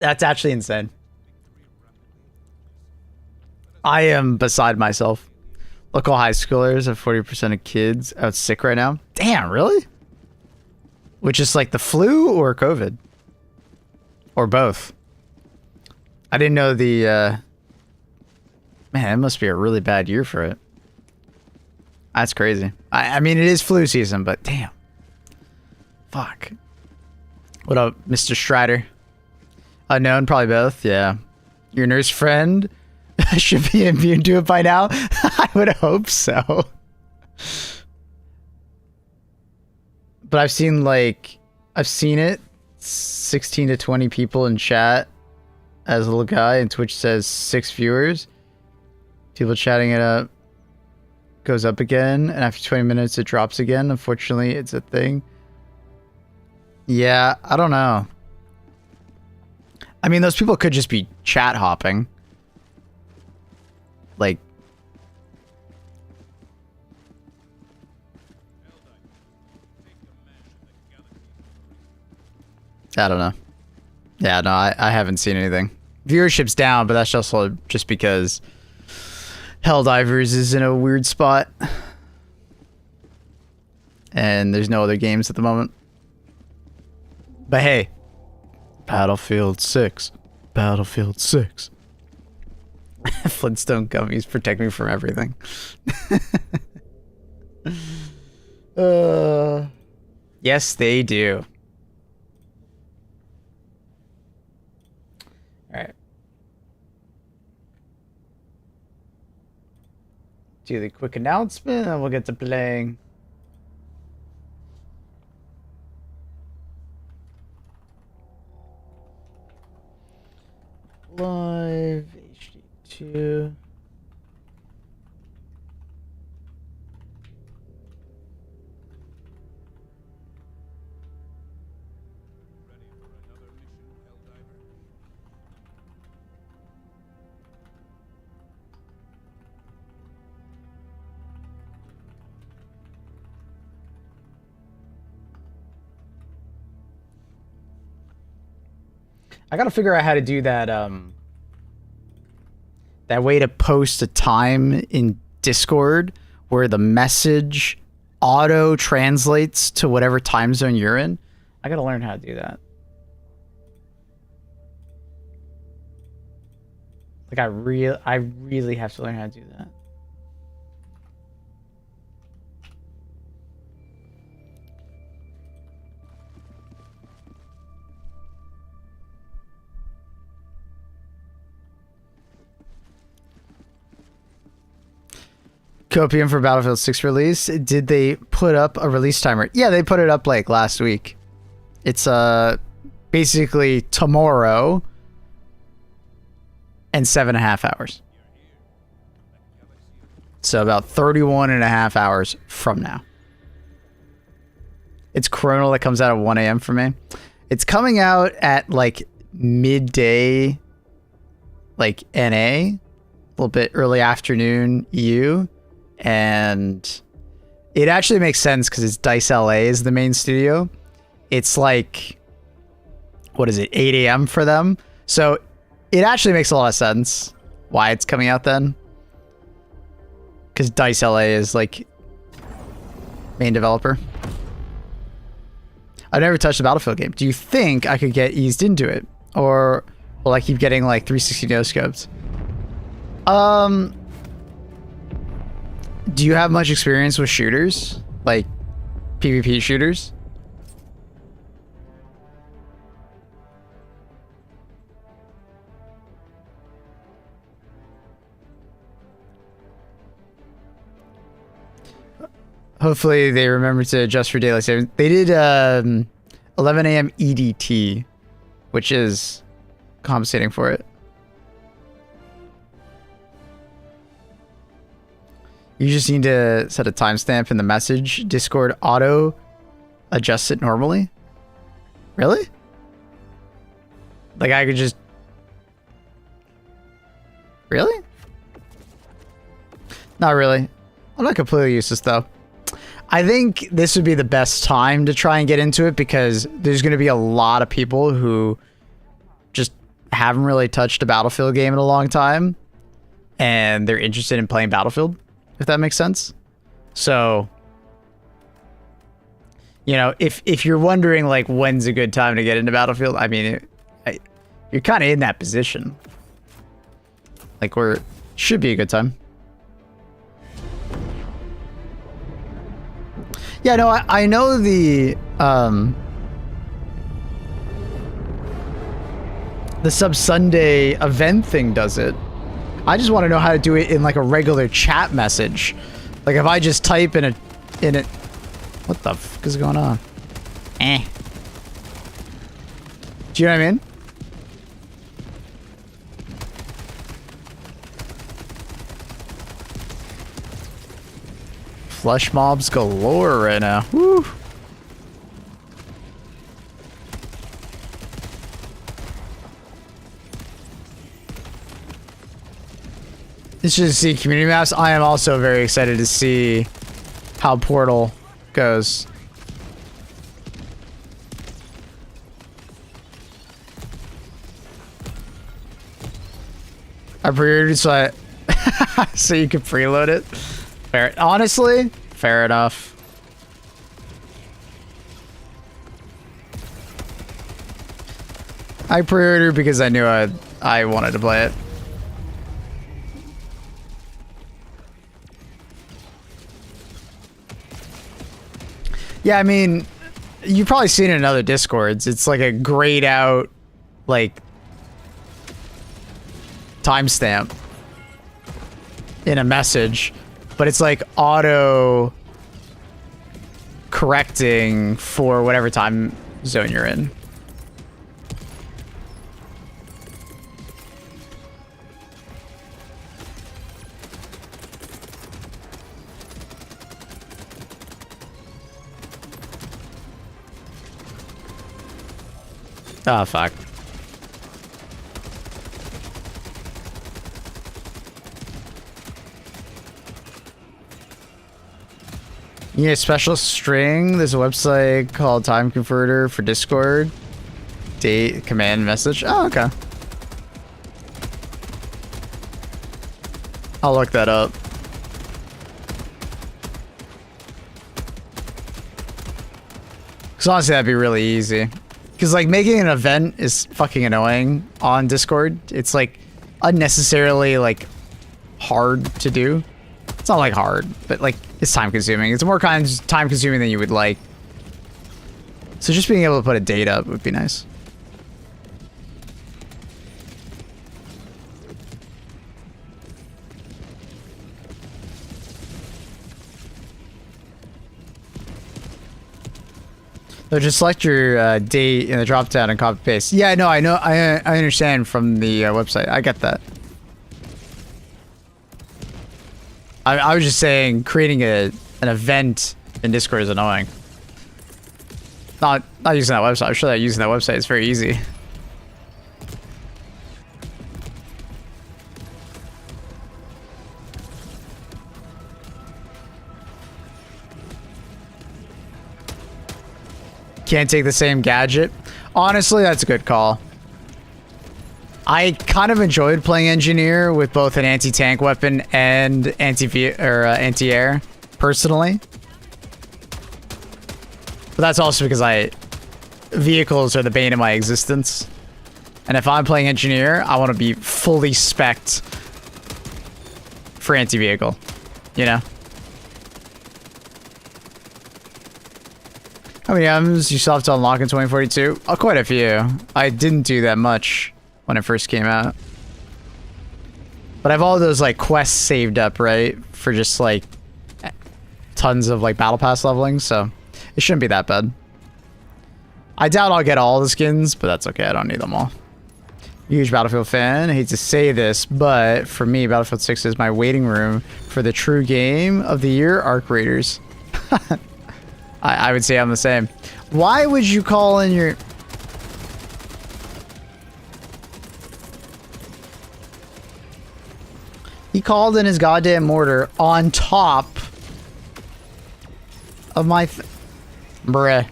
That's actually insane. I am beside myself. Local high schoolers have 40% of kids out sick right now. Damn, really? Which is like the flu or COVID? Or both? I didn't know the, man, it must be a really bad year for it. That's crazy. I mean, it is flu season, but damn. Fuck. What up, Mr. Strider? Unknown, probably both, yeah. Your nurse friend should be immune to it by now. I would hope so. But I've seen it 16 to 20 people in chat as a little guy, and Twitch says 6 viewers. People chatting it up. Goes up again, and after 20 minutes it drops again. Unfortunately, it's a thing. Yeah, I don't know. I mean, those people could just be chat hopping. Like, I don't know. Yeah, no, I haven't seen anything. Viewership's down, but that's also just because Helldivers is in a weird spot. And there's no other games at the moment. But hey, Battlefield 6. Battlefield 6. Flintstone gummies protect me from everything. Yes, they do. Alright. Do the quick announcement and we'll get to playing. Live HD2. I gotta figure out how to do that, that way to post a time in Discord where the message auto translates to whatever time zone you're in. I gotta learn how to do that. Like, I really have to learn how to do that. Copium for Battlefield 6 release. Did they put up a release timer? Yeah, they put it up like last week. It's basically tomorrow and 7.5 hours. So about 31.5 hours from now. It's Chronal that comes out at 1 a.m. for me. It's coming out at like midday, like NA, a little bit early afternoon EU. And it actually makes sense because it's DICE LA is the main studio. It's like, what is it, 8 a.m. for them? So it actually makes a lot of sense why it's coming out then. Because DICE LA is like main developer. I've never touched a Battlefield game. Do you think I could get eased into it? Or will I keep getting like 360 no scopes? Do you have much experience with shooters? Like PvP shooters? Hopefully they remember to adjust for daylight savings. They did 11 a.m. EDT, which is compensating for it. You just need to set a timestamp in the message. Discord auto adjusts it normally. Really? Like I could just... Really? Not really. I'm not completely useless though. I think this would be the best time to try and get into it because there's going to be a lot of people who just haven't really touched a Battlefield game in a long time, and they're interested in playing Battlefield, if that makes sense. So, you know, if you're wondering like when's a good time to get into Battlefield, I mean, you're kind of in that position. Like, should be a good time. Yeah, no, I know the Sub Sunday event thing does it. I just want to know how to do it in like a regular chat message. Like if I just type in it. What the fuck is going on? Eh. Do you know what I mean? Flush mobs galore right now. Woo. It's just to see community maps. I am also very excited to see how Portal goes. I pre-ordered so so you can preload it. Fair. Honestly, fair enough. I pre-ordered because I knew I wanted to play it. Yeah, I mean, you've probably seen it in other Discords. It's like a grayed out, like, timestamp in a message, but it's like auto correcting for whatever time zone you're in. Oh, fuck. You need a special string. There's a website called Time Converter for Discord. Date, command, message. Oh, okay. I'll look that up. Because honestly, that'd be really easy. Because, like, making an event is fucking annoying on Discord. It's, like, unnecessarily, like, hard to do. It's not, like, hard, but, like, it's time-consuming. It's more time-consuming than you would like. So just being able to put a date up would be nice. So just select your date in the drop down and copy paste. Yeah, no, I know. I understand from the website. I get that. I was just saying creating an event in Discord is annoying. Not using that website. I'm sure that using that website is very easy. Can't take the same gadget. Honestly, that's a good call. I kind of enjoyed playing engineer with both an anti-tank weapon and anti-air, personally. But that's also because vehicles are the bane of my existence. And if I'm playing engineer, I want to be fully spec'd for anti-vehicle, you know? How many items you still have to unlock in 2042? Oh, quite a few. I didn't do that much when it first came out. But I have all those, like, quests saved up, right? For just, like, tons of, like, battle pass leveling, so it shouldn't be that bad. I doubt I'll get all the skins, but that's okay. I don't need them all. Huge Battlefield fan. I hate to say this, but for me, Battlefield 6 is my waiting room for the true game of the year, Arc Raiders. I would say I'm the same. Why would you call in your... He called in his goddamn mortar on top of my... Bruh.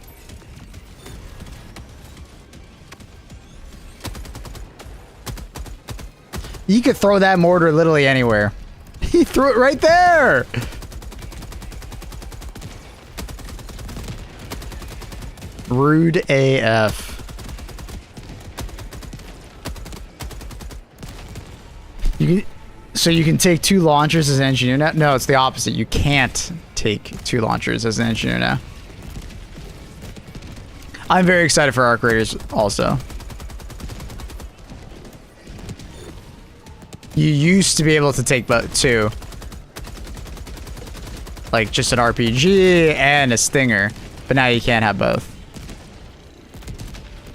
You could throw that mortar literally anywhere. He threw it right there. Rude AF. So you can take 2 launchers as an engineer now? No, it's the opposite. You can't take 2 launchers as an engineer now. I'm very excited for Arc Raiders also. You used to be able to take 2. Like just an RPG and a Stinger. But now you can't have both.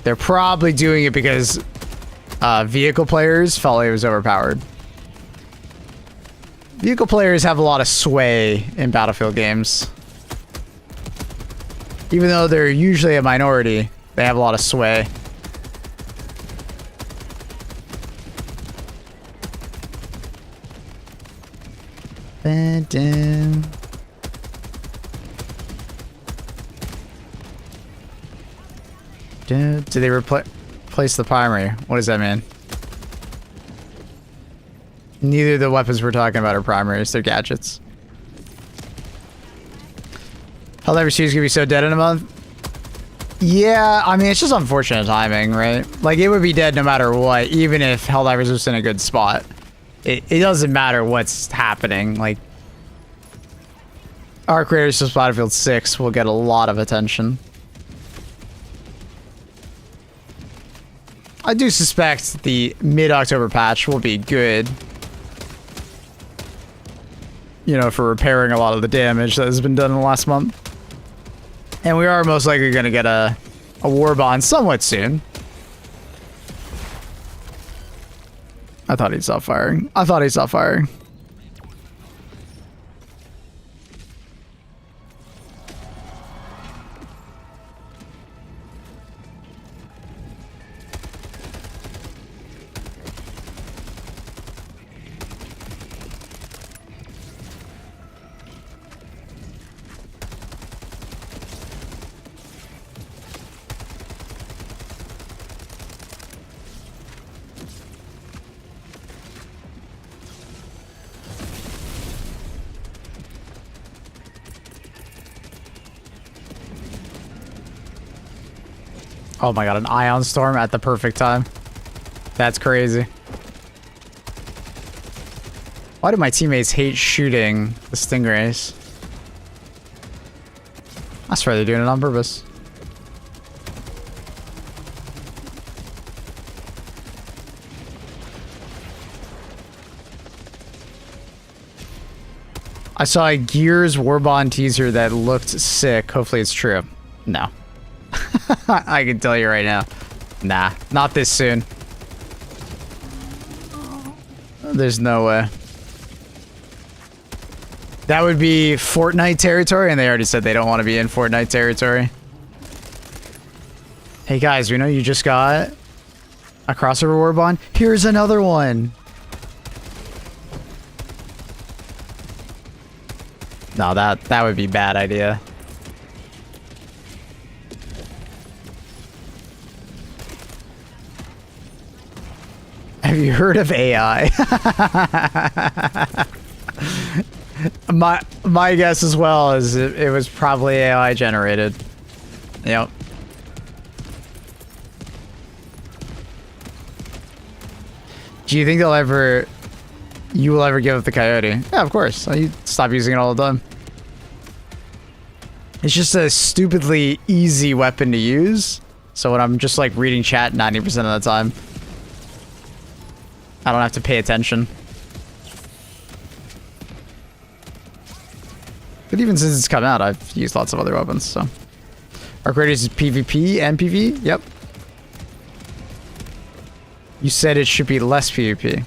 They're probably doing it because vehicle players felt like it was overpowered. Vehicle players have a lot of sway in Battlefield games. Even though they're usually a minority, they have a lot of sway. Did they replace the primary? What does that mean? Neither of the weapons we're talking about are primaries, they're gadgets. Helldivers 2 is gonna be so dead in a month? Yeah, I mean, it's just unfortunate timing, right? Like, it would be dead no matter what, even if Helldivers was in a good spot. It doesn't matter what's happening. Like, Arc Raiders plus Battlefield 6 will get a lot of attention. I do suspect the mid-October patch will be good. You know, for repairing a lot of the damage that has been done in the last month. And we are most likely going to get a war bond somewhat soon. I thought he'd stop firing. I thought he'd stop firing. Oh my god, an ion storm at the perfect time. That's crazy. Why do my teammates hate shooting the stingrays? I swear they're doing it on purpose. I saw a Gears Warbond teaser that looked sick. Hopefully it's true. No. I can tell you right now. Nah, not this soon. There's no way. That would be Fortnite territory, and they already said they don't want to be in Fortnite territory. Hey guys, we know you just got a crossover war bond. Here's another one. No, that would be a bad idea. Have you heard of AI? My guess as well is it was probably AI generated. Yep. Do you think you will ever give up the coyote? Yeah, of course. You stop using it all the time. It's just a stupidly easy weapon to use. So when I'm just like reading chat 90% of the time, I don't have to pay attention. But even since it's come out, I've used lots of other weapons, so. Arc Raiders is PvP and PvE? Yep. You said it should be less PvP.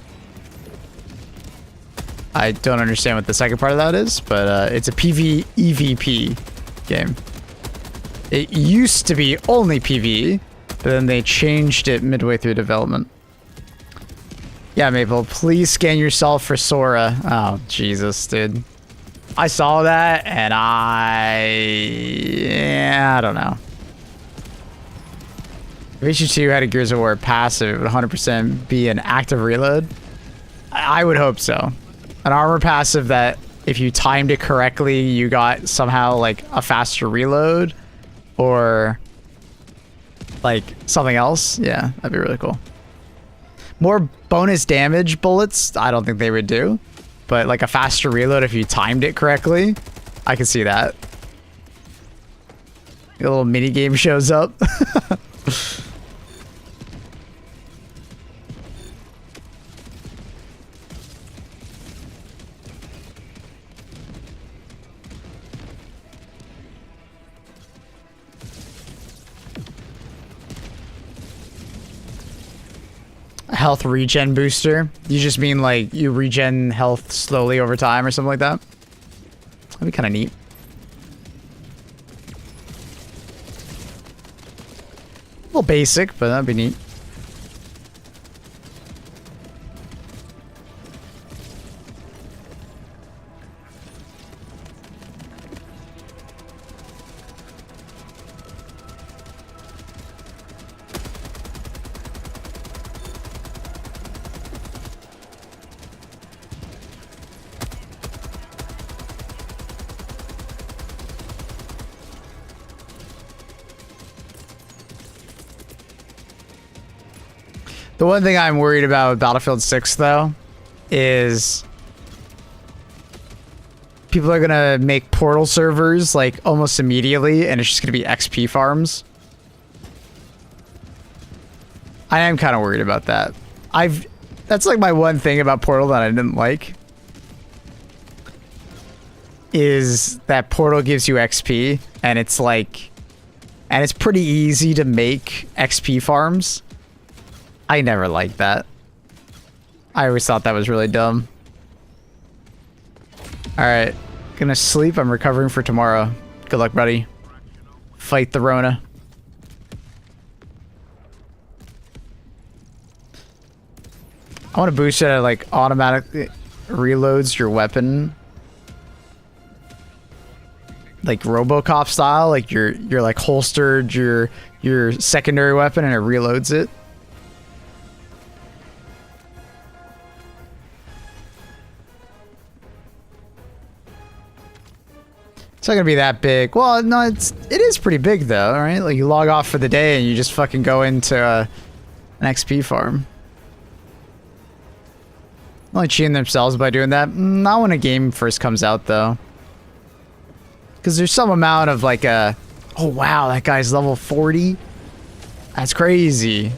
I don't understand what the second part of that is, but it's a PvEVP game. It used to be only PvE, but then they changed it midway through development. Yeah, Maple, please scan yourself for Sora. Oh, Jesus, dude. I saw that, and I don't know. If HU2 had a Gears of War passive, it would 100% be an active reload. I would hope so. An armor passive that if you timed it correctly, you got somehow like a faster reload or like something else. Yeah, that'd be really cool. More bonus damage bullets, I don't think they would do. But like a faster reload if you timed it correctly, I can see that. A little mini game shows up. Health regen booster. You just mean like you regen health slowly over time or something like that? That'd be kind of neat. A little basic, but that'd be neat. The one thing I'm worried about with Battlefield 6, though, is people are going to make portal servers, like, almost immediately, and it's just going to be XP farms. I am kind of worried about that. That's, like, my one thing about Portal that I didn't like. Is that Portal gives you XP, and it's, like... And it's pretty easy to make XP farms. I never liked that. I always thought that was really dumb. Alright. Gonna sleep. I'm recovering for tomorrow. Good luck, buddy. Fight the Rona. I want to boost it, like, automatically reloads your weapon. Like RoboCop style. Like you're like holstered your secondary weapon and it reloads it. It's not gonna be that big. Well, no, it is pretty big though, right? Like you log off for the day and you just fucking go into an XP farm. Only cheating themselves by doing that. Not when a game first comes out though, because there's some amount of like oh wow, that guy's level 40. That's crazy.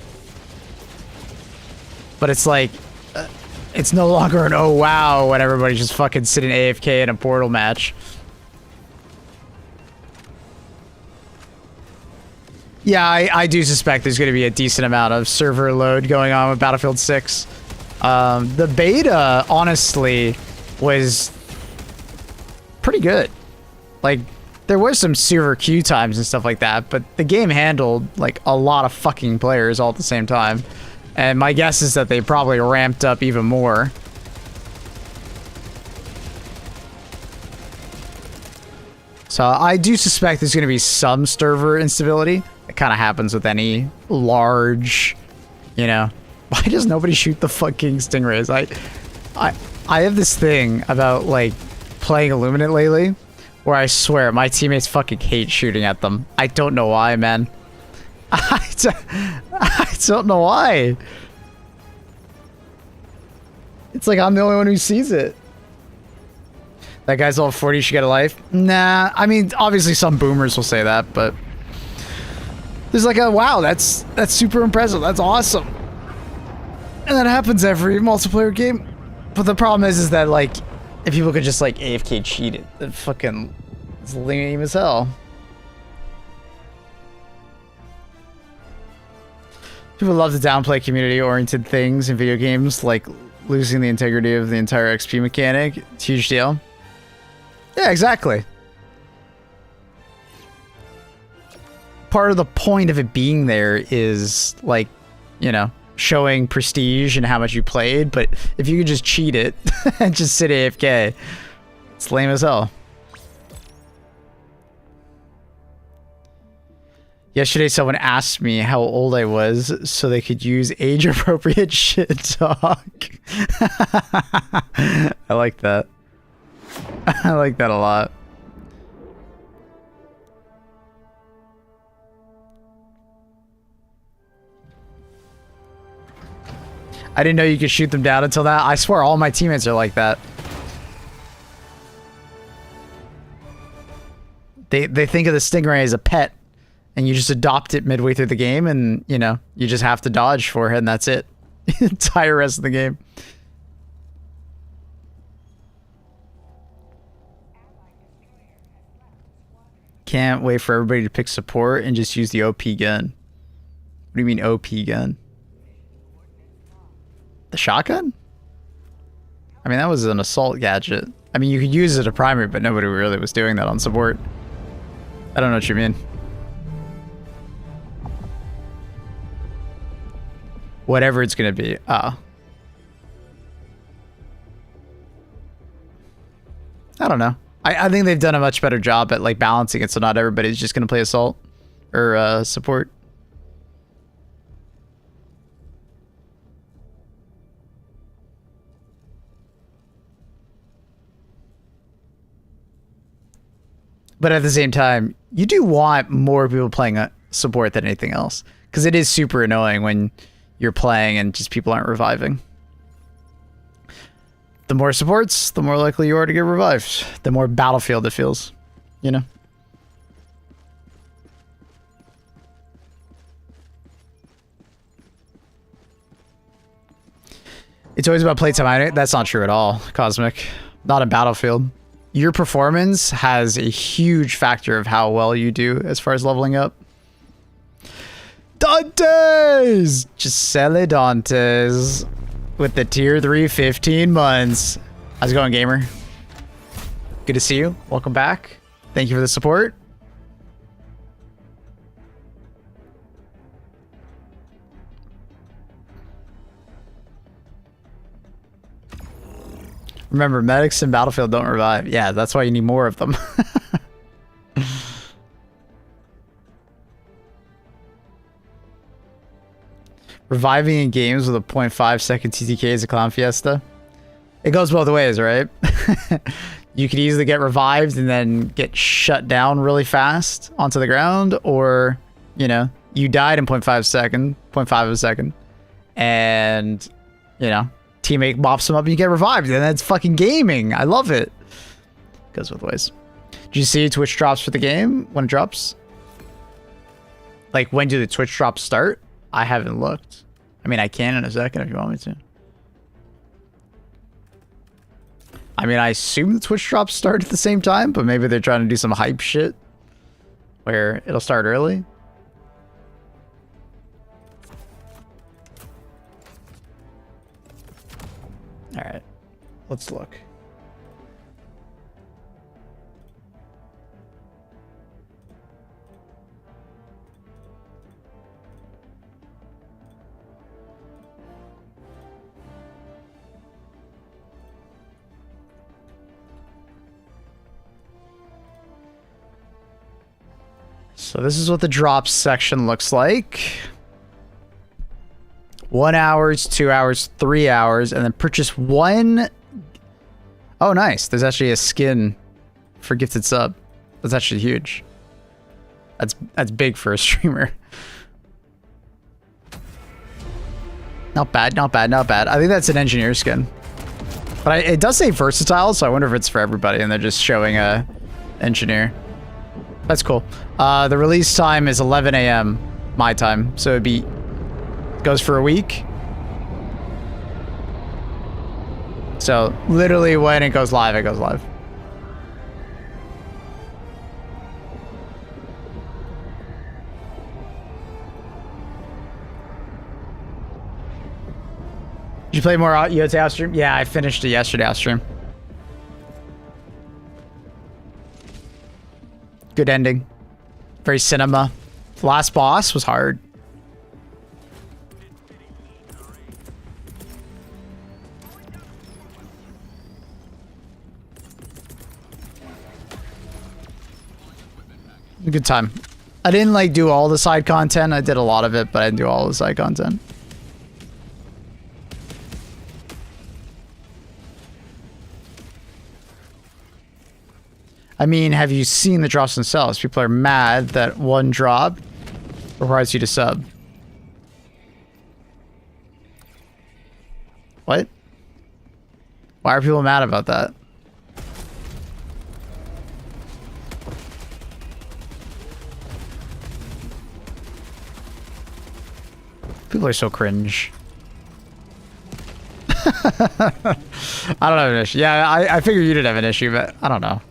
But it's like it's no longer an oh wow when everybody's just fucking sitting AFK in a Portal match. Yeah, I do suspect there's going to be a decent amount of server load going on with Battlefield 6. The beta, honestly, was pretty good. Like, there was some server queue times and stuff like that, but the game handled, like, a lot of fucking players all at the same time. And my guess is that they probably ramped up even more. So I do suspect there's going to be some server instability. It kind of happens with any large, you know. Why does nobody shoot the fucking stingrays? I have this thing about like playing Illuminate lately, where I swear my teammates fucking hate shooting at them. I don't know why, man. I don't know why. It's like I'm the only one who sees it. That guy's level 40, should get a life. Nah, I mean, obviously some boomers will say that, but there's like a, wow, that's super impressive. That's awesome. And that happens every multiplayer game. But the problem is that, like, if people could just, like, AFK cheat it, that fucking is lame as hell. People love to downplay community-oriented things in video games, like losing the integrity of the entire XP mechanic. It's a huge deal. Yeah, exactly. Part of the point of it being there is, like, you know, showing prestige and how much you played, but if you could just cheat it and just sit AFK, it's lame as hell. Yesterday, someone asked me how old I was so they could use age-appropriate shit talk. I like that. I like that a lot. I didn't know you could shoot them down until that. I swear all my teammates are like that. They think of the Stingray as a pet, and you just adopt it midway through the game, and, you know, you just have to dodge for it, and that's it. The entire rest of the game. Can't wait for everybody to pick support and just use the OP gun. What do you mean OP gun? The shotgun? I mean, that was an assault gadget. I mean, you could use it as a primary, but nobody really was doing that on support. I don't know what you mean. Whatever it's gonna be. I don't know. I think they've done a much better job at like balancing it, so not everybody's just gonna play assault or support. But at the same time, you do want more people playing support than anything else, because it is super annoying when you're playing and just people aren't reviving. The more supports, the more likely you are to get revived. The more battlefield it feels, you know? It's always about playtime. That's not true at all, Cosmic. Not in Battlefield. Your performance has a huge factor of how well you do as far as leveling up. Dantes! Gisele Dantes with the tier 3 15 months. How's it going, gamer? Good to see you. Welcome back. Thank you for the support. Remember, medics in Battlefield don't revive. Yeah, that's why you need more of them. Reviving in games with a 0.5 second TTK is a clown fiesta. It goes both ways, right? You could easily get revived and then get shut down really fast onto the ground, or, you know, you died in 0.5 of a second, and, you know, teammate mops them up and you get revived, and that's fucking gaming. I love it. Goes both ways. Do you see Twitch drops for the game when it drops? Like, when do the Twitch drops start? I haven't looked. I mean, I can in a second if you want me to. I mean, I assume the Twitch drops start at the same time, but maybe they're trying to do some hype shit where it'll start early. All right, let's look. So this is what the drops section looks like. 1 hour, 2 hours, 3 hours, and then purchase one. Oh, nice. There's actually a skin for gifted sub. That's actually huge. That's big for a streamer. Not bad, not bad, not bad. I think that's an engineer skin. But it does say versatile, so I wonder if it's for everybody and they're just showing a engineer. That's cool. The release time is 11 a.m. my time, so it'd be goes for a week. So literally when it goes live, it goes live. Did you play more EOT outstream? Yeah, I finished it yesterday outstream. Good ending. Very cinema. The last boss was hard. Good time. I didn't like do all the side content. I did a lot of it, but I didn't do all the side content. I mean, have you seen the drops themselves? People are mad that one drop requires you to sub. What? Why are people mad about that? People are so cringe. I don't have an issue. Yeah, I figure you did have an issue, but I don't know.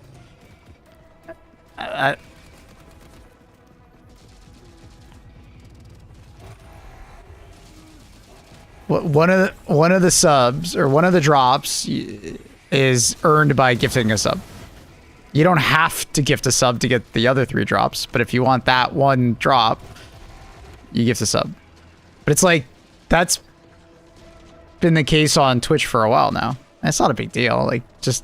One of the subs or one of the drops is earned by gifting a sub. You don't have to gift a sub to get the other 3 drops, but if you want that one drop, you gift a sub. But it's like that's been the case on Twitch for a while now. It's not a big deal. Like just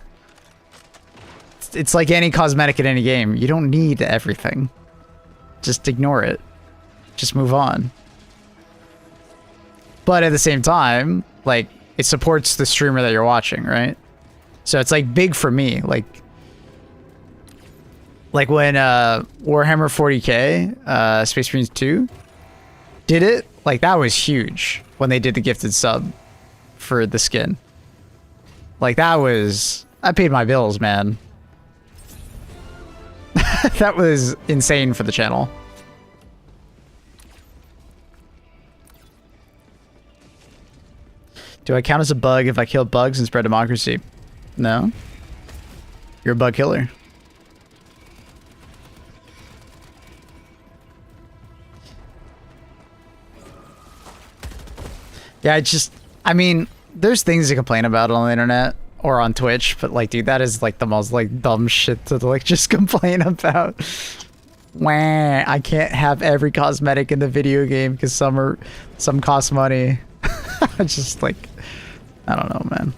it's like any cosmetic in any game. You don't need everything. Just ignore it. Just move on. But at the same time, like, it supports the streamer that you're watching, right? So it's like big for me. Like when Warhammer 40k, Space Marines 2 did it, like that was huge when they did the gifted sub for the skin. Like that was, I paid my bills, man. That was insane for the channel. Do I count as a bug if I kill bugs and spread democracy? No. You're a bug killer. Yeah, I mean, there's things to complain about on the internet or on Twitch, but like, dude, that is like the most like dumb shit to like just complain about. Wah, I can't have every cosmetic in the video game because some cost money. Just like, I don't know, man.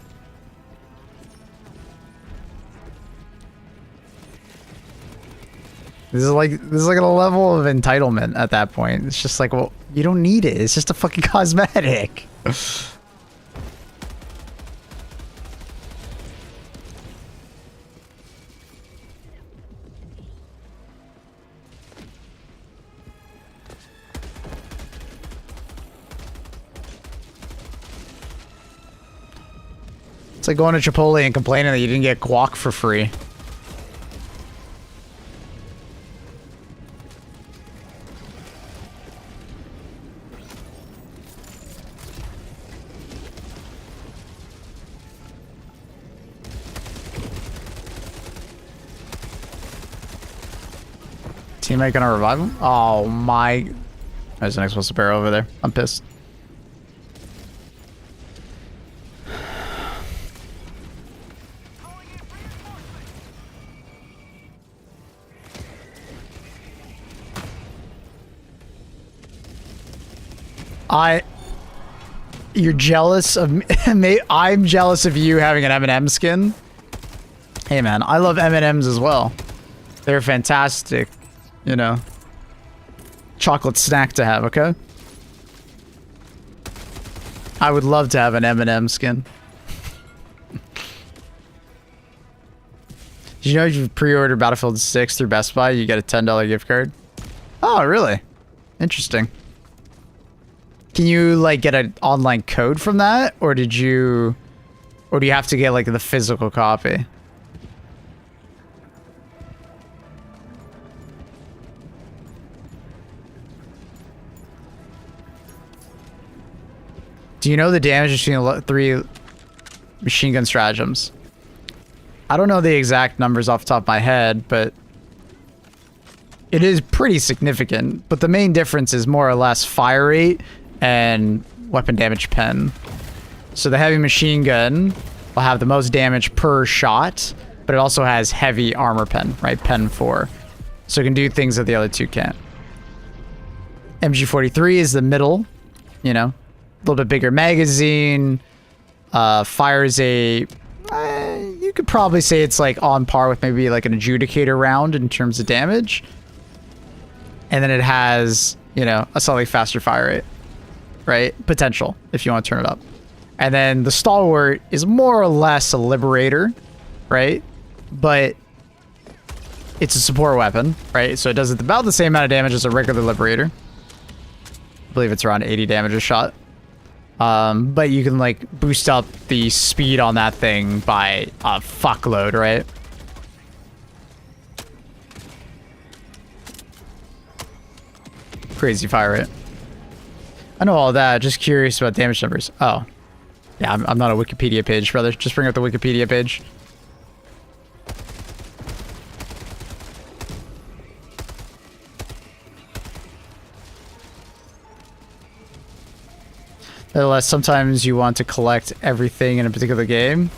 This is like a level of entitlement at that point. It's just like, well, you don't need it. It's just a fucking cosmetic. It's like going to Chipotle and complaining that you didn't get guac for free. Teammate gonna revive him? Oh my. There's an explosive barrel over there. I'm pissed. You're jealous of me. I'm jealous of you having an M&M skin. Hey man, I love M&Ms as well. They're fantastic, you know. Chocolate snack to have, okay? I would love to have an M&M skin. Did you know if you pre-order Battlefield 6 through Best Buy, you get a $10 gift card? Oh, really? Interesting. Can you like get an online code from that, or do you have to get like the physical copy? Do you know the damage between 3 machine gun stratagems? I don't know the exact numbers off the top of my head, but it is pretty significant. But the main difference is more or less fire rate and weapon damage pen. So the heavy machine gun will have the most damage per shot, but it also has heavy armor pen, right? Pen 4. So it can do things that the other two can't. MG43 is the middle, you know, a little bit bigger magazine, fires a, you could probably say it's like on par with maybe like an adjudicator round in terms of damage. and then it has, you know, a slightly faster fire rate, right? Potential, if you want to turn it up. And then the Stalwart is more or less a Liberator, right? But it's a support weapon, right? So it does about the same amount of damage as a regular Liberator. I believe it's around 80 damage a shot. But you can, like, boost up the speed on that thing by a fuckload, right? Crazy fire rate. I know all that, just curious about damage numbers. Oh. Yeah, I'm not a Wikipedia page, brother. Just bring up the Wikipedia page. Nevertheless, sometimes you want to collect everything in a particular game.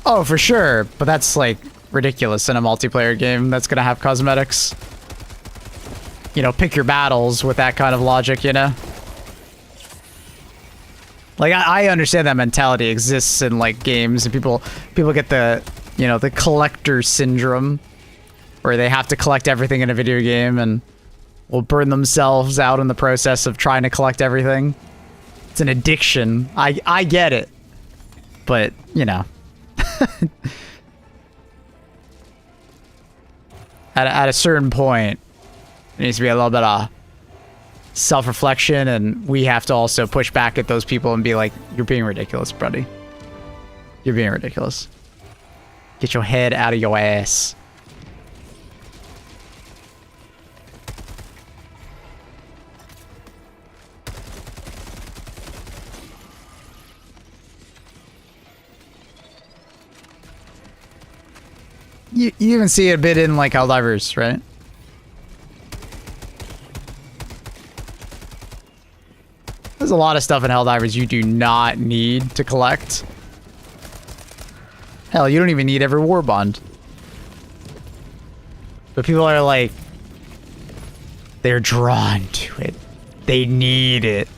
Oh, for sure. But that's, like, ridiculous in a multiplayer game that's gonna have cosmetics. You know, pick your battles with that kind of logic, you know? Like, I understand that mentality exists in, like, games, and people get the, you know, the collector syndrome, where they have to collect everything in a video game and will burn themselves out in the process of trying to collect everything. It's an addiction. I get it. But, you know. at a certain point, there needs to be a little bit of self-reflection, and we have to also push back at those people and be like, you're being ridiculous, buddy. You're being ridiculous. Get your head out of your ass. You even see it a bit in, like, Helldivers, right? There's a lot of stuff in Helldivers you do not need to collect. Hell, you don't even need every war bond. But people are like, they're drawn to it. They need it.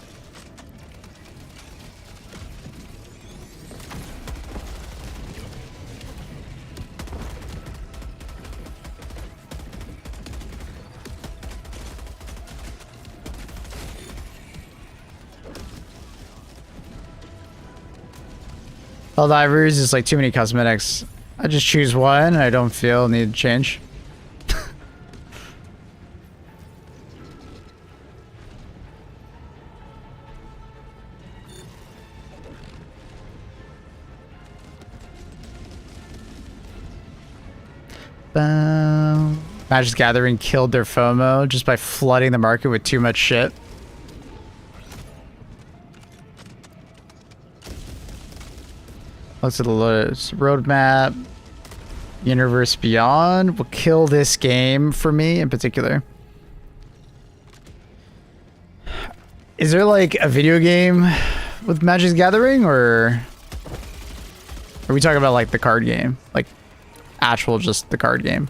Helldivers is like too many cosmetics. I just choose one and I don't feel need to change. Magic's Gathering killed their FOMO just by flooding the market with too much shit. Looks at the roadmap. Universe Beyond will kill this game for me in particular. Is there like a video game with Magic's Gathering, or are we talking about like the card game? Like actual just the card game?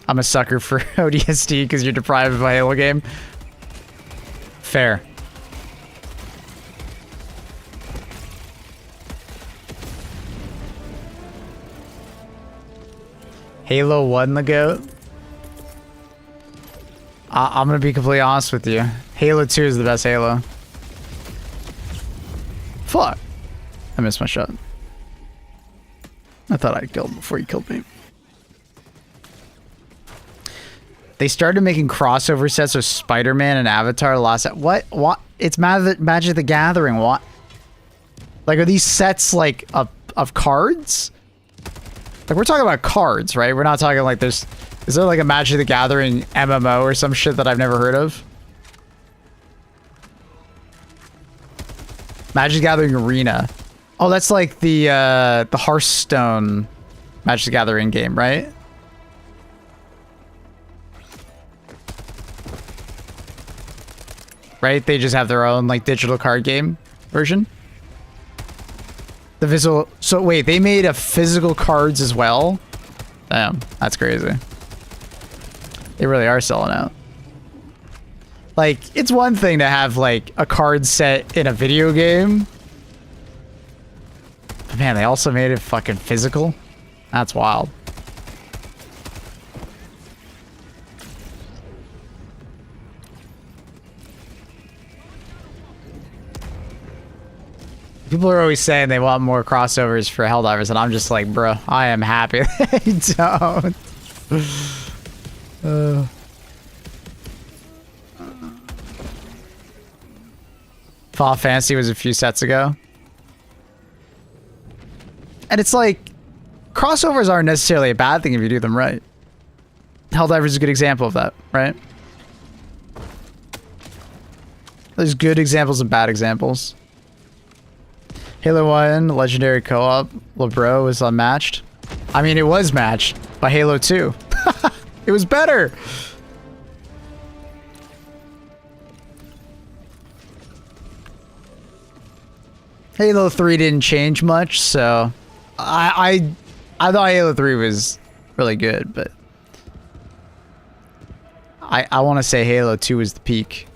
I'm a sucker for ODST because you're deprived of a Halo game. Fair. Halo 1 the GOAT? I'm gonna be completely honest with you. Halo 2 is the best Halo. Fuck. I missed my shot. I thought I killed him before he killed me. They started making crossover sets with Spider-Man and Avatar last... What? It's Magic the Gathering. What? Like, are these sets, like, of cards? Like, we're talking about cards, right? We're not talking, like, there's... Is there, like, a Magic the Gathering MMO or some shit that I've never heard of? Magic the Gathering Arena. Oh, that's, like, the Hearthstone Magic the Gathering game, right? Right? They just have their own, like, digital card game version. The visual... So, wait, they made a physical cards as well? Damn, that's crazy. They really are selling out. Like, it's one thing to have, like, a card set in a video game. man, they also made it fucking physical. That's wild. People are always saying they want more crossovers for Helldivers, and I'm just like, bro, I am happy they don't. Final Fantasy was a few sets ago. And it's like, crossovers aren't necessarily a bad thing if you do them right. Helldivers is a good example of that, right? There's good examples and bad examples. Halo 1, Legendary Co-op, LeBro was unmatched. I mean, it was matched by Halo 2. It was better! Halo 3 didn't change much, so... I thought Halo 3 was really good, but... I want to say Halo 2 was the peak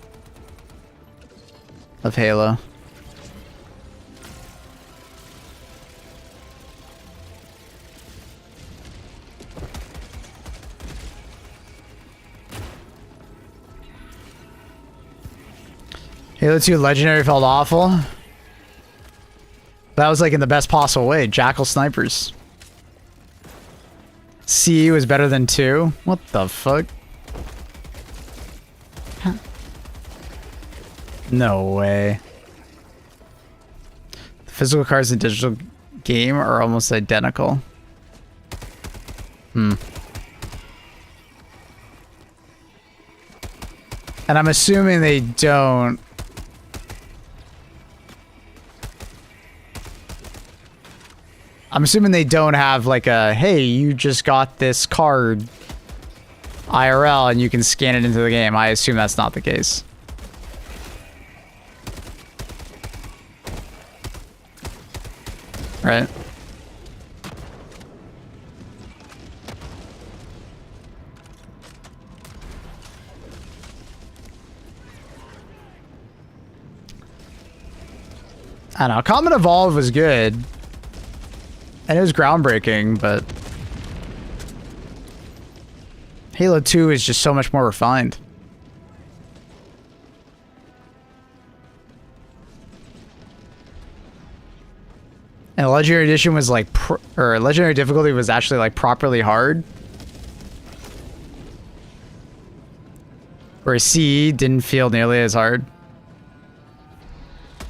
of Halo. Halo 2 Legendary felt awful. That was like in the best possible way. Jackal snipers. CE was better than 2. What the fuck? Huh. No way. The physical cards in digital game are almost identical. And I'm assuming they don't... I'm assuming they don't have like a, hey, you just got this card IRL and you can scan it into the game. I assume that's not the case. Right? I don't know. Comet Evolve was good. And it was groundbreaking, but Halo 2 is just so much more refined. And Legendary Edition was like, or Legendary difficulty was actually like properly hard. Whereas CE didn't feel nearly as hard.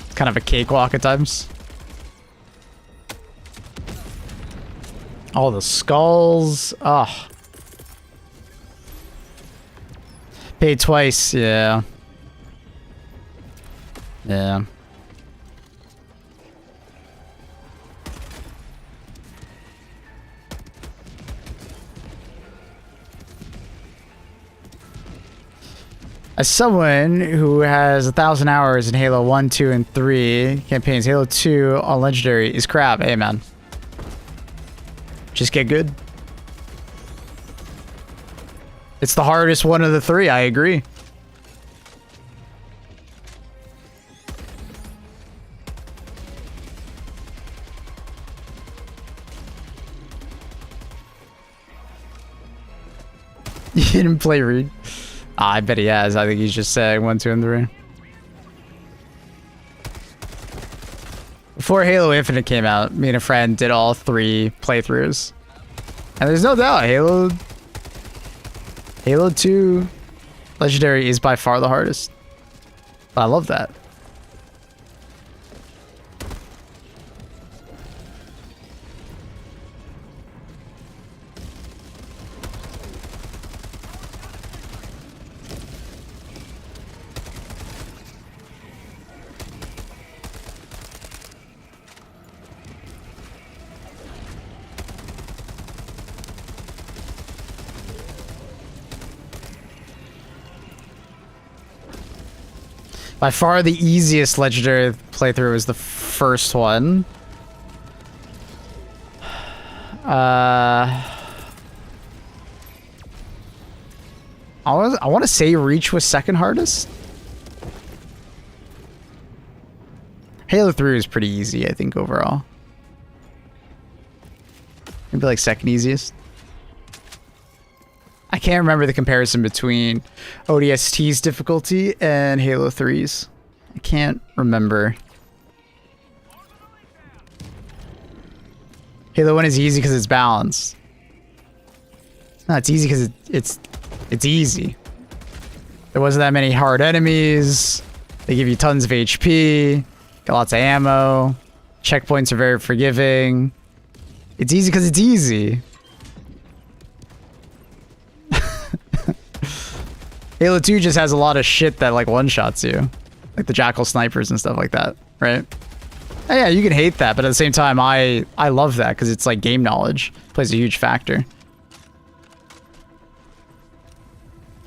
It's kind of a cakewalk at times. All the skulls. Ugh. Paid twice, yeah. Yeah. As someone who has 1,000 hours in Halo 1, 2, and 3 campaigns, Halo 2 on Legendary is crap. Hey, man. Just get good. It's the hardest one of the 3, I agree. You didn't play Reed? I bet he has. I think he's just saying 1, 2, and 3. Before Halo Infinite came out, me and a friend did all 3 playthroughs. And there's no doubt, Halo 2 Legendary is by far the hardest. I love that. By far the easiest Legendary playthrough was the first one. I want to say Reach was second hardest. Halo 3 was pretty easy, I think, overall. Maybe like second easiest. I can't remember the comparison between ODST's difficulty and Halo 3's. I can't remember. Halo 1 is easy because it's balanced. No, it's easy because it's easy. There wasn't that many hard enemies. They give you tons of HP. Got lots of ammo. Checkpoints are very forgiving. It's easy because it's easy. Halo 2 just has a lot of shit that like one-shots you. Like the Jackal snipers and stuff like that, right? And yeah, you can hate that, but at the same time, I love that because it's like game knowledge. It plays a huge factor.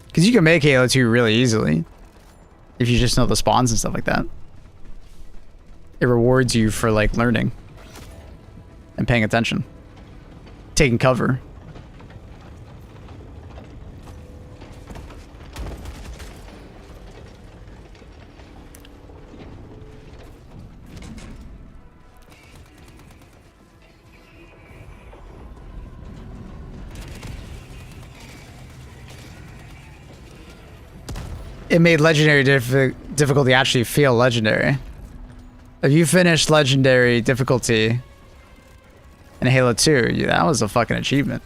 Because you can make Halo 2 really easily. If you just know the spawns and stuff like that. It rewards you for like learning. And paying attention. Taking cover. It made legendary difficulty actually feel legendary. If you finished legendary difficulty in Halo 2, yeah, that was a fucking achievement.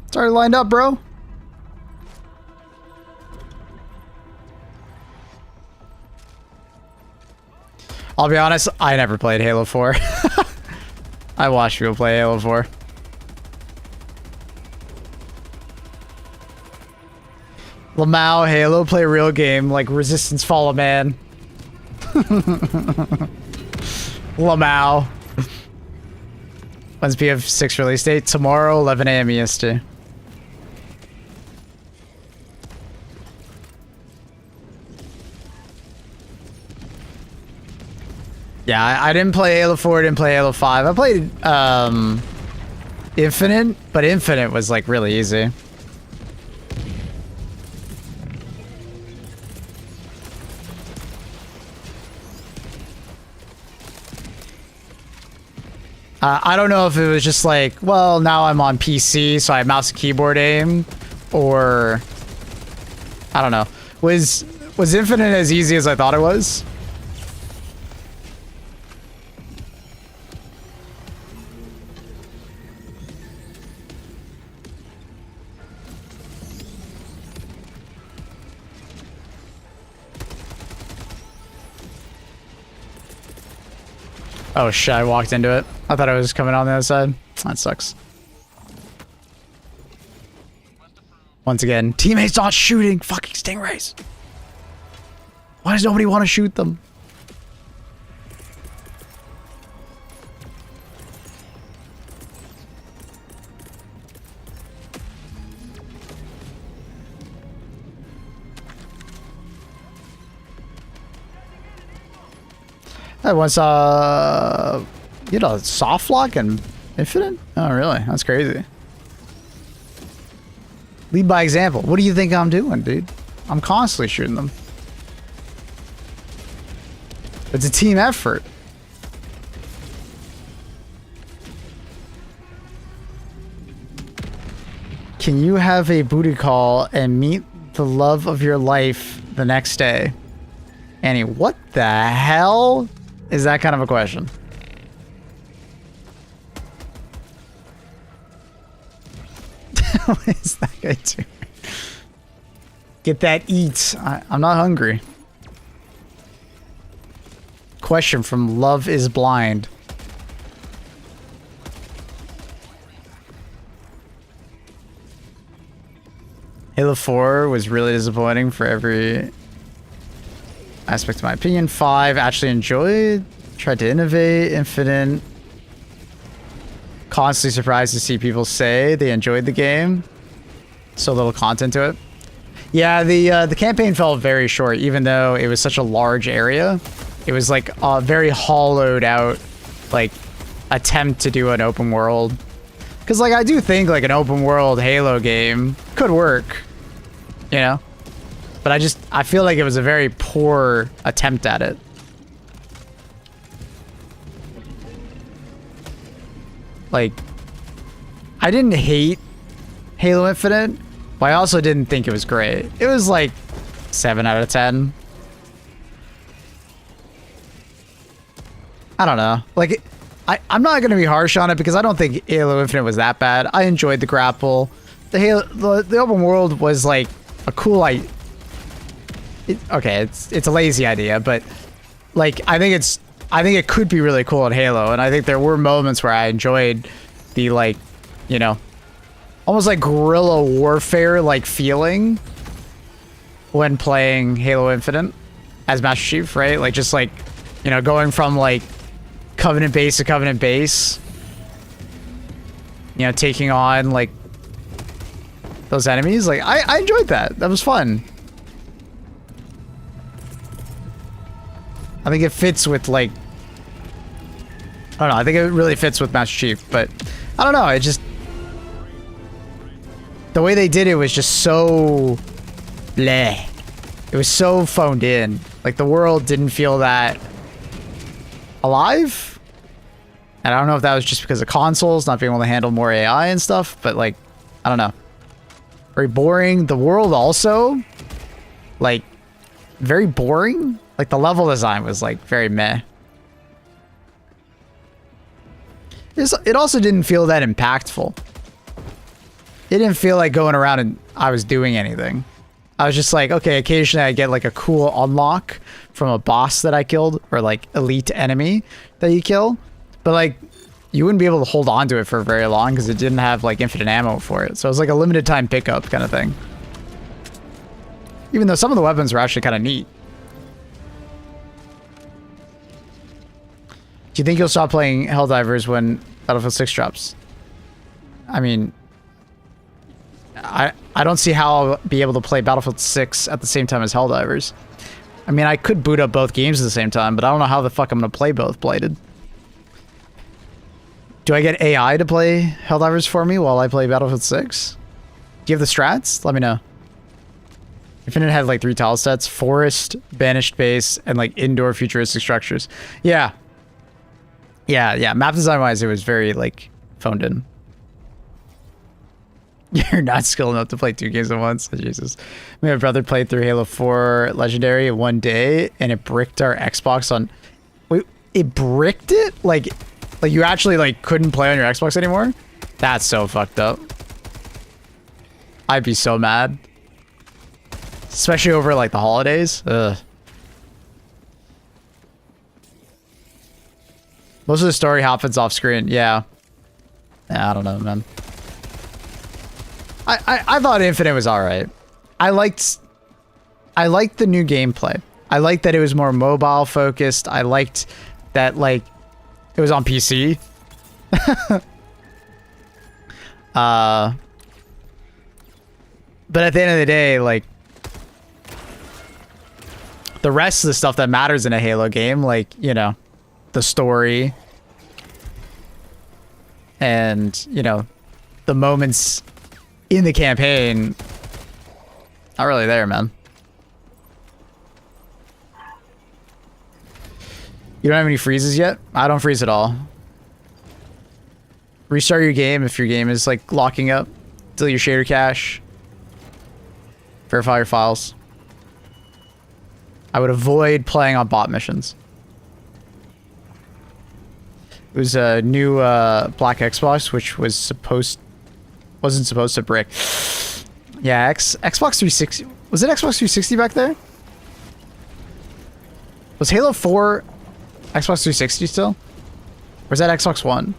It's already lined up, bro. I'll be honest, I never played Halo 4. I watched people play Halo 4. Lamau, Halo, play a real game like Resistance Fall of Man. Lamau. When's BF6 release date? Tomorrow, 11 AM EST. Yeah, I didn't play Halo 4, didn't play Halo 5. I played Infinite, but Infinite was like really easy. I don't know if it was just like, well, now I'm on PC, so I have mouse and keyboard aim, or I don't know. Was Infinite as easy as I thought it was? Oh shit, I walked into it. I thought I was coming on the other side. That sucks. Once again, teammates not shooting fucking stingrays. Why does nobody want to shoot them? I once you know, soft lock and Infinite? Oh really? That's crazy. Lead by example. What do you think I'm doing, dude? I'm constantly shooting them. It's a team effort. Can you have a booty call and meet the love of your life the next day? Annie, what the hell is that kind of a question? What is that guy doing? Get that eat. I'm not hungry. Question from Love is Blind. Halo 4 was really disappointing for every aspect of my opinion. 5 actually enjoyed. Tried to innovate. Infinite. constantly surprised to see people say they enjoyed the game. So little content to it. Yeah, the campaign felt very short, even though it was such a large area. It was like a very hollowed out, like, attempt to do an open world. Because, like, I do think, like, an open world Halo game could work, you know? But I feel like it was a very poor attempt at it. Like, I didn't hate Halo Infinite, but I also didn't think it was great. It was like 7 out of 10. I don't know. Like, I'm not going to be harsh on it because I don't think Halo Infinite was that bad. I enjoyed the grapple. The open world was like a cool okay, it's a lazy idea, but like I think it could be really cool in Halo, and I think there were moments where I enjoyed the, like, you know, almost like guerrilla warfare like feeling when playing Halo Infinite as Master Chief, right? Like, just like, you know, going from like Covenant base to Covenant base, you know, taking on like those enemies. Like, I enjoyed that. That was fun. I think it fits with, like, I don't know, I think it really fits with Master Chief, but I don't know, it just, the way they did it was just so bleh. It was so phoned in. Like, the world didn't feel that alive. And I don't know if that was just because of consoles not being able to handle more AI and stuff, but, like, I don't know. Very boring. The world also, like, very boring. Like, the level design was, like, very meh. It also didn't feel that impactful. It didn't feel like going around and I was doing anything. I was just like, okay, occasionally I get, like, a cool unlock from a boss that I killed, or, like, elite enemy that you kill. But, like, you wouldn't be able to hold on to it for very long because it didn't have, like, infinite ammo for it. So it was like a limited time pickup kind of thing. Even though some of the weapons were actually kind of neat. Do you think you'll stop playing Helldivers when Battlefield 6 drops? I mean, I don't see how I'll be able to play Battlefield 6 at the same time as Helldivers. I mean, I could boot up both games at the same time, but I don't know how the fuck I'm going to play both Bladed. Do I get AI to play Helldivers for me while I play Battlefield 6? Do you have the strats? Let me know. Infinite had like 3 tile sets: forest, banished base, and like indoor futuristic structures. Yeah. Yeah. Map design wise, it was very like phoned in. You're not skilled enough to play 2 games at once. Oh, Jesus. My brother played through Halo 4 Legendary in one day, and it bricked our Xbox on. Wait, it bricked it? Like you actually like couldn't play on your Xbox anymore? That's so fucked up. I'd be so mad. Especially over like the holidays. Ugh. Most of the story happens off screen. Yeah. I don't know, man. I thought Infinite was alright. I liked the new gameplay. I liked that it was more mobile focused. I liked that, like, it was on PC. But at the end of the day, like, the rest of the stuff that matters in a Halo game, like, you know, the story and, you know, the moments in the campaign, not really there, man. You don't have any freezes yet? I don't freeze at all. Restart your game if your game is like locking up. Delete your shader cache. Verify your files. I would avoid playing on bot missions. It was a new black Xbox, which wasn't supposed to brick. Yeah, Xbox 360. Was it Xbox 360 back there? Was Halo 4 Xbox 360 still? Or was that Xbox One?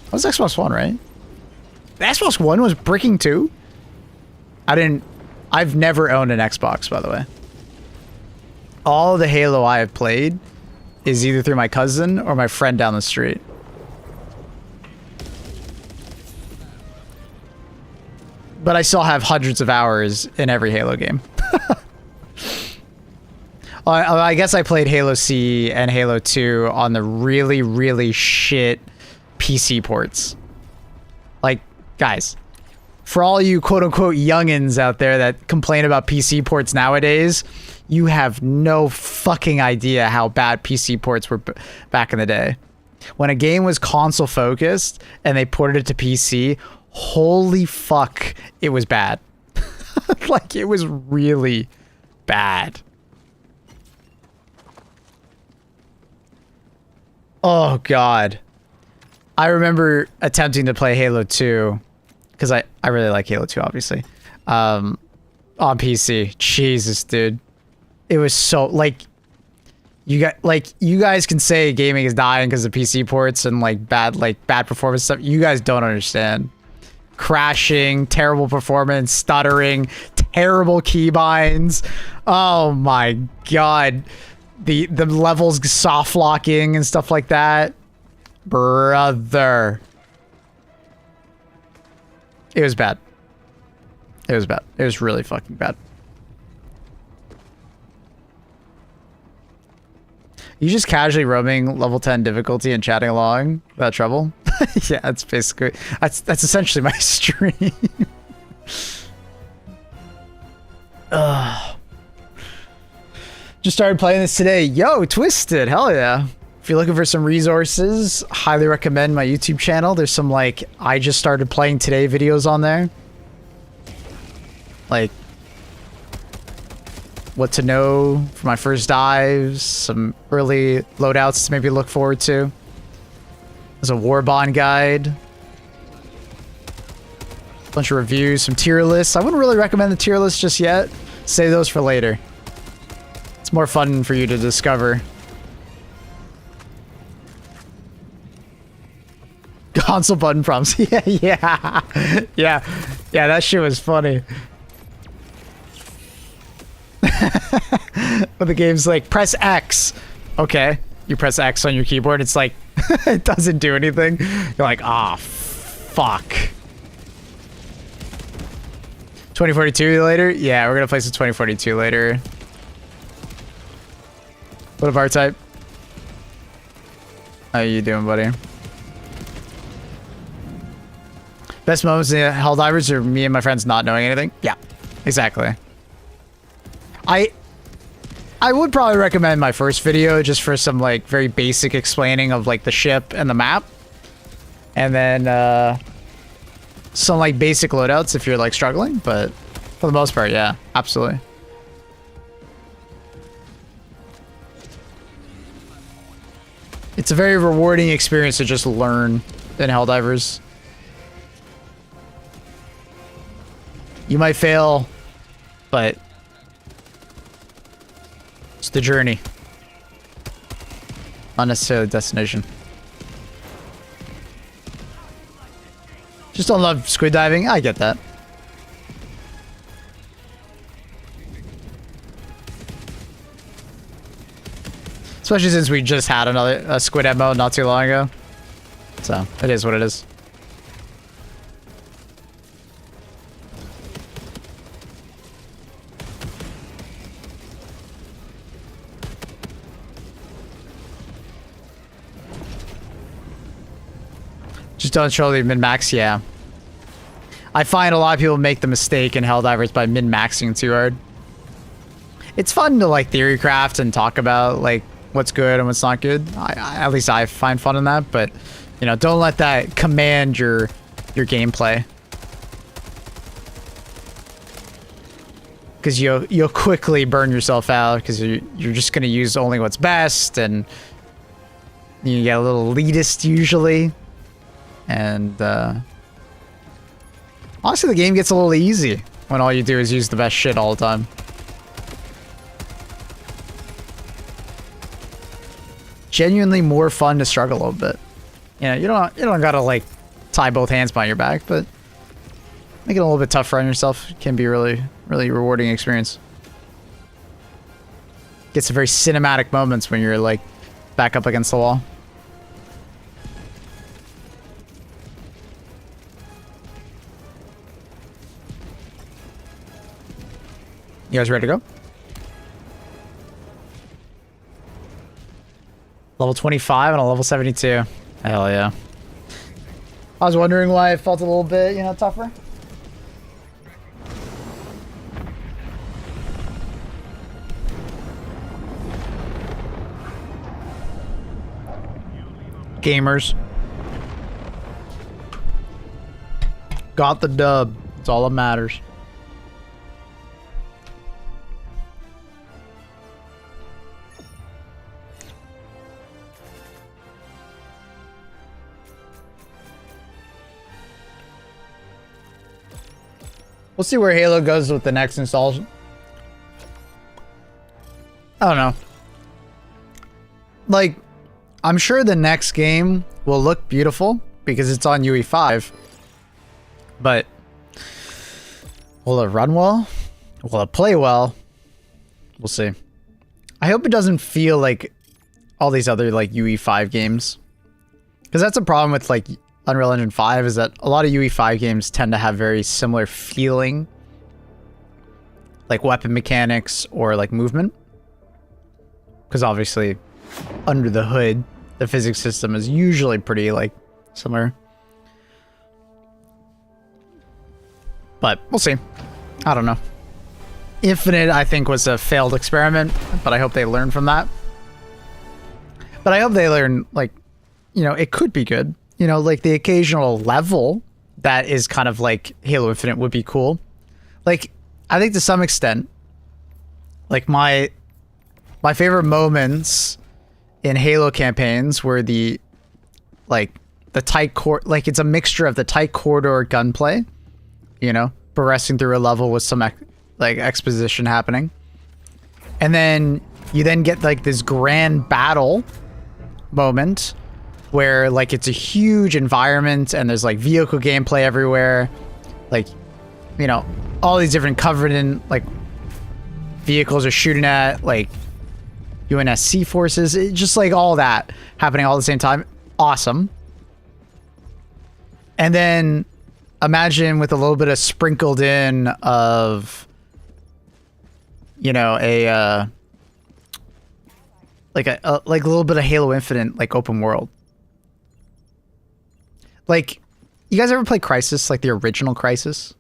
That was Xbox One, right? The Xbox One was bricking too? I've never owned an Xbox, by the way. All the Halo I have played is either through my cousin or my friend down the street. but I still have hundreds of hours in every Halo game. I guess I played Halo C and Halo 2 on the really, really shit PC ports. Like, guys, for all you quote-unquote youngins out there that complain about PC ports nowadays, you have no fucking idea how bad PC ports were back in the day. When a game was console-focused and they ported it to PC, holy fuck, it was bad. Like, it was really bad. Oh, God. I remember attempting to play Halo 2, because I really like Halo 2, obviously, on PC. Jesus, dude. It was so, like, you guys can say gaming is dying because of PC ports and, bad performance stuff. You guys don't understand. Crashing, terrible performance, stuttering, terrible keybinds. Oh, my God. The levels soft locking and stuff like that. Brother. It was bad. It was bad. It was really fucking bad. You just casually roaming level 10 difficulty and chatting along without trouble? Yeah, that's basically... That's essentially my stream. Ugh. Just started playing this today. Yo, Twisted, hell yeah. If you're looking for some resources, highly recommend my YouTube channel. There's some, like, I just started playing today videos on there. Like, what to know for my first dives, some early loadouts to maybe look forward to. There's a Warbond guide. Bunch of reviews, some tier lists. I wouldn't really recommend the tier list just yet. Save those for later. It's more fun for you to discover. Console button prompts. Yeah. Yeah, that shit was funny. But the game's like, press X. Okay. You press X on your keyboard. It's like, it doesn't do anything. You're like, ah, fuck. 2042 later? Yeah, we're gonna play some 2042 later. What up, R-Type? How you doing, buddy? Best moments in Helldivers are me and my friends not knowing anything? Yeah, exactly. I would probably recommend my first video just for some, like, very basic explaining of, like, the ship and the map. And then, some, like, basic loadouts if you're, like, struggling. But for the most part, yeah, absolutely. It's a very rewarding experience to just learn in Helldivers. You might fail, but it's the journey, not necessarily the destination. Just don't love squid diving. I get that. Especially since we just had another squid mode not too long ago. So, it is what it is. Just don't show the min-max, yeah. I find a lot of people make the mistake in Helldivers by min-maxing too hard. It's fun to, like, theory craft and talk about, like, what's good and what's not good. At least I find fun in that, but, you know, don't let that command your gameplay. Because you'll quickly burn yourself out because you're just going to use only what's best, and you get a little elitist usually. And honestly, the game gets a little easy when all you do is use the best shit all the time. Genuinely more fun to struggle a little bit. You know, you don't gotta, like, tie both hands behind your back, but make it a little bit tougher on yourself can be really, really rewarding experience. Get some very cinematic moments when you're, like, back up against the wall. You guys ready to go? Level 25 and a level 72. Hell yeah. I was wondering why it felt a little bit, you know, tougher. Gamers. Got the dub. That's all that matters. We'll see where Halo goes with the next installation. I don't know. Like, I'm sure the next game will look beautiful because it's on UE5. But will it run well? Will it play well? We'll see. I hope it doesn't feel like all these other like UE5 games. Because that's a problem with like Unreal Engine 5 is that a lot of UE5 games tend to have very similar feeling, like weapon mechanics or like movement. Because obviously, under the hood, the physics system is usually pretty like similar. But we'll see. I don't know. Infinite, I think, was a failed experiment, but I hope they learn from that. But I hope they learn, like, you know, it could be good. You know, like the occasional level that is kind of like Halo Infinite would be cool. Like, I think to some extent, like my favorite moments in Halo campaigns were the tight like it's a mixture of the tight corridor gunplay, you know, progressing through a level with some like exposition happening. And then you then get like this grand battle moment where like it's a huge environment and there's like vehicle gameplay everywhere, like, you know, all these different Covenant like vehicles are shooting at like UNSC forces, just like all that happening all at the same time. Awesome. And then imagine with a little bit of sprinkled in of, you know, a little bit of Halo Infinite like open world. Like, you guys ever play Crysis, like the original Crysis?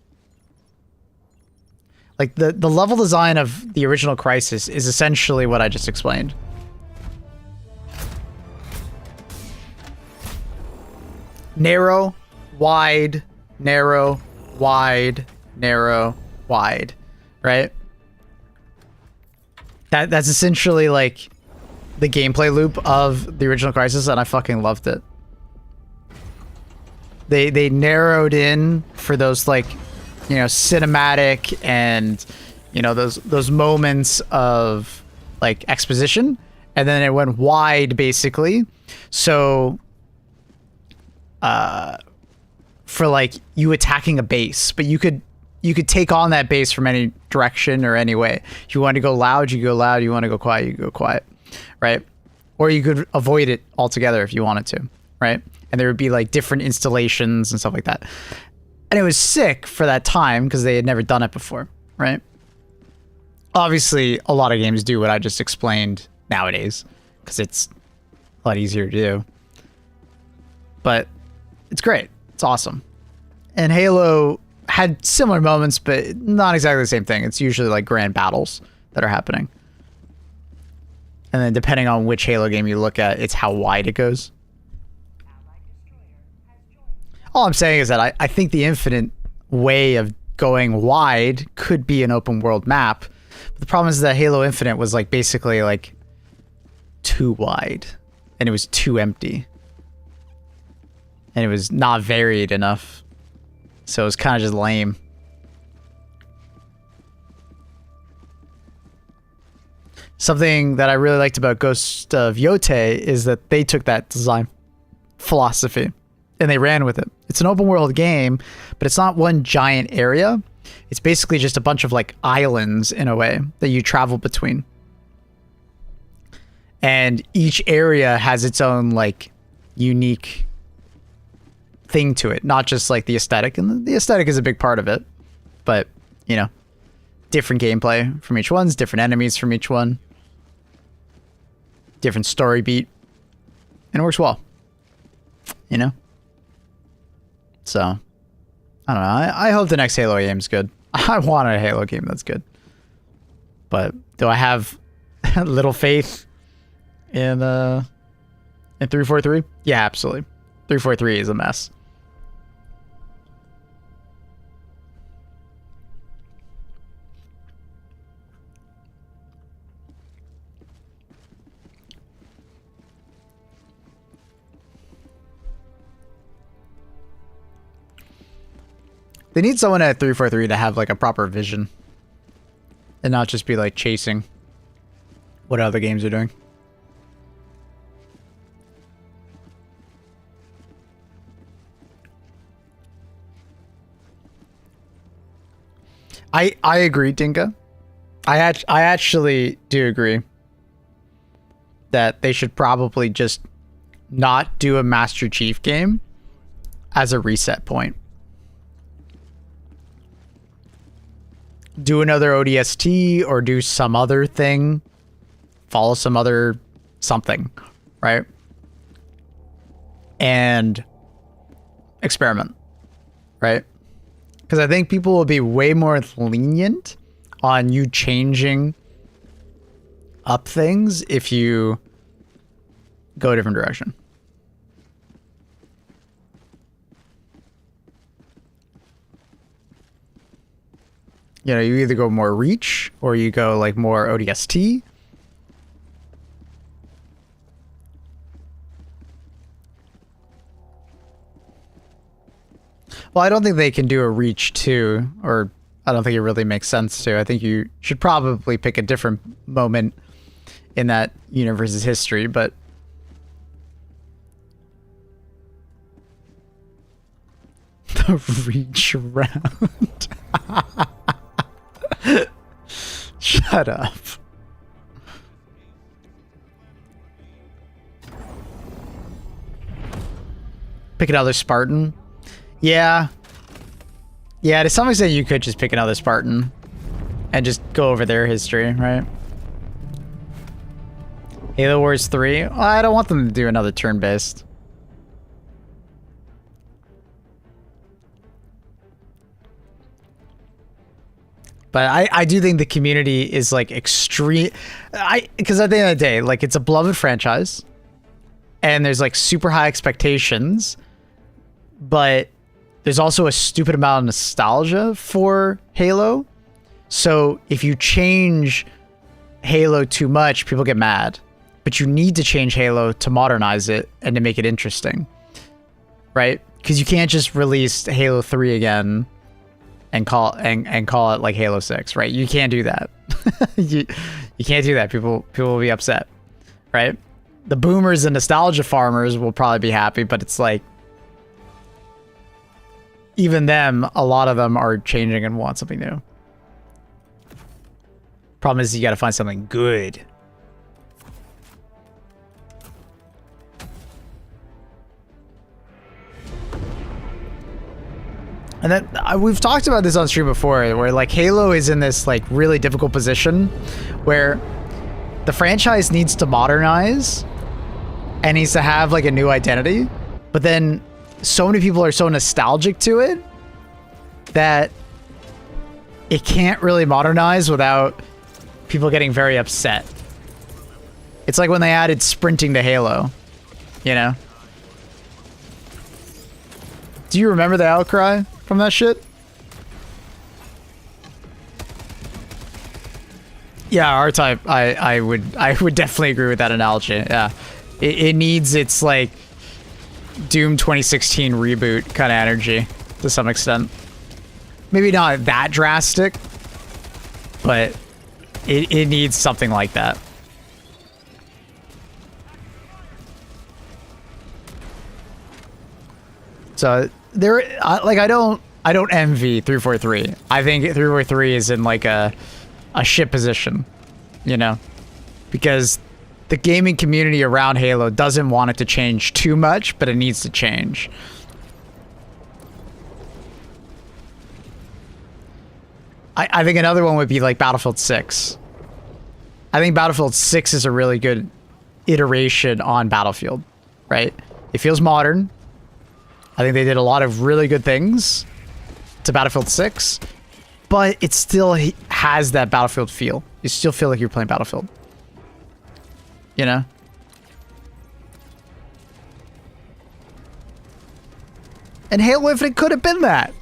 Like, the level design of the original Crysis is essentially what I just explained. Narrow, wide, narrow, wide, narrow, wide, right? That's essentially, like, the gameplay loop of the original Crysis, and I fucking loved it. They narrowed in for those, like, you know, cinematic and, you know, those moments of like exposition, and then it went wide basically. So for like you attacking a base, but you could take on that base from any direction or any way. If you want to go loud, you go loud. You want to go quiet, you go quiet, right? Or you could avoid it altogether if you wanted to, right? And there would be like different installations and stuff like that. And it was sick for that time because they had never done it before, right? Obviously, a lot of games do what I just explained nowadays because it's a lot easier to do. But it's great. It's awesome. And Halo had similar moments, but not exactly the same thing. It's usually like grand battles that are happening. And then depending on which Halo game you look at, it's how wide it goes. All I'm saying is that I think the Infinite way of going wide could be an open world map. But the problem is that Halo Infinite was like basically like too wide and it was too empty. And it was not varied enough. So it was kind of just lame. Something that I really liked about Ghost of Yotei is that they took that design philosophy and they ran with it. It's an open world game, but it's not one giant area. It's basically just a bunch of like islands in a way that you travel between. And each area has its own like unique thing to it, not just like the aesthetic. And the aesthetic is a big part of it, but you know, different gameplay from each one, different enemies from each one, different story beat, and it works well. You know? So, I don't know. I hope the next Halo game's good. I want a Halo game that's good. But do I have little faith in 343? Yeah, absolutely. 343 is a mess. They need someone at 343 to have like a proper vision and not just be like chasing what other games are doing. I agree, Dinka. I actually do agree that they should probably just not do a Master Chief game as a reset point. Do another ODST or do some other thing. Follow some other something, right? And experiment, right? Because I think people will be way more lenient on you changing up things if you go a different direction. You know, you either go more reach or you go like more ODST. Well, I don't think they can do a reach too, or I don't think it really makes sense to. I think you should probably pick a different moment in that universe's history, but the reach round. Shut up. Pick another Spartan. Yeah. Yeah, to some extent you could just pick another Spartan and just go over their history, right? Halo Wars 3? Well, I don't want them to do another turn-based. But I do think the community is like extreme. Because at the end of the day, like it's a beloved franchise, and there's like super high expectations, but there's also a stupid amount of nostalgia for Halo. So if you change Halo too much, people get mad. But you need to change Halo to modernize it and to make it interesting, right? Because you can't just release Halo 3 again and call it like Halo 6, right? You can't do that. you can't do that. People will be upset, right? The boomers and nostalgia farmers will probably be happy, but it's like even them, a lot of them are changing and want something new. Problem is you got to find something good. And then we've talked about this on stream before, where like Halo is in this like really difficult position where the franchise needs to modernize and needs to have like a new identity, but then so many people are so nostalgic to it that it can't really modernize without people getting very upset. It's like when they added sprinting to Halo, you know? Do you remember the outcry from that shit? Yeah, R-Type, I would definitely agree with that analogy. Yeah. It needs its like Doom 2016 reboot kind of energy to some extent. Maybe not that drastic, but it needs something like that. So there, like I don't envy 343. I think 343 is in like a shit position, you know, because the gaming community around Halo doesn't want it to change too much, but it needs to change. I think another one would be like Battlefield 6. I think Battlefield 6 is a really good iteration on Battlefield, right? It feels modern. I think they did a lot of really good things to Battlefield 6, but it still has that Battlefield feel. You still feel like you're playing Battlefield. You know? And Halo Infinite could have been that.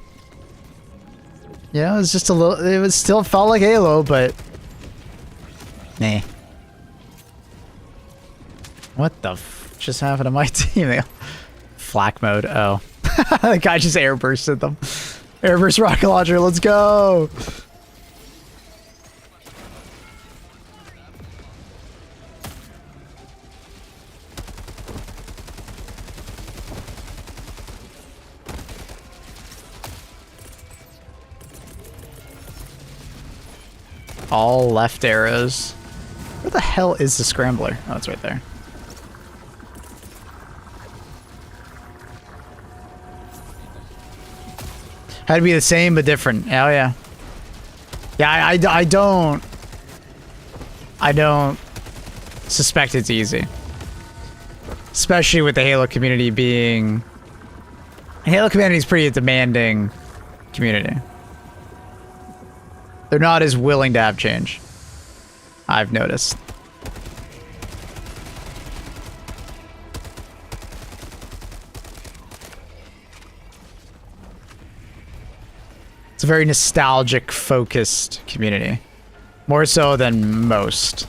Yeah, it was just a little... It was still felt like Halo, but... Nah. What the f... just happened to my team? Flak mode, oh. The guy just airbursted them. Airburst rocket launcher, let's go! All left arrows. Where the hell is the scrambler? Oh, it's right there. Had to be the same but different. Oh yeah. Yeah, I don't suspect it's easy. Especially with the Halo community being... Halo community is pretty demanding community. They're not as willing to have change, I've noticed. It's a very nostalgic focused community. More so than most.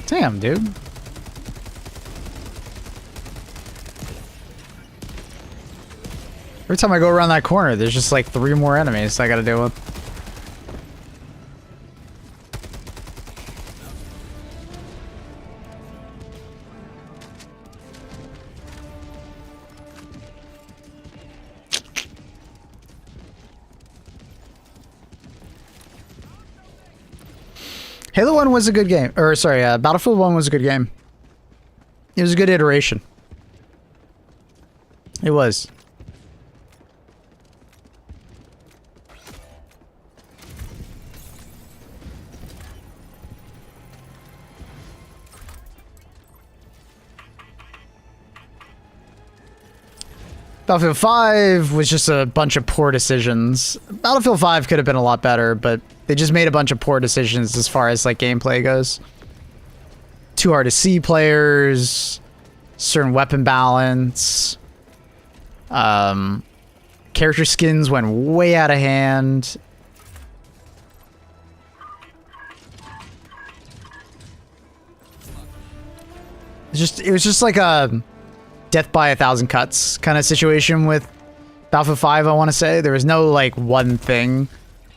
Damn, dude. Every time I go around that corner, there's just like 3 more enemies I gotta deal with. Halo 1 was a good game. Or, sorry, Battlefield 1 was a good game. It was a good iteration. It was. Battlefield 5 was just a bunch of poor decisions. Battlefield 5 could have been a lot better, but they just made a bunch of poor decisions as far as like gameplay goes. Too hard to see players, certain weapon balance, character skins went way out of hand. It was just like a death by 1,000 cuts kind of situation with Battlefield 5, I want to say. There was no like one thing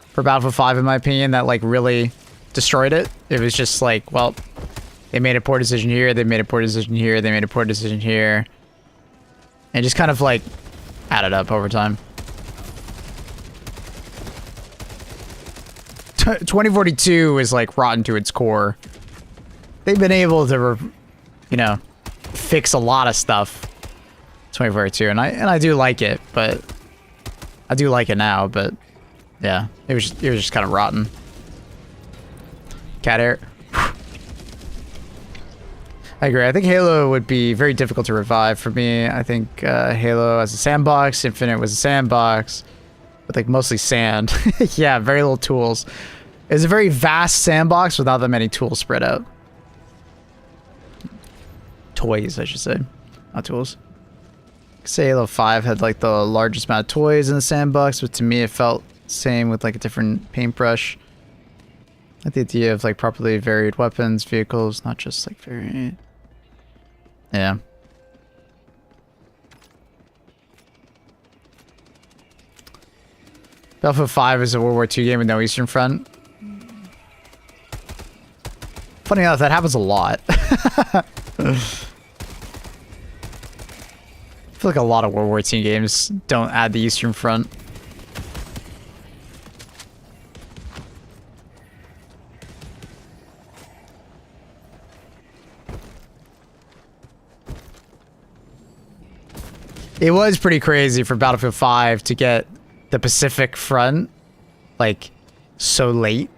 for Battlefield 5 in my opinion that like really destroyed it. It was just like, well, they made a poor decision here, they made a poor decision here, they made a poor decision here. And just kind of like added up over time. 2042 is like rotten to its core. They've been able to, you know, fix a lot of stuff. 2042, and I do like it, but I do like it now. But yeah, it was just kind of rotten. Cat air. I agree. I think Halo would be very difficult to revive for me. I think Halo as a sandbox, Infinite was a sandbox, with like mostly sand. Yeah, very little tools. It was a very vast sandbox without that many tools spread out. Toys, I should say, not tools. Say Halo 5 had like the largest amount of toys in the sandbox, but to me it felt same with like a different paintbrush. Like the idea of like properly varied weapons, vehicles, not just like varied. Yeah. Battlefield 5 is a World War II game with no Eastern Front. Funny enough, that happens a lot. I feel like a lot of World War II games don't add the Eastern Front. It was pretty crazy for Battlefield 5 to get the Pacific Front, like, so late.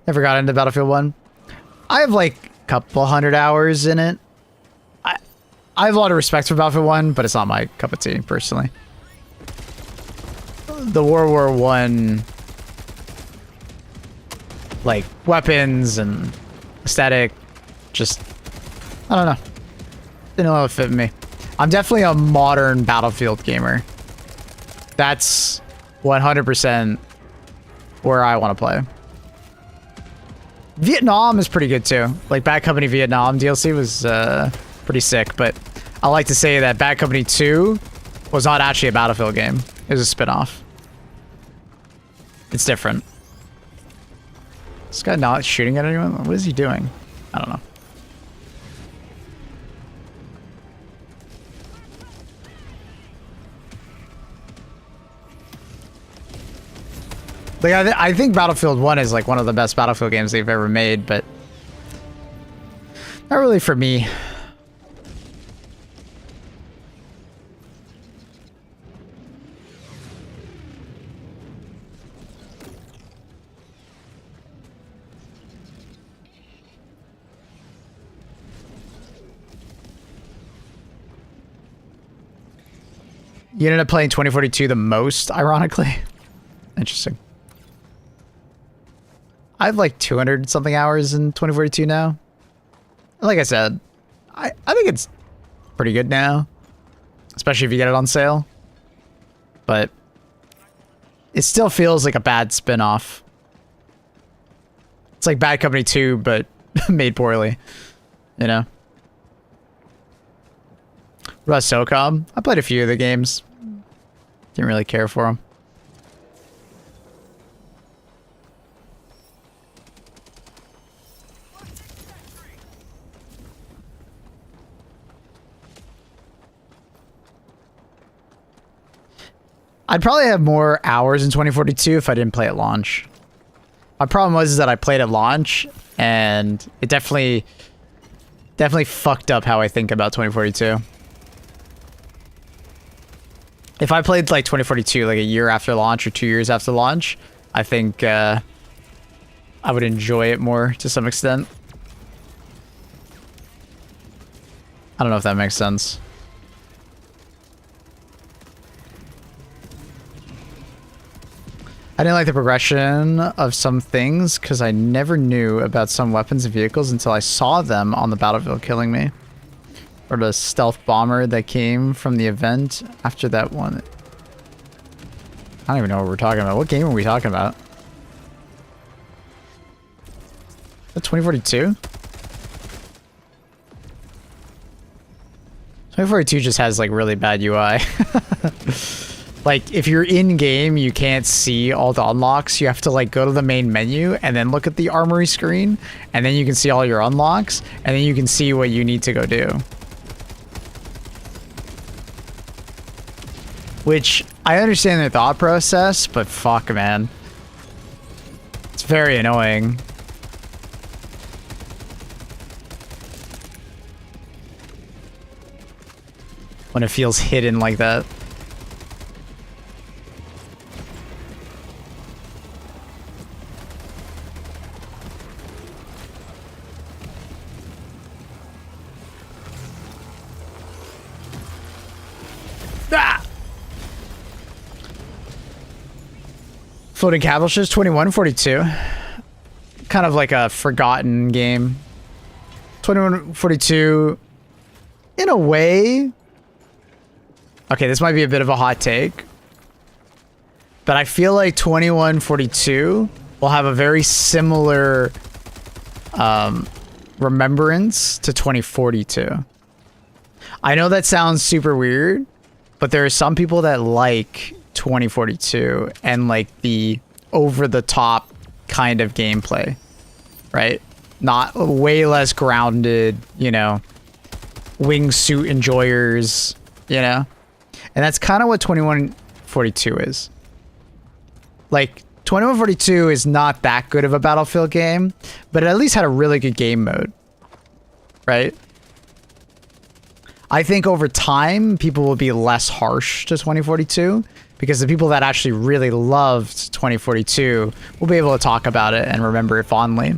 Never got into Battlefield 1. I have, like, a couple hundred hours in it. I have a lot of respect for Battlefield 1, but it's not my cup of tea, personally. The World War I, like, weapons and aesthetic, just, I don't know. Didn't know if it fit me. I'm definitely a modern Battlefield gamer. That's 100% where I want to play. Vietnam is pretty good too. Like Bad Company Vietnam DLC was pretty sick, but I like to say that Bad Company 2 was not actually a Battlefield game. It was a spin-off. It's different. This guy not shooting at anyone? What is he doing? I don't know. Like, I think Battlefield 1 is like one of the best Battlefield games they've ever made, but not really for me. You ended up playing 2042 the most, ironically. Interesting. I have like 200 something hours in 2042 now. Like I said, I think it's pretty good now, especially if you get it on sale. But it still feels like a bad spin-off. It's like Bad Company 2, but made poorly, you know? What about SOCOM? I played a few of the games. Didn't really care for them. I'd probably have more hours in 2042 if I didn't play at launch. My problem was that I played at launch, and it definitely fucked up how I think about 2042. If I played like 2042 like a year after launch or 2 years after launch, I think I would enjoy it more to some extent. I don't know if that makes sense. I didn't like the progression of some things because I never knew about some weapons and vehicles until I saw them on the battlefield killing me. Or the stealth bomber that came from the event after that one. I don't even know what we're talking about. What game are we talking about? Is that 2042? 2042 just has like really bad UI. Like, if you're in-game, you can't see all the unlocks. You have to, like, go to the main menu and then look at the armory screen. And then you can see all your unlocks. And then you can see what you need to go do. Which, I understand their thought process, but fuck, man. It's very annoying. When it feels hidden like that. Floating Capital Ships 2142. Kind of like a forgotten game. 2142 In a way, okay, this might be a bit of a hot take, but I feel like 2142 will have a very similar remembrance to 2042. I know that sounds super weird, but there are some people that like 2042 and like the over-the-top kind of gameplay, right? Not way less grounded, you know, wingsuit enjoyers, you know? And that's kind of what 2142 is. Like, 2142 is not that good of a Battlefield game, but it at least had a really good game mode, right? I think over time, people will be less harsh to 2042 because the people that actually really loved 2042 will be able to talk about it and remember it fondly,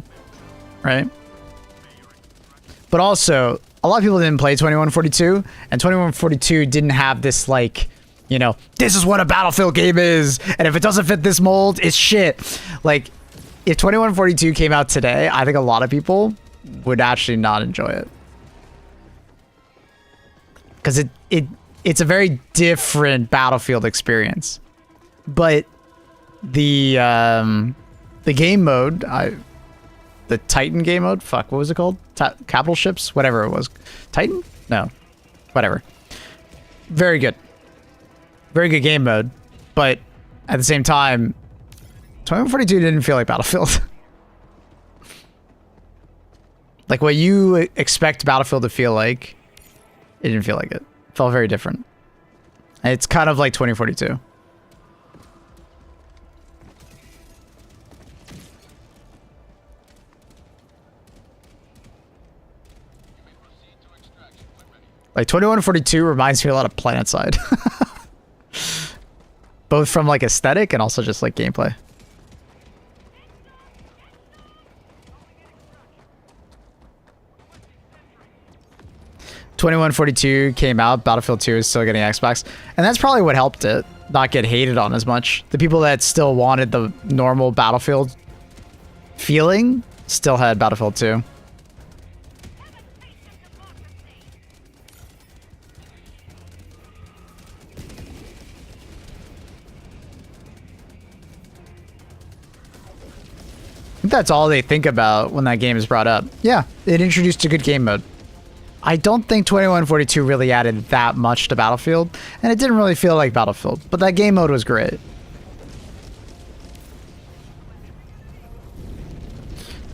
right? But also, a lot of people didn't play 2142, and 2142 didn't have this, like, you know, this is what a Battlefield game is, and if it doesn't fit this mold, it's shit. Like, if 2142 came out today, I think a lot of people would actually not enjoy it. Because it's a very different Battlefield experience. But the game mode, the Titan game mode, fuck, what was it called? Capital Ships? Whatever it was. Titan? No. Whatever. Very good. Very good game mode. But at the same time, 2142 didn't feel like Battlefield. Like what you expect Battlefield to feel like, it didn't feel like it. It felt very different. And it's kind of like 2042. Like 2142 reminds me a lot of PlanetSide. Both from like aesthetic and also just like gameplay. .2142 came out, Battlefield 2 is still getting Xbox, and that's probably what helped it not get hated on as much. The people that still wanted the normal Battlefield feeling still had Battlefield 2. I think that's all they think about when that game is brought up. Yeah, it introduced a good game mode. I don't think 2142 really added that much to Battlefield, and it didn't really feel like Battlefield, but that game mode was great.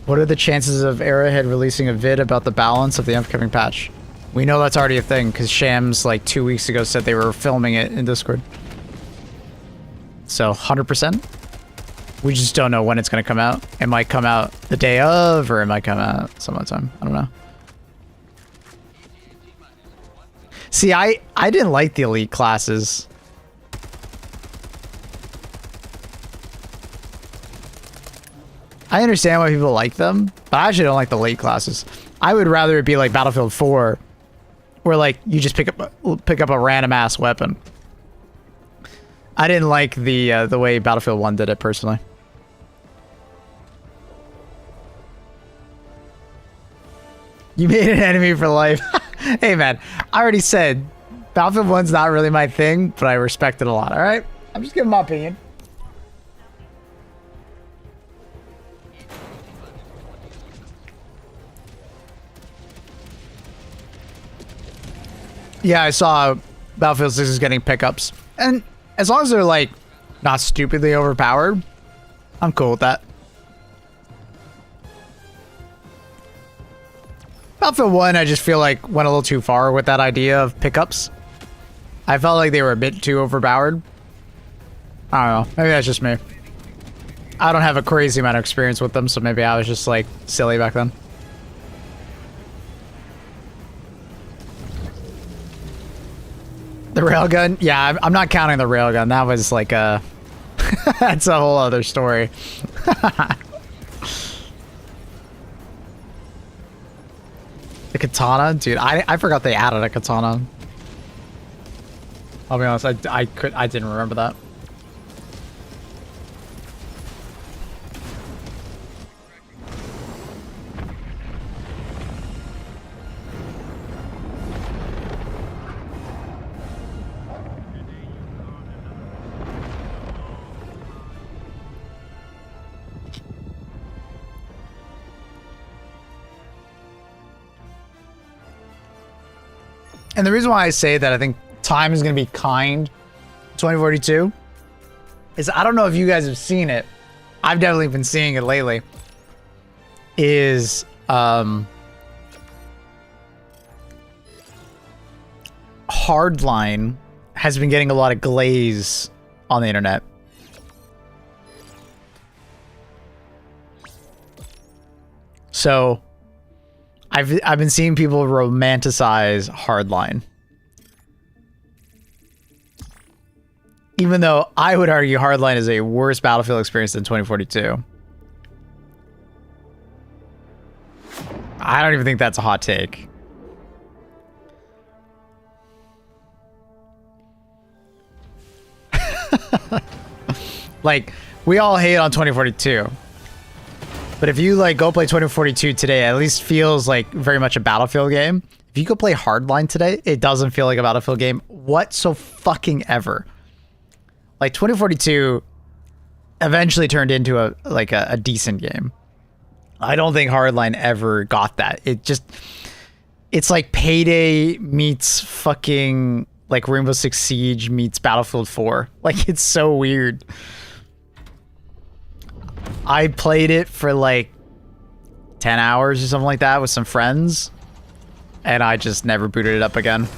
What are the chances of Arrowhead releasing a vid about the balance of the upcoming patch? We know that's already a thing, because Shams, like 2 weeks ago, said they were filming it in Discord. So, 100%? We just don't know when it's going to come out. It might come out the day of, or it might come out some other time. I don't know. See, I didn't like the elite classes. I understand why people like them, but I actually don't like the elite classes. I would rather it be like Battlefield 4, where like you just pick up a random ass weapon. I didn't like the way Battlefield 1 did it personally. You made an enemy for life. Hey man, I already said Battlefield 1's not really my thing, but I respect it a lot, alright? I'm just giving my opinion. Yeah, I saw Battlefield 6 is getting pickups. And as long as they're like not stupidly overpowered, I'm cool with that. Battlefield 1, I just feel like went a little too far with that idea of pickups. I felt like they were a bit too overpowered. I don't know. Maybe that's just me. I don't have a crazy amount of experience with them, so maybe I was just like silly back then. The railgun? Yeah, I'm not counting the railgun. That was like a... that's a whole other story. The katana? Dude, I forgot they added a katana. I'll be honest, I didn't remember that. And the reason why I say that I think time is going to be kind 2042 is I don't know if you guys have seen it. I've definitely been seeing it lately. Is Hardline has been getting a lot of glaze on the internet. So I've been seeing people romanticize Hardline. Even though I would argue Hardline is a worse Battlefield experience than 2042. I don't even think that's a hot take. Like, we all hate on 2042. But if you like go play 2042 today, it at least feels like very much a Battlefield game. If you go play Hardline today, it doesn't feel like a Battlefield game fucking ever. Like 2042 eventually turned into a decent game. I don't think Hardline ever got that. It's like Payday meets fucking like Rainbow Six Siege meets Battlefield 4. Like, it's so weird. I played it for like 10 hours or something like that with some friends, and I just never booted it up again.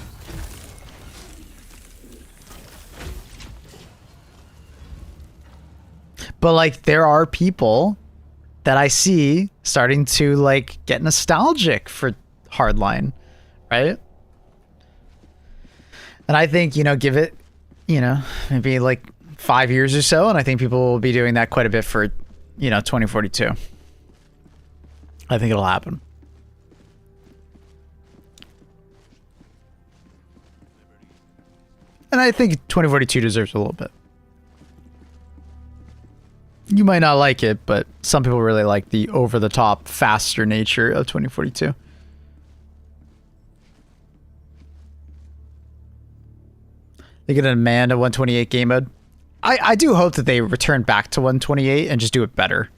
But like, there are people that I see starting to like get nostalgic for Hardline, right? And I think, you know, give it, you know, maybe like 5 years or so, and I think people will be doing that quite a bit for, you know, 2042. I think it'll happen. And I think 2042 deserves a little bit. You might not like it, but some people really like the over-the-top, faster nature of 2042. They get an Amanda 128 game mode. I do hope that they return back to 128 and just do it better.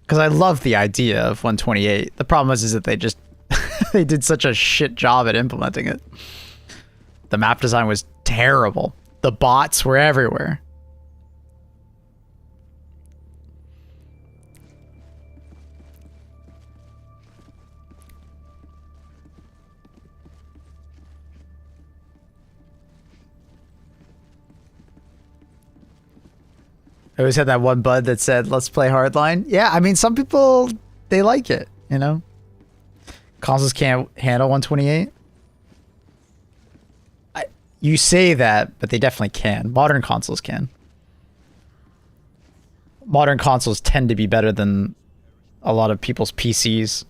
Because I love the idea of 128. The problem is that they just they did such a shit job at implementing it. The map design was terrible. The bots were everywhere. I always had that one bud that said, let's play Hardline. Yeah, I mean, some people, they like it, you know? Consoles can't handle 128. You say that, but they definitely can. Modern consoles can. Modern consoles tend to be better than a lot of people's PCs.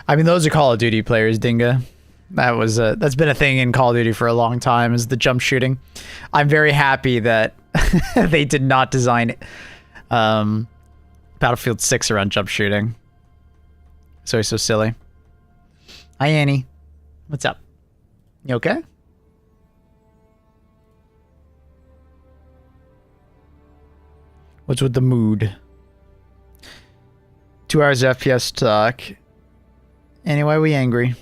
I mean, those are Call of Duty players, Dinga. That's been a thing in Call of Duty for a long time, is the jump shooting. I'm very happy that they did not design Battlefield 6 around jump shooting. It's always so silly. Hi, Annie. What's up? You okay? What's with the mood? 2 hours of FPS talk. Anyway, we angry.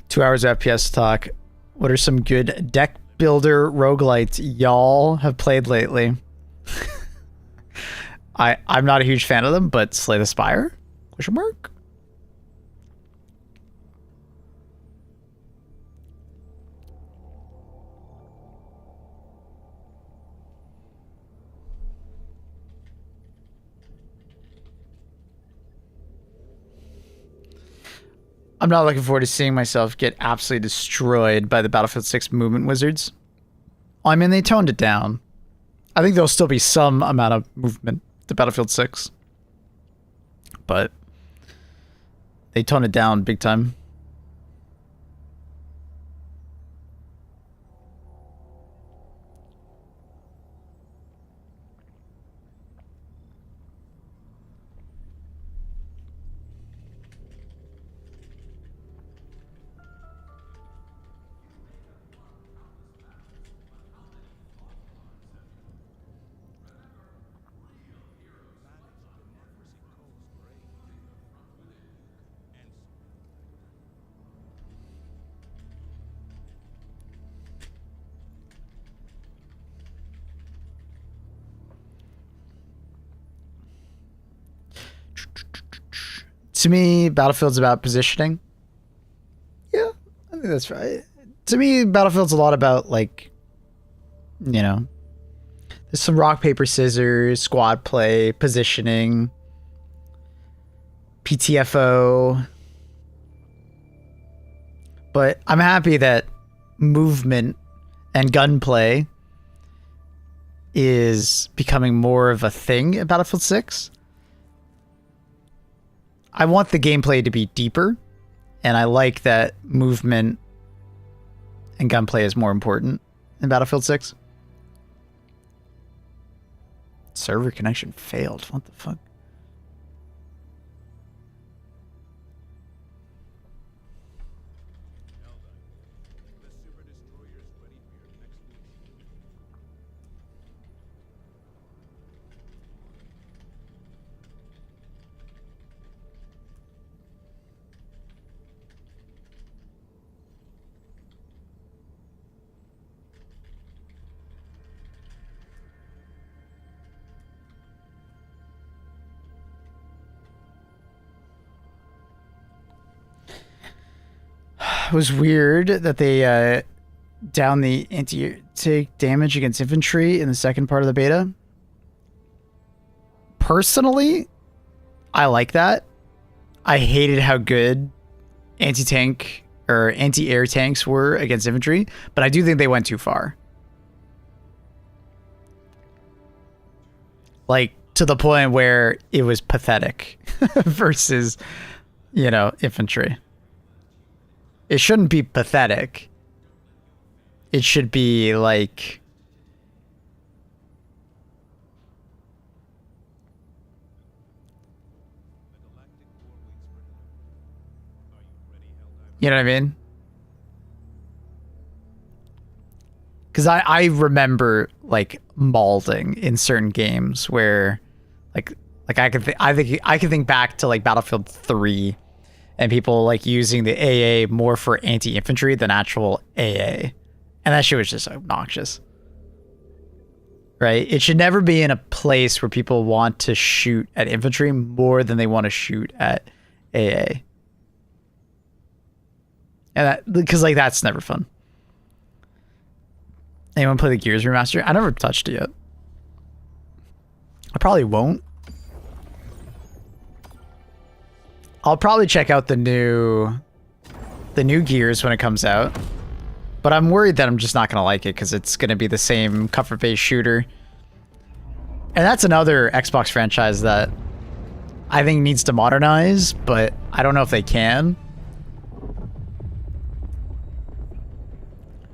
Two hours of FPS talk. What are some good deck builder roguelites y'all have played lately? I'm not a huge fan of them, but Slay the Spire? Question mark? I'm not looking forward to seeing myself get absolutely destroyed by the Battlefield 6 movement wizards. I mean, they toned it down. I think there'll still be some amount of movement to Battlefield 6. But They tone it down big time. To me, Battlefield's about positioning. Yeah, I think that's right. To me, Battlefield's a lot about, like, you know, there's some rock, paper, scissors, squad play, positioning, PTFO. But I'm happy that movement and gunplay is becoming more of a thing in Battlefield 6. I want the gameplay to be deeper, and I like that movement and gunplay is more important in Battlefield 6. Server connection failed. What the fuck? It was weird that they down the anti-take damage against infantry in the second part of the beta. Personally, I like that. I hated how good anti-tank or anti-air tanks were against infantry, but I do think they went too far. Like, to the point where it was pathetic versus, you know, infantry. It shouldn't be pathetic. It should be like... You know what I mean? Because I remember, like, malding in certain games where, like I can think back to, like, Battlefield 3 and people, like, using the AA more for anti-infantry than actual AA. And that shit was just obnoxious. Right? It should never be in a place where people want to shoot at infantry more than they want to shoot at AA. And that, because, like, that's never fun. Anyone play the Gears remaster? I never touched it yet. I probably won't. I'll probably check out the new Gears when it comes out. But I'm worried that I'm just not going to like it because it's going to be the same comfort-based shooter. And that's another Xbox franchise that I think needs to modernize, but I don't know if they can.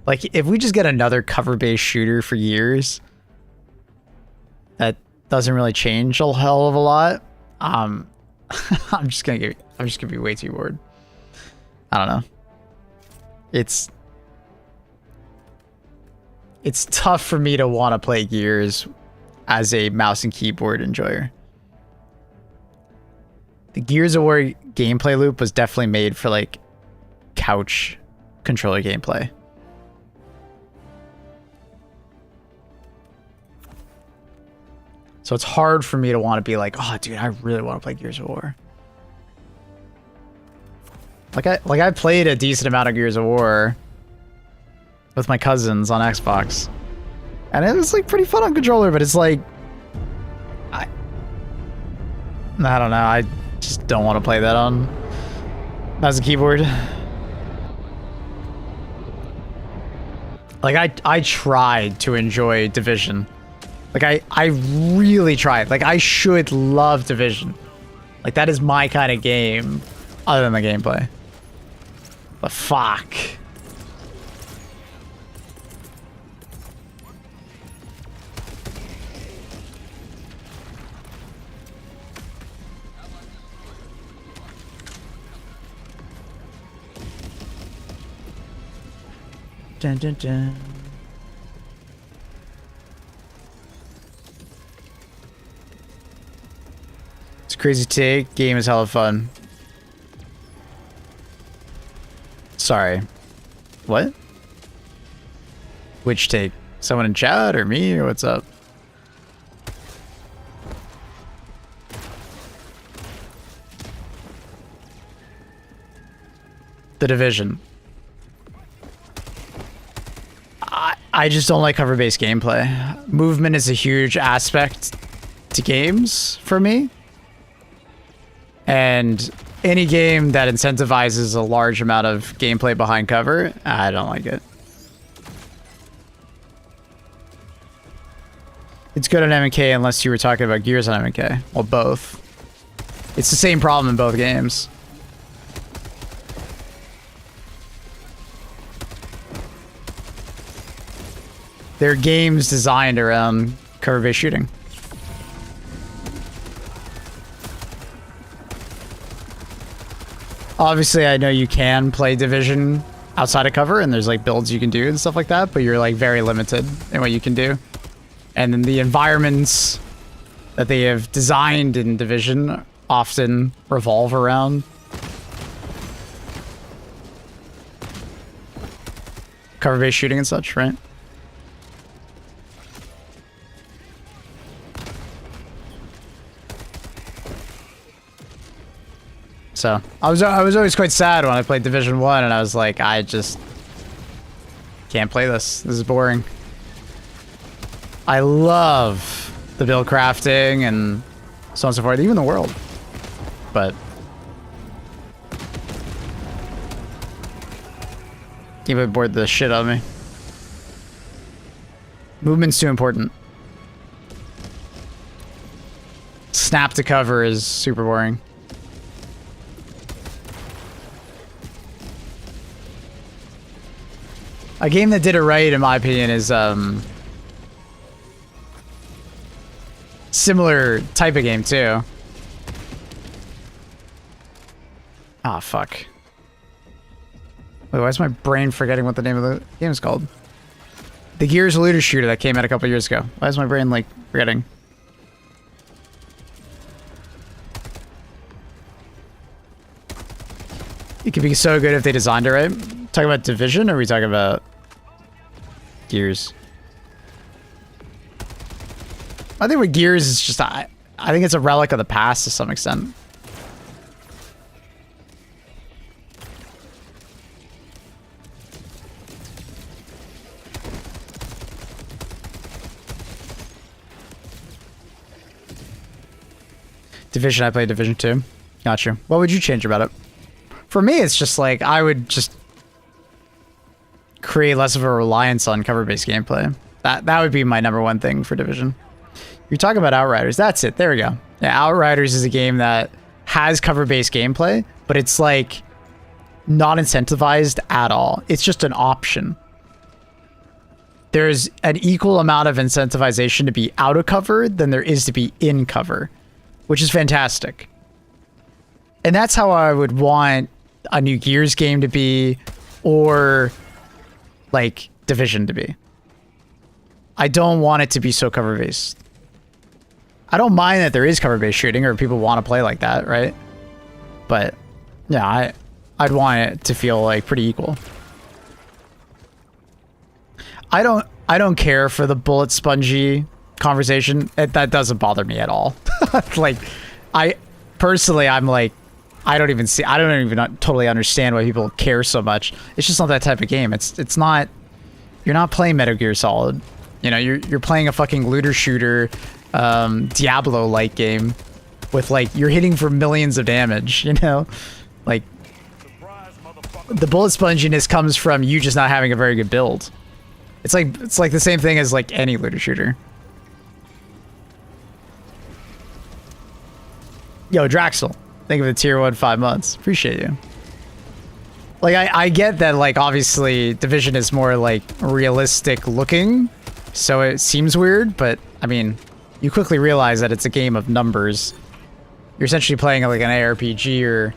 Like, if we just get another cover-based shooter for years that doesn't really change a hell of a lot, I'm just gonna be way too bored. I don't know. It's tough for me to want to play Gears as a mouse and keyboard enjoyer. The Gears of War gameplay loop was definitely made for, like, couch controller gameplay. So it's hard for me to want to be like, oh, dude, I really want to play Gears of War. Like I played a decent amount of Gears of War with my cousins on Xbox, and it was, like, pretty fun on controller. But it's like, I don't know. I just don't want to play that on mouse and keyboard. Like I tried to enjoy Division. Like, I really tried. Like, I should love Division. Like, that is my kind of game. other than the gameplay. But fuck. Dun, dun, dun. It's a crazy take. Game is hella fun. Sorry. What? Which take? Someone in chat or me or what's up? The Division. I just don't like cover-based gameplay. Movement is a huge aspect to games for me. And any game that incentivizes a large amount of gameplay behind cover, I don't like it. It's good on M&K unless you were talking about Gears on M&K. Well, both. It's the same problem in both games. They're games designed around cover-based shooting. Obviously, I know you can play Division outside of cover, and there's like builds you can do and stuff like that, but you're like very limited in what you can do. And then the environments that they have designed in Division often revolve around cover-based shooting and such, right? So I was always quite sad when I played Division 1 and I was like, I just can't play this. This is boring. I love the build crafting and so on and so forth, even the world. But gameplay bored the shit out of me. Movement's too important. Snap to cover is super boring. A game that did it right, in my opinion, is similar type of game too. Ah, fuck. Wait, why is my brain forgetting what the name of the game is called? The Gears looter shooter that came out a couple years ago. Why is my brain like forgetting? It could be so good if they designed it right. Talking about Division, or are we talking about Gears? I think with Gears, it's just I think it's a relic of the past to some extent. Division, I played Division 2. Gotcha. What would you change about it? For me, it's just like I would just create less of a reliance on cover-based gameplay. That would be my #1 thing for Division. You're talking about Outriders. That's it. There we go. Yeah, Outriders is a game that has cover-based gameplay, but it's like not incentivized at all. It's just an option. There's an equal amount of incentivization to be out of cover than there is to be in cover, which is fantastic. And that's how I would want a new Gears game to be, or like Division to be. I don't want it to be so cover-based. I don't mind that there is cover-based shooting or people want to play like that, right? But yeah, I'd want it to feel like pretty equal. I don't care for the bullet spongy conversation. That doesn't bother me at all. Like, personally, I'm like, I don't even totally understand why people care so much. It's just not that type of game. It's not, you're not playing Metal Gear Solid. You know, you're playing a fucking looter shooter, Diablo-like game with like, you're hitting for millions of damage, you know? Like, the bullet sponginess comes from you just not having a very good build. It's like the same thing as like any looter shooter. Yo, Draxel. Think of a tier 1 5 months. Appreciate you. Like, I get that, like, obviously, Division is more, like, realistic looking, so it seems weird, but, I mean, you quickly realize that it's a game of numbers. You're essentially playing, like, an ARPG or,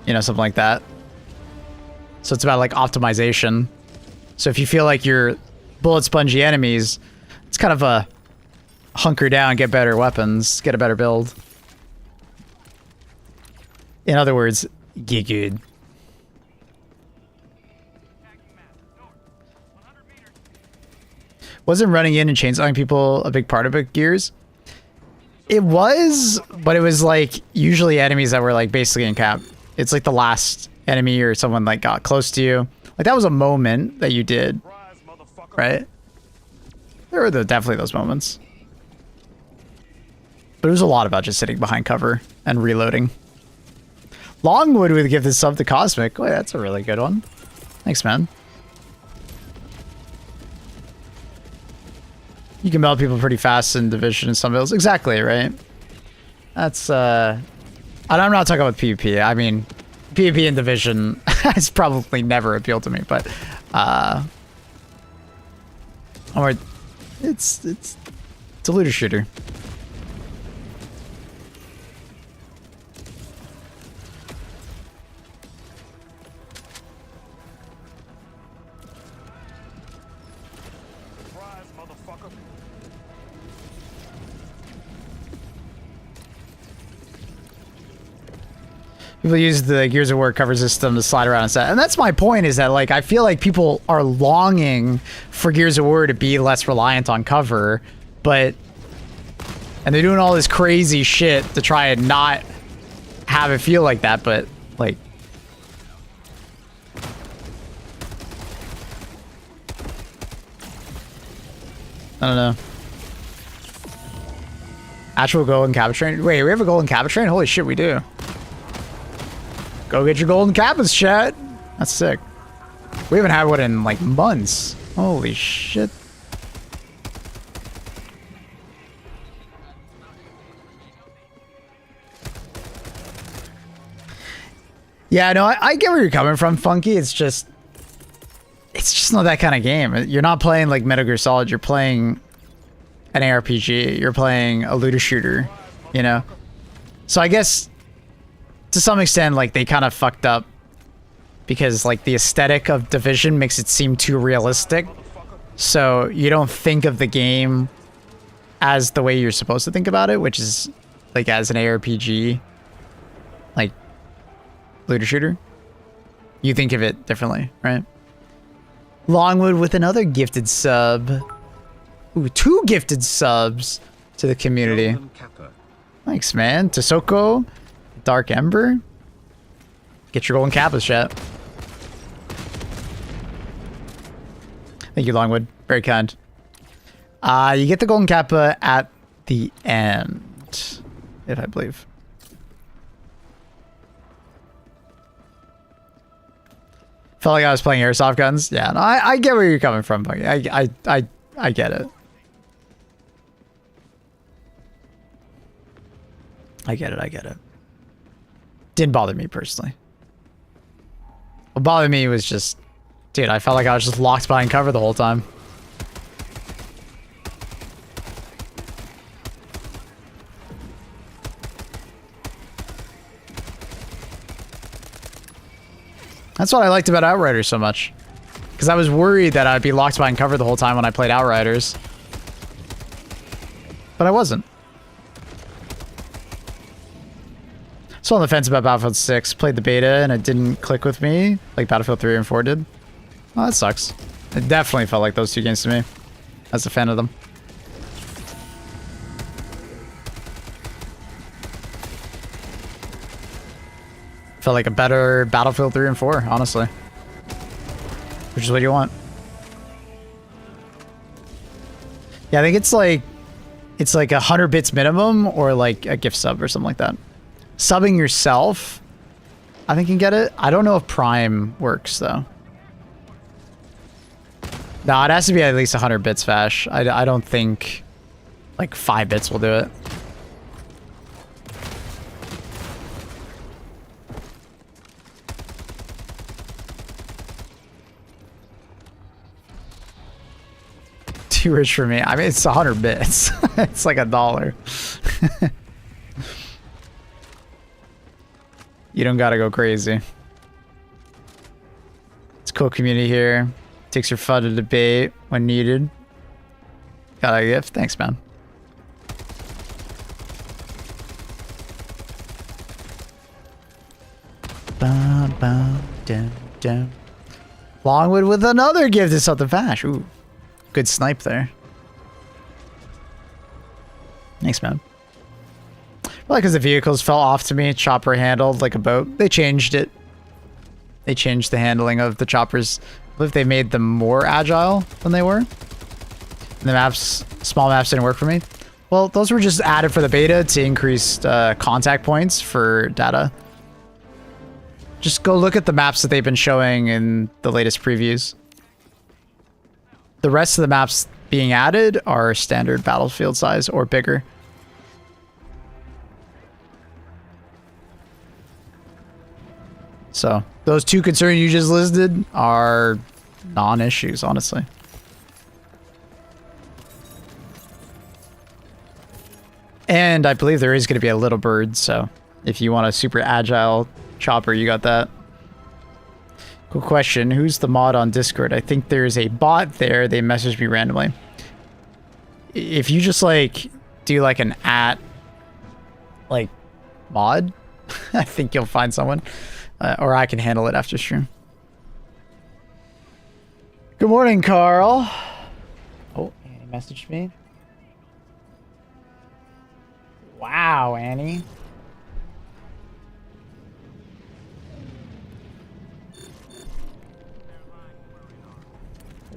you know, something like that. So it's about, like, optimization. So if you feel like you're bullet spongy enemies, it's kind of a hunker down, get better weapons, get a better build. In other words, get good. Wasn't running in and chainsawing people a big part of it, Gears? It was, but it was like usually enemies that were like basically in cap. It's like the last enemy or someone like got close to you. Like that was a moment that you did, right? There were definitely those moments. But it was a lot about just sitting behind cover and reloading. Longwood would give this sub to Cosmic. Wait, that's a really good one. Thanks, man. You can melt people pretty fast in Division and some builds. Exactly, right? That's, and I'm not talking about PvP. I mean, PvP in Division has probably never appealed to me, but, or it's a looter shooter. People use the Gears of War cover system to slide around and set. And that's my point, is that like I feel like people are longing for Gears of War to be less reliant on cover, but and they're doing all this crazy shit to try and not have it feel like that, but like I don't know. Actual golden Kappa train? Wait, we have a golden Kappa train? Holy shit, we do. Go get your golden Kappas, chat. That's sick. We haven't had one in like months. Holy shit. Yeah, no, I get where you're coming from, Funky. It's just not that kind of game. You're not playing like Metal Gear Solid. You're playing an ARPG. You're playing a looter shooter, you know? So I guess to some extent, like, they kind of fucked up because, like, the aesthetic of Division makes it seem too realistic. So you don't think of the game as the way you're supposed to think about it, which is, like, as an ARPG, like, looter shooter. You think of it differently, right? Longwood with another gifted sub. Ooh, 2 gifted subs to the community. Thanks, man. Tosoko. Dark Ember? Get your golden Kappas, chat. Thank you, Longwood. Very kind. You get the golden Kappa at the end, if I believe. Felt like I was playing airsoft guns. Yeah, no, I get where you're coming from, buddy. I get it. I get it. Didn't bother me personally. What bothered me was just, dude, I felt like I was just locked behind cover the whole time. That's what I liked about Outriders so much. Because I was worried that I'd be locked behind cover the whole time when I played Outriders. But I wasn't. So on the fence about Battlefield 6. Played the beta and it didn't click with me like Battlefield 3 and 4 did. Oh, that sucks. It definitely felt like those 2 games to me. As a fan of them. Felt like a better Battlefield 3 and 4, honestly. Which is what you want. Yeah, I think it's like 100 bits minimum or like a gift sub or something like that. Subbing yourself, I think you can get it. I don't know if Prime works though. No, it has to be at least 100 bits, Fash. I don't think like 5 bits will do it. too rich for me. I mean, it's 100 bits. It's like $1. You don't gotta go crazy. It's a cool community here. Takes your fun to debate when needed. Got a gift? Thanks, man. Bum, bum, dum, dum. Longwood with another gift is something fast. Ooh, good snipe there. Thanks, man. Well, because the vehicles fell off to me, chopper handled like a boat. They changed it. They changed the handling of the choppers. I believe they made them more agile than they were. And the maps, small maps didn't work for me. Well, those were just added for the beta to increase contact points for data. Just go look at the maps that they've been showing in the latest previews. The rest of the maps being added are standard battlefield size or bigger. So those two concerns you just listed are non-issues, honestly. And I believe there is going to be a little bird, so if you want a super agile chopper, you got that. Cool question. Who's the mod on Discord? I think there's a bot there. They messaged me randomly. If you just like do like an like mod, I think you'll find someone. Or I can handle it after stream. Good morning, Carl. Oh, Annie messaged me. Wow, Annie.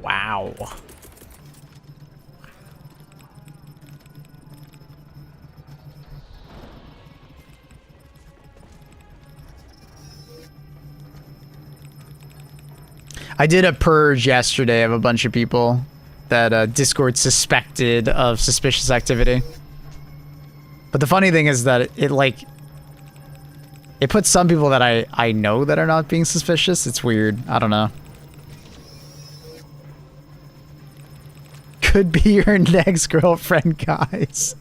Wow. I did a purge yesterday of a bunch of people that Discord suspected of suspicious activity. But the funny thing is that it puts some people that I know that are not being suspicious. It's weird. I don't know. Could be your next girlfriend, guys.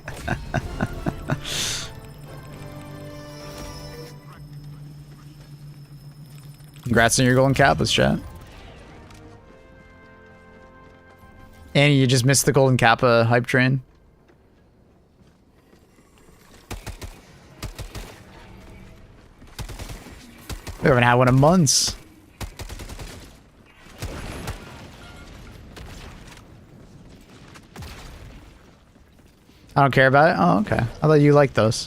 Congrats on your golden Kappas, chat. Annie, you just missed the golden Kappa hype train. We haven't had one in months. I don't care about it? Oh, okay. I thought you liked those.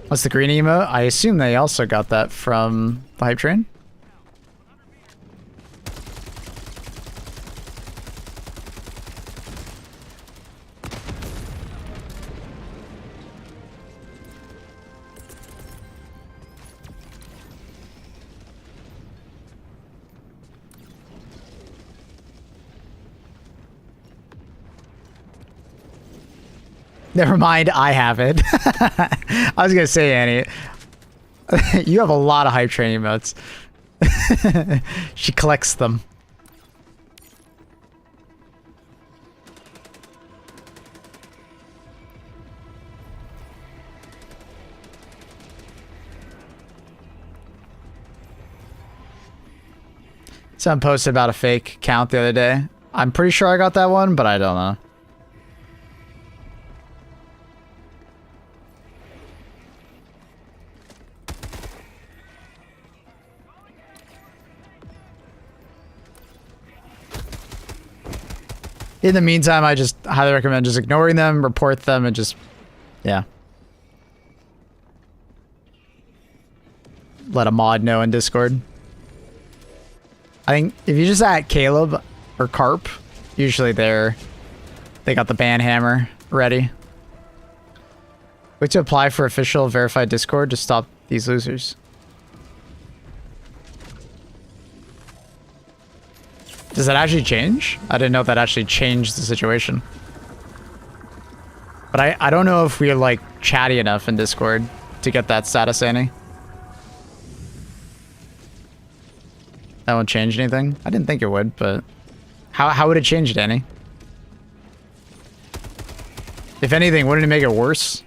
What's the green emote? I assume they also got that from the hype train. Never mind, I have it. I was gonna say, Annie, you have a lot of hype train emotes. She collects them. Someone posted about a fake account the other day. I'm pretty sure I got that one, but I don't know. In the meantime, I just highly recommend just ignoring them, report them, and just, yeah. Let a mod know in Discord. I think if you just add Caleb or Carp, usually they got the ban hammer ready. Wait to apply for official verified Discord to stop these losers. Does that actually change? I didn't know if that actually changed the situation. But I don't know if we're like chatty enough in Discord to get that status, Annie. That won't change anything? I didn't think it would, but... How would it change, Danny? If anything, wouldn't it make it worse?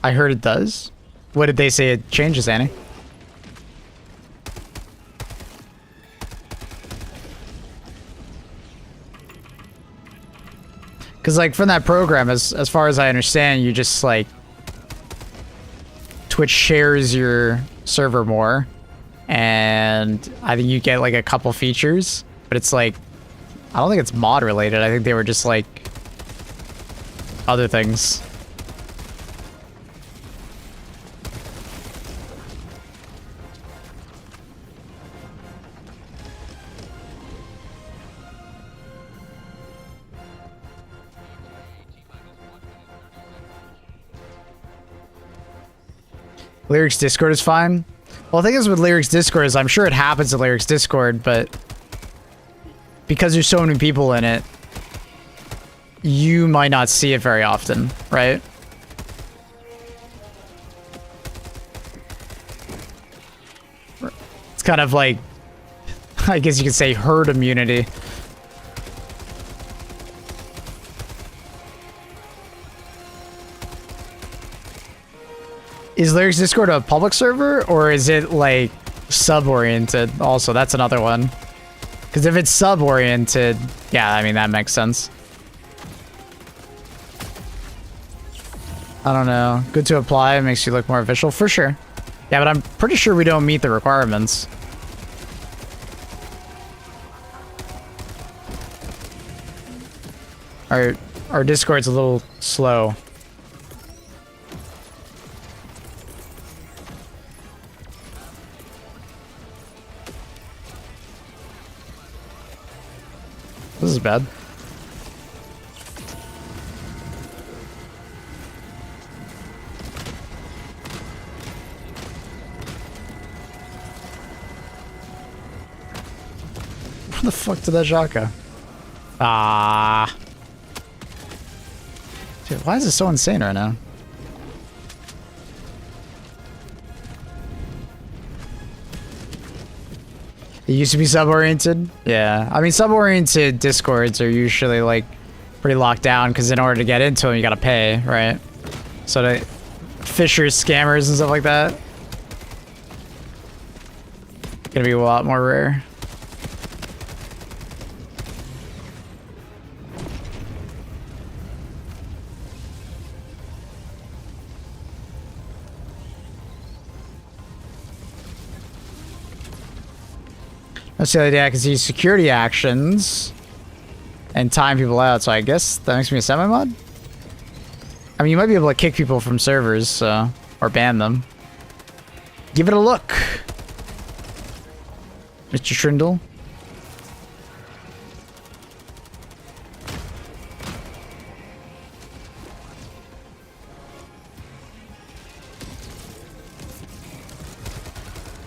I heard it does. What did they say it changes, Annie? Because, like, from that program, as far as I understand, you just, like... Twitch shares your server more. And I think you get, like, a couple features. But it's, like... I don't think it's mod related. I think they were just, like... other things. Lyrics Discord is fine. Well, the thing is with Lyrics Discord is I'm sure it happens in Lyrics Discord, but because there's so many people in it, you might not see it very often, right? It's kind of like, I guess you could say herd immunity. Is Lyrics Discord a public server, or is it, like, sub-oriented also? That's another one. Because if it's sub-oriented, yeah, I mean, that makes sense. I don't know. Good to apply, makes you look more official, for sure. Yeah, but I'm pretty sure we don't meet the requirements. Our Discord's a little slow. This is bad. Where the fuck did that shot go? Ah. Dude, why is it so insane right now? It used to be sub-oriented? Yeah. I mean, sub-oriented Discords are usually, like, pretty locked down, because in order to get into them, you gotta pay, right? So, the fishers, scammers, and stuff like that. Gonna be a lot more rare. That's the other day I can see security actions and time people out, so I guess that makes me a semi-mod? I mean, you might be able to kick people from servers, or ban them. Give it a look, Mr. Trindle.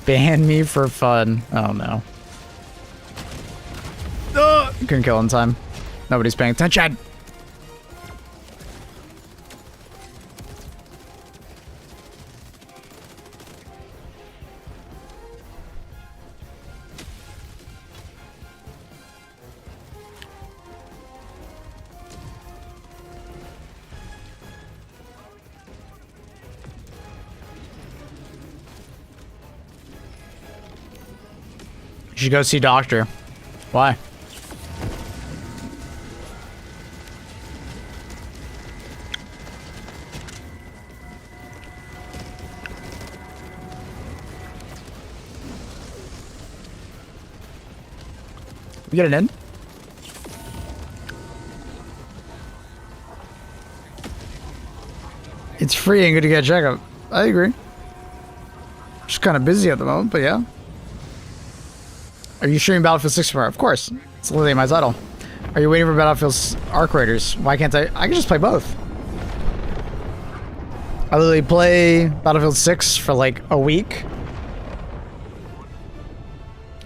Ban me for fun. Oh no. Couldn't kill in time. Nobody's paying attention. You should go see doctor. Why? We get it in? It's free and good to get a checkup. I agree. Just kind of busy at the moment, but yeah. Are you streaming Battlefield 6 tomorrow? Of course. It's literally my title. Are you waiting for Battlefield's Arc Raiders? Why can't I? I can just play both. I literally play Battlefield 6 for like a week.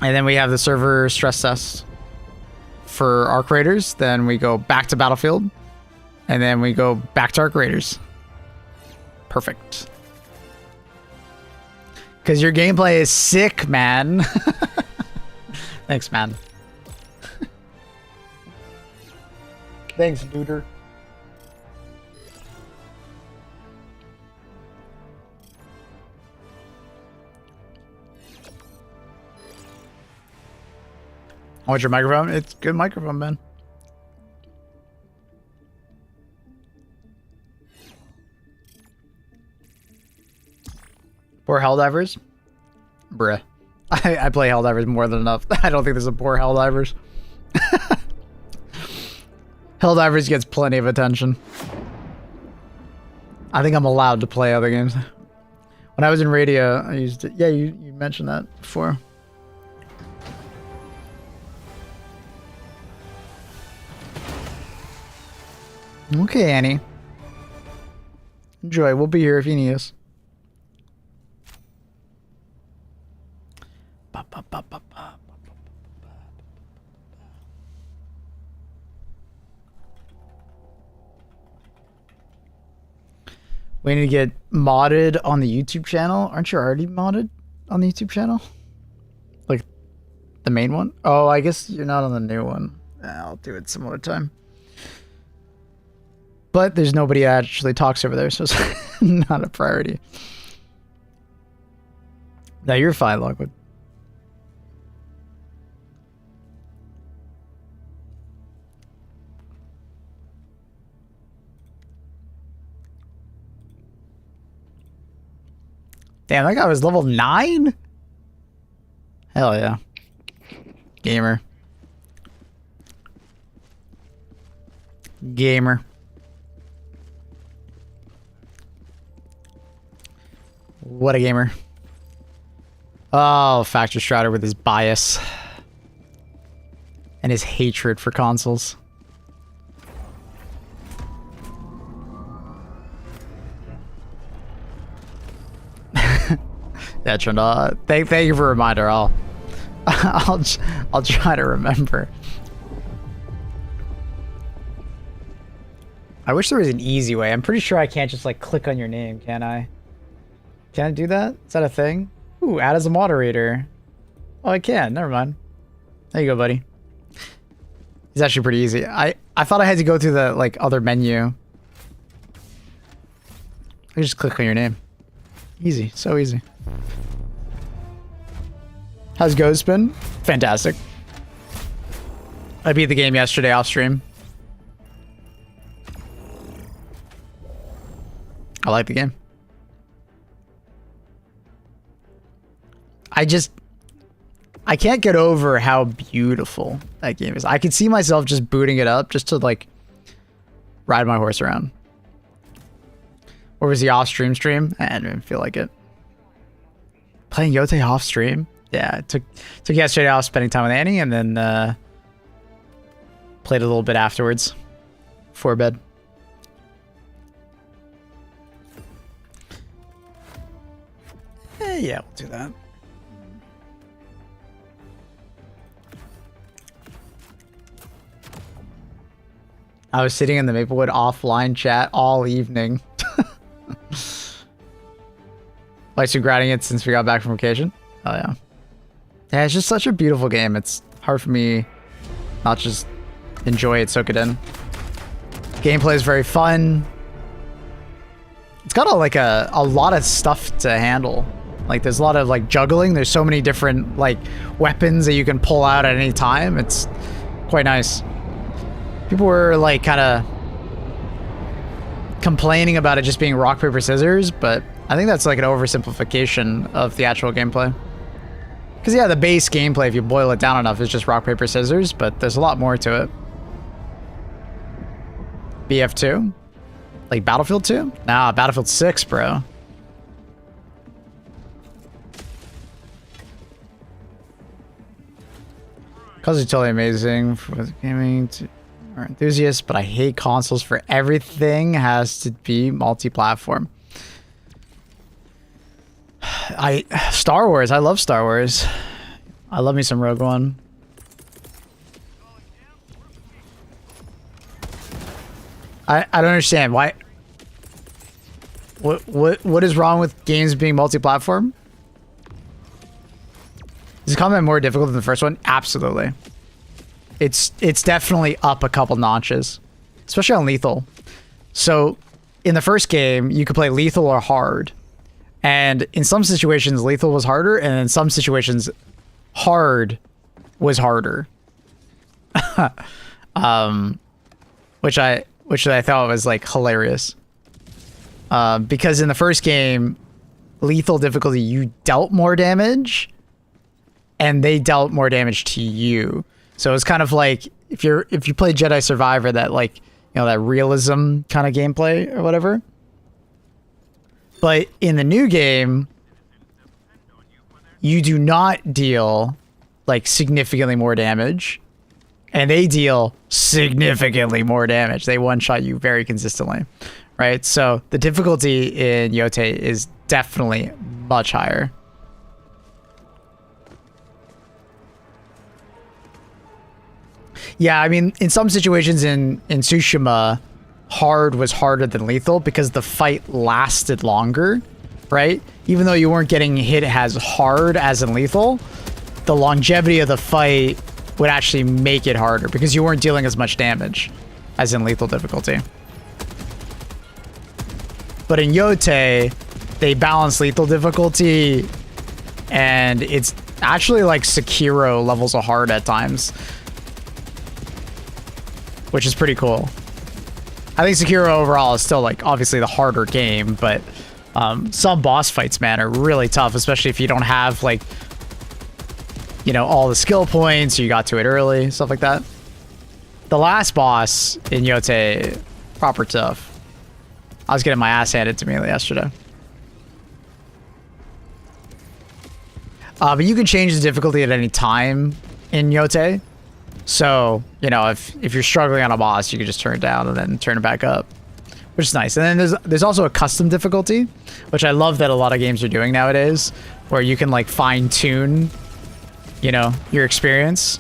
And then we have the server stress test for Arc Raiders. Then we go back to Battlefield. And then we go back to Arc Raiders. Perfect. Because your gameplay is sick, man. Thanks, man. Thanks, duder. What's your microphone? It's a good microphone, man. Poor Helldivers? Bruh. I play Helldivers more than enough. I don't think there's a poor Helldivers. Helldivers gets plenty of attention. I think I'm allowed to play other games. When I was in radio, I used it. Yeah, you mentioned that before. Okay, Annie. Enjoy. We'll be here if you need us. We need to get modded on the YouTube channel. Aren't you already modded on the YouTube channel? Like the main one? Oh, I guess you're not on the new one. I'll do it some other time. But there's nobody that actually talks over there, so it's not a priority. No, you're fine, Lockwood. Damn, that guy was level 9? Hell yeah. Gamer. Gamer. What a gamer. Oh, Factor Strider with his bias. And his hatred for consoles. Yeah, Trunda. Thank you for a reminder. I'll try to remember. I wish there was an easy way. I'm pretty sure I can't just like click on your name, can I? Can I do that? Is that a thing? Ooh, add as a moderator. Oh, I can. Never mind. There you go, buddy. It's actually pretty easy. I thought I had to go through the like other menu. I just click on your name. Easy. So easy. How's Ghost been? Fantastic. I beat the game yesterday off stream. I like the game. I can't get over how beautiful that game is. I could see myself just booting it up just to like ride my horse around. Or was he off stream? I didn't feel like it. Playing Yote off stream? Yeah, took yesterday off spending time with Annie and then played a little bit afterwards before bed. Yeah, we'll do that. I was sitting in the Maplewood offline chat all evening. Like you grinding it since we got back from vacation? Oh yeah. Yeah, it's just such a beautiful game. It's hard for me not just enjoy it, soak it in. Gameplay is very fun. It's got a lot of stuff to handle. Like there's a lot of like juggling. There's so many different like weapons that you can pull out at any time. It's quite nice. People were like kind of complaining about it just being rock, paper, scissors, but I think that's like an oversimplification of the actual gameplay. Because yeah, the base gameplay, if you boil it down enough, is just rock, paper, scissors, but there's a lot more to it. BF2? Like Battlefield 2? Nah, Battlefield 6, bro. Cause it's totally amazing for gaming to our enthusiasts, but I hate consoles for everything has to be multi-platform. Star Wars, I love Star Wars. I love me some Rogue One. I don't understand why. What is wrong with games being multi-platform? Is combat more difficult than the first one? Absolutely. It's definitely up a couple notches, especially on lethal. So in the first game, you could play lethal or hard, and in some situations lethal was harder, and in some situations hard was harder. Which I thought was like hilarious. Because in the first game, lethal difficulty, you dealt more damage and they dealt more damage to you. So it's kind of like if you play Jedi Survivor, that like, you know, that realism kind of gameplay or whatever. But in the new game, you do not deal like significantly more damage, and they deal significantly more damage. They one-shot you very consistently, right? So the difficulty in Yote is definitely much higher. Yeah, I mean, in some situations in Tsushima, hard was harder than lethal because the fight lasted longer, right? Even though you weren't getting hit as hard as in lethal, the longevity of the fight would actually make it harder because you weren't dealing as much damage as in lethal difficulty. But in Yote, they balance lethal difficulty, and it's actually like Sekiro levels of hard at times, which is pretty cool. I think Sekiro overall is still like obviously the harder game, but some boss fights, man, are really tough, especially if you don't have like, you know, all the skill points, you got to it early, stuff like that. The last boss in Yote, proper tough. I was getting my ass handed to me yesterday. But you can change the difficulty at any time in Yote. So, you know, if you're struggling on a boss, you can just turn it down and then turn it back up, which is nice. And then there's also a custom difficulty, which I love that a lot of games are doing nowadays, where you can like fine tune, you know, your experience.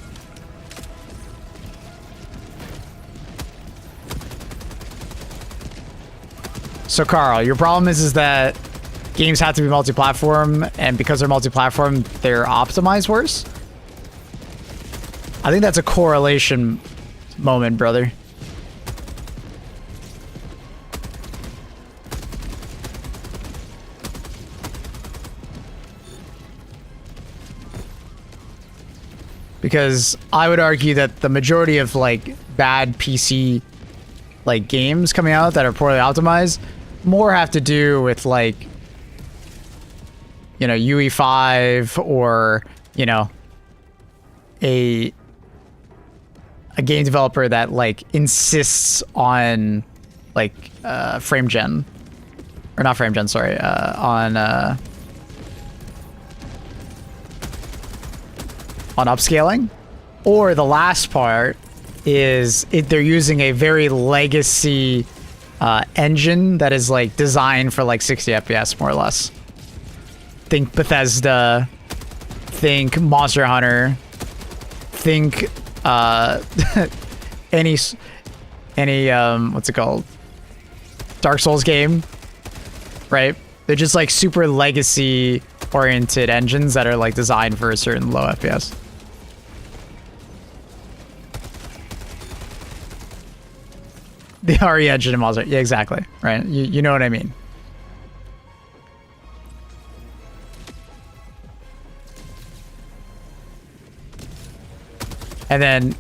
So Carl, your problem is that games have to be multi-platform, and because they're multi-platform, they're optimized worse? I think that's a correlation moment, brother. Because I would argue that the majority of like bad PC like games coming out that are poorly optimized more have to do with like, you know, UE5 or, you know, a game developer that like insists on like frame gen, or not frame gen, sorry, on upscaling. Or the last part is they're using a very legacy engine that is like designed for like 60 FPS more or less. Think Bethesda, think Monster Hunter, think any what's it called, Dark Souls game, right? They're just like super legacy oriented engines that are like designed for a certain low FPS. The RE engine in Monster, yeah, exactly, right? You know what I mean. And then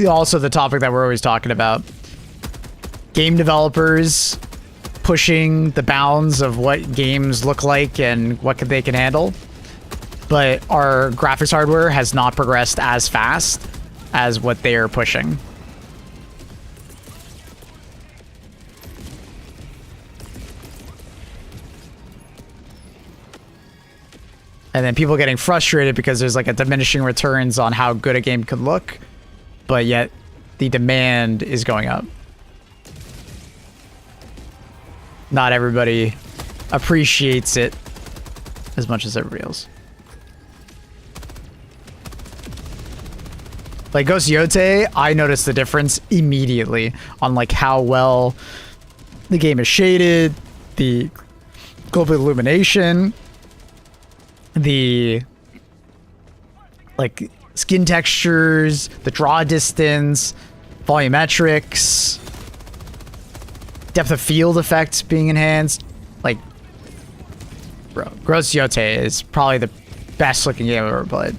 also the topic that we're always talking about, game developers pushing the bounds of what games look like and what they can handle, but our graphics hardware has not progressed as fast as what they are pushing. And then people getting frustrated because there's like a diminishing returns on how good a game could look, but yet the demand is going up. Not everybody appreciates it as much as everybody else. Like Ghost Yote, I noticed the difference immediately on like how well the game is shaded, the global illumination, the like skin textures, the draw distance, volumetrics, depth of field effects being enhanced. Like, bro, Ghost Yote is probably the best looking game I've ever played.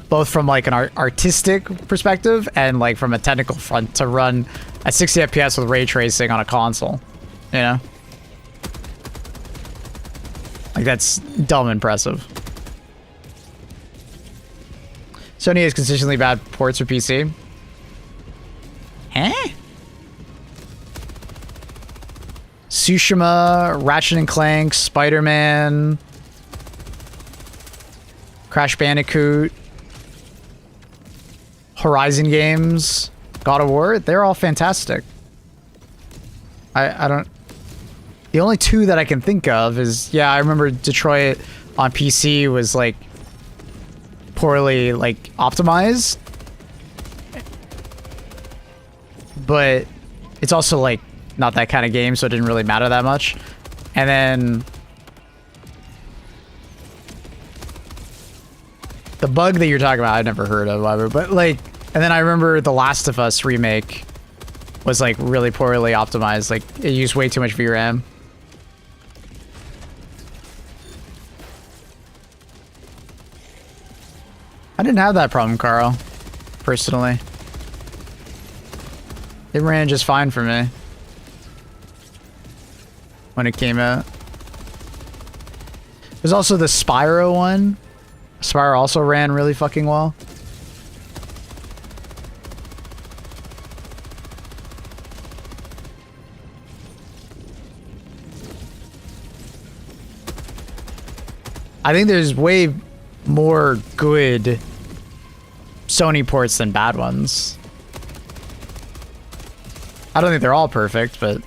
Both from like an artistic perspective and like from a technical front to run at 60 FPS with ray tracing on a console, you know? Like that's dumb impressive. Sony has consistently bad ports for PC. Huh? Tsushima, Ratchet and Clank, Spider-Man, Crash Bandicoot, Horizon games, God of War, they're all fantastic. I don't... The only two that I can think of is, yeah, I remember Detroit on PC was like poorly like optimized, but it's also like not that kind of game, so it didn't really matter that much. And then the bug that you're talking about, I've never heard of ever, but like, and then I remember the Last of Us remake was like really poorly optimized. Like it used way too much VRAM. I didn't have that problem, Carl, personally. It ran just fine for me when it came out. There's also the Spyro one. Spyro also ran really fucking well. I think there's way more good Sony ports than bad ones. I don't think they're all perfect, but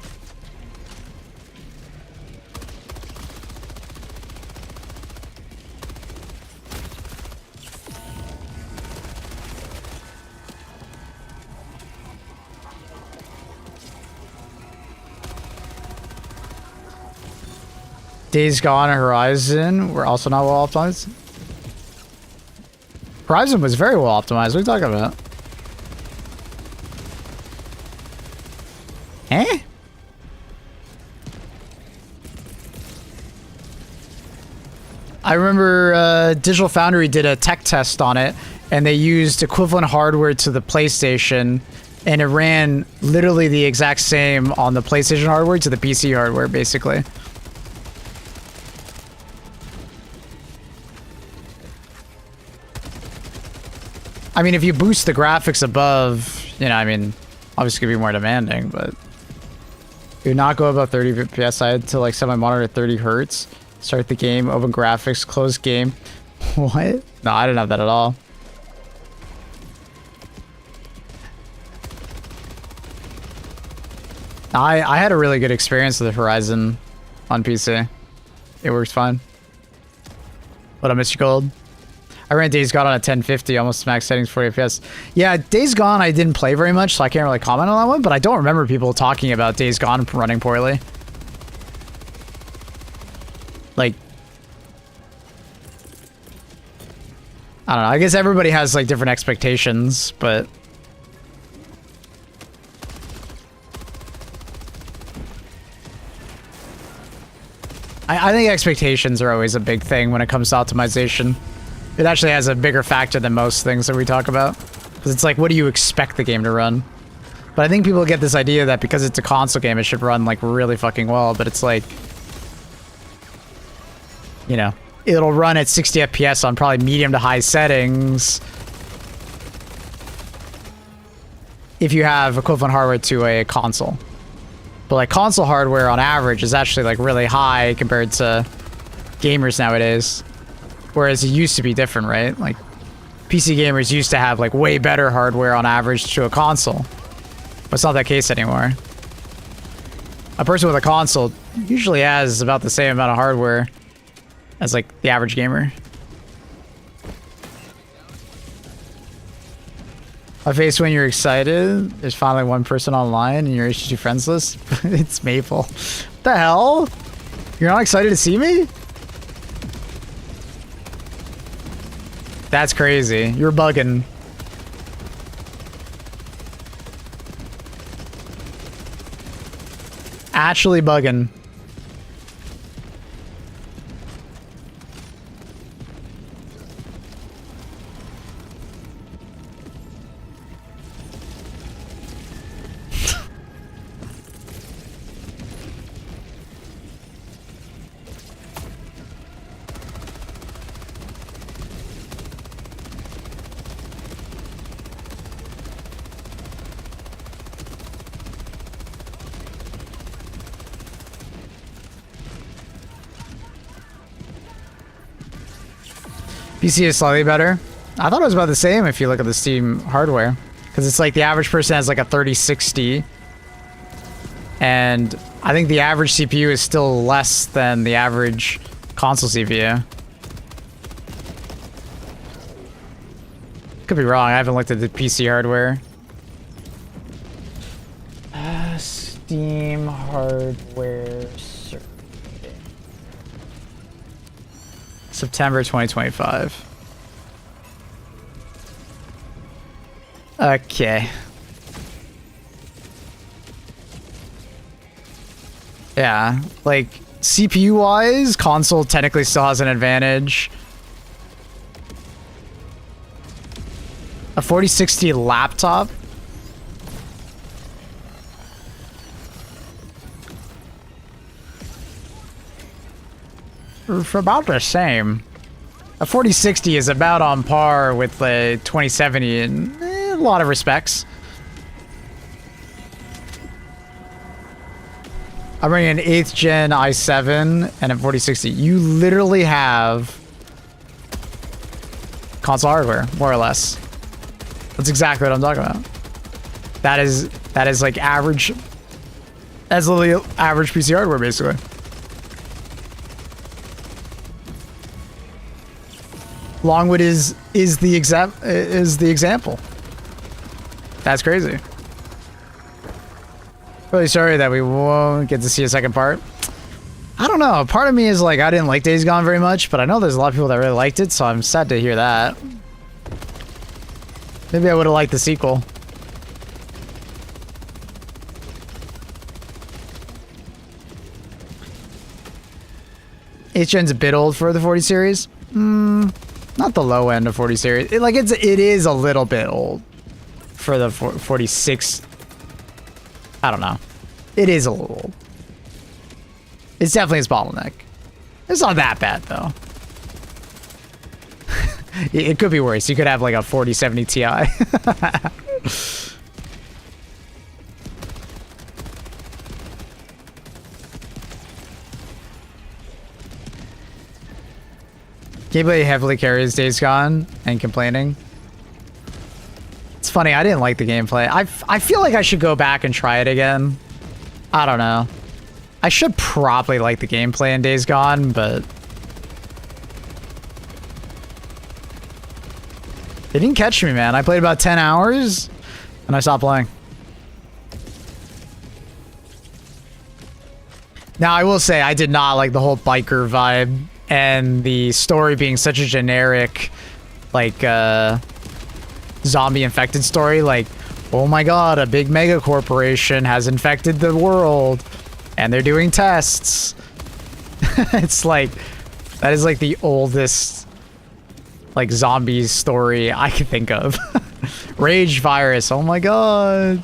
Days Gone and Horizon were also not well optimized. Horizon was very well optimized. What are you talking about? Eh? I remember Digital Foundry did a tech test on it, and they used equivalent hardware to the PlayStation, and it ran literally the exact same on the PlayStation hardware to the PC hardware, basically. I mean, if you boost the graphics above, you know, I mean, obviously it could be more demanding, but do not go above 30 FPS. I had to like set my monitor at 30 hertz, start the game, open graphics, close game. What? No, I didn't have that at all. I had a really good experience with the Horizon on PC. It works fine. What up, Mr. Gold? I ran Days Gone on a 1050, almost max settings, 40 FPS. Yeah, Days Gone I didn't play very much, so I can't really comment on that one, but I don't remember people talking about Days Gone running poorly. Like, I don't know, I guess everybody has like different expectations, but I think expectations are always a big thing when it comes to optimization. It actually has a bigger factor than most things that we talk about. Because it's like, what do you expect the game to run? But I think people get this idea that because it's a console game, it should run like really fucking well. But it's like, you know, it'll run at 60 FPS on probably medium to high settings if you have equivalent hardware to a console. But like console hardware on average is actually like really high compared to gamers nowadays. Whereas it used to be different, right? Like, PC gamers used to have, like, way better hardware on average to a console. But it's not that case anymore. A person with a console usually has about the same amount of hardware as, like, the average gamer. A face when you're excited. There's finally one person online in your HG friends list. It's Maple. What the hell? You're not excited to see me? That's crazy. You're bugging. Actually bugging. PC is slightly better. I thought it was about the same if you look at the Steam hardware. Because it's like the average person has like a 3060. And I think the average CPU is still less than the average console CPU. Could be wrong. I haven't looked at the PC hardware. Steam hardware survey. September 2025. Okay. Yeah, like CPU wise, console technically still has an advantage. A 4060 laptop. For about the same. A 4060 is about on par with the 2070 in a lot of respects. I'm running an 8th gen i7 and a 4060. You literally have console hardware, more or less. That's exactly what I'm talking about. That is like average. That's literally average PC hardware, basically. Longwood is the example. That's crazy. Really sorry that we won't get to see a second part. I don't know. Part of me is like, I didn't like Days Gone very much, but I know there's a lot of people that really liked it, so I'm sad to hear that. Maybe I would have liked the sequel. H-Gen's a bit old for the 40 series. Not the low end of 40 series. It is a little bit old for the 46. I don't know. It is a little old. It's definitely its bottleneck. It's not that bad though. It could be worse. You could have like a 4070 Ti. Gameplay heavily carries Days Gone and complaining. It's funny, I didn't like the gameplay. I feel like I should go back and try it again. I don't know. I should probably like the gameplay in Days Gone, but it didn't catch me, man. I played about 10 hours and I stopped playing. Now, I will say I did not like the whole biker vibe and the story being such a generic, like, zombie infected story. Like, oh my god, a big mega corporation has infected the world and they're doing tests. It's like, that is like the oldest, like, zombie story I can think of. Rage virus, oh my god.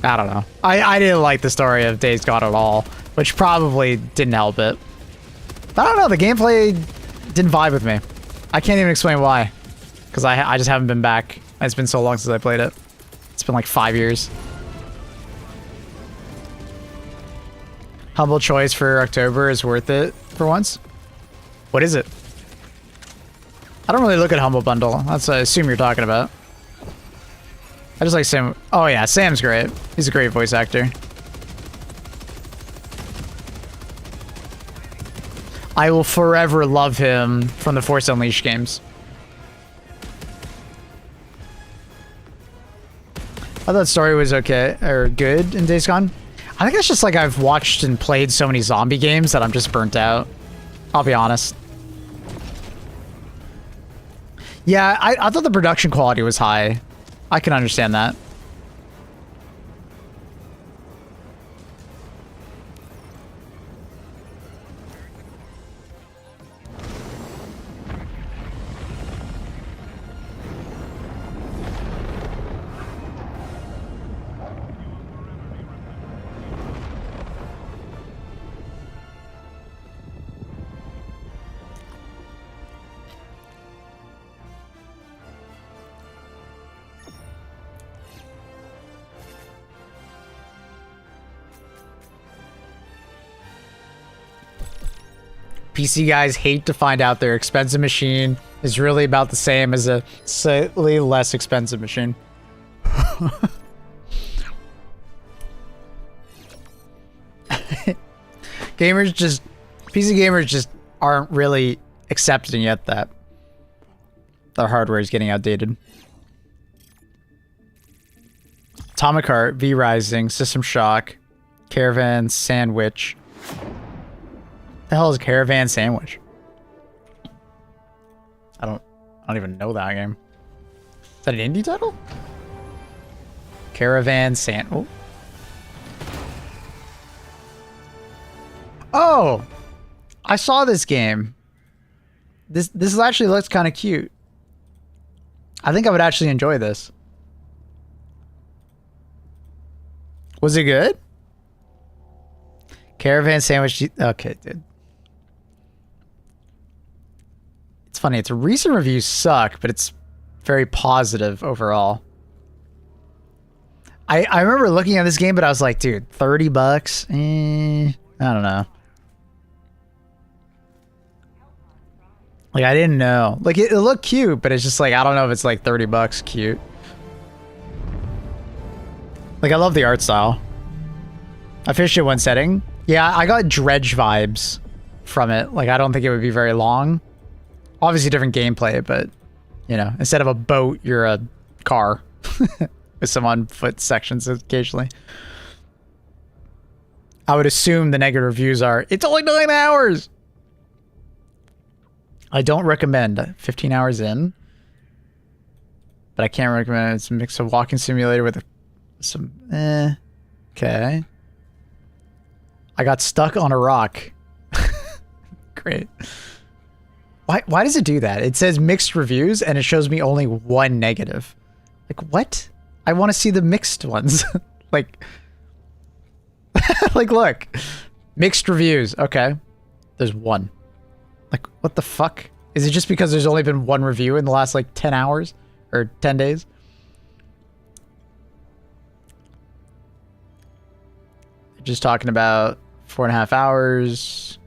I don't know. I didn't like the story of Days Gone at all, which probably didn't help it. But I don't know, the gameplay didn't vibe with me. I can't even explain why. Because I just haven't been back. It's been so long since I played it. It's been like 5 years. Humble choice for October is worth it for once. What is it? I don't really look at Humble Bundle. That's what I assume you're talking about. I just like Sam. Oh yeah, Sam's great. He's a great voice actor. I will forever love him from the Force Unleashed games. I thought story was okay, or good in Days Gone. I think it's just like I've watched and played so many zombie games that I'm just burnt out. I'll be honest. Yeah, I thought the production quality was high. I can understand that. PC guys hate to find out their expensive machine is really about the same as a slightly less expensive machine. PC gamers just aren't really accepting yet that their hardware is getting outdated. Atomic Heart, V Rising, System Shock, Caravan Sandwich. The hell is Caravan Sandwich? I don't even know that game. Is that an indie title? Caravan Sandwich. Oh, I saw this game. This actually looks kind of cute. I think I would actually enjoy this. Was it good? Caravan Sandwich. Okay, dude. It's funny. Its recent reviews suck, but it's very positive overall. I remember looking at this game, but I was like, dude, $30? I don't know. Like, I didn't know. Like, it looked cute, but it's just like, I don't know if it's like $30 cute. Like, I love the art style. I finished it one setting. Yeah, I got Dredge vibes from it. Like, I don't think it would be very long. Obviously different gameplay, but, you know, instead of a boat, you're a car. With some on-foot sections occasionally. I would assume the negative reviews are, it's only 9 hours! I don't recommend 15 hours in. But I can't recommend it. It's a mix of walking simulator with some, okay. I got stuck on a rock. Great. Why does it do that? It says mixed reviews and it shows me only one negative. Like, what? I want to see the mixed ones. Like, like, look. Mixed reviews. Okay. There's one. Like, what the fuck? Is it just because there's only been one review in the last, like, 10 hours? Or 10 days? They're just talking about 4.5 hours.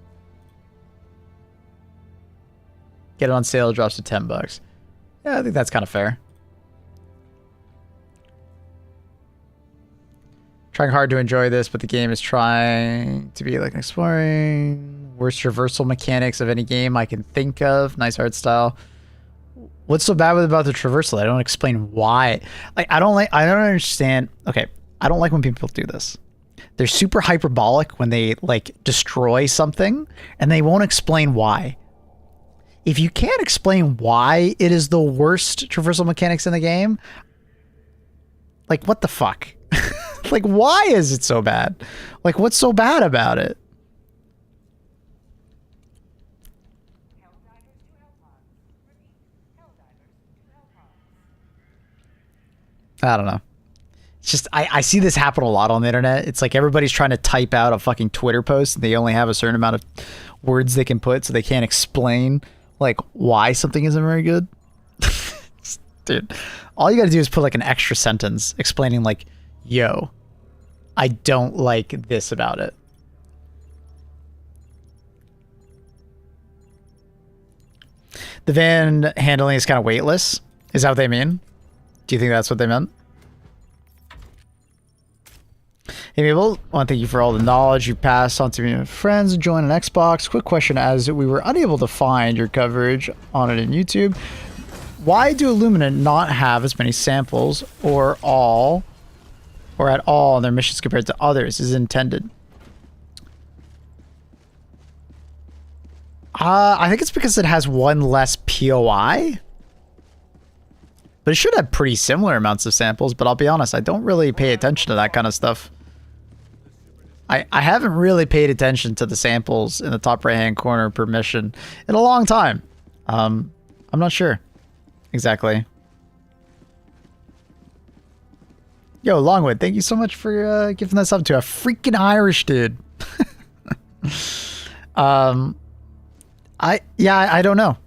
Get it on sale, drops to $10. Yeah, I think that's kind of fair. Trying hard to enjoy this, but the game is trying to be like an exploring. Worst traversal mechanics of any game I can think of. Nice art style. What's so bad about the traversal? I don't explain why. Like, I don't understand. Okay, I don't like when people do this. They're super hyperbolic when they like destroy something and they won't explain why. If you can't explain why it is the worst traversal mechanics in the game, like, what the fuck? Like, why is it so bad? Like, what's so bad about it? I don't know. It's just, I see this happen a lot on the internet. It's like everybody's trying to type out a fucking Twitter post and they only have a certain amount of words they can put, so they can't explain like why something isn't very good. Dude, all you gotta do is put like an extra sentence explaining like, yo, I don't like this about it. The van handling is kind of weightless. Is that what they mean? Do you think that's what they meant? Hey Mabel, I want to thank you for all the knowledge you passed on to me and my friends and join an Xbox. Quick question, as we were unable to find your coverage on it in YouTube. Why do Illumina not have as many samples or at all in their missions compared to others as intended? I think it's because it has one less POI. But it should have pretty similar amounts of samples, but I'll be honest, I don't really pay attention to that kind of stuff. I haven't really paid attention to the samples in the top right-hand corner per mission in a long time. I'm not sure exactly. Yo, Longwood, thank you so much for giving this up to a freaking Irish dude. I don't know.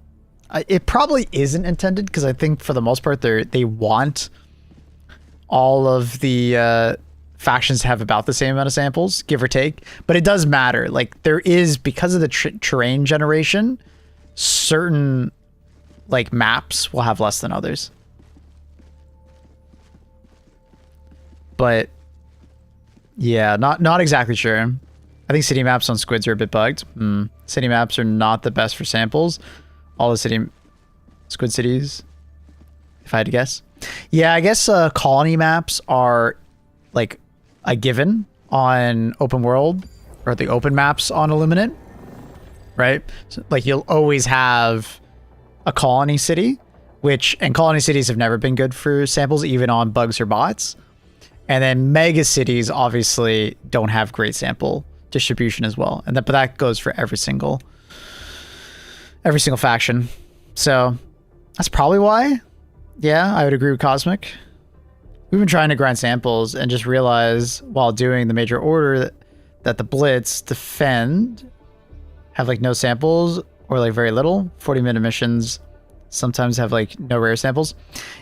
It probably isn't intended because I think for the most part they want all of the factions to have about the same amount of samples, give or take. But it does matter. Like there is, because of the terrain generation, certain like maps will have less than others. But yeah, not exactly sure. I think city maps on squids are a bit bugged. City maps are not the best for samples. All the squid cities, if I had to guess. Yeah, I guess colony maps are like a given on open world, or the open maps on Illuminate, right? So, like you'll always have a colony city, and colony cities have never been good for samples, even on bugs or bots. And then mega cities obviously don't have great sample distribution as well, but that goes for every single faction. So that's probably why. Yeah, I would agree with Cosmic. We've been trying to grind samples and just realize while doing the major order that the Blitz defend have like no samples or like very little. 40-minute missions sometimes have like no rare samples.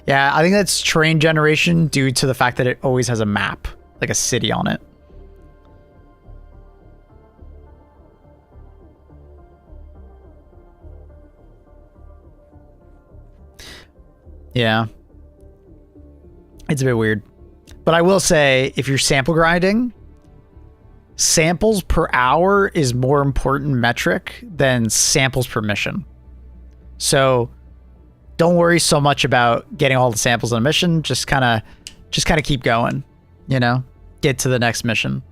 Yeah, I think that's terrain generation due to the fact that it always has a map, like a city on it. Yeah. It's a bit weird. But I will say, if you're sample grinding, samples per hour is more important metric than samples per mission. So don't worry so much about getting all the samples on a mission. Just kind of keep going, you know, get to the next mission.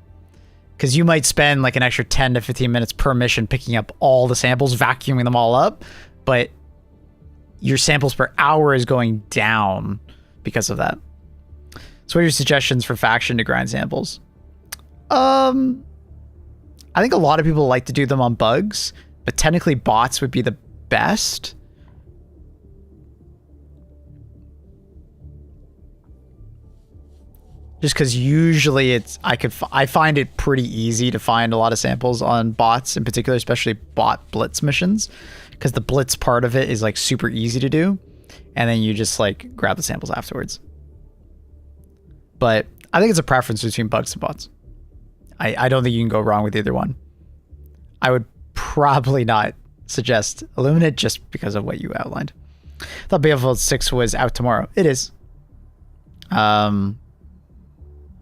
Because you might spend like an extra 10 to 15 minutes per mission picking up all the samples, vacuuming them all up, but your samples per hour is going down because of that. So what are your suggestions for faction to grind samples? I think a lot of people like to do them on bugs, but technically bots would be the best. Just because usually I find it pretty easy to find a lot of samples on bots in particular, especially bot blitz missions, because the blitz part of it is like super easy to do, and then you just like grab the samples afterwards. But I think it's a preference between bugs and bots. I don't think you can go wrong with either one. I would probably not suggest Illuminate just because of what you outlined. I thought BF6 was out tomorrow. It is. We're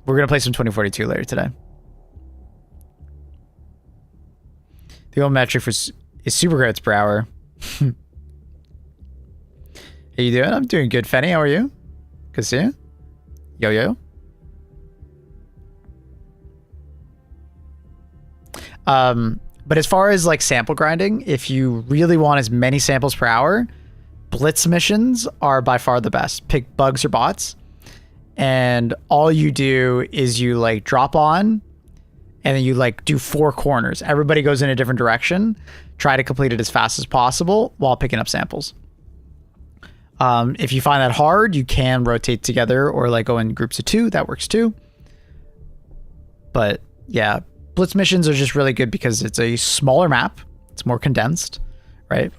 gonna play some 2042 later today. The old metric is super credits per hour. How you doing? I'm doing good, Fenny. How are you? Good to see you. Yo. But as far as like sample grinding, if you really want as many samples per hour, blitz missions are by far the best. Pick bugs or bots, and all you do is you like drop on, and then you like do 4 corners. Everybody goes in a different direction. Try to complete it as fast as possible while picking up samples. If you find that hard, you can rotate together or like go in groups of 2. That works too. But yeah, blitz missions are just really good because it's a smaller map. It's more condensed, right?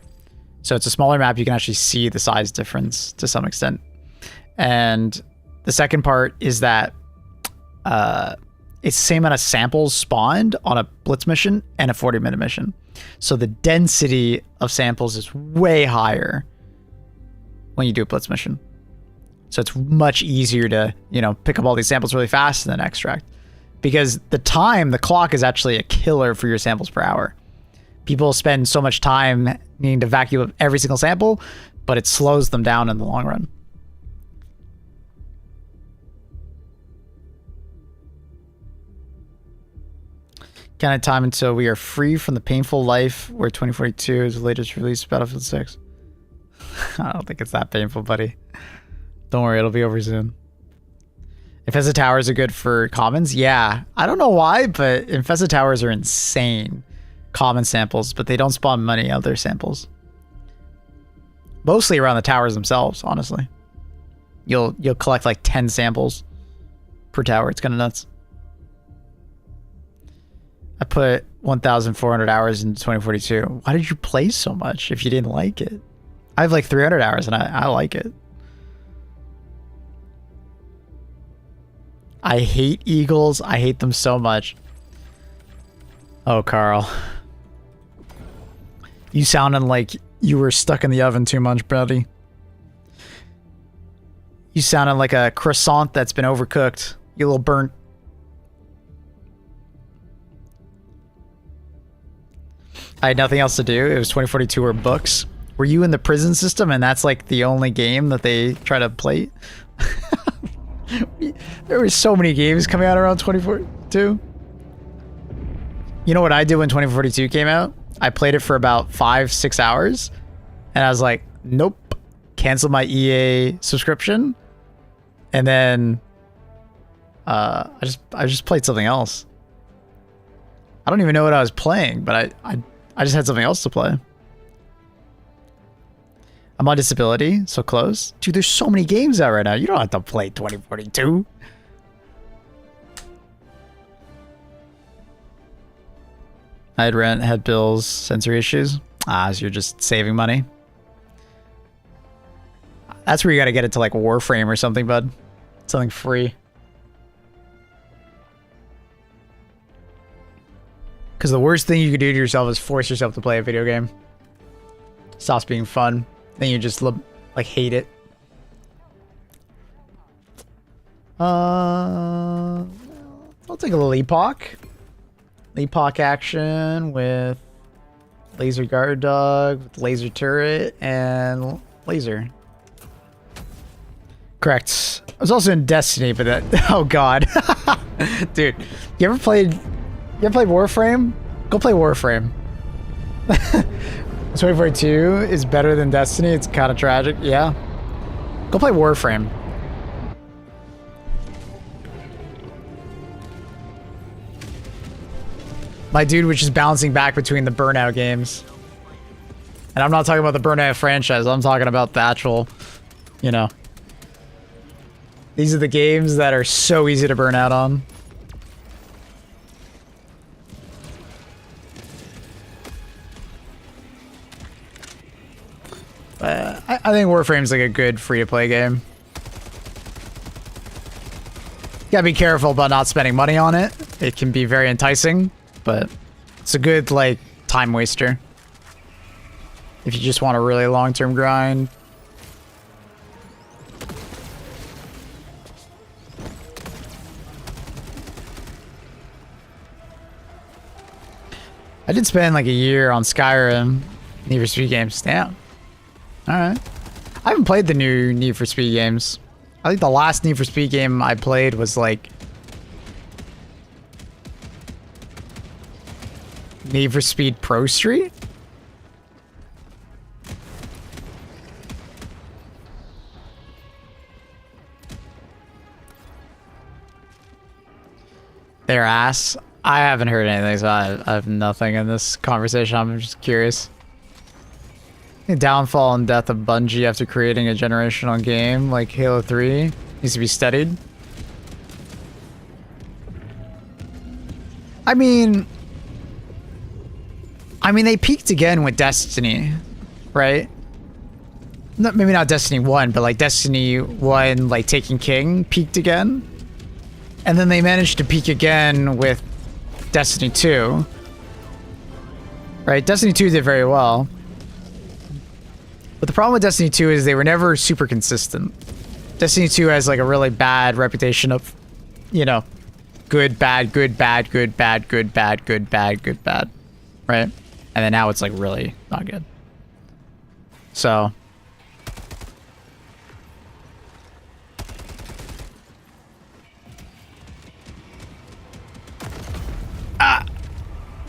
So it's a smaller map. You can actually see the size difference to some extent. And the second part is that it's the same amount of samples spawned on a blitz mission and a 40-minute mission. So the density of samples is way higher when you do a blitz mission. So it's much easier to, you know, pick up all these samples really fast and then extract. because the clock is actually a killer for your samples per hour. People spend so much time needing to vacuum up every single sample, but it slows them down in the long run. Kind of time until we are free from the painful life where 2042 is the latest release of Battlefield 6. I don't think it's that painful, buddy. Don't worry, it'll be over soon. Infested towers are good for commons? Yeah. I don't know why, but infested towers are insane. Common samples, but they don't spawn many other samples. Mostly around the towers themselves, honestly. You'll collect like 10 samples per tower. It's kind of nuts. I put 1,400 hours into 2042. Why did you play so much if you didn't like it? I have like 300 hours and I like it. I hate eagles. I hate them so much. Oh, Carl. You sounded like you were stuck in the oven too much, buddy. You sounded like a croissant that's been overcooked. You little burnt. I had nothing else to do. It was 2042 or books. Were you in the prison system and that's like the only game that they try to play? There were so many games coming out around 2042. You know what I did when 2042 came out? I played it for about 5-6 hours and I was like, nope, cancel my EA subscription. And then I just played something else. I don't even know what I was playing, but I just had something else to play. I'm on disability, so close. Dude, there's so many games out right now. You don't have to play 2042. I had rent, had bills, sensory issues. So you're just saving money. That's where you gotta get it to like Warframe or something, bud. Something free. Because the worst thing you could do to yourself is force yourself to play a video game. Stops being fun. Then you just like hate it. I'll take a little epoch. Epoch action with laser guard dog, with laser turret, and laser. Correct. I was also in Destiny, but that oh god. Dude, you ever played Warframe? Go play Warframe. 2042 is better than Destiny. It's kind of tragic. Yeah. Go play Warframe. My dude was just bouncing back between the Burnout games. And I'm not talking about the Burnout franchise. I'm talking about the actual, you know. These are the games that are so easy to burn out on. I think Warframe's like a good free-to-play game. You gotta be careful about not spending money on it. It can be very enticing, but it's a good, like, time waster. If you just want a really long-term grind. I did spend like a year on Skyrim, Need for Speed games. Damn. Alright. I haven't played the new Need for Speed games. I think the last Need for Speed game I played was like Need for Speed Pro Street? Their ass. I haven't heard anything, so I have nothing in this conversation. I'm just curious. The downfall and death of Bungie after creating a generational game like Halo 3 needs to be studied. I mean, they peaked again with Destiny, right? Maybe not Destiny 1, but like Destiny 1, like Taken King, peaked again. And then they managed to peak again with Destiny 2. Right? Destiny 2 did very well. But the problem with Destiny 2 is they were never super consistent. Destiny 2 has like a really bad reputation of, you know, good, bad, good, bad, good, bad, good, bad, good, bad, good, bad, right? And then now it's like really not good. So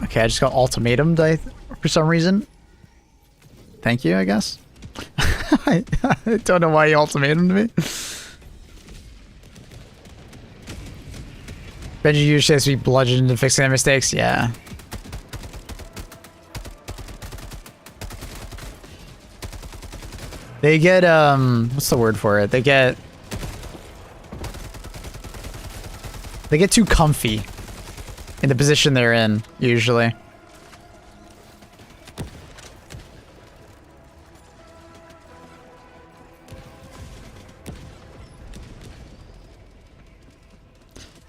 okay, I just got ultimatumed for some reason. Thank you, I guess. I don't know why you ultimatumed me. Benji usually has to be bludgeoned into fixing their mistakes. Yeah. They get, what's the word for it? They get too comfy in the position they're in, usually.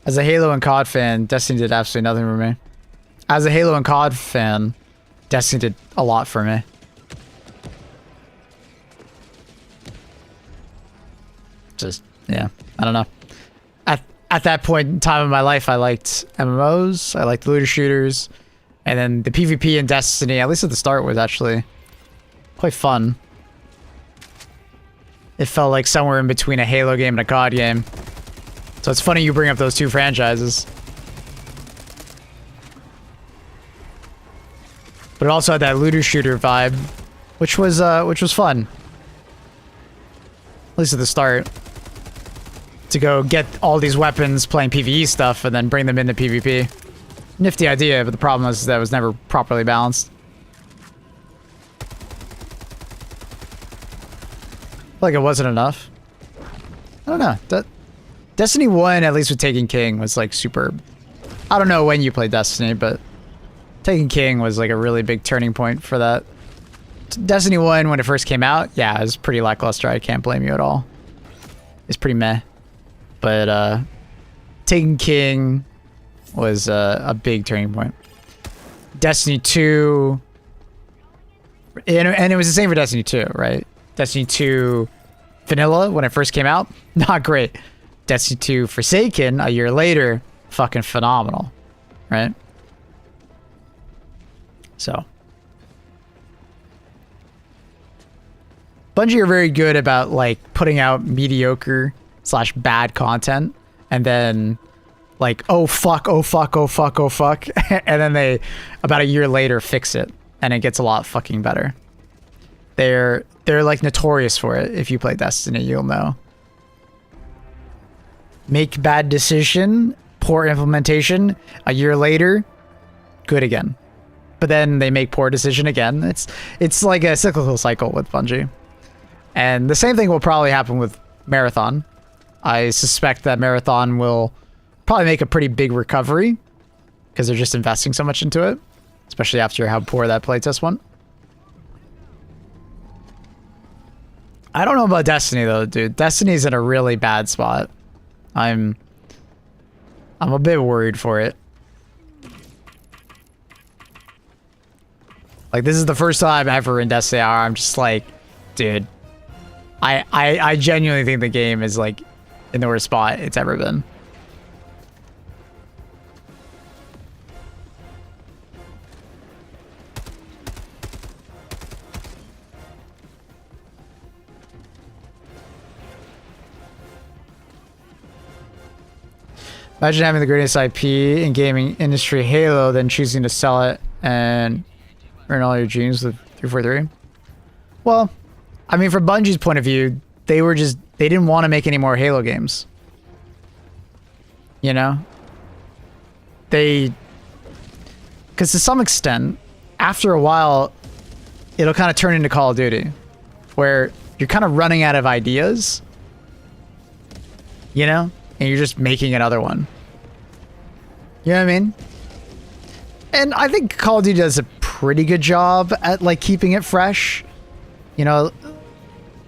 As a Halo and COD fan, Destiny did absolutely nothing for me. As a Halo and COD fan, Destiny did a lot for me. Just, yeah, I don't know. At that point in time of my life, I liked MMOs, I liked looter shooters, and then the PvP in Destiny, at least at the start, was actually quite fun. It felt like somewhere in between a Halo game and a COD game. So it's funny you bring up those two franchises. But it also had that looter shooter vibe, which was fun. At least at the start. To go get all these weapons playing PvE stuff and then bring them into PvP. Nifty idea, but the problem is that it was never properly balanced. Like it wasn't enough. I don't know. Destiny 1, at least with Taken King, was like super... I don't know when you played Destiny, but Taken King was like a really big turning point for that. Destiny 1, when it first came out, yeah, it was pretty lackluster. I can't blame you at all. It's pretty meh. But Taken King was a big turning point. Destiny 2... And it was the same for Destiny 2, right? Destiny 2 Vanilla, when it first came out, not great. Destiny 2 Forsaken, a year later, fucking phenomenal, right? So. Bungie are very good about, like, putting out mediocre / bad content, and then, like, oh fuck, oh fuck, oh fuck, oh fuck, and then they, about a year later, fix it, and it gets a lot fucking better. They're like notorious for it. If you play Destiny, you'll know. Make bad decision, poor implementation, a year later, good again. But then they make poor decision again. It's like a cyclical cycle with Bungie. And the same thing will probably happen with Marathon. I suspect that Marathon will probably make a pretty big recovery because they're just investing so much into it, especially after how poor that playtest went. I don't know about Destiny though, dude. Destiny's in a really bad spot. I'm a bit worried for it. Like, this is the first time ever in Destiny I'm just like, dude, I genuinely think the game is like in the worst spot it's ever been. Imagine having the greatest IP in gaming industry, Halo, then choosing to sell it and earn all your dreams with 343. Well, I mean, from Bungie's point of view, they didn't want to make any more Halo games. You know? Because to some extent, after a while, it'll kind of turn into Call of Duty, where you're kind of running out of ideas, you know? And you're just making another one. You know what I mean? And I think Call of Duty does a pretty good job at, like, keeping it fresh. You know,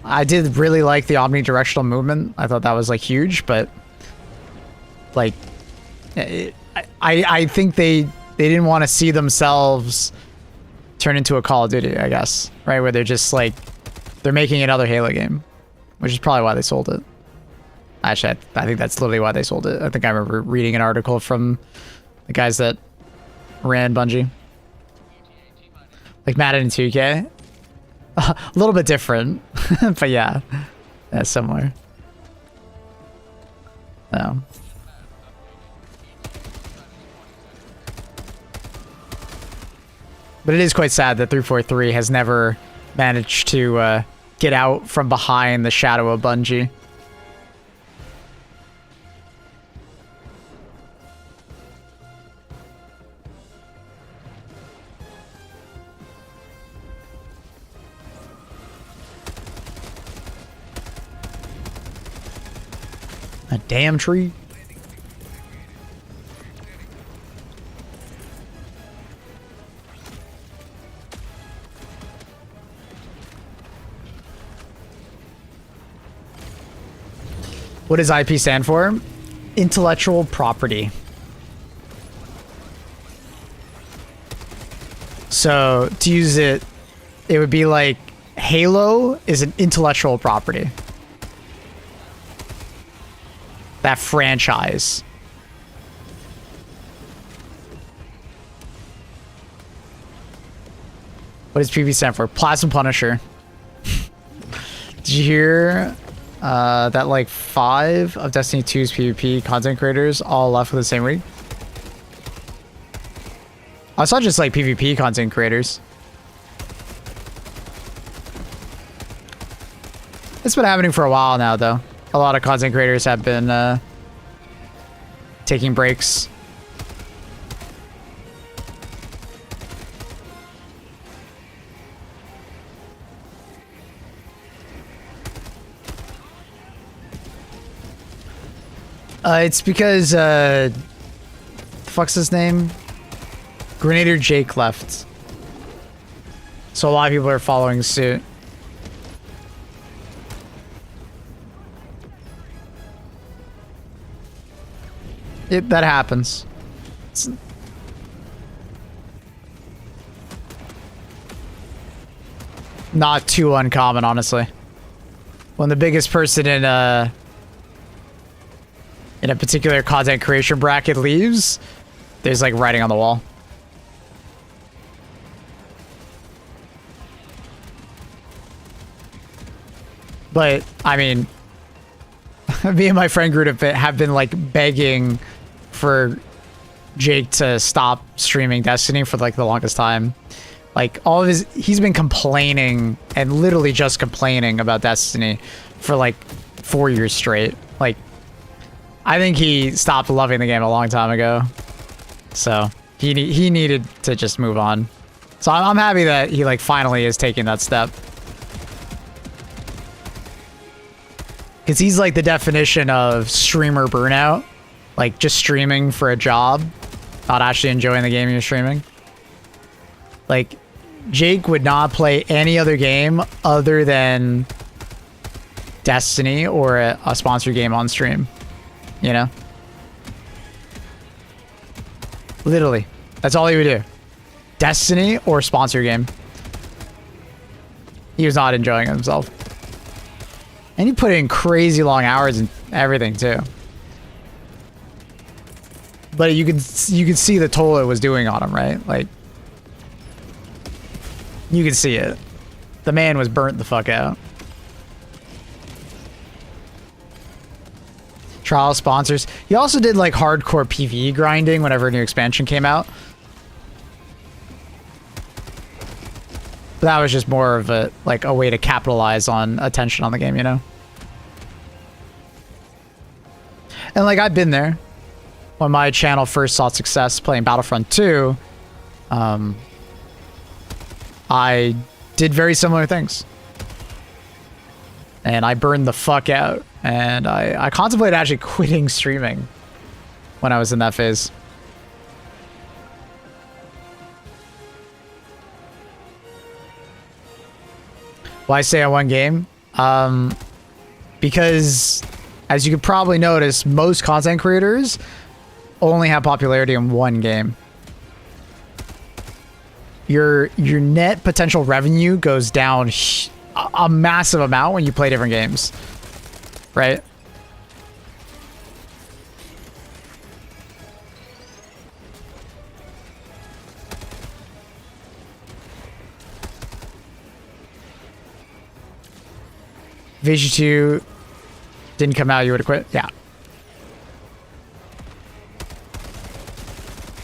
I did really like the omnidirectional movement. I thought that was, like, huge, but, like, I think they didn't want to see themselves turn into a Call of Duty, I guess, right? Where they're just, like, they're making another Halo game, which is probably why they sold it. Actually, I think that's literally why they sold it. I think I remember reading an article from the guys that ran Bungie. Like Madden and 2K. A little bit different, but yeah, similar. No. But it is quite sad that 343 has never managed to get out from behind the shadow of Bungie. A damn tree. What does IP stand for? Intellectual property. So to use it, it would be like Halo is an intellectual property. That franchise. What does PV stand for? Plasma Punisher. Did you hear that like 5 of Destiny 2's PvP content creators all left with the same week? I saw just like PvP content creators. It's been happening for a while now, though. A lot of content creators have been taking breaks. It's because fuck's his name? Grenadier Jake left. So a lot of people are following suit. That happens. It's not too uncommon, honestly. When the biggest person in a particular content creation bracket leaves, there's like writing on the wall. But I mean, me and my friend group have been like begging for Jake to stop streaming Destiny for like the longest time. Like all of he's been complaining and literally just complaining about Destiny for like 4 years straight. Like I think he stopped loving the game a long time ago. So he needed to just move on. So I'm happy that he like finally is taking that step. Because he's like the definition of streamer burnout. Like just streaming for a job, not actually enjoying the game you're streaming. Like Jake would not play any other game other than Destiny or a sponsored game on stream. You know? Literally. That's all he would do. Destiny or sponsor game. He was not enjoying himself. And he put in crazy long hours and everything too. But you could see the toll it was doing on him, right? Like you could see it. The man was burnt the fuck out. Trial sponsors. He also did like hardcore PvE grinding whenever a new expansion came out. But that was just more of a way to capitalize on attention on the game, you know? And like I've been there. When my channel first saw success playing Battlefront 2, I did very similar things. And I burned the fuck out. And I contemplated actually quitting streaming when I was in that phase. Why stay on one game? Because, as you could probably notice, most content creators only have popularity in one game. Your net potential revenue goes down a massive amount when you play different games, right? VG2 didn't come out, you would have quit? Yeah.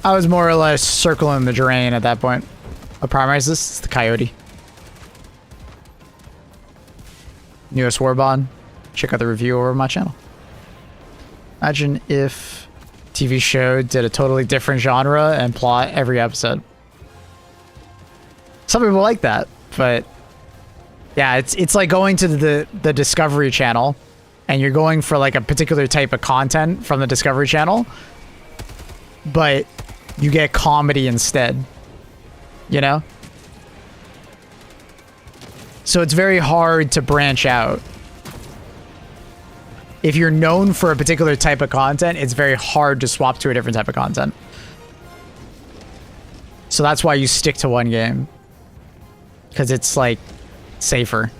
I was more or less circling the drain at that point. What primary is this? It's the Coyote. Newest Warbond. Check out the review over my channel. Imagine if TV show did a totally different genre and plot every episode. Some people like that, but yeah, it's like going to the Discovery Channel and you're going for like a particular type of content from the Discovery Channel, but you get comedy instead, you know? So it's very hard to branch out. If you're known for a particular type of content, it's very hard to swap to a different type of content. So that's why you stick to one game. Because it's like safer,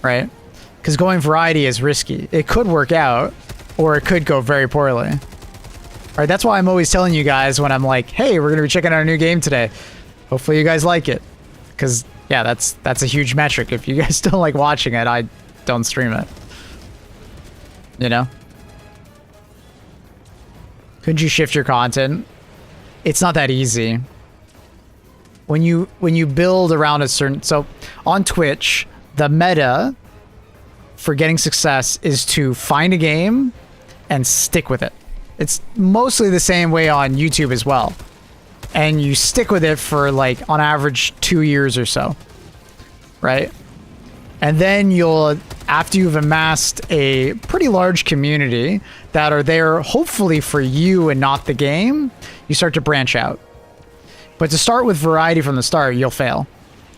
right? Because going variety is risky. It could work out, or it could go very poorly. All right, that's why I'm always telling you guys when I'm like, hey, we're going to be checking out a new game today. Hopefully you guys like it. Because, yeah, that's a huge metric. If you guys don't like watching it, I don't stream it. You know? Couldn't you shift your content? It's not that easy. When you build around a certain... So, on Twitch, the meta for getting success is to find a game and stick with it. It's mostly the same way on YouTube as well. And you stick with it for, like, on average, 2 years or so. Right? And then you'll... After you've amassed a pretty large community that are there hopefully for you and not the game, you start to branch out. But to start with variety from the start, you'll fail.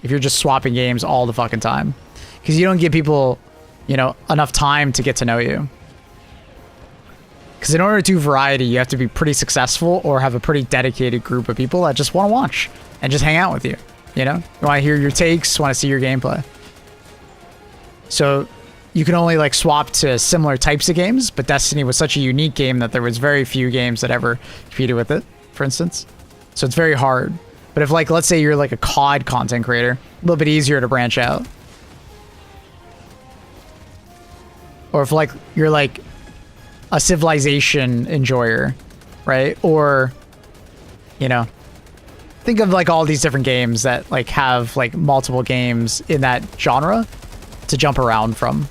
If you're just swapping games all the fucking time. Because you don't give people, you know, enough time to get to know you. Because in order to do variety, you have to be pretty successful or have a pretty dedicated group of people that just want to watch and just hang out with you. You know? You want to hear your takes, want to see your gameplay. So you can only like swap to similar types of games, but Destiny was such a unique game that there was very few games that ever competed with it, for instance. So it's very hard. But if like, let's say you're like a COD content creator, a little bit easier to branch out. Or if like, you're like a Civilization enjoyer, right? Or, you know, think of like all these different games that like have like multiple games in that genre to jump around from.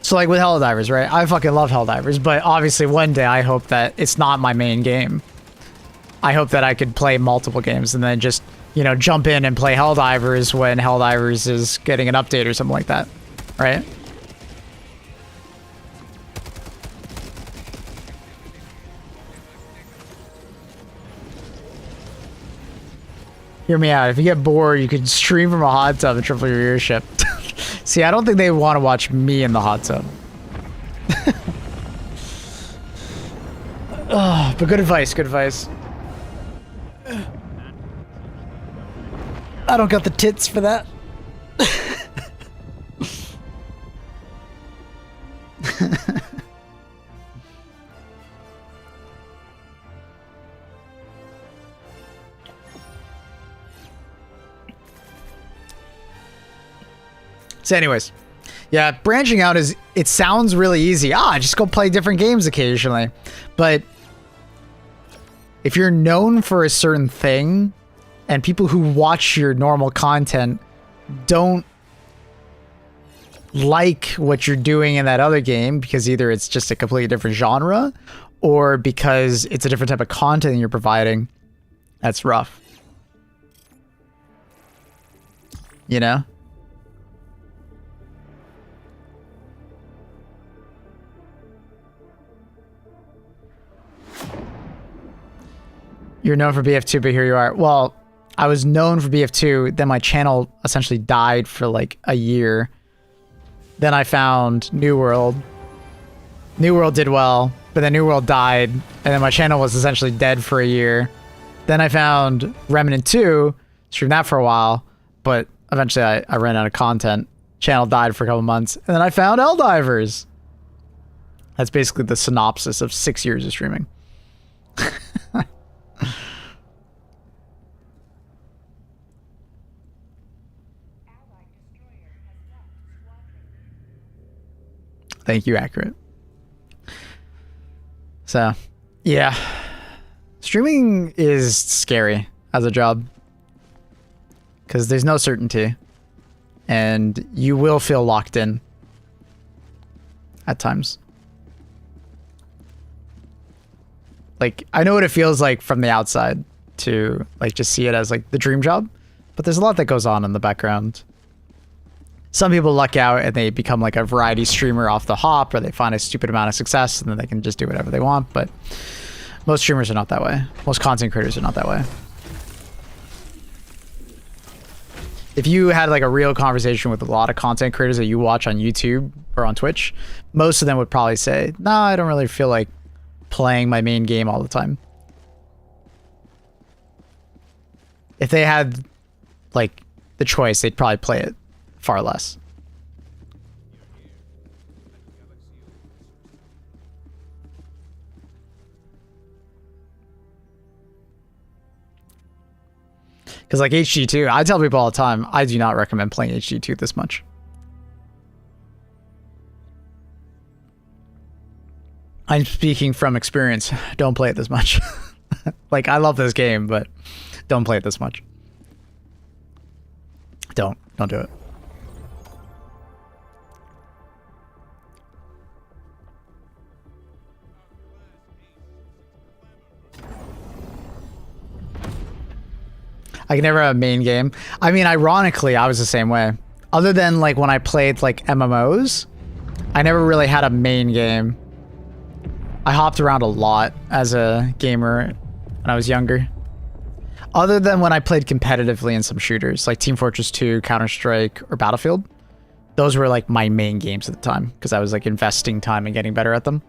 So like with Helldivers, right? I fucking love Helldivers, but obviously one day I hope that it's not my main game. I hope that I could play multiple games and then just, you know, jump in and play Helldivers when Helldivers is getting an update or something like that, right? Hear me out. If you get bored, you could stream from a hot tub and triple your viewership. See, I don't think they want to watch me in the hot tub. Oh, but good advice, good advice. I don't got the tits for that. So anyways, yeah, branching out is, it sounds really easy. Just go play different games occasionally. But if you're known for a certain thing and people who watch your normal content don't like what you're doing in that other game because either it's just a completely different genre or because it's a different type of content you're providing, that's rough. You know? You're known for BF2, but here you are. Well, I was known for BF2, then my channel essentially died for like a year. Then I found New World. New World did well, but then New World died, and then my channel was essentially dead for a year. Then I found Remnant 2, streamed that for a while, but eventually I ran out of content. Channel died for a couple months, and then I found Helldivers. That's basically the synopsis of 6 years of streaming. Thank you, Accurate. So, yeah. Streaming is scary as a job. Because there's no certainty. And you will feel locked in. At times. Like, I know what it feels like from the outside to, like, just see it as, like, the dream job. But there's a lot that goes on in the background. Some people luck out and they become, like, a variety streamer off the hop, or they find a stupid amount of success and then they can just do whatever they want. But most streamers are not that way. Most content creators are not that way. If you had, like, a real conversation with a lot of content creators that you watch on YouTube or on Twitch, most of them would probably say, nah, I don't really feel like playing my main game all the time. If they had, like, the choice, they'd probably play it far less. Because, like, HD2, I tell people all the time, I do not recommend playing HD2 this much. I'm speaking from experience. Don't play it this much. Like, I love this game, but don't play it this much. Don't do it. I can never have a main game. I mean, ironically, I was the same way. Other than, like, when I played, like, MMOs, I never really had a main game. I hopped around a lot as a gamer when I was younger. Other than when I played competitively in some shooters, like Team Fortress 2, Counter-Strike, or Battlefield. Those were, like, my main games at the time, because I was, like, investing time and getting better at them.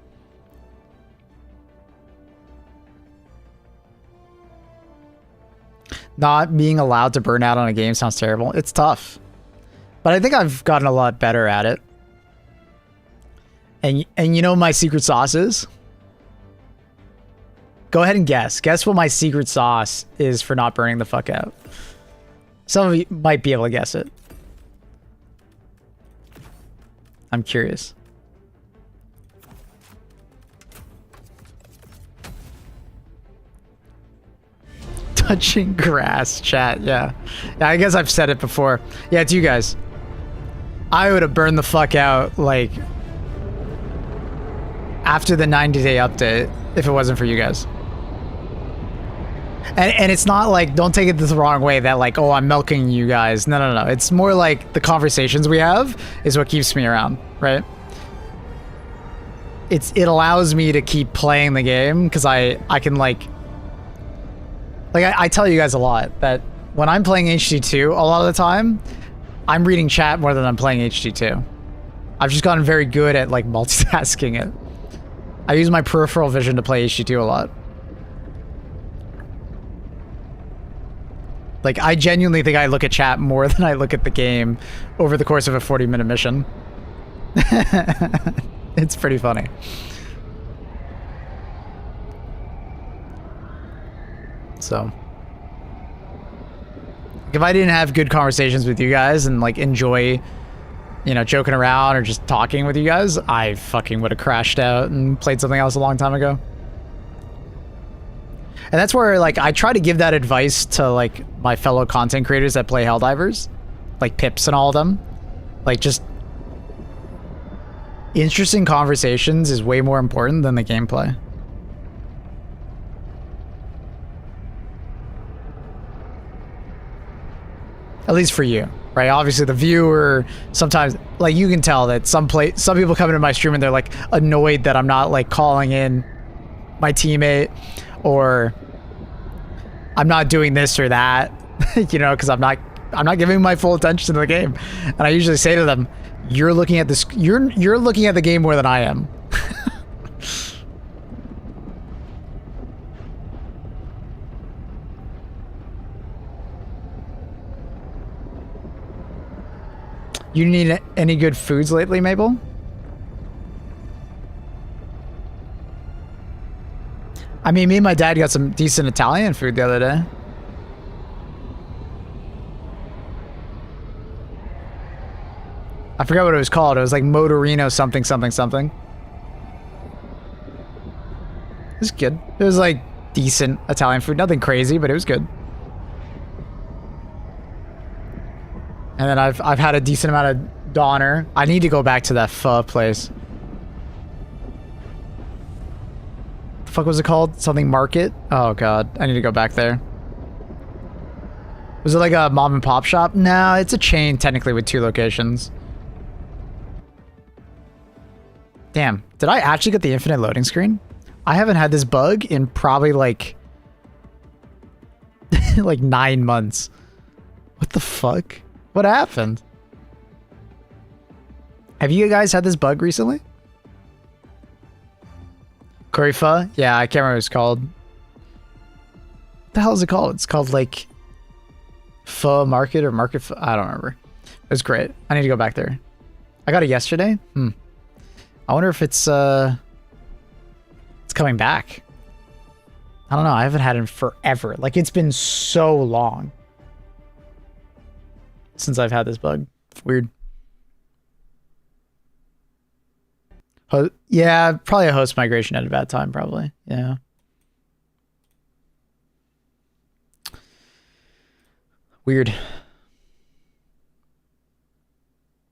Not being allowed to burn out on a game sounds terrible. It's tough. But I think I've gotten a lot better at it. And you know what my secret sauce is? Go ahead and guess. Guess what my secret sauce is for not burning the fuck out. Some of you might be able to guess it. I'm curious. Touching grass, chat. Yeah, I guess I've said it before. Yeah, it's you guys. I would have burned the fuck out, like, after the 90-day update if it wasn't for you guys. And it's not like, don't take it the wrong way that, like, oh, I'm milking you guys. No. It's more like the conversations we have is what keeps me around, right? It allows me to keep playing the game because I can, like I tell you guys a lot that when I'm playing HD2, a lot of the time, I'm reading chat more than I'm playing HD2. I've just gotten very good at, like, multitasking it. I use my peripheral vision to play HD2 a lot. Like, I genuinely think I look at chat more than I look at the game over the course of a 40-minute mission. It's pretty funny. So, if I didn't have good conversations with you guys and, like, enjoy, you know, joking around or just talking with you guys, I fucking would have crashed out and played something else a long time ago. And that's where, like, I try to give that advice to, like, my fellow content creators that play Helldivers, like Pips and all of them. Like, just interesting conversations is way more important than the gameplay. At least for you, right? Obviously, the viewer, sometimes, like, you can tell that some people come into my stream and they're, like, annoyed that I'm not, like, calling in my teammate, or I'm not doing this or that, you know, because I'm not giving my full attention to the game. And I usually say to them, you're looking at this, you're looking at the game more than I am. You need any good foods lately, Mabel? I mean, me and my dad got some decent Italian food the other day. I forgot what it was called. It was like Motorino something something something. It was good. It was like decent Italian food. Nothing crazy, but it was good. And then I've had a decent amount of Donner. I need to go back to that pho place. The fuck was it called? Something Market? Oh god, I need to go back there. Was it like a mom and pop shop? No, it's a chain technically with 2 locations. Damn, did I actually get the infinite loading screen? I haven't had this bug in probably like like 9 months. What the fuck? What happened? Have you guys had this bug recently? Curry pho? Yeah, I can't remember what it's called. What the hell is it called? It's called like Pho Market or Market Pho. I don't remember. It was great. I need to go back there. I got it yesterday. I wonder if it's coming back. I don't know. I haven't had it in forever. Like, it's been so long since I've had this bug. It's weird. Yeah, probably a host migration at a bad time, probably. Yeah. Weird.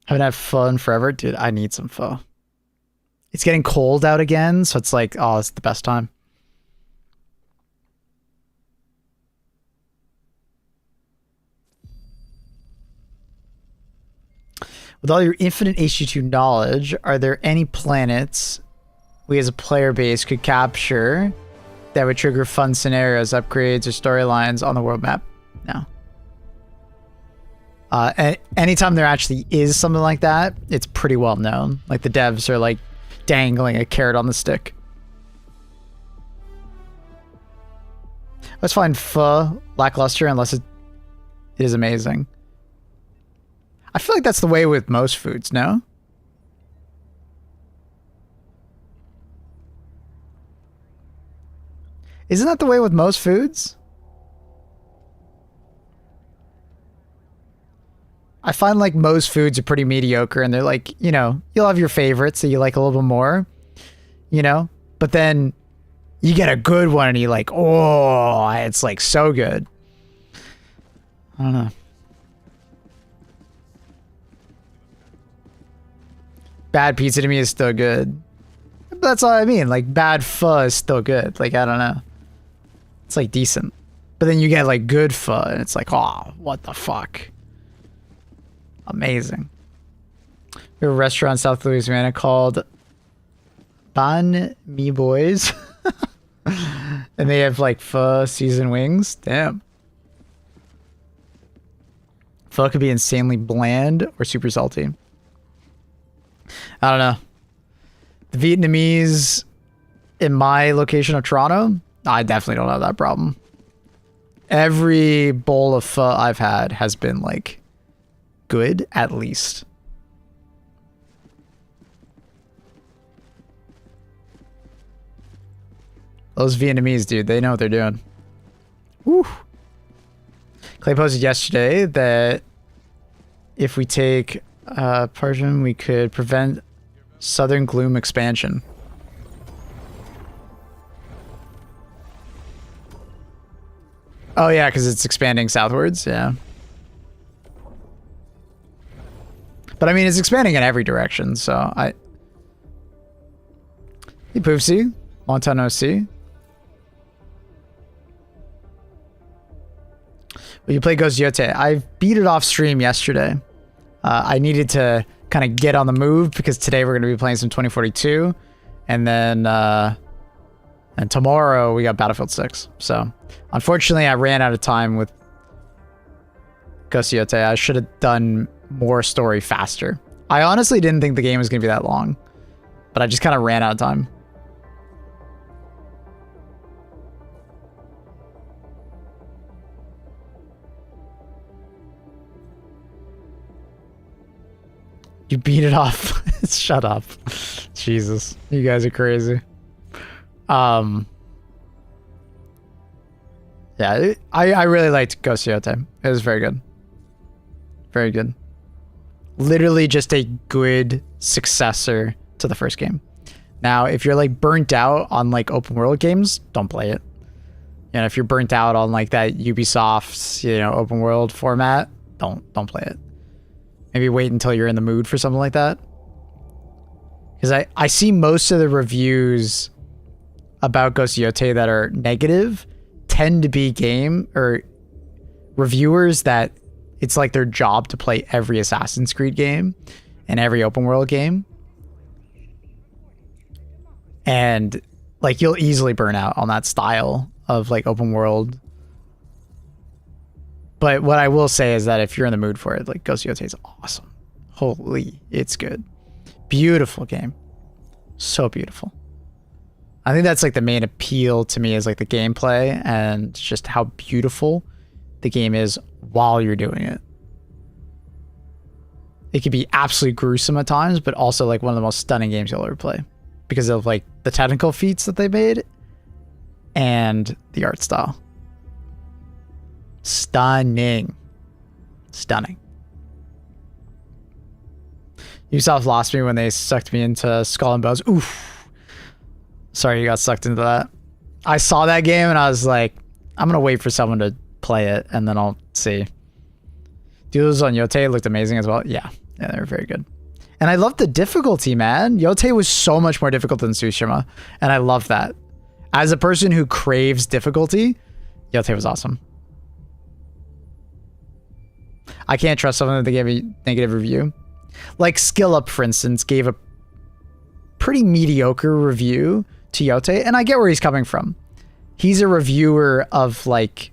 Haven't had pho in forever. Dude, I need some pho. It's getting cold out again, so it's like, oh, it's the best time. With all your infinite HG2 knowledge, are there any planets we as a player base could capture that would trigger fun scenarios, upgrades, or storylines on the world map? No. And anytime there actually is something like that, it's pretty well known. Like, the devs are like dangling a carrot on the stick. Let's find pho lackluster unless it is amazing. I feel like that's the way with most foods, no? Isn't that the way with most foods? I find like most foods are pretty mediocre and they're like, you know, you'll have your favorites that you like a little bit more, you know, but then you get a good one and you're like, oh, it's like so good. I don't know. Bad pizza to me is still good. But that's all I mean. Like, bad pho is still good. Like, I don't know. It's like decent. But then you get like good pho and it's like, oh, what the fuck? Amazing. We have a restaurant in South Louisiana called Ban Mi Boys. And they have like pho seasoned wings. Damn. Pho could be insanely bland or super salty. I don't know. The Vietnamese in my location of Toronto, I definitely don't have that problem. Every bowl of pho I've had has been like good, at least. Those Vietnamese, dude, they know what they're doing. Woo. Clay posted yesterday that if we take Persian, we could prevent Southern Gloom expansion. Oh yeah, because it's expanding southwards, yeah. But I mean, it's expanding in every direction, so I... Hey Poofsy, long time no see. Will you play Ghost Yote? I beat it off stream yesterday. I needed to kind of get on the move because today we're going to be playing some 2042. And then and tomorrow we got Battlefield 6. So unfortunately I ran out of time with Ghost Yote. I should have done more story faster. I honestly didn't think the game was going to be that long. But I just kind of ran out of time. You beat it off. Shut up. Jesus. You guys are crazy. Yeah, I really liked Ghost of Yotei. It was very good. Very good. Literally just a good successor to the first game. Now, if you're like burnt out on like open world games, don't play it. You know, if you're burnt out on like that Ubisoft's, you know, open world format, don't play it. Maybe wait until you're in the mood for something like that. Because I see most of the reviews about Ghost of Yotei that are negative tend to be game or reviewers that it's like their job to play every Assassin's Creed game and every open world game. And like you'll easily burn out on that style of like open world. But what I will say is that if you're in the mood for it, like Ghost of Yotei is awesome. Holy, it's good. Beautiful game. So beautiful. I think that's like the main appeal to me is like the gameplay and just how beautiful the game is while you're doing it. It can be absolutely gruesome at times, but also like one of the most stunning games you'll ever play because of like the technical feats that they made and the art style. Stunning. Stunning. Ubisoft lost me when they sucked me into Skull and Bones. Oof. Sorry you got sucked into that. I saw that game and I was like, I'm going to wait for someone to play it and then I'll see. Duels on Yotei looked amazing as well. Yeah, they were very good. And I loved the difficulty, man. Yotei was so much more difficult than Tsushima. And I love that. As a person who craves difficulty, Yotei was awesome. I can't trust someone that gave a negative review. Like Skill Up, for instance, gave a pretty mediocre review to Yotei, and I get where he's coming from. He's a reviewer of like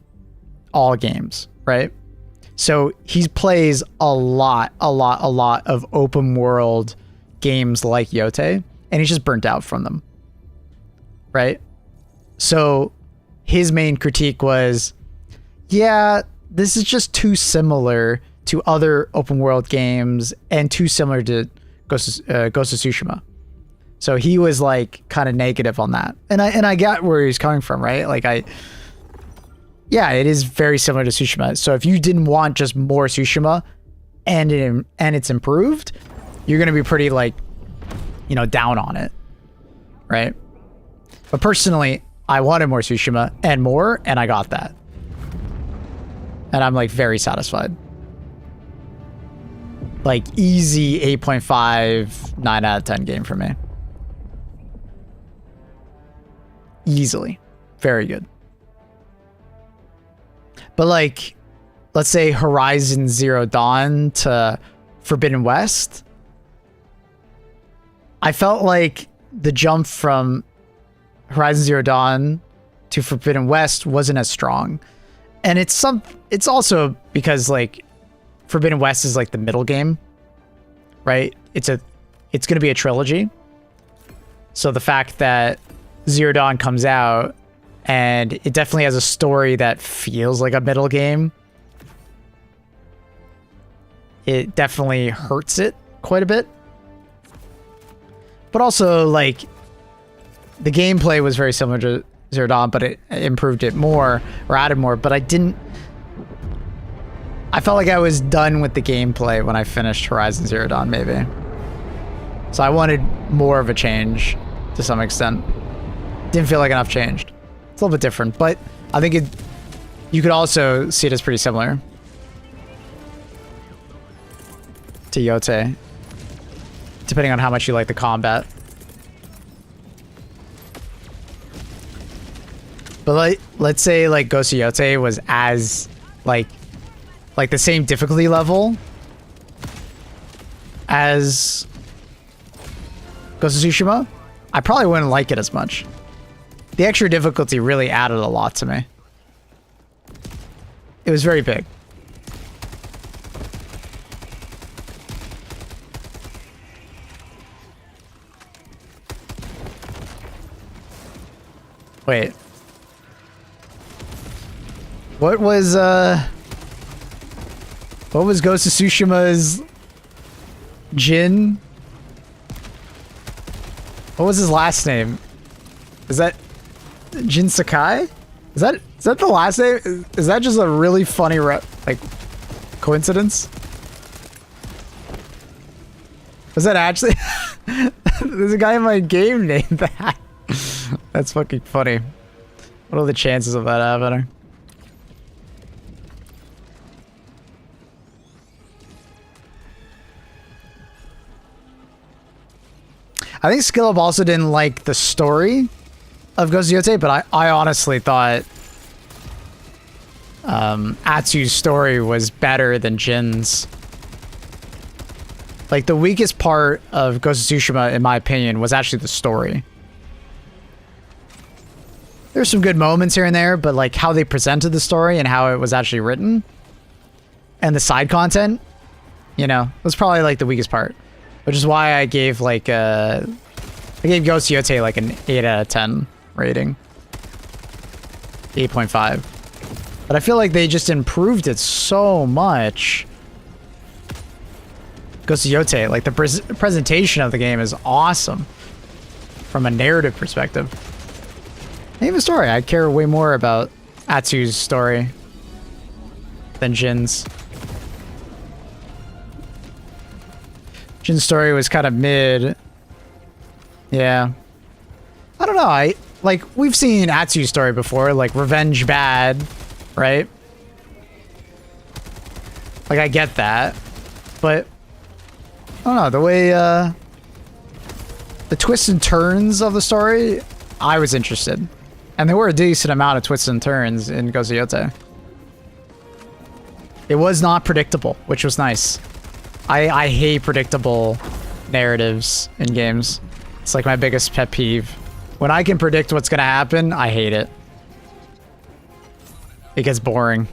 all games, right? So he plays a lot of open world games like Yotei, and he's just burnt out from them, right? So his main critique was, yeah, this is just too similar to other open world games and too similar to Ghost of Tsushima. So he was like kind of negative on that. And I got where he's coming from, right? Like yeah, it is very similar to Tsushima. So if you didn't want just more Tsushima and it's improved, you're going to be pretty like, you know, down on it, right? But personally, I wanted more Tsushima and I got that. And I'm like very satisfied. Like easy 8.5, 9 out of 10 game for me. Easily. Very good. But like, let's say Horizon Zero Dawn to Forbidden West. I felt like the jump from Horizon Zero Dawn to Forbidden West wasn't as strong. And it's also because like Forbidden West is like the middle game, right? It's going to be a trilogy. So the fact that Zero Dawn comes out and it definitely has a story that feels like a middle game, it definitely hurts it quite a bit. But also like the gameplay was very similar to Zero Dawn, but it improved it more or added more, but I felt like I was done with the gameplay when I finished Horizon Zero Dawn, maybe. So I wanted more of a change to some extent. Didn't feel like enough changed. It's a little bit different, but I think you could also see it as pretty similar to Yotei, depending on how much you like the combat. But like, let's say like Ghost of Yotei was as like the same difficulty level as Ghost of Tsushima, I probably wouldn't like it as much. The extra difficulty really added a lot to me. It was very big. Wait. What was Ghost of Tsushima's Jin? What was his last name? Is that Jin Sakai? Is that the last name? Is that just a really funny like coincidence? Was that actually? There's a guy in my game named that. That's fucking funny. What are the chances of that happening? I think Skillup also didn't like the story of Ghost of Yotei, but I honestly thought Atsu's story was better than Jin's. Like, the weakest part of Ghost of Tsushima, in my opinion, was actually the story. There's some good moments here and there, but like how they presented the story and how it was actually written and the side content, you know, was probably like the weakest part, which is why I gave like I gave Ghost of Yotei like an 8 out of 10 rating. 8.5. But I feel like they just improved it so much. Ghost of Yotei, like the presentation of the game is awesome from a narrative perspective. Even story, I care way more about Atsu's story than Jin's. Jin's story was kind of mid. Yeah. I don't know, like, we've seen Atsu's story before, like, revenge bad, right? Like, I get that. But, I don't know, the way, the twists and turns of the story, I was interested. And there were a decent amount of twists and turns in Ghost of Yotei. It was not predictable, which was nice. I hate predictable narratives in games. It's like my biggest pet peeve. When I can predict what's gonna happen, I hate it. It gets boring.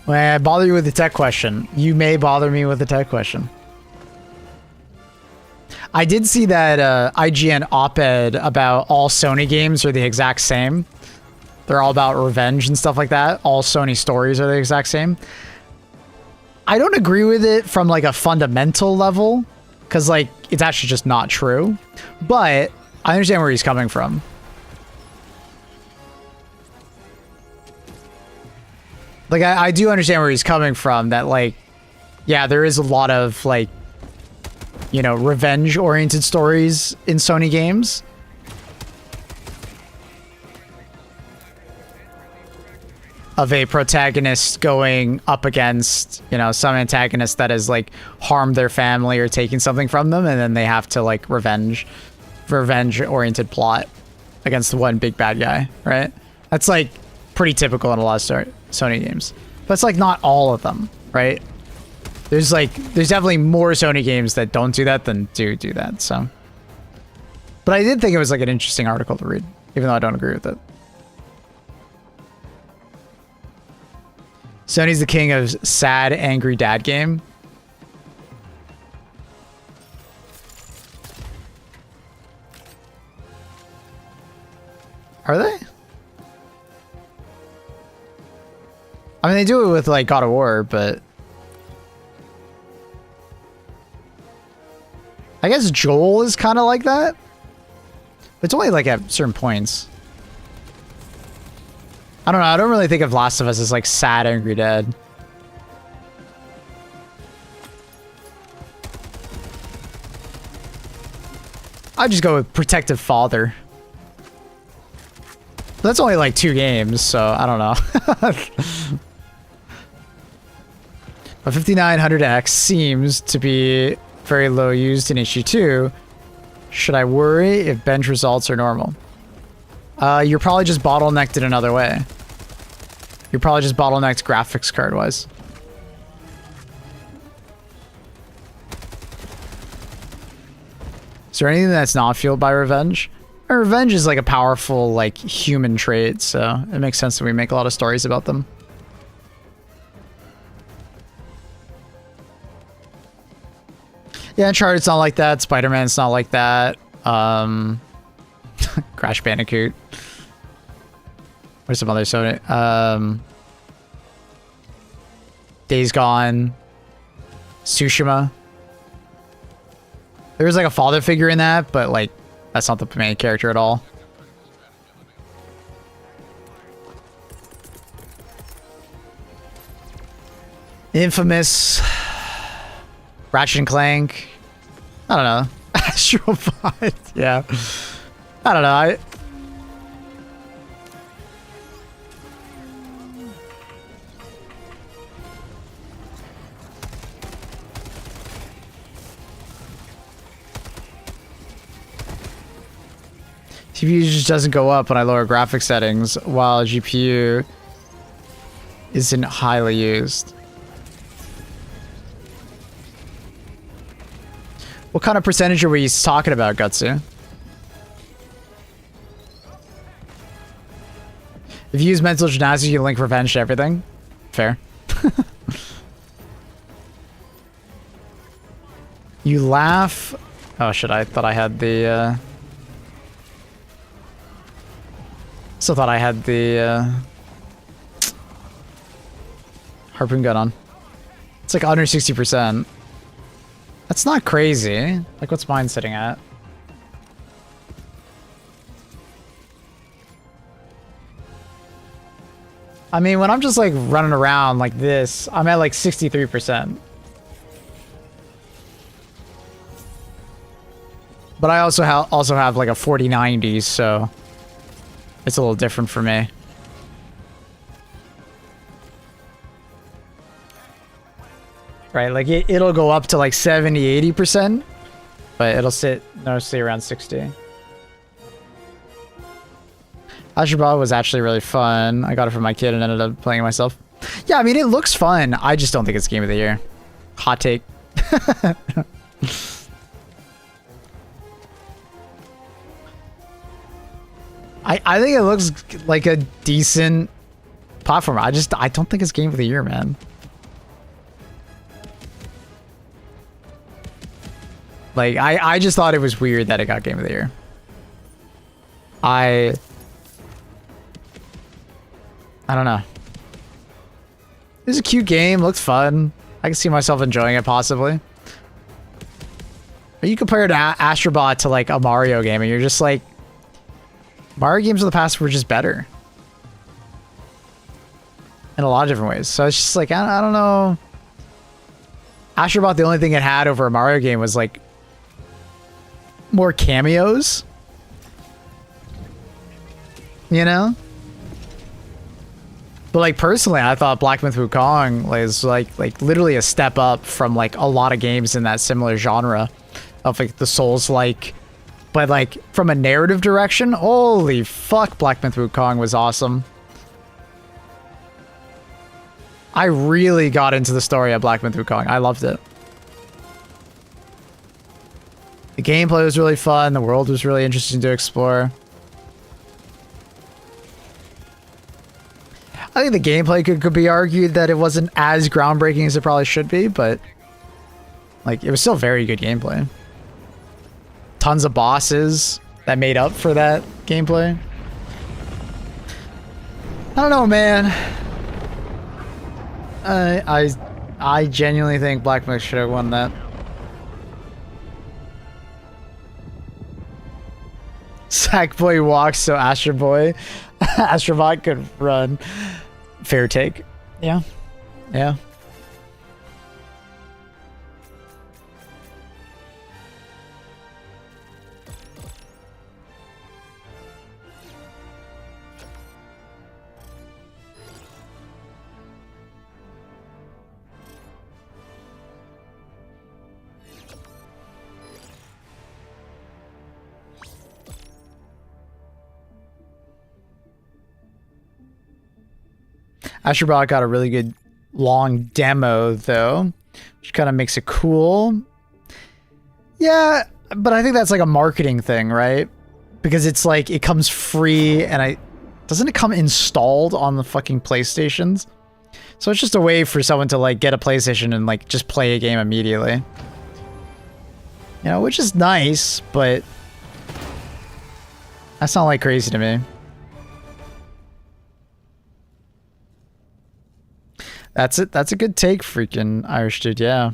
When I bother you with the tech question, you may bother me with the tech question. I did see that IGN op-ed about all Sony games are the exact same. They're all about revenge and stuff like that. All Sony stories are the exact same. I don't agree with it from like a fundamental level, because like it's actually just not true. But I understand where he's coming from. Like I do understand where he's coming from, that like, yeah, there is a lot of like, you know, revenge-oriented stories in Sony games. Of a protagonist going up against, you know, some antagonist that has, like, harmed their family or taken something from them, and then they have to, like, revenge-oriented plot against the one big bad guy, right? That's, like, pretty typical in a lot of Sony games. But it's, like, not all of them, right? There's definitely more Sony games that don't do that than do that, so. But I did think it was like an interesting article to read, even though I don't agree with it. Sony's the king of sad, angry dad game. Are they? I mean, they do it with like God of War, but I guess Joel is kind of like that. It's only like at certain points. I don't know. I don't really think of Last of Us as like sad, angry dad. I just go with protective father. That's only like 2 games, so I don't know. But 5900X seems to be very low used in issue 2. Should I worry if bench results are normal? You're probably just bottlenecked in another way. You're probably just bottlenecked graphics card wise. Is there anything that's not fueled by revenge? Revenge is like a powerful, like, human trait, so it makes sense that we make a lot of stories about them. Yeah, Uncharted's not like that. Spider-Man's not like that. Crash Bandicoot. Where's some other Sony? Days Gone. Tsushima. There was like a father figure in that, but like That's not the main character at all. Infamous. Ratchet and Clank. I don't know. Astral Bot. Yeah. I don't know. CPU just doesn't go up when I lower graphics settings, while GPU isn't highly used. What kind of percentage are we talking about, Gutsu? If you use mental gymnastics, you link revenge to everything. Fair. You laugh. Oh shit, I thought I had the still thought I had the harpoon gun on. It's like under 60%. That's not crazy. Like, what's mine sitting at? I mean, when I'm just like running around like this, I'm at like 63%. But I also have like a 4090, so it's a little different for me. Right, like it'll go up to like 70, 80%, but it'll sit mostly around 60. Astral Bot was actually really fun. I got it from my kid and ended up playing it myself. Yeah, I mean, it looks fun. I just don't think it's Game of the Year. Hot take. I think it looks like a decent platformer. I don't think it's Game of the Year, man. Like, I just thought it was weird that it got Game of the Year. I don't know. It was a cute game, looked fun. I can see myself enjoying it, possibly. But you compare it to Astral Bot to, like, a Mario game, and you're just like... Mario games of the past were just better. In a lot of different ways. So it's just like, I don't know. Astral Bot, the only thing it had over a Mario game was, like... more cameos. You know? But like personally, I thought Black Myth Wukong was like literally a step up from like a lot of games in that similar genre of like the Souls-like, but like from a narrative direction, holy fuck, Black Myth Wukong was awesome. I really got into the story of Black Myth Wukong. I loved it. The gameplay was really fun. The world was really interesting to explore. I think the gameplay could be argued that it wasn't as groundbreaking as it probably should be, but like it was still very good gameplay. Tons of bosses that made up for that gameplay. I don't know, man. I genuinely think Black Myth should have won that. Sackboy walks so Astro Bot could run. Fair take. Yeah. Yeah. Astral Bot got a really good long demo though, which kind of makes it cool. Yeah, but I think that's like a marketing thing, right? Because it's like it comes free and doesn't it come installed on the fucking PlayStations? So it's just a way for someone to like get a PlayStation and like just play a game immediately. You know, which is nice, but that's not like crazy to me. That's it. That's a good take, freaking Irish dude. Yeah.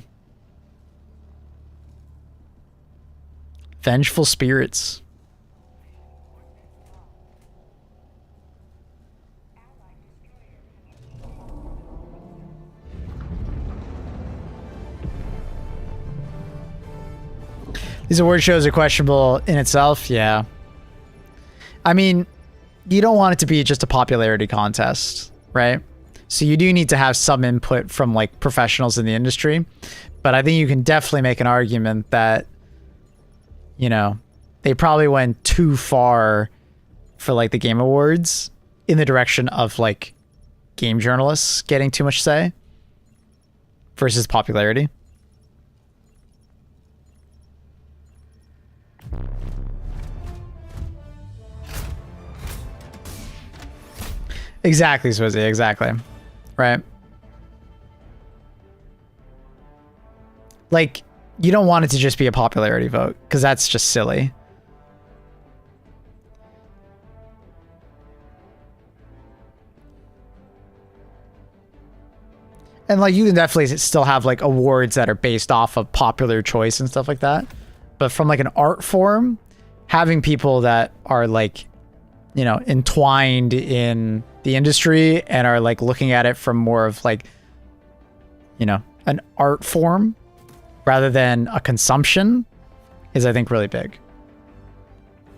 Vengeful Spirits. These award shows are questionable in itself. Yeah. I mean, you don't want it to be just a popularity contest, right? So you do need to have some input from like professionals in the industry. But I think you can definitely make an argument that, you know, they probably went too far for like the Game Awards in the direction of like game journalists getting too much say versus popularity. Exactly, Swizzy, exactly. Right. Like, you don't want it to just be a popularity vote, because that's just silly. And like, you can definitely still have like awards that are based off of popular choice and stuff like that. But from like an art form, having people that are like, you know, entwined in the industry and are like looking at it from more of like, you know, an art form rather than a consumption is, I think, really big.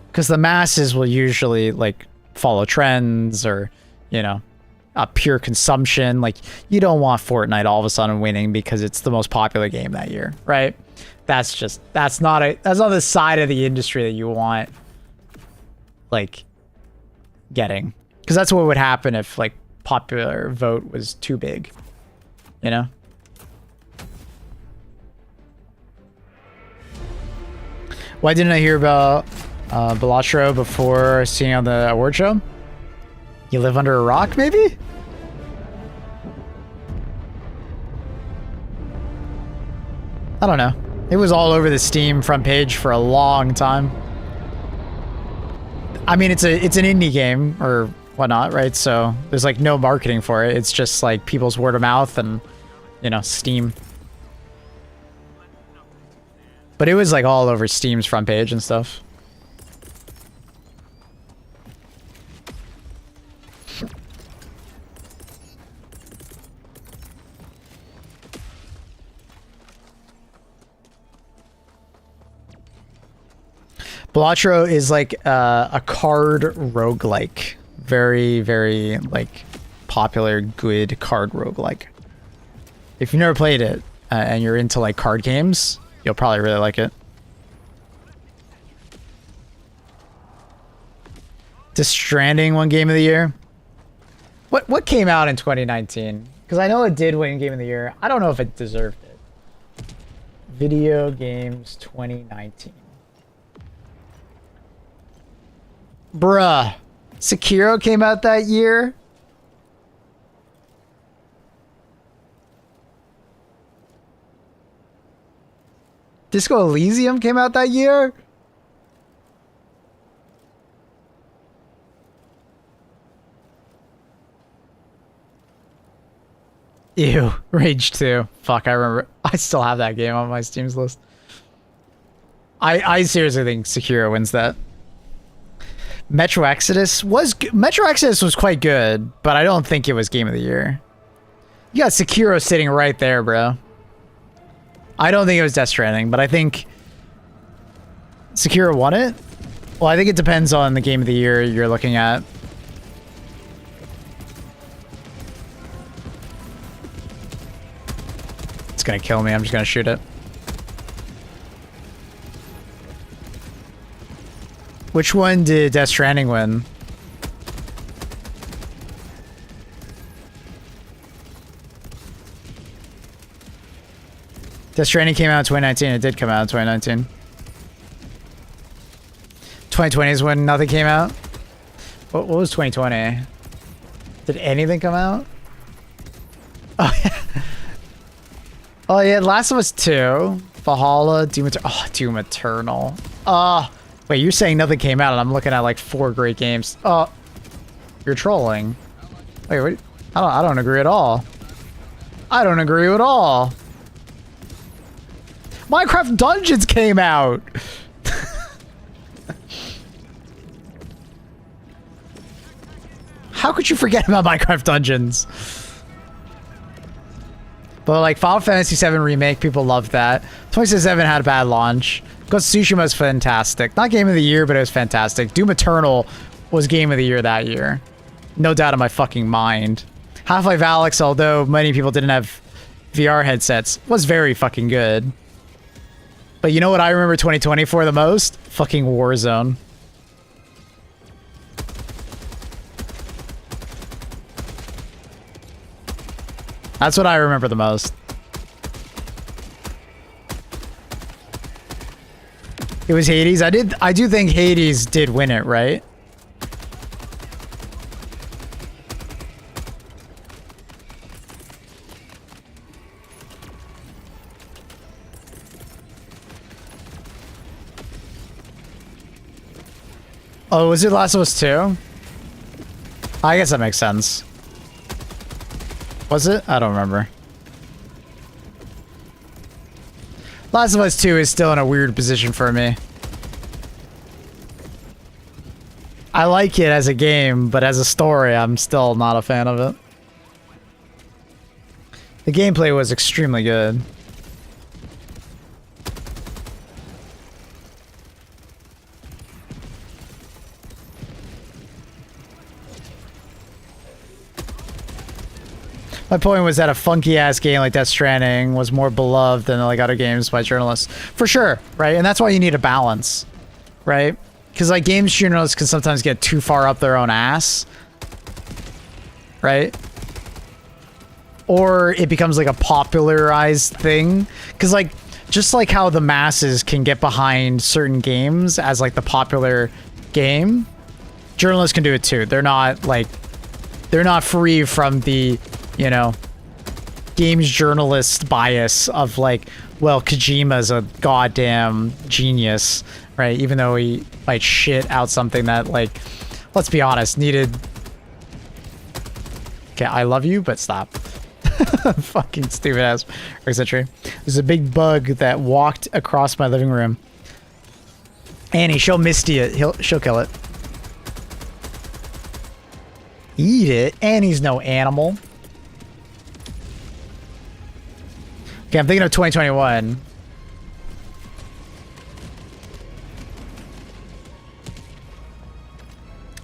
Because the masses will usually like follow trends or, you know, a pure consumption. Like, you don't want Fortnite all of a sudden winning because it's the most popular game that year, right? That's not the side of the industry that you want like getting, because that's what would happen if like popular vote was too big, you know? Why didn't I hear about Balatro before seeing on the award show? You live under a rock, maybe? I don't know. It was all over the Steam front page for a long time. I mean, it's an indie game or whatnot, right? So there's like no marketing for it. It's just like people's word of mouth and, you know, Steam. But it was like all over Steam's front page and stuff. Balatro is like a card roguelike. Very, very like popular, good card roguelike. If you've never played it and you're into like card games, you'll probably really like it. Death Stranding won Game of the Year. What came out in 2019? Because I know it did win Game of the Year. I don't know if it deserved it. Video Games 2019. Bruh. Sekiro came out that year? Disco Elysium came out that year? Ew. Rage 2. Fuck, I remember. I still have that game on my Steam's list. I seriously think Sekiro wins that. Metro Exodus was quite good, but I don't think it was Game of the Year. You got Sekiro sitting right there, bro. I don't think it was Death Stranding, but I think Sekiro won it. Well, I think it depends on the Game of the Year you're looking at. It's gonna kill me. I'm just gonna shoot it. Which one did Death Stranding win? Death Stranding came out in 2019. It did come out in 2019. 2020 is when nothing came out. What was 2020? Did anything come out? Oh yeah. Oh yeah, Last of Us 2, Valhalla, Doom Eternal. Oh, Doom Eternal. Wait, you're saying nothing came out and I'm looking at like 4 great games. Oh, you're trolling. Wait, wait. I don't agree at all. I don't agree at all. Minecraft Dungeons came out. How could you forget about Minecraft Dungeons? But like Final Fantasy VII Remake, people loved that. 2077 had a bad launch. Ghost of Tsushima was fantastic. Not game of the year, but it was fantastic. Doom Eternal was game of the year that year. No doubt in my fucking mind. Half-Life Alyx, although many people didn't have VR headsets, was very fucking good. But you know what I remember 2020 for the most? Fucking Warzone. That's what I remember the most. It was Hades. I do think Hades did win it, right? Oh, was it Last of Us 2? I guess that makes sense. Was it? I don't remember. Last of Us 2 is still in a weird position for me. I like it as a game, but as a story, I'm still not a fan of it. The gameplay was extremely good. My point was that a funky-ass game like Death Stranding was more beloved than like other games by journalists. For sure, right? And that's why you need a balance, right? Because like games journalists can sometimes get too far up their own ass, right? Or it becomes like a popularized thing. Because like, just like how the masses can get behind certain games as like the popular game, journalists can do it too. They're not like, they're not free from the, you know, games journalist bias of like, well, Kojima's a goddamn genius, right? Even though he might shit out something that, like, let's be honest, needed... Okay, I love you, but stop. Fucking stupid ass tree. There's a big bug that walked across my living room. Annie, show Misty it. She'll kill it. Eat it? Annie's no animal. Okay, I'm thinking of 2021.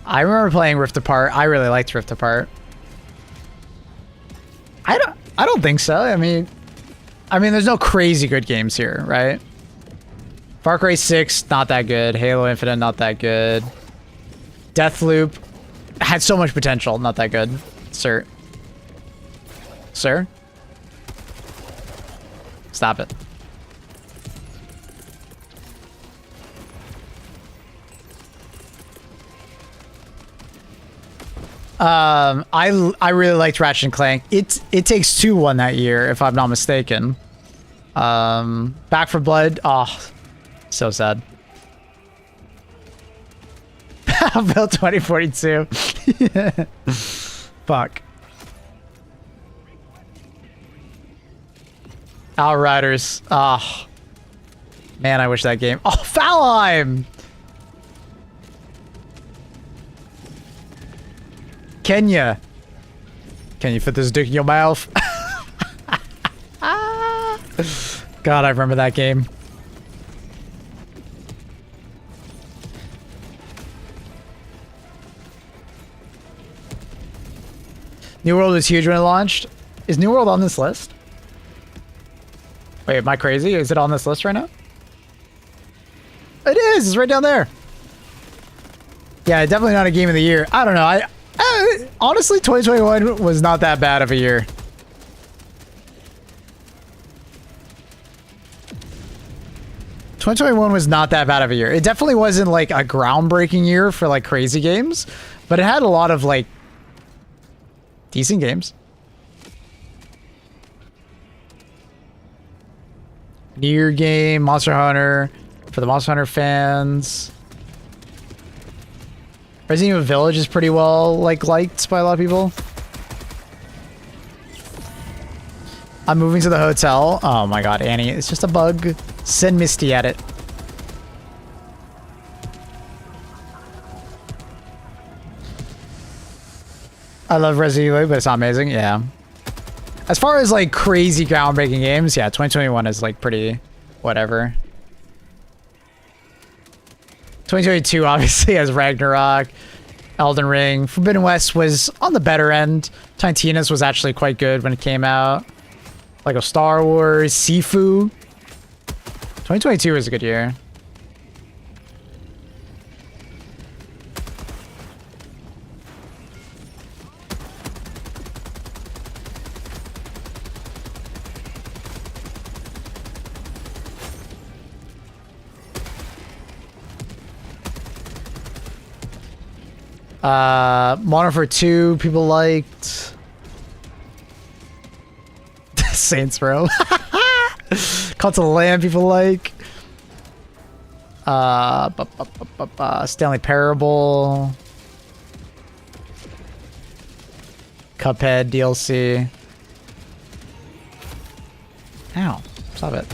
I remember playing Rift Apart. I really liked Rift Apart. I don't think so. I mean, there's no crazy good games here, right? Far Cry 6, not that good. Halo Infinite, not that good. Deathloop had so much potential, not that good. Sir. Sir? Stop it. I really liked Ratchet and Clank. It Takes Two won that year, if I'm not mistaken. Back 4 Blood. Oh, so sad. Battlefield 2042. Fuck. Outriders. Oh. Man, I wish that game... Oh, Valheim! Kenya. Can you fit this dick in your mouth? God, I remember that game. New World was huge when it launched. Is New World on this list? Wait, am I crazy? Is it on this list right now? It is! It's right down there. Yeah, definitely not a game of the year. I don't know. Honestly, 2021 was not that bad of a year. ...2021 was not that bad of a year. It definitely wasn't like a groundbreaking year for like crazy games, but it had a lot of like decent games. Nier game, Monster Hunter, for the Monster Hunter fans. Resident Evil Village is pretty well liked by a lot of people. I'm moving to the hotel. Oh my god, Annie, it's just a bug. Send Misty at it. I love Resident Evil, but it's not amazing. Yeah. As far as like crazy groundbreaking games, yeah, 2021 is like pretty whatever. 2022 obviously has Ragnarok, Elden Ring. Forbidden West was on the better end. Titania's was actually quite good when it came out. Like a Star Wars, Sifu. 2022 was a good year. Modern Warfare 2, people liked. Saints Row. Cult of the Lamb, people like. Stanley Parable. Cuphead DLC. Ow. Stop it.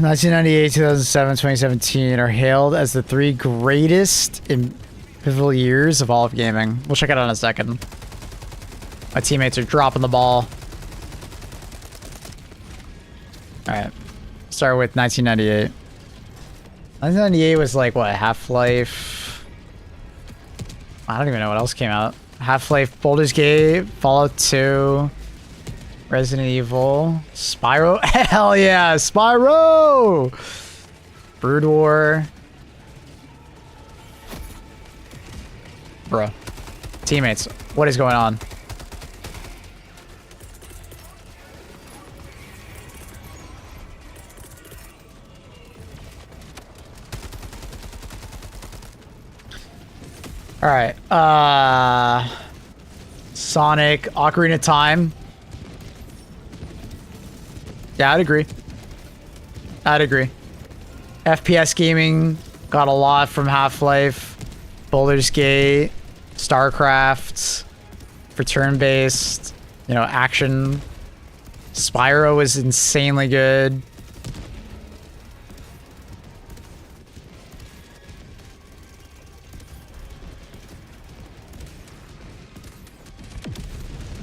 (1998, 2007, 2017) are hailed as the three greatest in pivotal years of all of gaming. We'll check it out in a second. My teammates are dropping the ball. Alright. Start with 1998. 1998 was like, what, Half-Life? I don't even know what else came out. Half-Life, Baldur's Gate, Fallout 2, Resident Evil, Spyro. Hell yeah, Spyro! Brood War. Bro. Teammates, what is going on? Alright, Sonic, Ocarina of Time. Yeah, I'd agree. I'd agree. FPS gaming got a lot from Half-Life, Baldur's Gate, StarCraft, for turn-based, you know, action. Spyro was insanely good.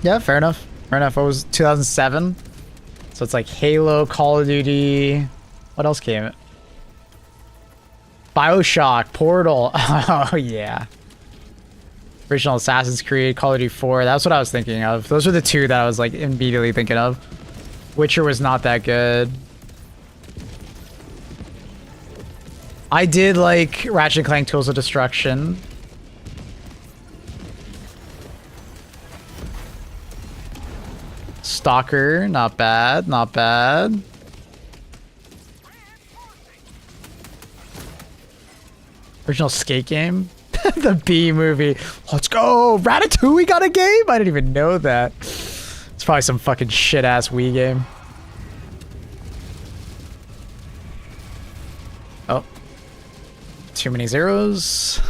Yeah, fair enough. Fair enough. What was 2007? So it's like Halo, Call of Duty. What else came? BioShock, Portal. Oh, yeah. Original Assassin's Creed, Call of Duty 4. That's what I was thinking of. Those were the two that I was like immediately thinking of. Witcher was not that good. I did like Ratchet & Clank Tools of Destruction. Stalker, not bad, not bad. Original skate game. The B movie. Let's go! Ratatouille got a game? I didn't even know that. It's probably some fucking shit-ass Wii game. Oh. Too many zeros.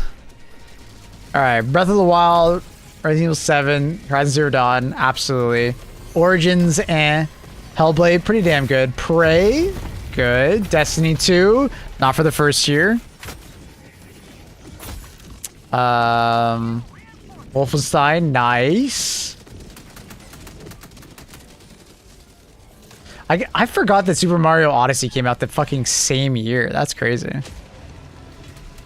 Alright, Breath of the Wild, Resident Evil 7, Horizon Zero Dawn, absolutely. Origins, Hellblade, pretty damn good. Prey, good. Destiny 2, not for the first year. Wolfenstein, nice. I forgot that Super Mario Odyssey came out the fucking same year. That's crazy.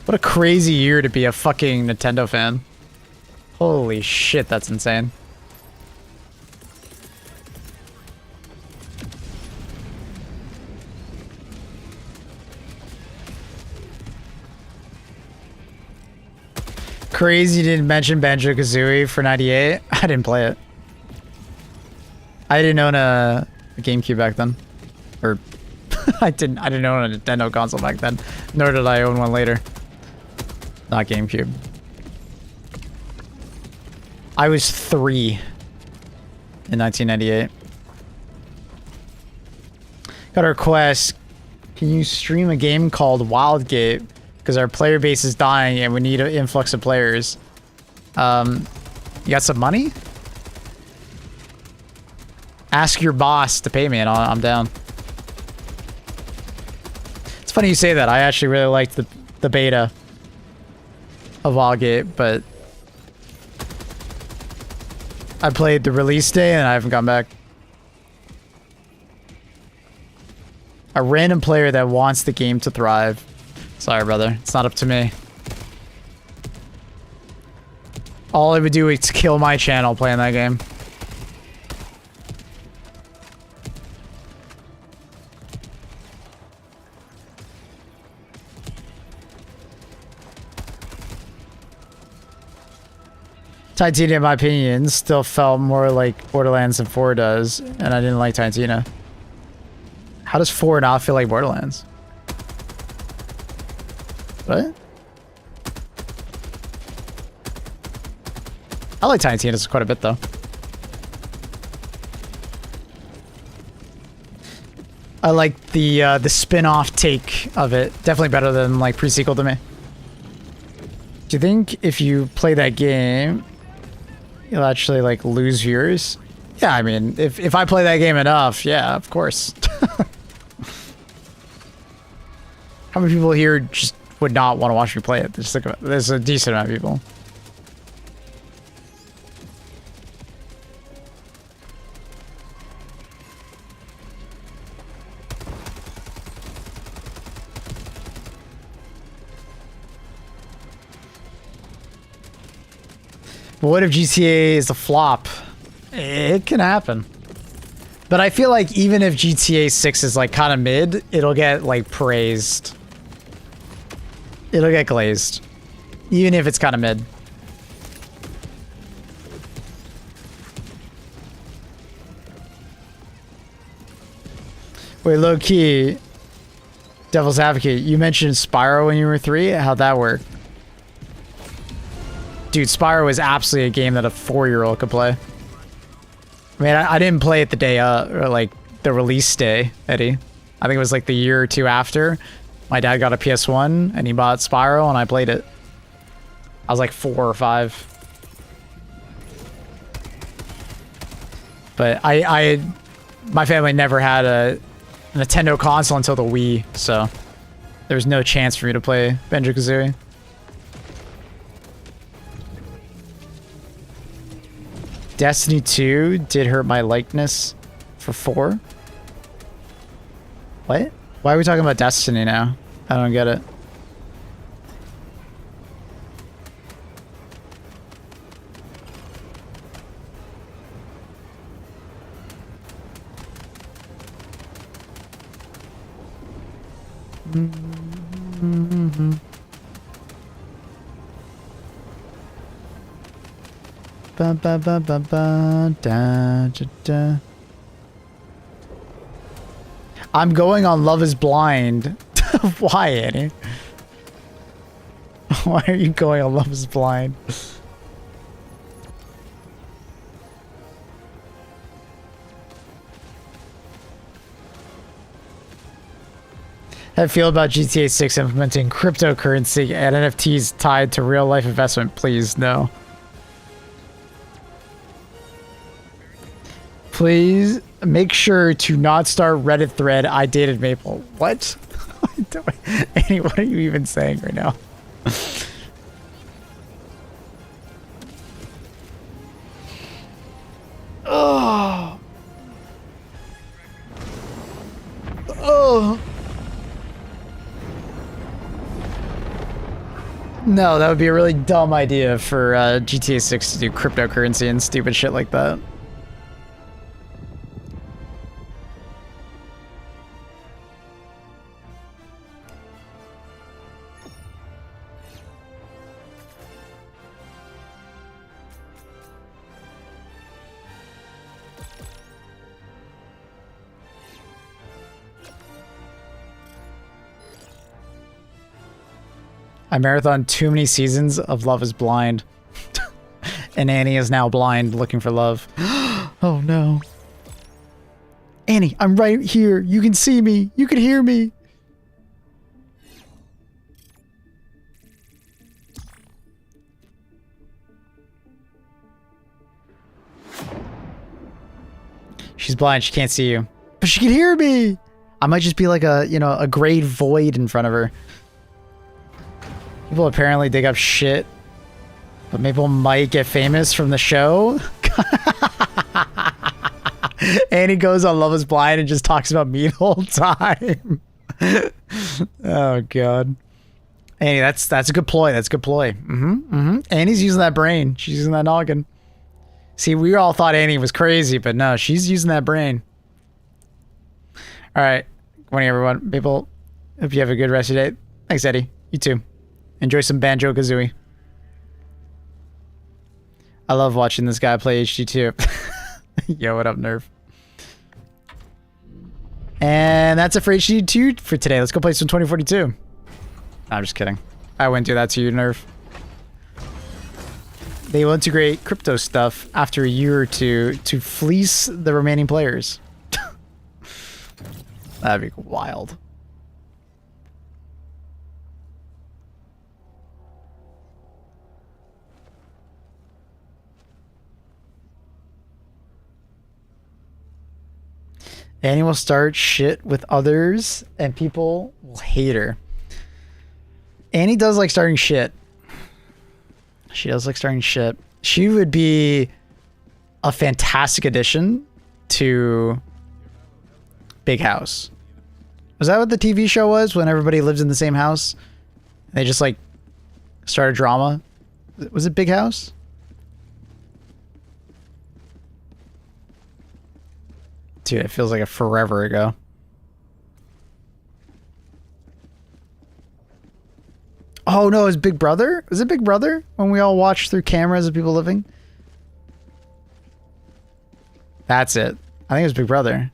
What a crazy year to be a fucking Nintendo fan. Holy shit, that's insane. Crazy you didn't mention Banjo-Kazooie for 98. I didn't play it. I didn't own a GameCube back then. Or I didn't own a Nintendo console back then. Nor did I own one later. Not GameCube. I was 3 in 1998. Got a request. Can you stream a game called Wildgate? Because our player base is dying and we need an influx of players. You got some money? Ask your boss to pay me and I'm down. It's funny you say that. I actually really liked the beta. of Wildgate, but I played the release day and I haven't gone back. A random player that wants the game to thrive. Sorry, brother. It's not up to me. All I would do is kill my channel playing that game. Titantina, in my opinion, still felt more like Borderlands than 4 does, and I didn't like Titantina. How does 4 not feel like Borderlands? What? I like Titantina quite a bit, though. I like the spin-off take of it. Definitely better than, like, pre-sequel to me. Do you think if you play that game, you'll actually, like, lose viewers? Yeah, I mean, if I play that game enough, yeah, of course. How many people here just would not want to watch me play it? Just think about it. There's a decent amount of people. But what if GTA is a flop? It can happen. But I feel like even if GTA 6 is like kind of mid, it'll get like praised. It'll get glazed. Even if it's kind of mid. Wait, low key. Devil's Advocate, you mentioned Spyro when you were 3. How'd that work? Dude, Spyro is absolutely a game that a 4-year-old could play. I mean, I didn't play it the day, or like the release day, Eddie. I think it was like the year or two after. My dad got a PS1 and he bought Spyro and I played it. I was like 4 or 5. But my family never had a Nintendo console until the Wii, so there was no chance for me to play Banjo-Kazooie. Destiny 2 did hurt my likeness for 4. What? Why are we talking about Destiny now? I don't get it. Ba, ba, ba, ba, ba, da, da, da. I'm going on Love is Blind. Why, Annie? Why are you going on Love is Blind? How do you feel about GTA 6 implementing cryptocurrency and NFTs tied to real life investment? Please, no. Please make sure to not start Reddit thread, I dated Maple. What? Annie, what are you even saying right now? Oh. Oh. No, that would be a really dumb idea for GTA 6 to do cryptocurrency and stupid shit like that. I marathoned too many seasons of Love is Blind. And Annie is now blind looking for love. Oh no. Annie, I'm right here. You can see me. You can hear me. She's blind. She can't see you. But she can hear me. I might just be like a, you know, a grade void in front of her. People apparently dig up shit, but Maple might get famous from the show. And he goes on Love is Blind and just talks about me the whole time. Oh god. Annie, that's a good ploy. That's a good ploy. Annie's using that brain. She's using that noggin. See, we all thought Annie was crazy, but no, she's using that brain. All right. Good morning, everyone. People, hope you have a good rest of your day. Thanks, Eddie. You too. Enjoy some Banjo-Kazooie. I love watching this guy play HD2. Yo, what up, Nerf? And that's it for HD2 for today. Let's go play some 2042. No, I'm just kidding. I wouldn't do that to you, Nerf. They will integrate crypto stuff after a year or two to fleece the remaining players. That'd be wild. Annie will start shit with others and people will hate her. Annie does like starting shit. She does like starting shit. She would be a fantastic addition to Big House. Was that what the TV show was when everybody lived in the same house? They just like started drama. Was it Big House? Dude, it feels like a forever ago. Oh no, it was Big Brother? Was it Big Brother? When we all watched through cameras of people living? That's it. I think it was Big Brother.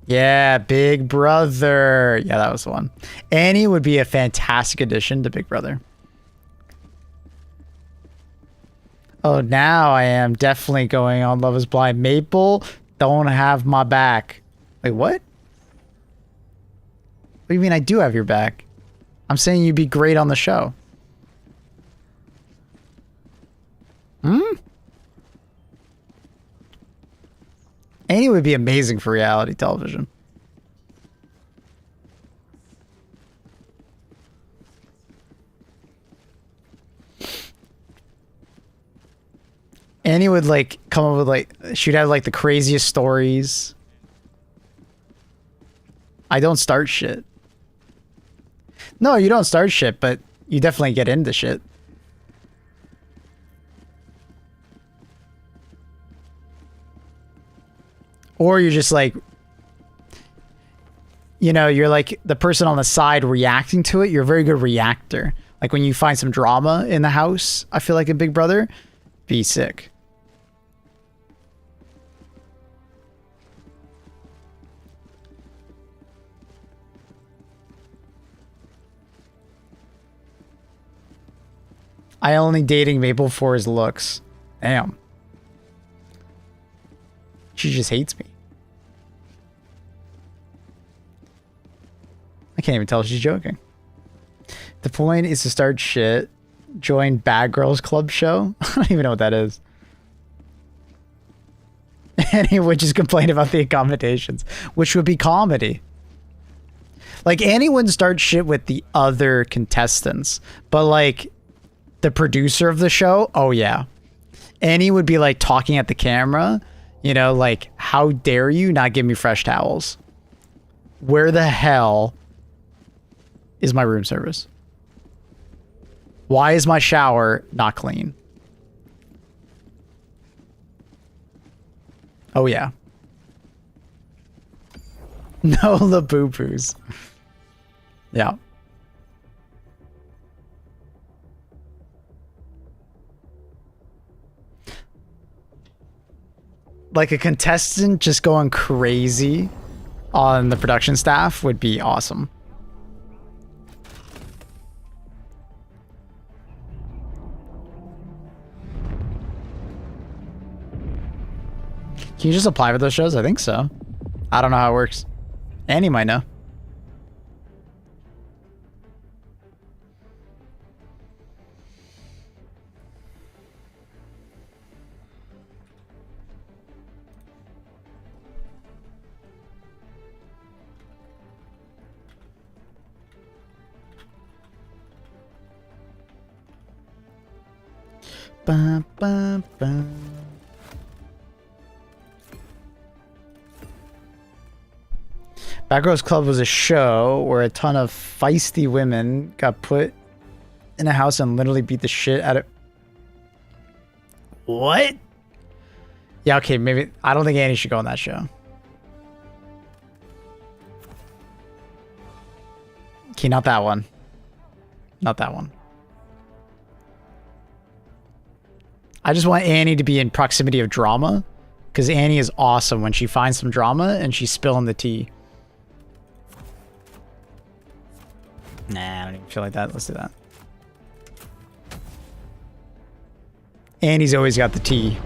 Yeah, Big Brother. Yeah, that was the one. Annie would be a fantastic addition to Big Brother. Oh, now I am definitely going on Love is Blind. Maple, don't have my back. Wait, what? What do you mean I do have your back? I'm saying you'd be great on the show. Annie would be amazing for reality television. Annie would like come up with like, she'd have like the craziest stories. I don't start shit. No, you don't start shit, but you definitely get into shit. Or you're just like, you know, you're like the person on the side reacting to it. You're a very good reactor. Like when you find some drama in the house, I feel like in Big Brother, be sick. I only dating Maple for his looks. Damn. She just hates me. I can't even tell if she's joking. The point is to start shit. Join Bad Girls Club show. I don't even know what that is. And he would just complain about the accommodations, which would be comedy. Like Annie wouldn't start shit with the other contestants, but like the producer of the show, oh yeah. Annie would be like talking at the camera, you know, like, how dare you not give me fresh towels? Where the hell is my room service? Why is my shower not clean? Oh yeah. No, the boo-boos. Yeah. Like a contestant just going crazy on the production staff would be awesome. Can you just apply for those shows? I think so. I don't know how it works. Annie might know. Ba, ba, ba. Bad Girls Club was a show where a ton of feisty women got put in a house and literally beat the shit out of... What? Yeah, okay, maybe... I don't think Annie should go on that show. Okay, not that one. Not that one. I just want Annie to be in proximity of drama, because Annie is awesome when she finds some drama and she's spilling the tea. Nah, I don't even feel like that. Let's do that. Annie's always got the tea.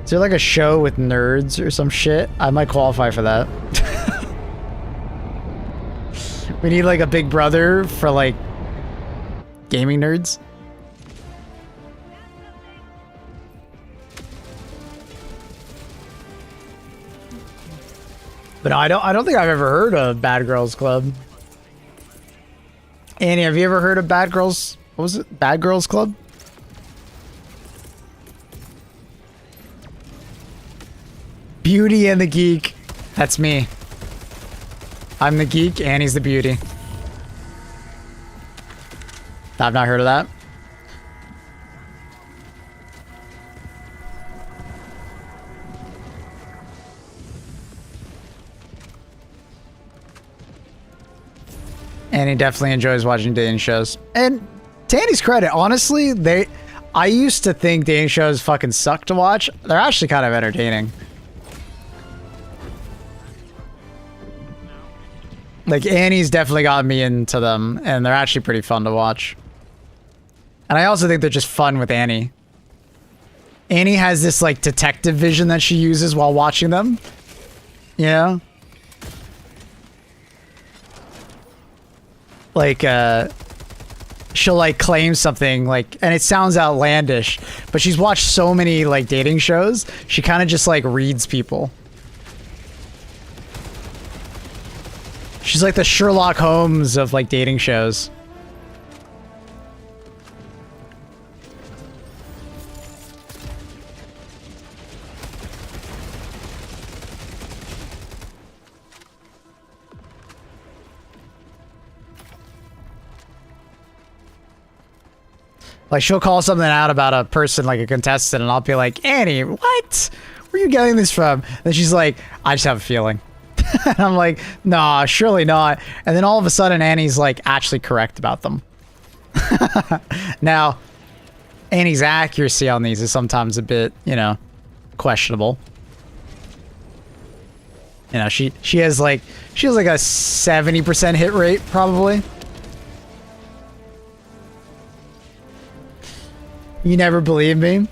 Is there like a show with nerds or some shit? I might qualify for that. We need like a Big Brother for like gaming nerds. But I don't think I've ever heard of Bad Girls Club. Annie, have you ever heard of Bad Girls? What was it? Bad Girls Club? Beauty and the Geek. That's me. I'm the geek, Annie's the beauty. I've not heard of that. Annie definitely enjoys watching dating shows. And to Annie's credit, honestly, I used to think dating shows fucking suck to watch. They're actually kind of entertaining. Like, Annie's definitely got me into them, and they're actually pretty fun to watch. And I also think they're just fun with Annie. Annie has this, like, detective vision that she uses while watching them. You know? Like, she'll, like, claim something, like, and it sounds outlandish, but she's watched so many, like, dating shows, she kind of just, like, reads people. She's like the Sherlock Holmes of like dating shows. Like she'll call something out about a person, like a contestant, and I'll be like, Annie, what? Where are you getting this from? And she's like, I just have a feeling. And I'm like, nah, surely not. And then all of a sudden, Annie's like actually correct about them. Now, Annie's accuracy on these is sometimes a bit, you know, questionable. You know, she has like a 70% hit rate probably. You never believe me?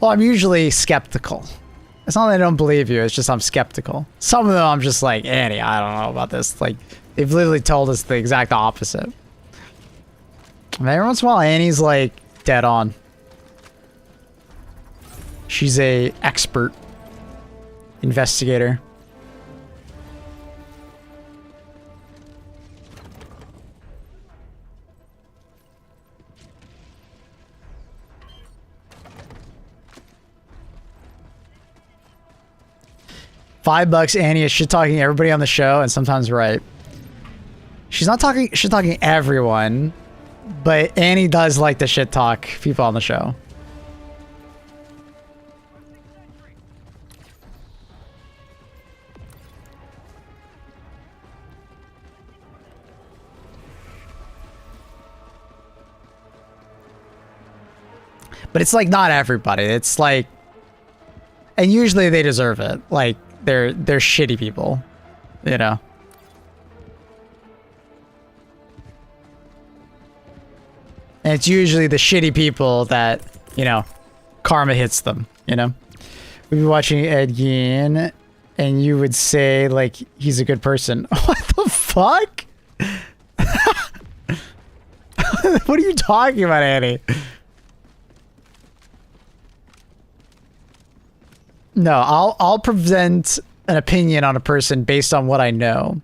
Well, I'm usually skeptical. It's not that I don't believe you, it's just I'm skeptical. Some of them I'm just like, Annie, I don't know about this. Like, they've literally told us the exact opposite. And every once in a while, Annie's like dead on. She's a expert investigator. $5, Annie is shit talking everybody on the show, and sometimes right. She's not talking shit talking everyone, but Annie does like to shit talk people on the show. But it's like not everybody. It's like, and usually they deserve it. Like they're shitty people, you know. And it's usually the shitty people that, you know, karma hits them, you know. We'd be watching Ed Gein, and you would say like he's a good person. What the fuck? What are you talking about, Annie? No, I'll present an opinion on a person based on what I know.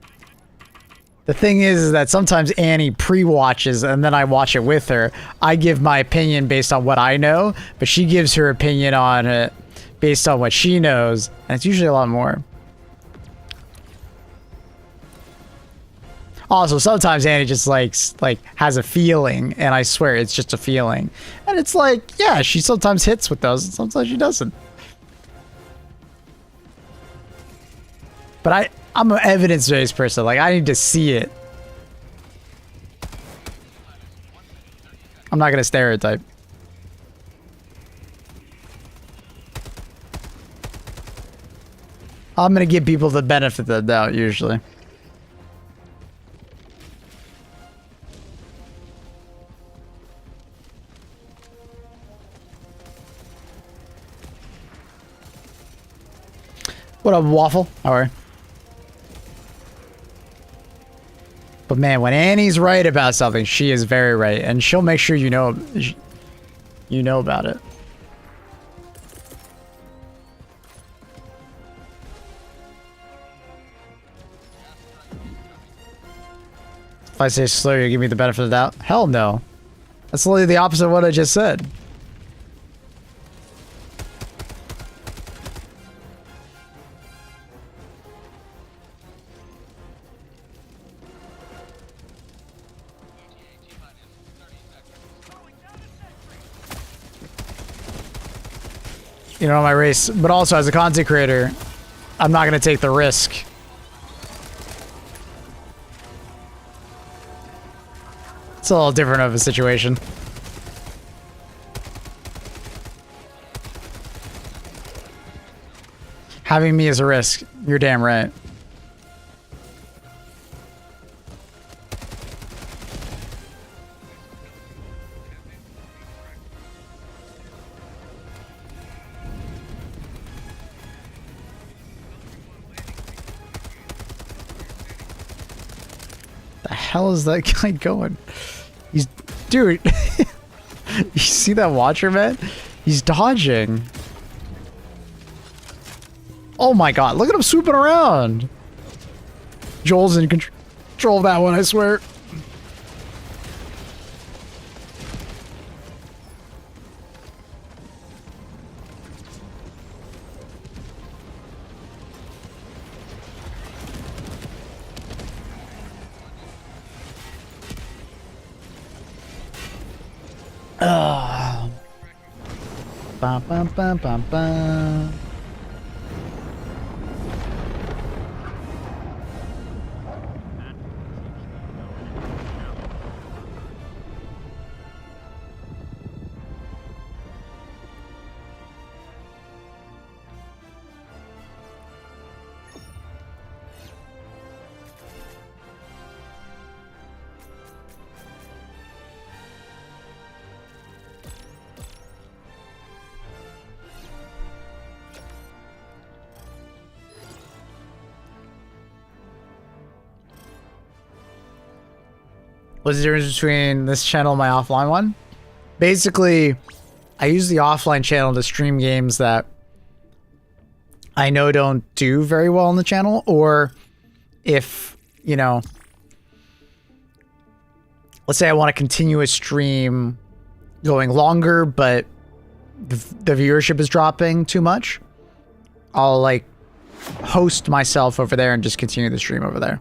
The thing is that sometimes Annie pre-watches and then I watch it with her. I give my opinion based on what I know, but she gives her opinion on it based on what she knows, and it's usually a lot more. Also, sometimes Annie just like has a feeling, and I swear it's just a feeling. And it's like, yeah, she sometimes hits with those, and sometimes she doesn't. But I'm an evidence-based person. Like, I need to see it. I'm not gonna stereotype. I'm gonna give people the benefit of the doubt, usually. What up, Waffle? How are you? But man, when Annie's right about something, she is very right, and she'll make sure you know about it. If I say slow, you give me the benefit of the doubt? Hell no. That's literally the opposite of what I just said. You know, my race, but also as a content creator, I'm not going to take the risk. It's a little different of a situation. Having me is a risk. You're damn right. The hell is that guy going? He's... Dude. You see that watcher, man? He's dodging. Oh my god, look at him swooping around. Joel's in control of that one, I swear. Bum, bum, bum, bum, bum. What's the difference between this channel and my offline one? Basically, I use the offline channel to stream games that I know don't do very well on the channel, or if, you know, let's say I want to continue a stream going longer, but the viewership is dropping too much, I'll like host myself over there and just continue the stream over there.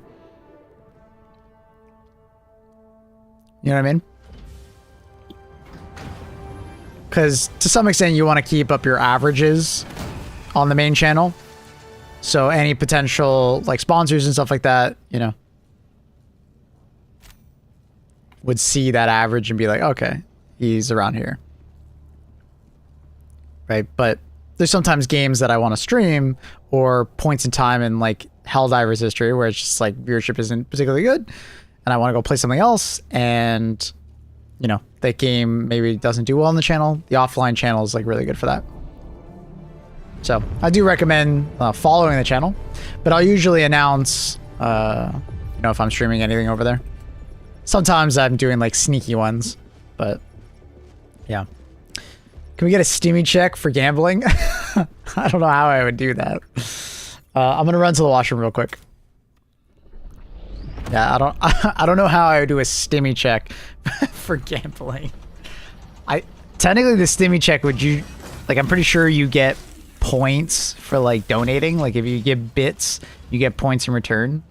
You know what I mean? Because to some extent you want to keep up your averages on the main channel. So any potential like sponsors and stuff like that, you know, would see that average and be like, okay, he's around here. Right? But there's sometimes games that I want to stream, or points in time in like Helldivers history where it's just like viewership isn't particularly good, and I want to go play something else, and you know, that game maybe doesn't do well on the channel. The offline channel is like really good for that. So I do recommend following the channel, but I'll usually announce, you know, if I'm streaming anything over there. Sometimes I'm doing like sneaky ones, but yeah. Can we get a Steamy check for gambling? I don't know how I would do that. I'm gonna run to the washroom real quick. Yeah, I don't I don't know how I would do a stimmy check for gambling. I technically the stimmy check would you like I'm pretty sure you get points for like donating. Like if you give bits, you get points in return.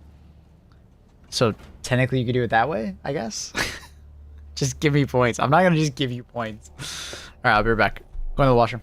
So technically you could do it that way, I guess. Just give me points. I'm not gonna just give you points. Alright, I'll be right back. Going to the washroom.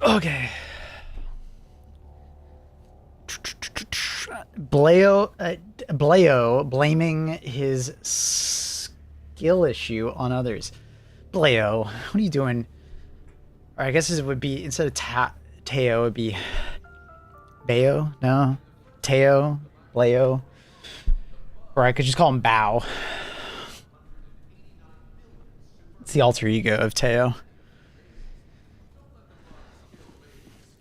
Okay. Bleo blaming his skill issue on others. Bleo, what are you doing? Or I guess it would be, instead of Teo, it would be Bayo? No? Teo? Bleo? Or I could just call him Bao. It's the alter ego of Teo.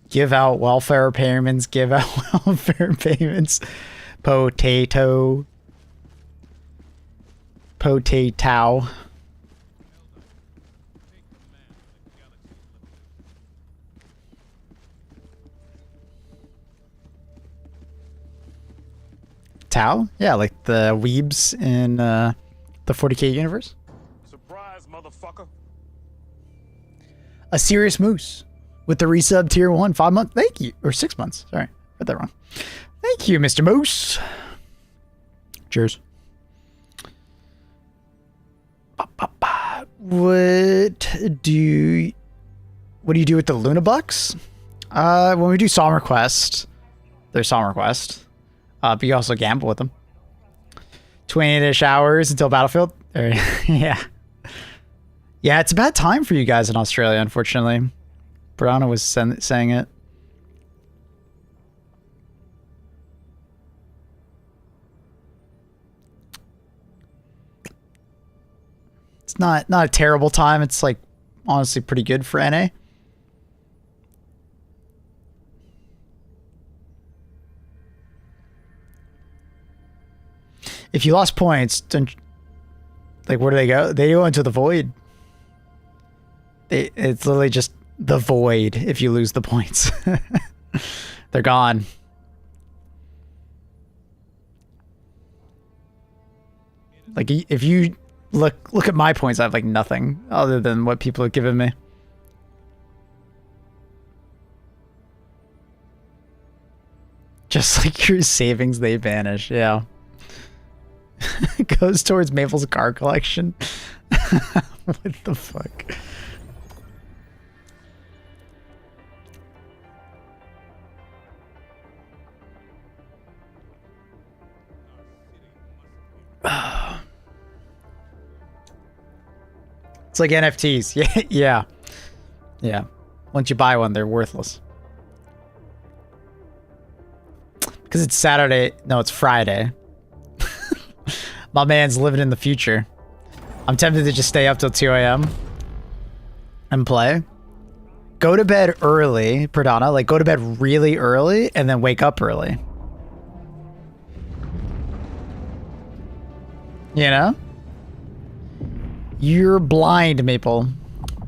Give out welfare payments, give out welfare payments. Potato. Potato. Tao? Yeah, like the weebs in the 40k universe. Surprise, motherfucker. A serious moose with the resub tier 1, 5 months. Thank you. Or 6 months. Sorry, got that wrong. Thank you, Mr. Moose. Cheers. What do you do with the Luna Bucks? When we do Song Request, there's Song Request. But you also gamble with them. 20-ish hours until Battlefield. Yeah. Yeah, it's a bad time for you guys in Australia, unfortunately. Brianna was saying it. It's not a terrible time. It's like honestly pretty good for NA. If you lost points, don't, like, where do they go? They go into the void. It's literally just the void if you lose the points. They're gone. Like, if you look at my points, I have like nothing other than what people have given me. Just like your savings, they vanish. Yeah. Goes towards Maple's car collection. What the fuck? It's like NFTs. Yeah, yeah. Yeah. Once you buy one, they're worthless. Because it's Saturday. No, it's Friday. My man's living in the future. I'm tempted to just stay up till 2 a.m. and play. Go to bed early, Pradana. Like, go to bed really early and then wake up early. You know? You're blind, Maple.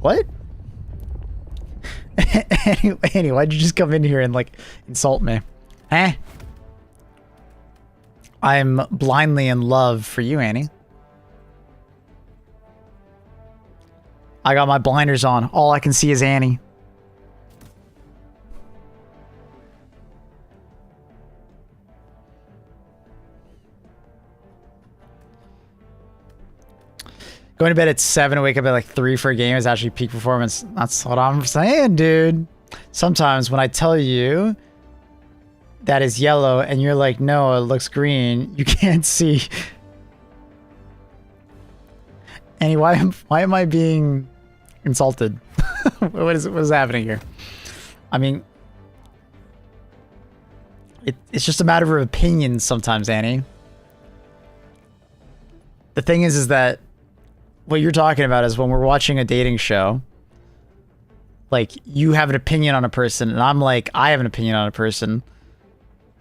What? Annie, why'd you just come in here and, like, insult me? Eh? I'm blindly in love for you, Annie. I got my blinders on. All I can see is Annie. Going to bed at 7 and wake up at like 3 for a game is actually peak performance. That's what I'm saying, dude. Sometimes when I tell you that is yellow and you're like, no, it looks green, you can't see. Annie, why am I being insulted? What is happening here? I mean, it's just a matter of opinion sometimes, Annie. The thing is that what you're talking about is when we're watching a dating show, like, you have an opinion on a person and I'm like, I have an opinion on a person,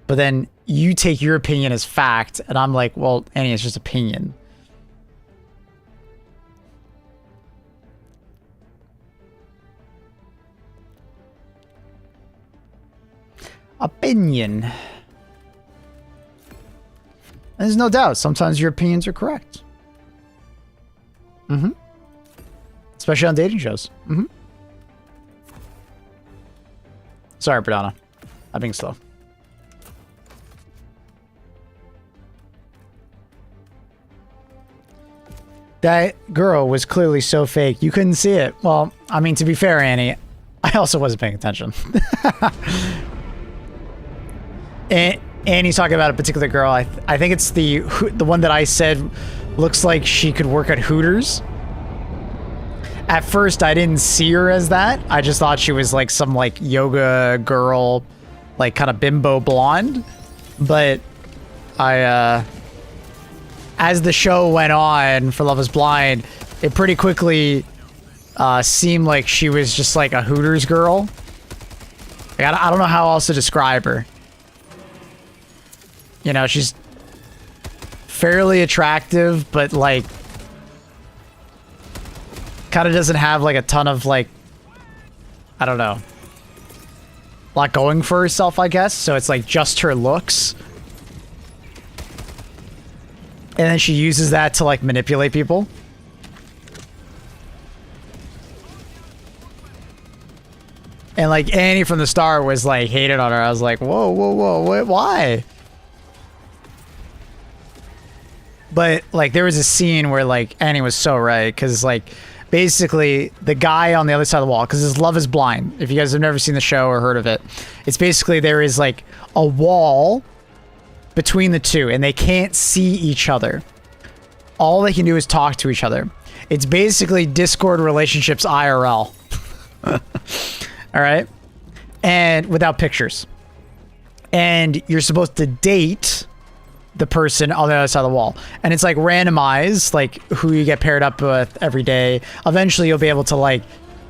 but then you take your opinion as fact and I'm like, well, Annie, it's just opinion. Opinion. There's no doubt. Sometimes your opinions are correct. Mm-hmm. Especially on dating shows. Mm-hmm. Sorry, Pradana. I'm being slow. That girl was clearly so fake. You couldn't see it. Well, I mean, to be fair, Annie, I also wasn't paying attention. And Annie's talking about a particular girl. I think it's the one that I said looks like she could work at Hooters. At first, I didn't see her as that. I just thought she was like some like yoga girl, like kind of bimbo blonde. But as the show went on for Love is Blind, it pretty quickly seemed like she was just like a Hooters girl. Like, I don't know how else to describe her. You know, she's fairly attractive, but like kind of doesn't have like a ton of like, I don't know, a lot going for herself, I guess. So it's like just her looks. And then she uses that to like manipulate people. And like Annie from the start was like hated on her. I was like, whoa, whoa, whoa, why? But like there was a scene where like Annie was so right, because like basically the guy on the other side of the wall, because his Love is Blind, if you guys have never seen the show or heard of it, it's basically there is like a wall between the two, and they can't see each other. All they can do is talk to each other. It's basically Discord relationships IRL. All right? And without pictures. And you're supposed to date the person on the other side of the wall. And it's like randomized, like who you get paired up with every day. Eventually you'll be able to like,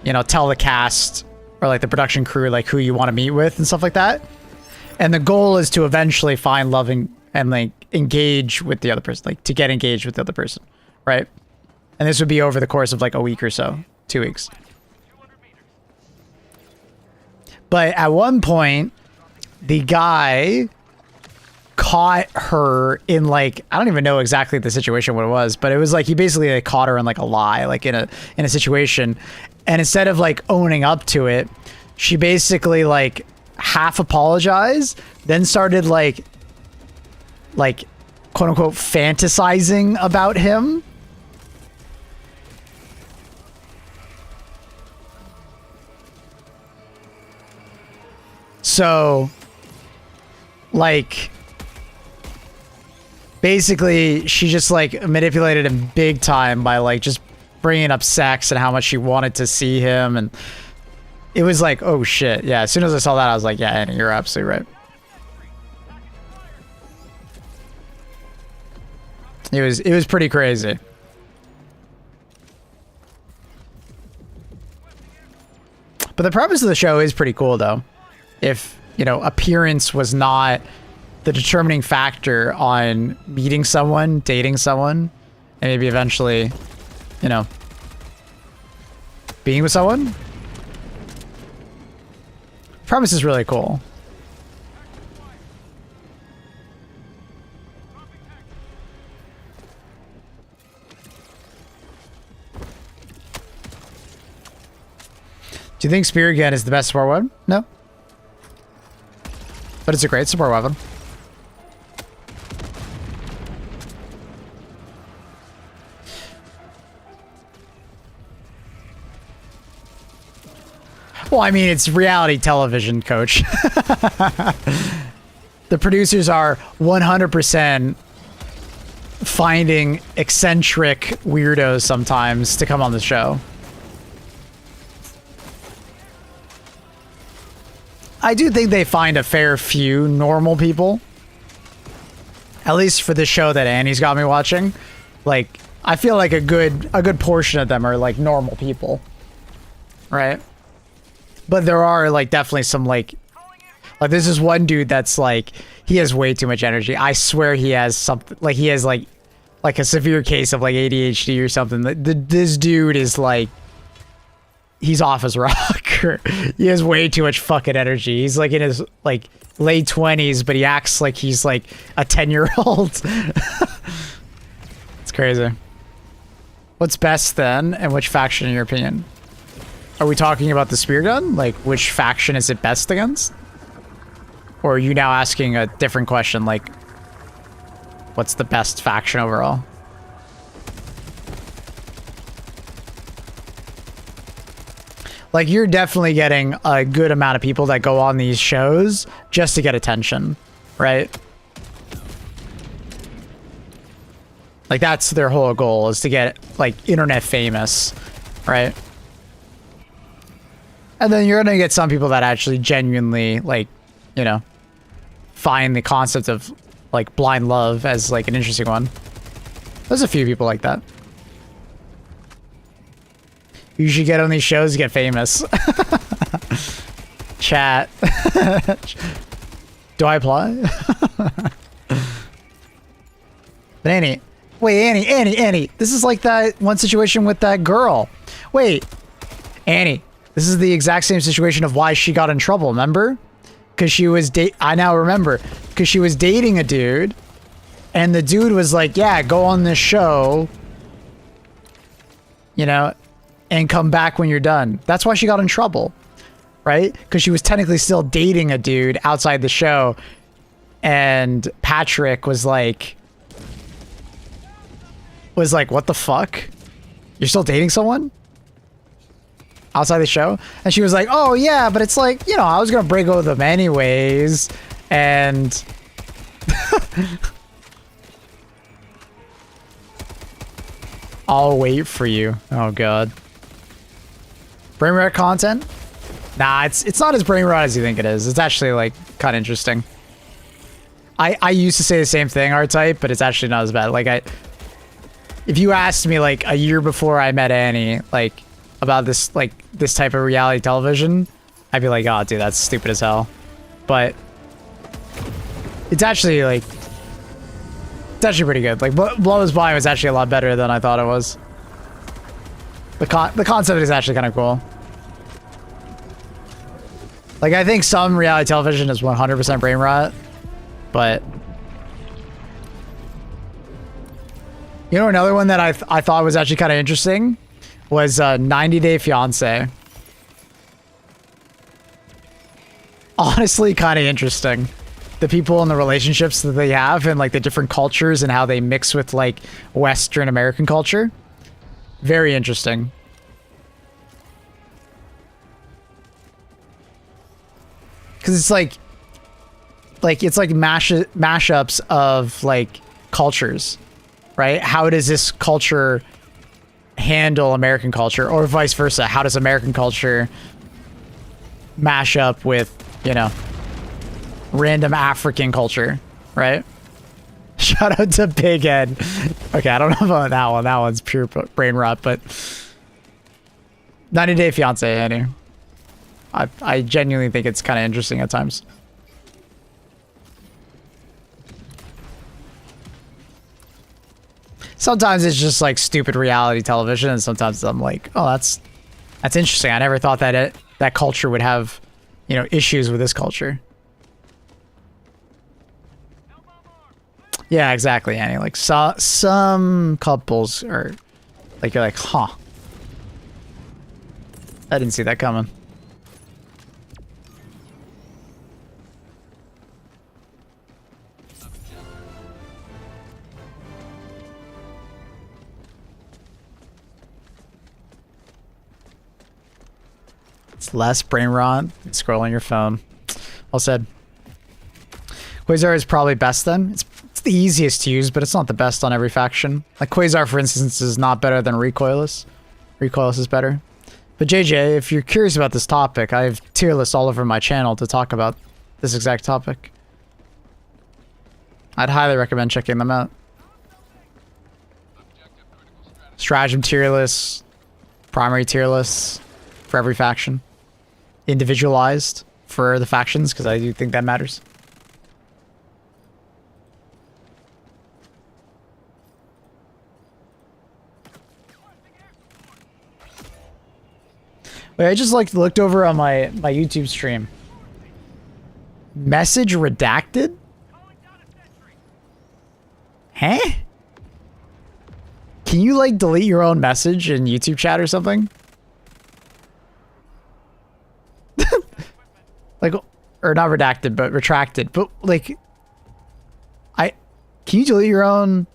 you know, tell the cast or like the production crew like who you want to meet with and stuff like that. And the goal is to eventually find love and like engage with the other person, like to get engaged with the other person, right? And this would be over the course of like a week or so, 2 weeks. But at one point, the guy caught her in like, I don't even know exactly the situation what it was, but it was like he basically like, caught her in like a lie, like in a situation. And instead of like owning up to it, she basically like half apologized, then started like quote unquote fantasizing about him. So like basically she just like manipulated him big time by like just bringing up sex and how much she wanted to see him. And it was like, oh shit. Yeah, as soon as I saw that, I was like, yeah, Annie, you're absolutely right. It was pretty crazy. But the premise of the show is pretty cool though. If, you know, appearance was not the determining factor on meeting someone, dating someone, and maybe eventually, you know, being with someone. Premise is really cool. Do you think Spear Gun is the best support weapon? No. But it's a great support weapon. Well, I mean, it's reality television, coach. The producers are 100% finding eccentric weirdos sometimes to come on the show. I do think they find a fair few normal people. At least for the show that Annie's got me watching. Like, I feel like a good portion of them are like normal people. Right? But there are like definitely some like this is one dude that's like, he has way too much energy. I swear he has something, like he has like a severe case of like ADHD or something. This dude is like, he's off his rocker. He has way too much fucking energy. He's like in his like late 20s, but he acts like he's like a 10-year-old. It's crazy. What's best then, and which faction in your opinion? Are we talking about the spear gun? Like, which faction is it best against? Or are you now asking a different question, like, what's the best faction overall? Like, you're definitely getting a good amount of people that go on these shows just to get attention, right? Like, that's their whole goal, is to get, like, internet famous, right? And then you're gonna get some people that actually genuinely, like, you know, find the concept of, like, blind love as, like, an interesting one. There's a few people like that. You should get on these shows to get famous. Chat. Do I apply? But Annie. Wait, Annie. This is like that one situation with that girl. Wait. Annie. This is the exact same situation of why she got in trouble, remember? Because she was I now remember. Because she was dating a dude. And the dude was like, yeah, go on this show. You know, and come back when you're done. That's why she got in trouble. Right? Because she was technically still dating a dude outside the show. And Patrick was like, what the fuck? You're still dating someone? Outside the show? And she was like, oh yeah, but it's like, you know, I was gonna break up with them anyways. And I'll wait for you. Oh god. Brain rot content? Nah, it's not as brain rot as you think it is. It's actually like kind of interesting. I used to say the same thing, R-Type, but it's actually not as bad. Like if you asked me like a year before I met Annie, like about this type of reality television, I'd be like, oh dude, that's stupid as hell. But it's actually like, it's actually pretty good. Like Blow Is Blind was actually a lot better than I thought it was. The concept is actually kind of cool. Like I think some reality television is 100% brain rot, but you know another one that I thought was actually kind of interesting was 90 Day Fiancé. Honestly, kind of interesting. The people and the relationships that they have and like the different cultures and how they mix with like Western American culture. Very interesting. Because it's like mashups of like cultures, right? How does this culture handle American culture, or vice versa? How does American culture mash up with, you know, random African culture, right? Shout out to Big Ed. Okay, I don't know about that one. That one's pure brain rot, but 90 Day Fiancé, Annie. I genuinely think it's kind of interesting at times. Sometimes it's just like stupid reality television, and sometimes I'm like, oh, that's interesting. I never thought that that culture would have, you know, issues with this culture. Yeah, exactly, Annie. Like some couples are like, you're like, huh. I didn't see that coming. It's less brain rot than scrolling your phone. Well said. Quasar is probably best then. It's the easiest to use, but it's not the best on every faction. Like Quasar, for instance, is not better than Recoilless. Recoilless is better. But JJ, if you're curious about this topic, I have tier lists all over my channel to talk about this exact topic. I'd highly recommend checking them out. Stratagem tier lists, primary tier lists for every faction. Individualized for the factions, because I do think that matters. Wait, I just like looked over on my YouTube stream. Message redacted? Huh? Can you like delete your own message in YouTube chat or something? Like, or not redacted, but retracted. But like, can you delete your own?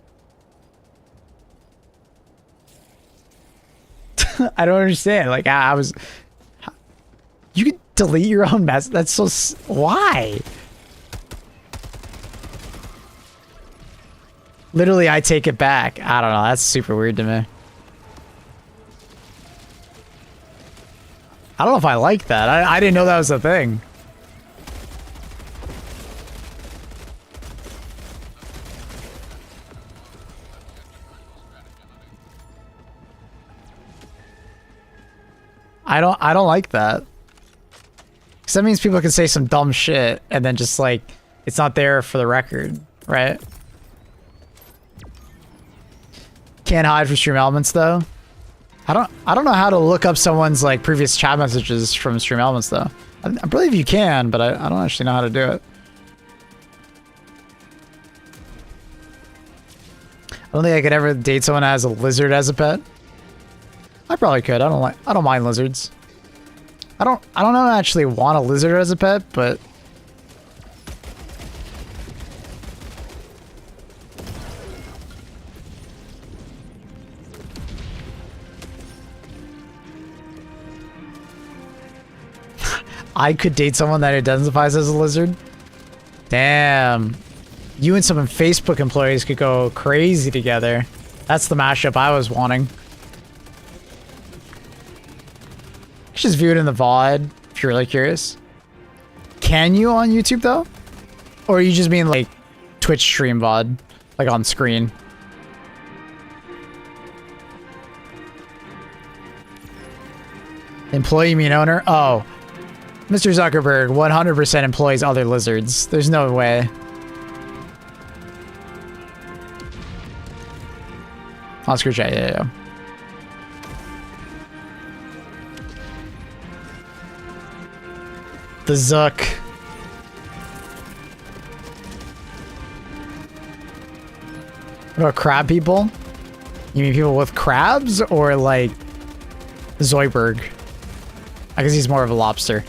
I don't understand. Like, you could delete your own mess. That's so, why? Literally, I take it back. I don't know. That's super weird to me. I don't know if I like that. I didn't know that was a thing. I don't like that. Because that means people can say some dumb shit and then just like, it's not there for the record, right? Can't hide from stream elements though. I don't know how to look up someone's like previous chat messages from stream elements though. I believe you can, but I don't actually know how to do it. I don't think I could ever date someone that has a lizard as a pet. I probably could. I don't mind lizards. I don't actually want a lizard as a pet, but I could date someone that identifies as a lizard. Damn. You and some Facebook employees could go crazy together. That's the mashup I was wanting. Just view it in the VOD if you're really curious. Can you on YouTube though? Or are you just mean like Twitch stream VOD? Like on screen? Employee, you mean owner? Oh. Mr. Zuckerberg 100% employs other lizards. There's no way. Oscar J, yeah. The Zuck. What about crab people? You mean people with crabs or like Zoidberg? I guess he's more of a lobster.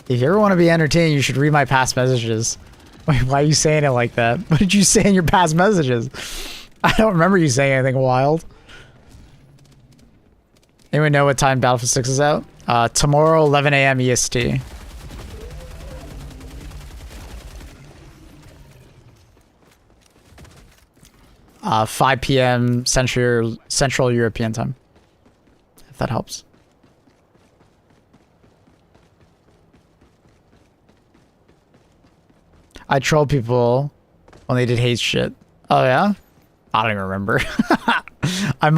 If you ever want to be entertained, you should read my past messages. Wait, why are you saying it like that? What did you say in your past messages? I don't remember you saying anything wild. Anyone know what time Battlefield 6 is out? Tomorrow, 11 a.m. EST. 5 p.m. Central European time. If that helps. I trolled people when they did hate shit. Oh yeah? I don't even remember. I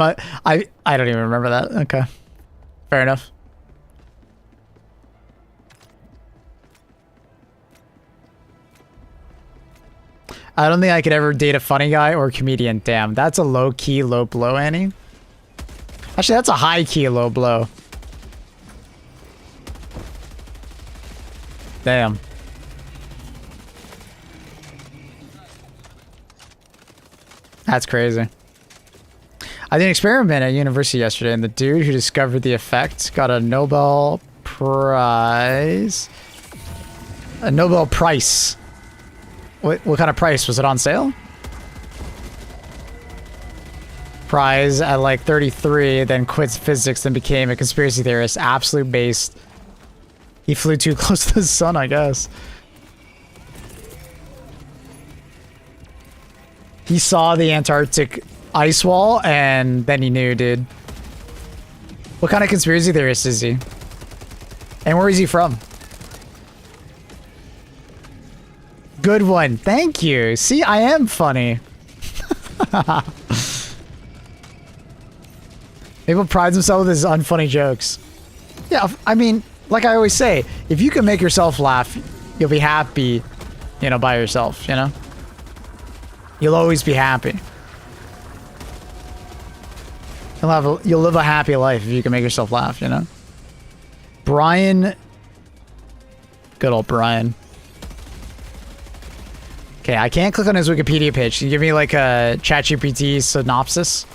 don't even remember that. Okay. Fair enough. I don't think I could ever date a funny guy or a comedian. Damn, that's a low-key low blow, Annie. Actually, that's a high-key low blow. Damn. That's crazy. I did an experiment at university yesterday, and the dude who discovered the effect got a Nobel Prize. A Nobel Prize. What kind of price? Was it on sale? Prize at like 33, then quit physics and became a conspiracy theorist. Absolute based. He flew too close to the sun, I guess. He saw the Antarctic ice wall, and then he knew, dude. What kind of conspiracy theorist is he? And where is he from? Good one. Thank you. See, I am funny. People pride themselves with his unfunny jokes. Yeah, I mean, like I always say, if you can make yourself laugh, you'll be happy, you know, by yourself, you know? You'll always be happy. You'll live a happy life if you can make yourself laugh, you know? Brian. Good old Brian. Okay, I can't click on his Wikipedia page. Can you give me like a ChatGPT synopsis?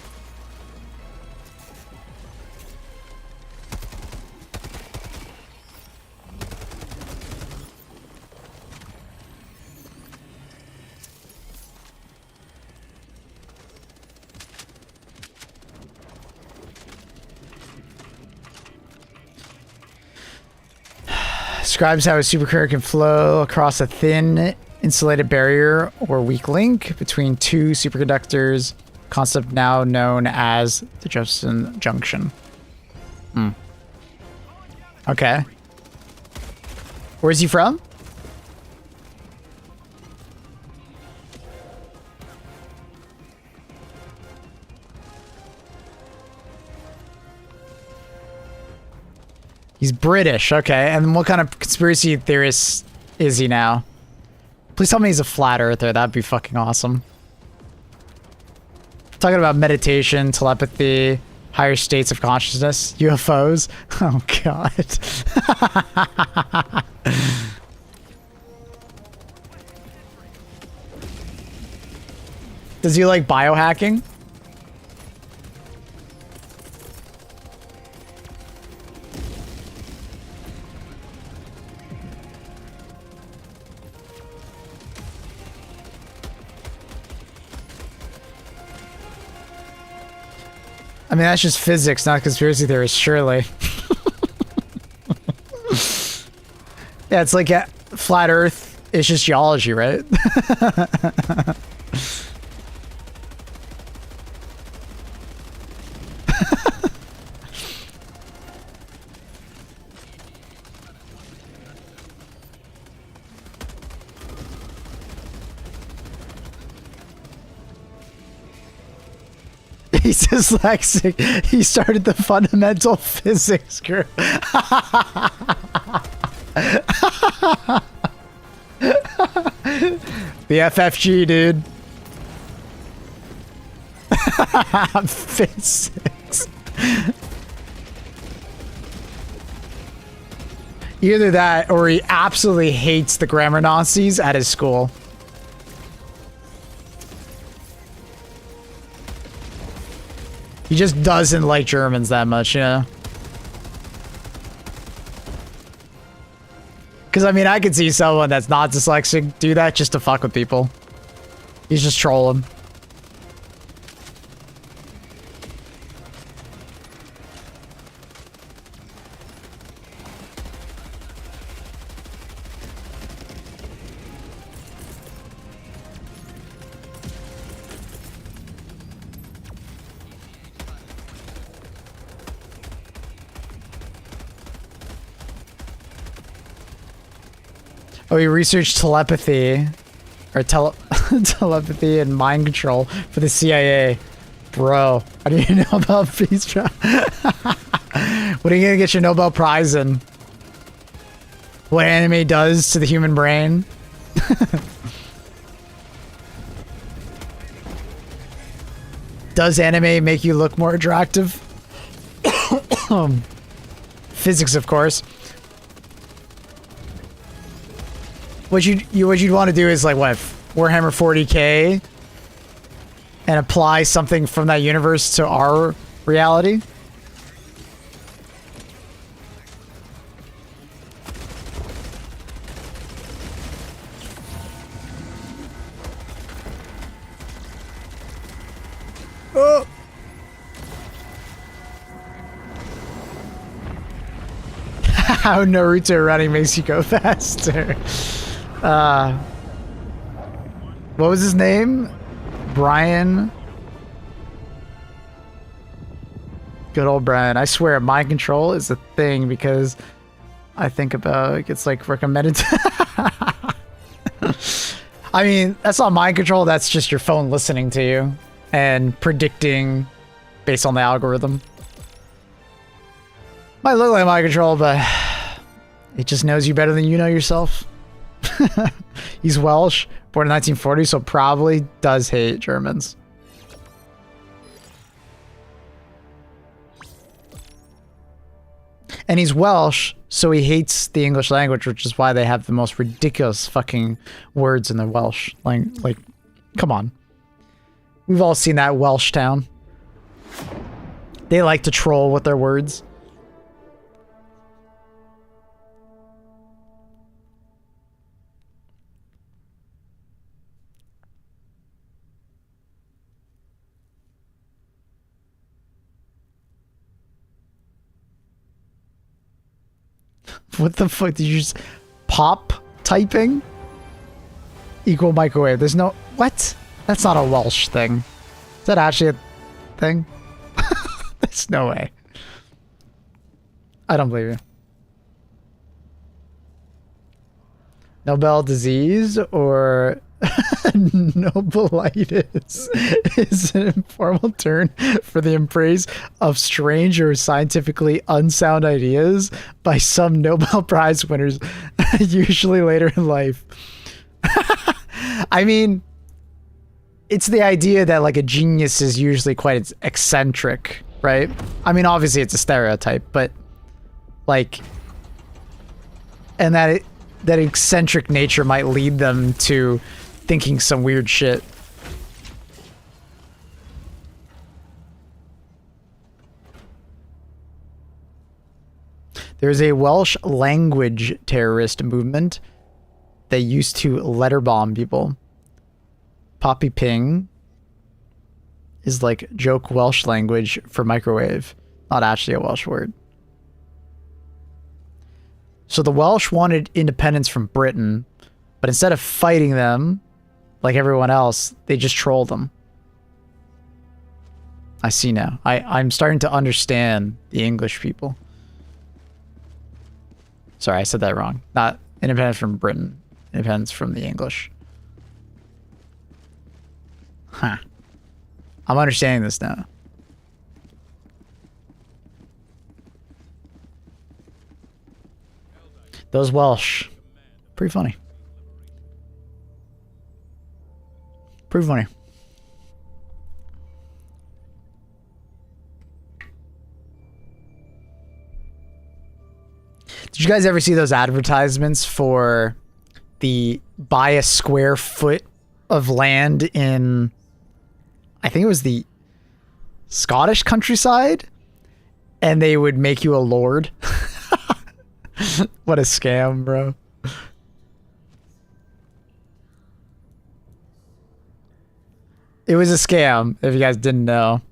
Describes how a supercurrent can flow across a thin insulated barrier or weak link between two superconductors, concept now known as the Josephson junction. Okay. Where's he from? He's British, okay. And what kind of conspiracy theorist is he now? Please tell me he's a flat earther. That'd be fucking awesome. Talking about meditation, telepathy, higher states of consciousness, UFOs. Oh, God. Does he like biohacking? I mean, that's just physics, not conspiracy theories, surely. Yeah, it's like flat Earth. It's just geology, right? He's dyslexic. He started the fundamental physics group. The FFG, dude. Physics. Either that or he absolutely hates the grammar Nazis at his school. He just doesn't like Germans that much, you know? Because, I mean, I could see someone that's not dyslexic do that just to fuck with people. He's just trolling. Oh, he researched telepathy, or telepathy and mind control for the CIA. Bro, how do you know about these? What are you gonna get your Nobel Prize in? What anime does to the human brain? Does anime make you look more attractive? Physics, of course. What you'd want to do is like what, Warhammer 40k and apply something from that universe to our reality. Oh. How Naruto running makes you go faster. What was his name? Brian. Good old Brian. I swear, mind control is a thing because I think about it's like recommended. I mean, that's not mind control. That's just your phone listening to you and predicting based on the algorithm. Might look like mind control, but it just knows you better than you know yourself. He's Welsh, born in 1940, so probably does hate Germans. And he's Welsh, so he hates the English language, which is why they have the most ridiculous fucking words in the Welsh. Like, come on. We've all seen that Welsh town. They like to troll with their words. What the fuck did you just pop typing? Equal microwave. There's no what? That's not a Welsh thing. Is that actually a thing? There's no way. I don't believe you. Nobel disease or Nobelitis is an informal term for the embrace of strange or scientifically unsound ideas by some Nobel Prize winners, usually later in life. I mean, it's the idea that like a genius is usually quite eccentric, right? I mean, obviously it's a stereotype, but like, and that eccentric nature might lead them to thinking some weird shit. There's a Welsh language terrorist movement that used to letter bomb people. Poppy Ping is like joke Welsh language for microwave, not actually a Welsh word. So the Welsh wanted independence from Britain, but instead of fighting them like everyone else, they just trolled them. I see now. I'm starting to understand the English people. Sorry, I said that wrong. Not independence from Britain. Independence from the English. Huh. I'm understanding this now. Those Welsh. Pretty funny. Pretty funny. Did you guys ever see those advertisements for the buy a square foot of land in, I think it was the Scottish countryside, and they would make you a lord? What a scam, bro. It was a scam, if you guys didn't know.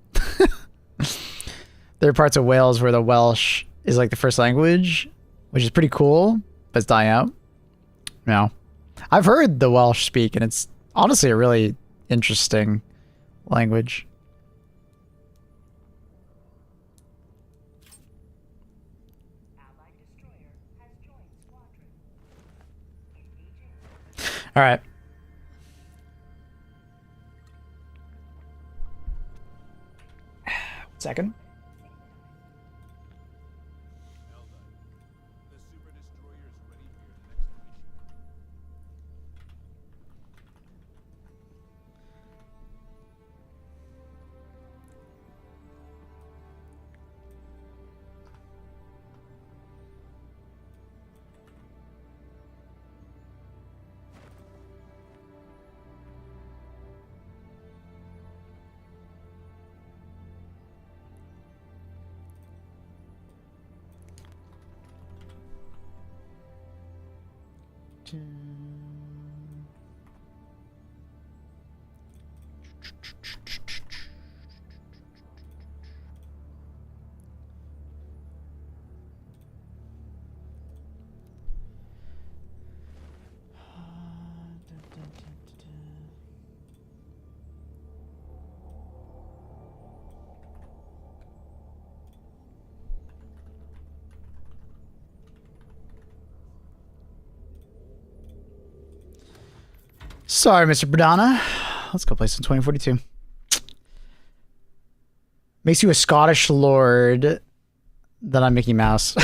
There are parts of Wales where the Welsh is like the first language, which is pretty cool, but it's dying out. Yeah. I've heard the Welsh speak, and it's honestly a really interesting language. All right. Second. Sorry, Mr. Bradana. Let's go play some 2042. Makes you a Scottish lord. Then I'm Mickey Mouse.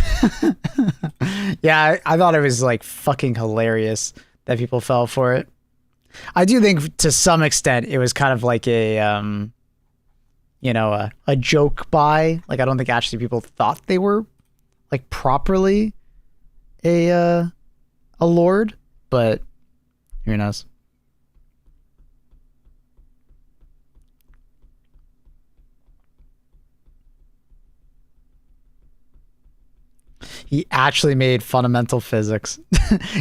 Yeah, I thought it was like fucking hilarious that people fell for it. I do think to some extent it was kind of like a, you know, a joke buy. Like, I don't think actually people thought they were like properly a lord, but who knows? He actually made fundamental physics.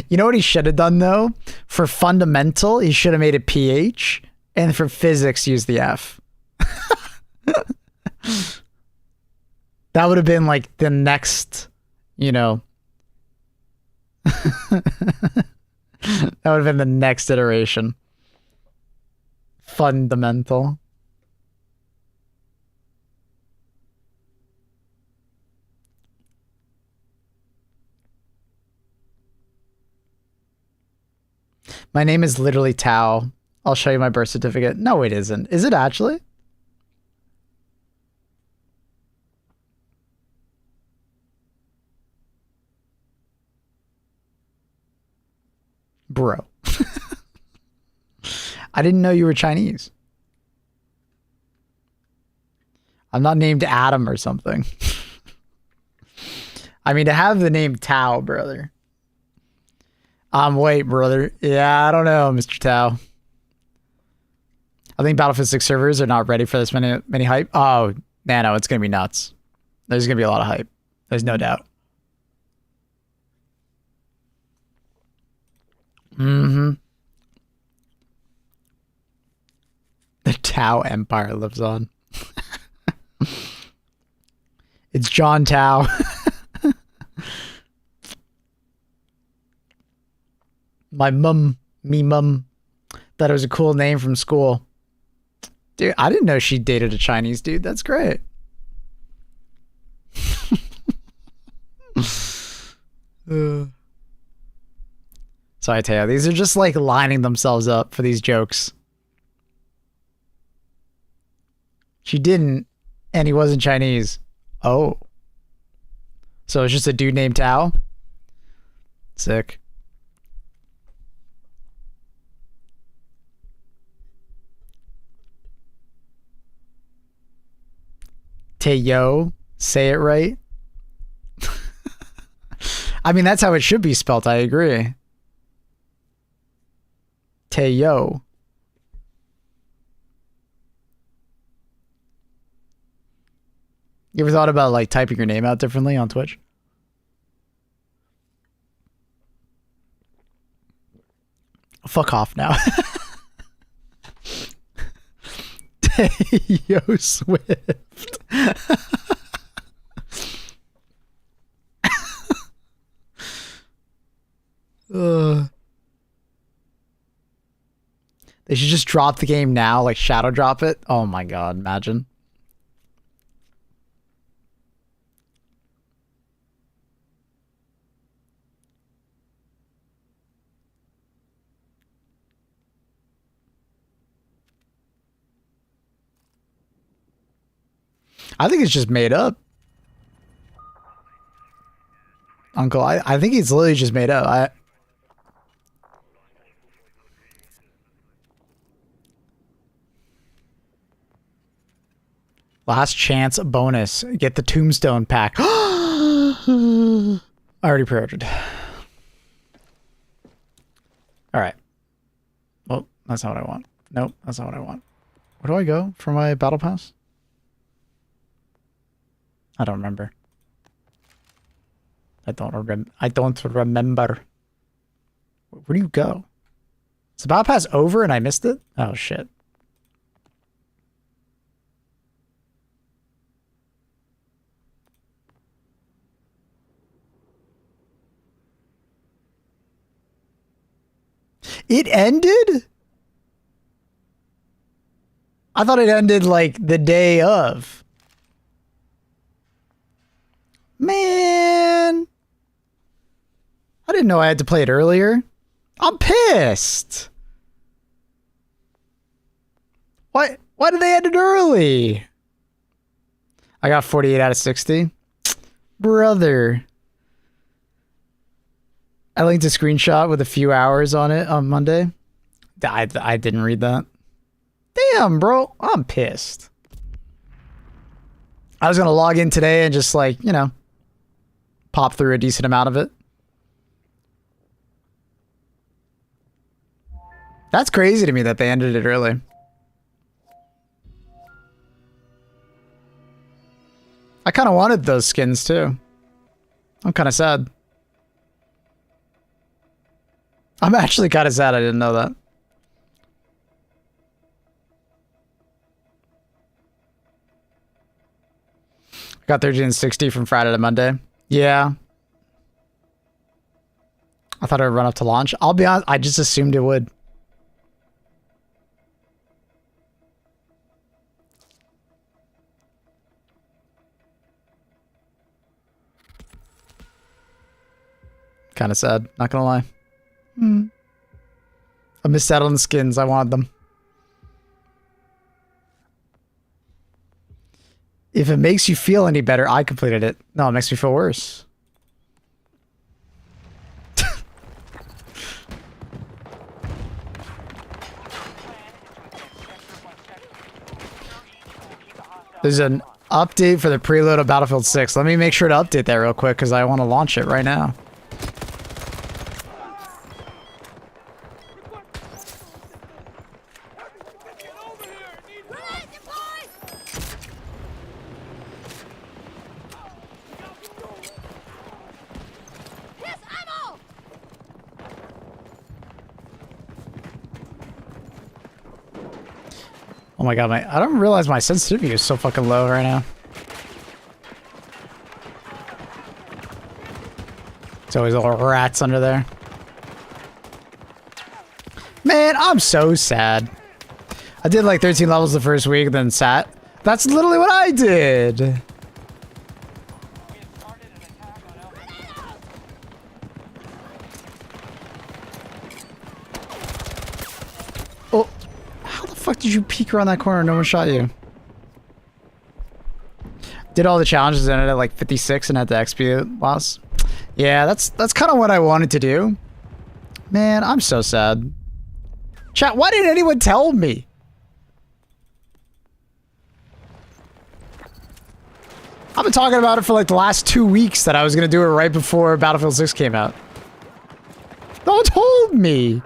You know what he should have done, though? For fundamental, he should have made it PH, and for physics, use the F. That would have been like the next, you know. That would have been the next iteration. Fundamental. My name is literally Tao. I'll show you my birth certificate. No, it isn't. Is it actually? Bro. I didn't know you were Chinese. I'm not named Adam or something. I mean, to have the name Tao, brother. Wait, brother. Yeah, I don't know, Mr. Tao. I think Battlefield 6 servers are not ready for this many hype. Oh, Nano, it's going to be nuts. There's going to be a lot of hype. There's no doubt. Mm-hmm. Tao Empire lives on. It's John Tao. My mum, thought it was a cool name from school. Dude, I didn't know she dated a Chinese dude. That's great. Sorry, Teo. These are just like lining themselves up for these jokes. She didn't, and he wasn't Chinese. Oh. So it's just a dude named Tao? Sick. Teo, say it right. I mean, that's how it should be spelt. I agree. Teo. You ever thought about like typing your name out differently on Twitch? Fuck off now. Yo, Swift. They should just drop the game now, like shadow drop it. Oh my god, imagine. I think it's just made up. Uncle, I think it's literally just made up. Last chance bonus. Get the tombstone pack. I already pre-ordered. Alright. Well, that's not what I want. Nope, that's not what I want. Where do I go for my battle pass? I don't remember. I don't remember. Where do you go? Is the battle pass over and I missed it? Oh shit. It ended? I thought it ended like the day of. Man. I didn't know I had to play it earlier. I'm pissed. Why did they end it early? I got 48 out of 60. Brother. I linked a screenshot with a few hours on it on Monday. I didn't read that. Damn, bro. I'm pissed. I was going to log in today and just like, you know, pop through a decent amount of it. That's crazy to me that they ended it early. I kind of wanted those skins too. I'm kind of sad. I'm actually kind of sad I didn't know that. I got 1360 from Friday to Monday. Yeah. I thought it would run up to launch. I'll be honest, I just assumed it would. Kind of sad, not gonna lie. I missed out on the skins. I wanted them. If it makes you feel any better, I completed it. No, it makes me feel worse. There's an update for the preload of Battlefield 6. Let me make sure to update that real quick because I want to launch it right now. Oh my god, I don't realize my sensitivity is so fucking low right now. There's always little rats under there. Man, I'm so sad. I did like 13 levels the first week, then sat. That's literally what I did. Oh, how the fuck did you peek around that corner? No one shot you. Did all the challenges, ended at like 56 and had the XP loss. Yeah, that's kind of what I wanted to do. Man, I'm so sad. Chat, why didn't anyone tell me? I've been talking about it for like the last 2 weeks that I was going to do it right before Battlefield 6 came out. No one told me.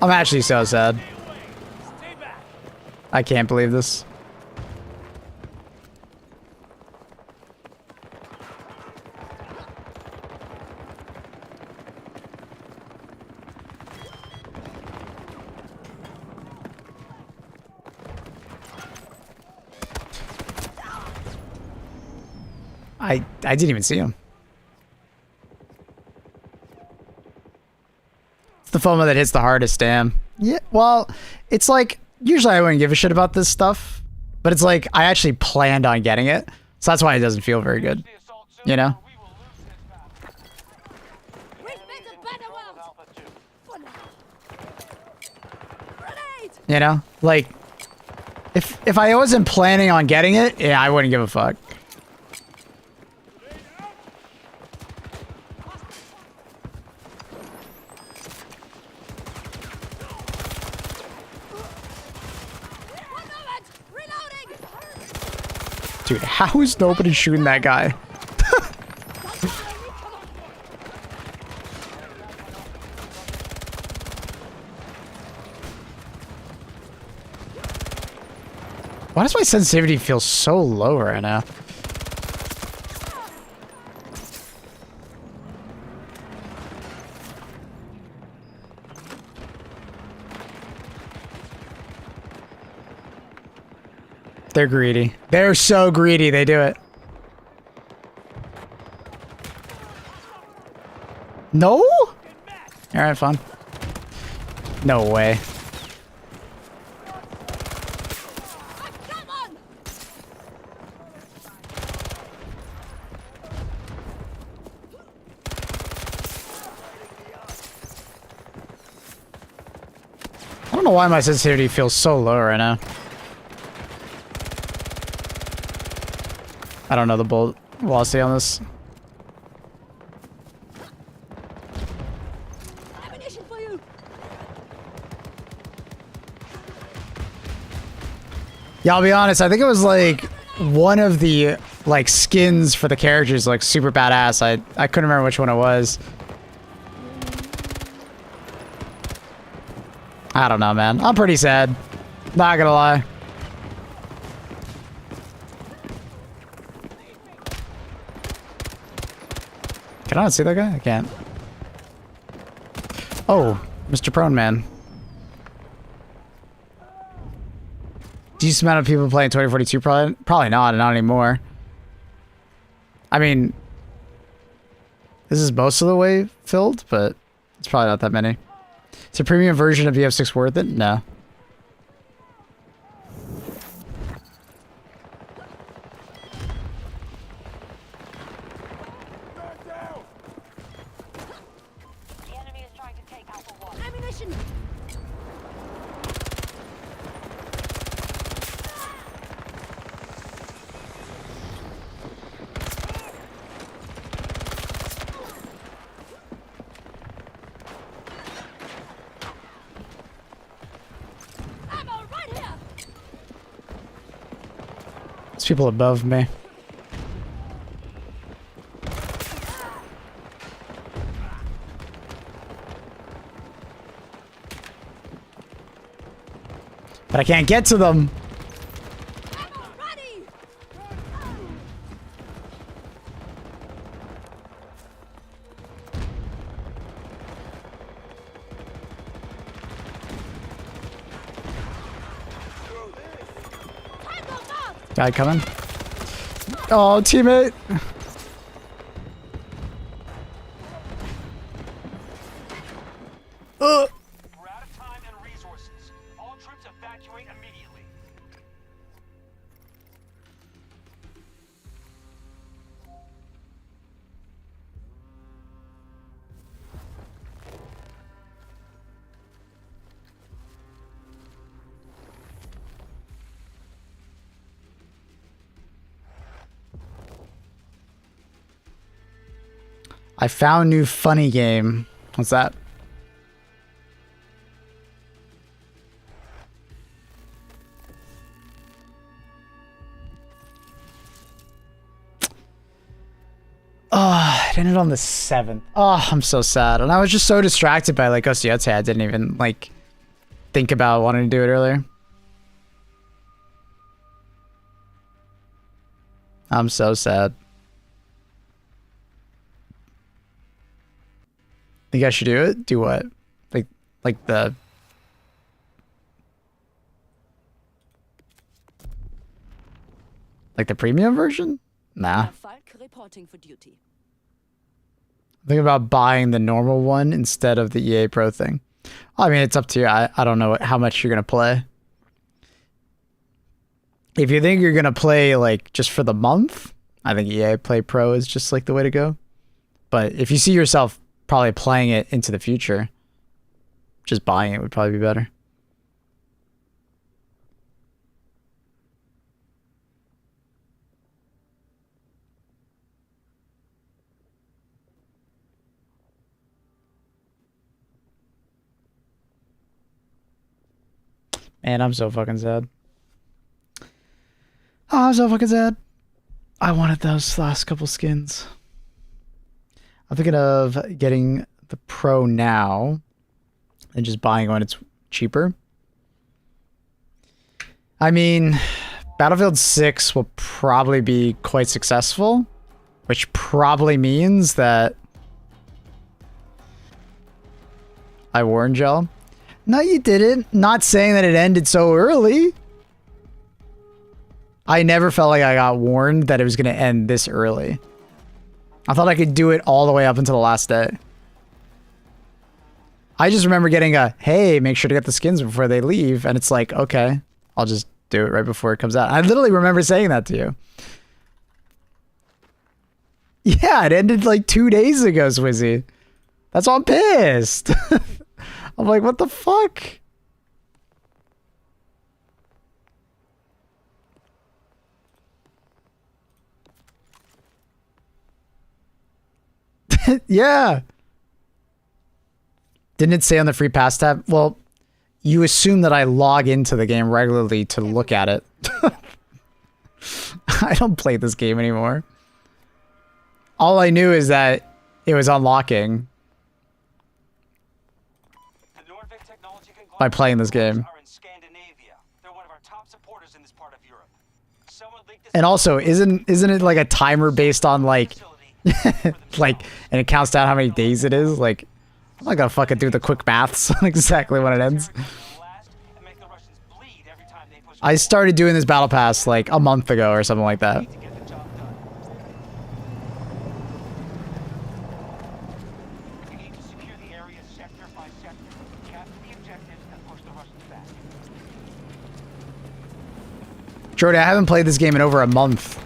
I'm actually so sad. I can't believe this. I didn't even see him. It's the FOMO that hits the hardest, damn. Yeah, well, it's like, usually I wouldn't give a shit about this stuff, but it's like, I actually planned on getting it, so that's why it doesn't feel very good. You know? You know? Like, if I wasn't planning on getting it, yeah, I wouldn't give a fuck. Dude, how is nobody shooting that guy? Why does my sensitivity feel so low right now? They're greedy. They're so greedy, they do it. No? Alright, fine. No way. I don't know why my sensitivity feels so low right now. I don't know the bullet velocity on this. Ammunition for you. Yeah, I'll be honest. I think it was like one of the like skins for the characters, like super badass. I couldn't remember which one it was. I don't know, man. I'm pretty sad. Not gonna lie. Can I not see that guy? I can't. Oh, Mr. Prone Man. Decent amount of people playing 2042? Probably not, not anymore. I mean, this is most of the way filled, but it's probably not that many. Is a premium version of BF6 worth it? No. There's people above me. But I can't get to them. Guy coming. Oh, teammate. We're out of time and resources. All troops evacuate immediately. I found new funny game. What's that? Oh, it ended on the 7th. Oh, I'm so sad. And I was just so distracted by like Osteote, I didn't even like think about wanting to do it earlier. I'm so sad. Think I should do it? Do what? Like the... Like the premium version? Nah. Falk reporting for duty. Think about buying the normal one instead of the EA Pro thing. I mean, it's up to you. I don't know how much you're going to play. If you think you're going to play like just for the month, I think EA Play Pro is just like the way to go. But if you see yourself probably playing it into the future, just buying it would probably be better. Man, I'm so fucking sad. Oh, I'm so fucking sad. I wanted those last couple skins. I'm thinking of getting the Pro now and just buying when it's cheaper. I mean, Battlefield 6 will probably be quite successful, which probably means that I warned y'all. No, you didn't. Not saying that it ended so early. I never felt like I got warned that it was going to end this early. I thought I could do it all the way up until the last day. I just remember getting a, hey, make sure to get the skins before they leave. And it's like, okay, I'll just do it right before it comes out. I literally remember saying that to you. Yeah, it ended like 2 days ago, Swizzy. That's why I'm pissed. I'm like, what the fuck? Yeah. Didn't it say on the free pass tab? Well, you assume that I log into the game regularly to look at it. I don't play this game anymore. All I knew is that it was unlocking by playing this game. And also, isn't it like a timer based on like like, and it counts down how many days it is? Like, I'm not gonna fucking do the quick maths on exactly when it ends. I started doing this battle pass like a month ago or something like that. Jordy, I haven't played this game in over a month.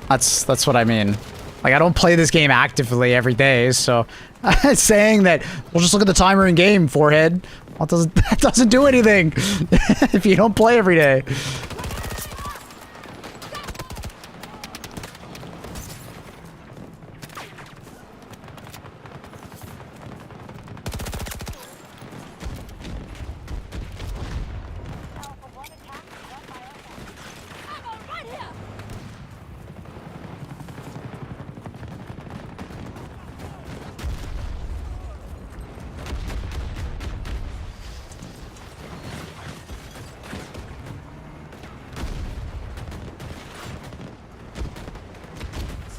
That's what I mean. Like, I don't play this game actively every day, so saying that we'll just look at the timer in game, forehead. Well, that doesn't do anything if you don't play every day.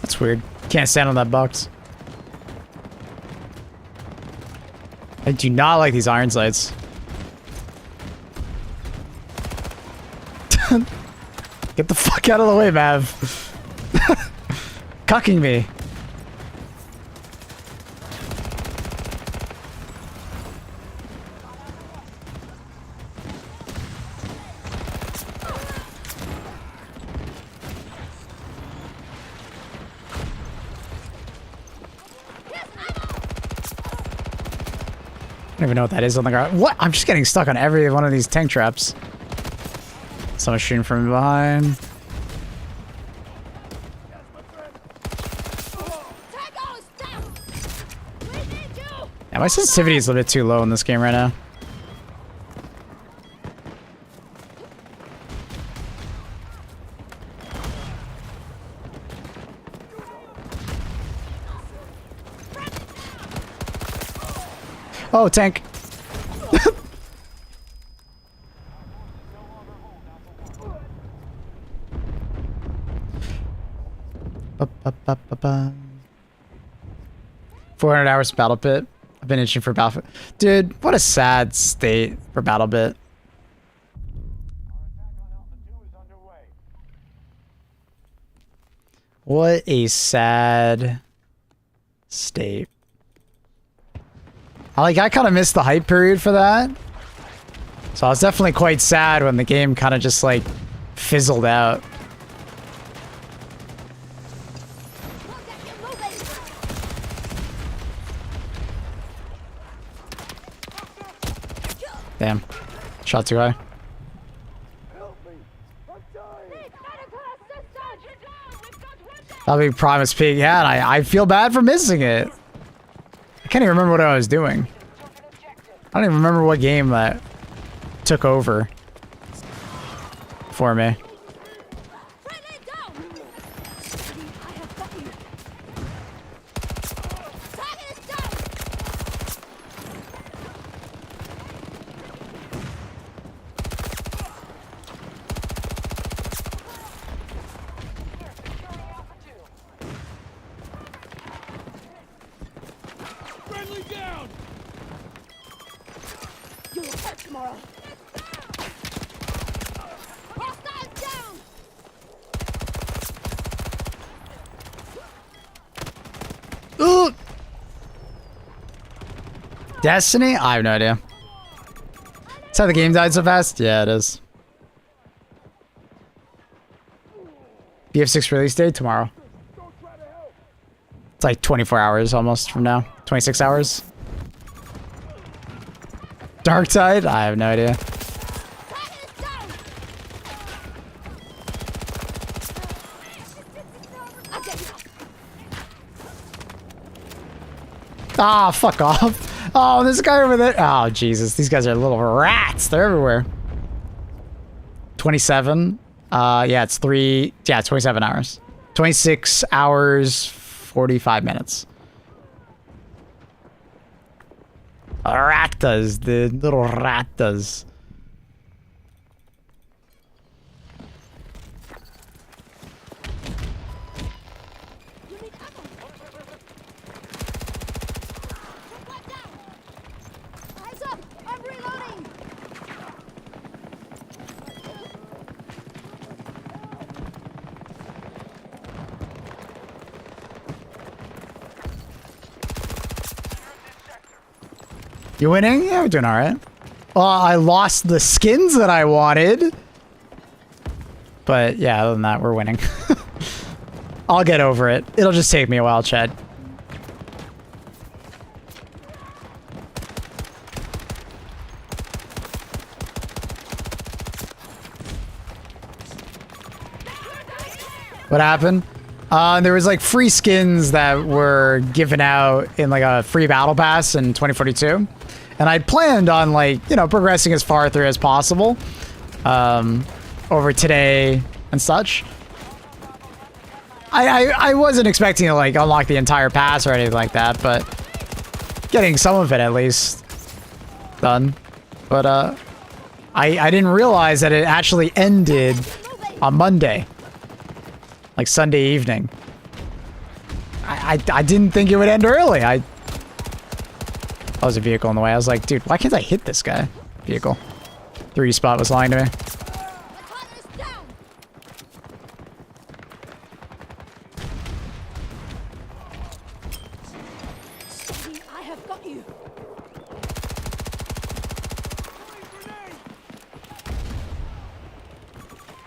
That's weird. Can't stand on that box. I do not like these iron sights. Get the fuck out of the way, Mav. Cucking me. I don't even know what that is on the ground. What? I'm just getting stuck on every one of these tank traps. Someone's shooting from behind. Yeah, my sensitivity is a little bit too low in this game right now. Oh, tank. Ba, ba, ba, ba, ba. 400 hours Battle Pit. I've been itching for Battle Pit. Dude, what a sad state for Battle Pit. What a sad state. I kind of missed the hype period for that. So I was definitely quite sad when the game kind of just like fizzled out. Damn. Shot too high. That'll be Primus Peak. Yeah, and I feel bad for missing it. I can't even remember what I was doing. I don't even remember what game that took over for me. Ooh. Destiny? I have no idea. Is that how the game died so fast? Yeah, it is. BF6 release date tomorrow. It's like 24 hours almost from now. 26 hours. Dark Tide? I have no idea. Ah, fuck off. Oh, there's a guy over there. Oh, Jesus. These guys are little rats. They're everywhere. 27. Yeah, it's 27 hours. 26 hours, 45 minutes. Ratas, the little ratas. You winning? Yeah, we're doing all right. Well, I lost the skins that I wanted. But yeah, other than that, we're winning. I'll get over it. It'll just take me a while, Chad. What happened? There was like free skins that were given out in like a free battle pass in 2042. And I planned on like, you know, progressing as far through as possible over today and such. I wasn't expecting to like unlock the entire pass or anything like that, but getting some of it at least done. But I didn't realize that it actually ended on Monday. Like Sunday evening. I didn't think it would end early. That was a vehicle in the way. I was like, dude, why can't I hit this guy? Vehicle. 3D spot was lying to me. Got you.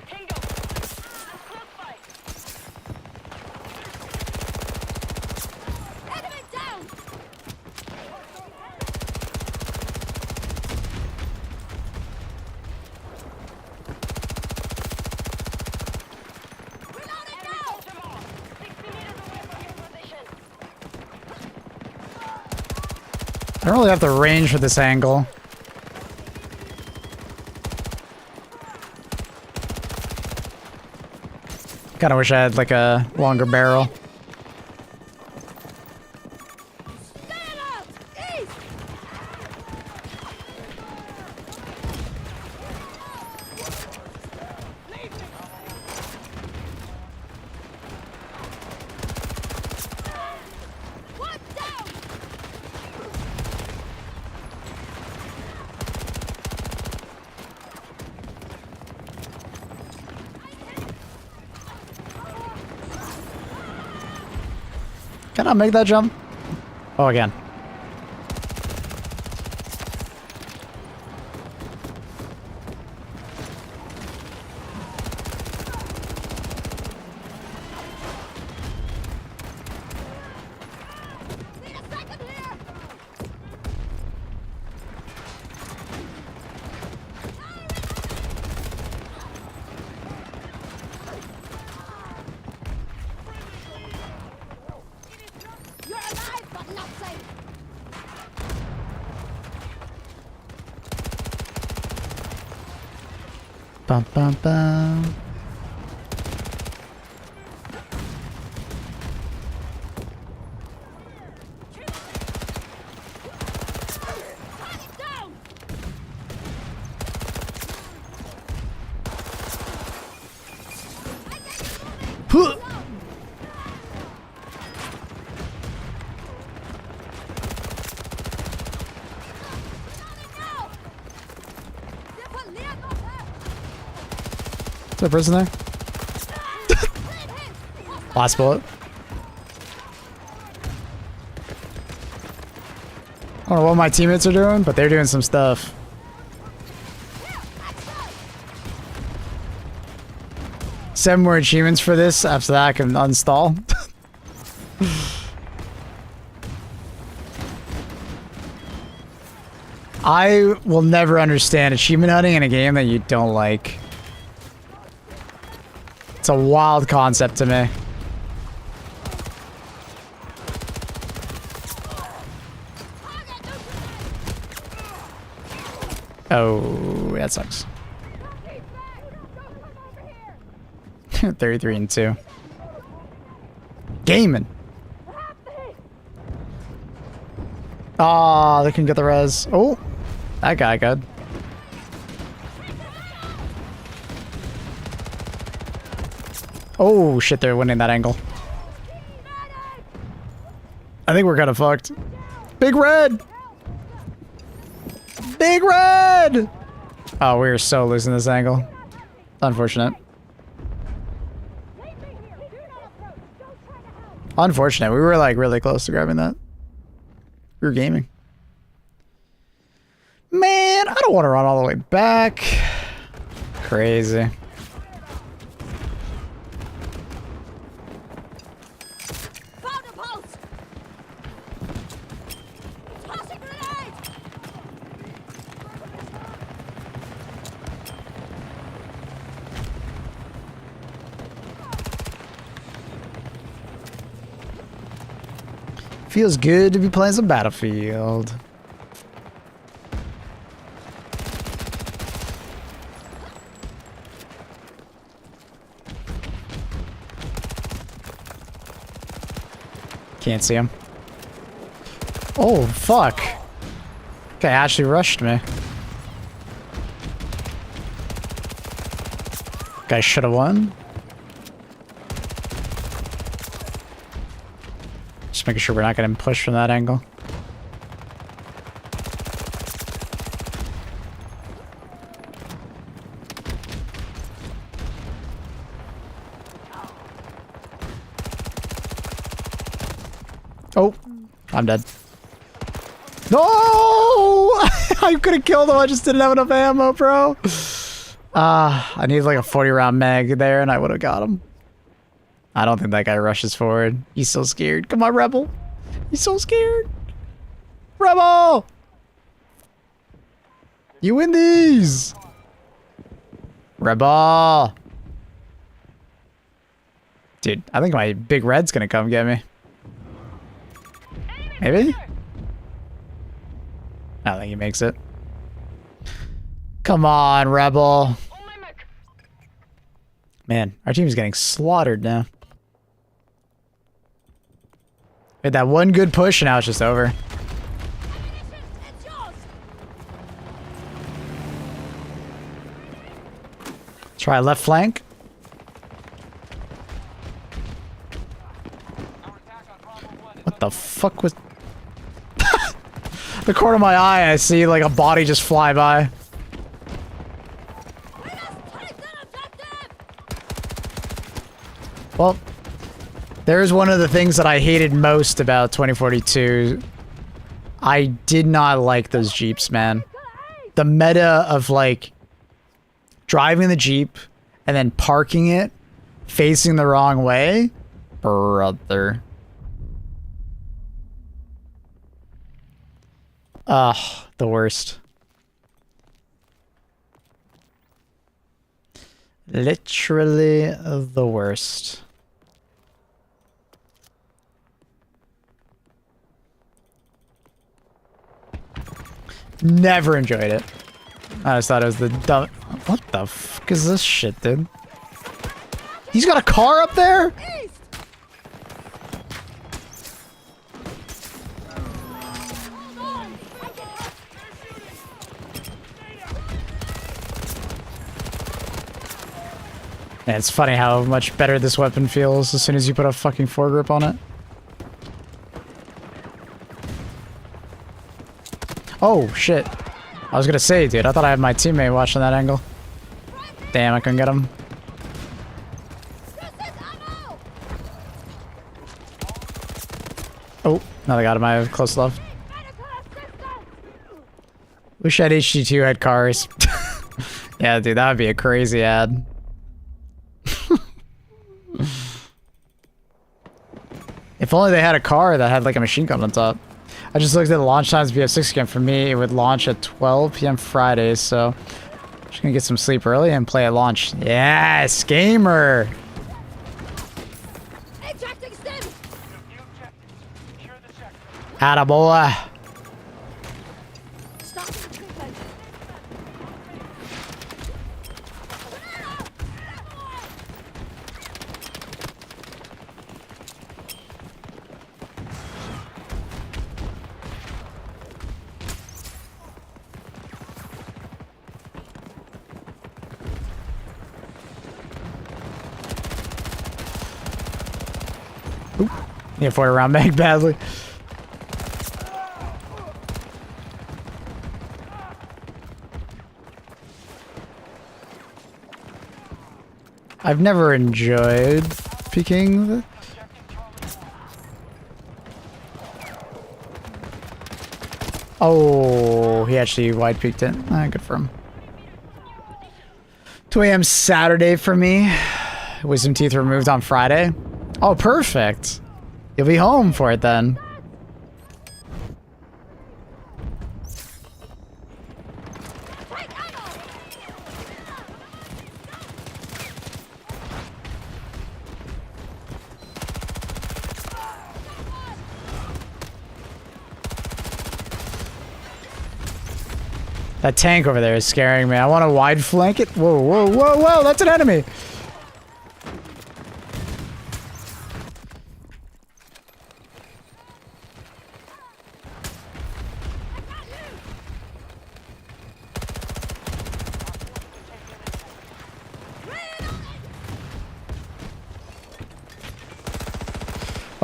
Tango. Close fight. Enemy down. Reloading Enemy now. soldier lost. 60 meters away from your position. I don't really have the range for this angle. Kinda wish I had like a longer barrel. Stand up. East. One down. Can I make that jump? Oh, again. Need a second here. You're alive, but not safe. Bum bum bum. Target down. Huh. Now. They're near the Is there a person there? Last bullet. I don't know what my teammates are doing, but they're doing some stuff. 7 more achievements for this. After that, I can uninstall. I will never understand achievement hunting in a game that you don't like. It's a wild concept to me. Oh, that sucks. 33 and 2. Gaming. Ah, they can get the res. Oh, that guy good. Oh shit, they're winning that angle. I think we're kind of fucked. Big red! Big red! Oh, we are so losing this angle. Unfortunate. Unfortunate. We were like really close to grabbing that. We were gaming. Man, I don't want to run all the way back. Crazy. Found a pulse. Tossing grenade. Feels good to be playing some Battlefield. Can't see him. Oh, fuck. Guy actually rushed me. Guy should have won. Just making sure we're not getting pushed from that angle. Oh, I'm dead. No! I could have killed him. I just didn't have enough ammo, bro. I need like a 40 round mag there and I would have got him. I don't think that guy rushes forward. He's so scared. Come on, Rebel. He's so scared. Rebel! You win these! Rebel! Dude, I think my big red's gonna come get me. Maybe? I don't think he makes it. Come on, Rebel. On my mark. Man, our team's getting slaughtered now. We had that one good push and now it's just over. Ammunition, it's yours. Try left flank. What the fuck was... The corner of my eye, I see like a body just fly by. We must take that objective. Well, there's one of the things that I hated most about 2042. I did not like those Jeeps, man. The meta of like driving the Jeep and then parking it facing the wrong way. Brother. Ugh, the worst. Literally the worst. Never enjoyed it. I just thought it was the dumb... What the fuck is this shit, dude? He's got a car up there? East. Hold on. I can help. Yeah, it's funny how much better this weapon feels as soon as you put a fucking foregrip on it. Oh, shit. I was gonna say, dude, I thought I had my teammate watching that angle. Damn, I couldn't get him. Use this ammo. Oh, now I got him. I have close love. Medical assistance. Wish I had HG2 had cars. Yeah, dude, that would be a crazy ad. If only they had a car that had like a machine gun on top. I just looked at the launch times BF6 again. For me, it would launch at 12 p.m. Fridays, so just gonna get some sleep early and play at launch. Yes, gamer! Ejecting stim. New objectives. Secure the sector. Attaboy. Stop the treatment. Need a 40 round mag badly. I've never enjoyed peeking the... Oh, he actually wide peeked it. Ah, good for him. 2 a.m. Saturday for me. Wisdom teeth removed on Friday. Oh, perfect. You'll be home for it then. Take ammo. That tank over there is scaring me. I want to wide flank it. Whoa, whoa, whoa, whoa, that's an enemy.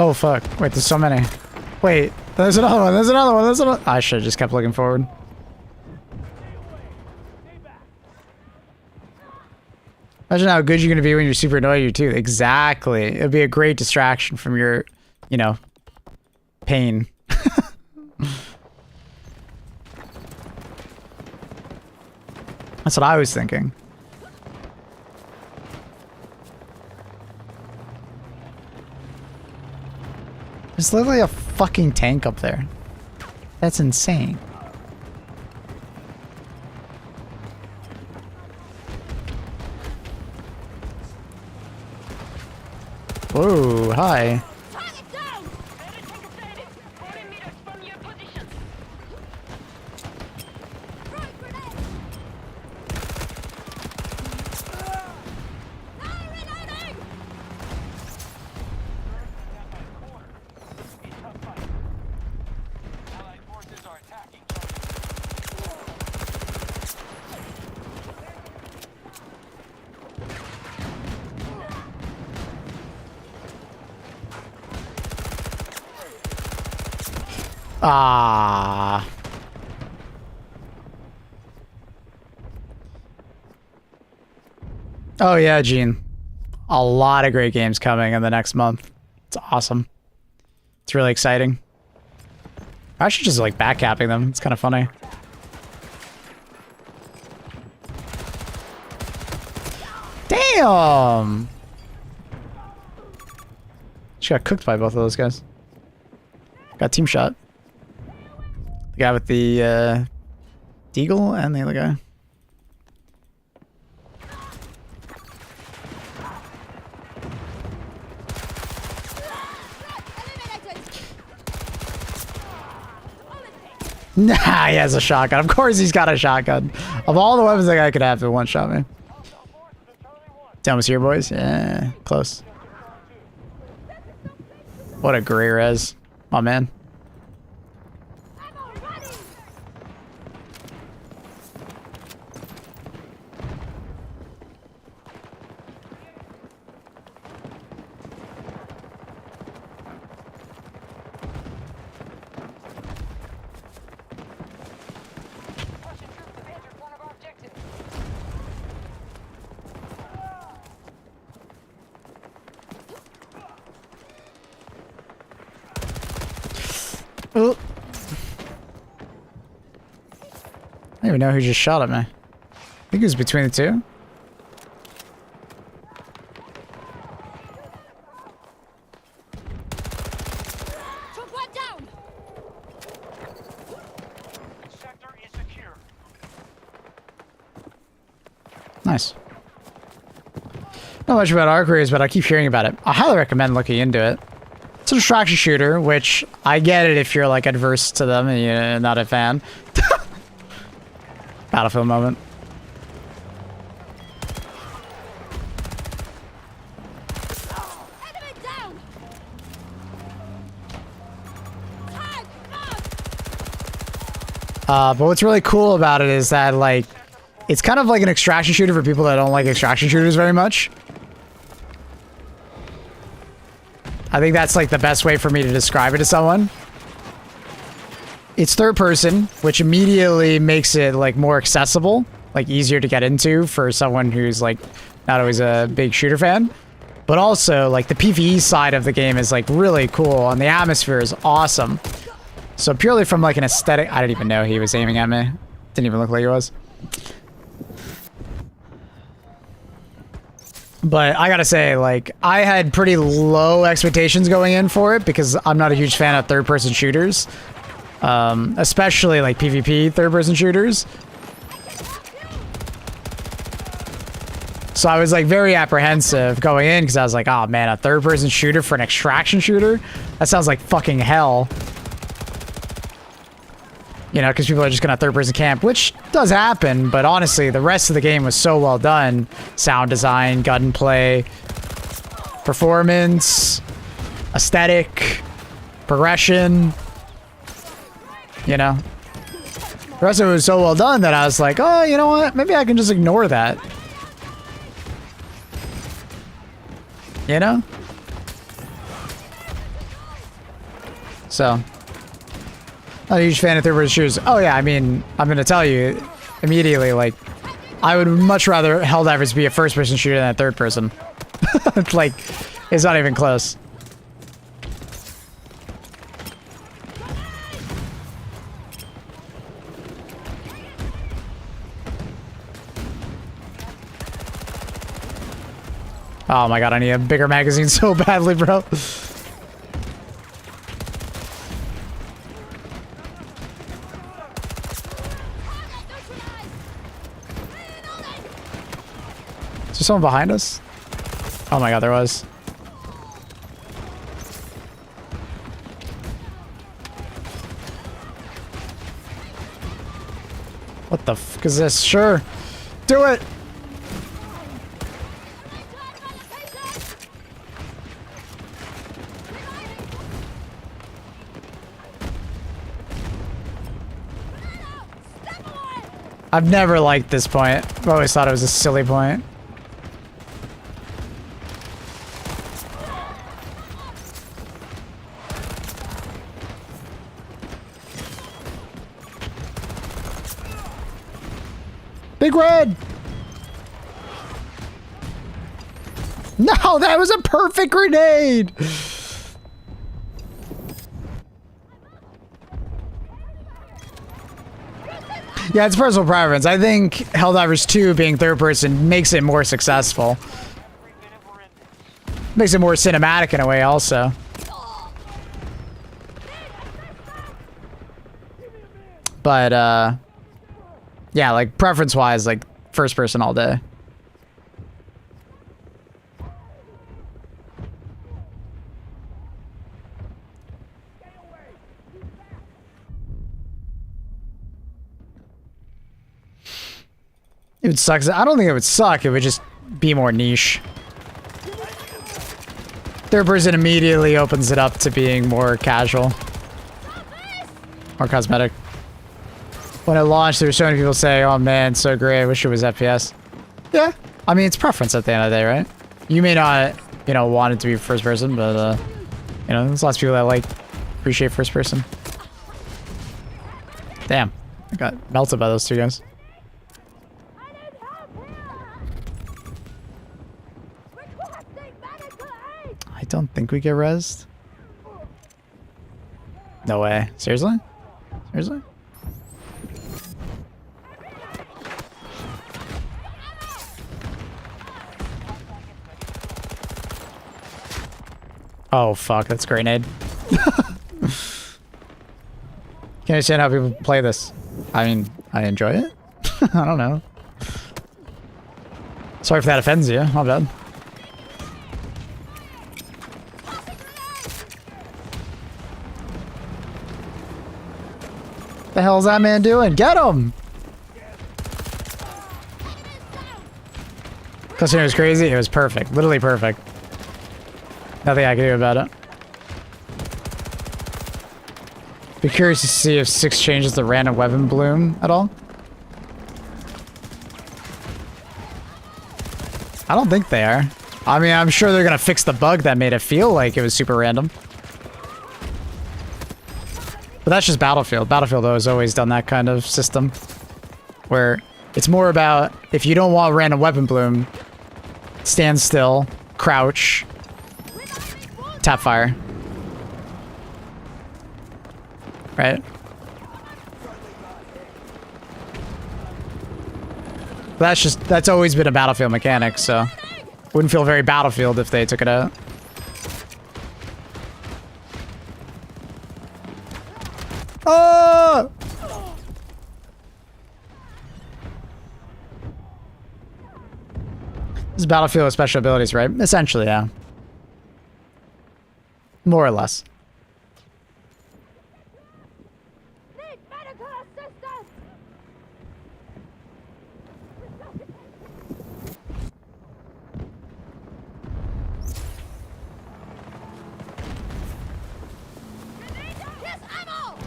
Oh fuck. Wait, there's so many. Wait, there's another one, there's another one, there's another... I should have just kept looking forward. Imagine how good you're gonna be when you're super annoyed at you too. Exactly. It'd be a great distraction from your, you know, pain. That's what I was thinking. There's literally a fucking tank up there. That's insane. Whoa, hi. Target down! Better take a stand. 40 meters from your position. Throwing grenade! Now reloading! A tough fight. Allied forces are attacking. Ah. Oh yeah, Gene. A lot of great games coming in the next month. It's awesome. It's really exciting. I should just like backcapping them. It's kind of funny. Damn! She got cooked by both of those guys. Got team shot. The guy with the deagle and the other guy. Nah, he has a shotgun. Of course he's got a shotgun. Of all the weapons that guy could have to one-shot me. Almost here, boys. Yeah, close. What a great res. My man. Russian troops have entered one of our objectives. Oh. I don't even know who just shot at me. I think it was between the two. Took one down! Sector is secure. Nice. Not much about Arc Rays, but I keep hearing about it. I highly recommend looking into it. It's a distraction shooter, which I get it if you're like adverse to them and you're not a fan. Battlefield moment. Enemy down! Tag! But what's really cool about it is that like it's kind of like an extraction shooter for people that don't like extraction shooters very much. I think that's like the best way for me to describe it to someone. It's third person, which immediately makes it like more accessible, like easier to get into for someone who's like not always a big shooter fan. But also like the PvE side of the game is like really cool and the atmosphere is awesome. So purely from like an aesthetic, I didn't even know he was aiming at me. Didn't even look like he was. But I gotta say, like, I had pretty low expectations going in for it because I'm not a huge fan of third-person shooters. Especially, like, PvP third-person shooters. So I was, like, very apprehensive going in because I was like, oh, man, a third-person shooter for an extraction shooter? That sounds like fucking hell. You know, because people are just gonna third-person camp, which does happen, but honestly, the rest of the game was so well done. Sound design, gunplay, performance, aesthetic, progression, you know. The rest of it was so well done that I was like, oh, you know what? Maybe I can just ignore that. You know? So... Not a huge fan of third-person shooters. Oh yeah, I mean, I'm gonna tell you immediately, like, I would much rather Helldivers be a first-person shooter than a third-person. Like, it's not even close. Oh my god, I need a bigger magazine so badly, bro. Is there someone behind us? Oh my god, there was. What the fuck is this? Sure. Do it! I've never liked this point. I've always thought it was a silly point. Big Red! No, that was a perfect grenade! Yeah, it's personal preference. I think Helldivers 2 being third person makes it more successful. Makes it more cinematic in a way also. But, yeah, like, preference-wise, like, first person all day. It would suck. I don't think it would suck. It would just be more niche. Third person immediately opens it up to being more casual. More cosmetic. When it launched, there were so many people saying, oh man, so great, I wish it was FPS. Yeah. I mean, it's preference at the end of the day, right? You may not, you know, want it to be first person, but, you know, there's lots of people that, like, appreciate first person. Damn. I got melted by those two guys. I don't think we get rezzed. No way. Seriously? Seriously? Oh fuck, that's a grenade. Can't understand how people play this. I mean, I enjoy it. I don't know. Sorry if that offends you. My bad. What the hell is that man doing? Get him! Considering it was crazy, it was perfect. Literally perfect. Nothing I can do about it. Be curious to see if 6 changes the random weapon bloom at all. I don't think they are. I mean, I'm sure they're gonna fix the bug that made it feel like it was super random. But that's just Battlefield. Battlefield has always done that kind of system. Where it's more about, if you don't want random weapon bloom, stand still, crouch, tap fire. Right? That's always been a Battlefield mechanic, so wouldn't feel very Battlefield if they took it out. Oh! This is Battlefield with special abilities, right? Essentially, yeah. More or less. Need medical assistance! Here's ammo!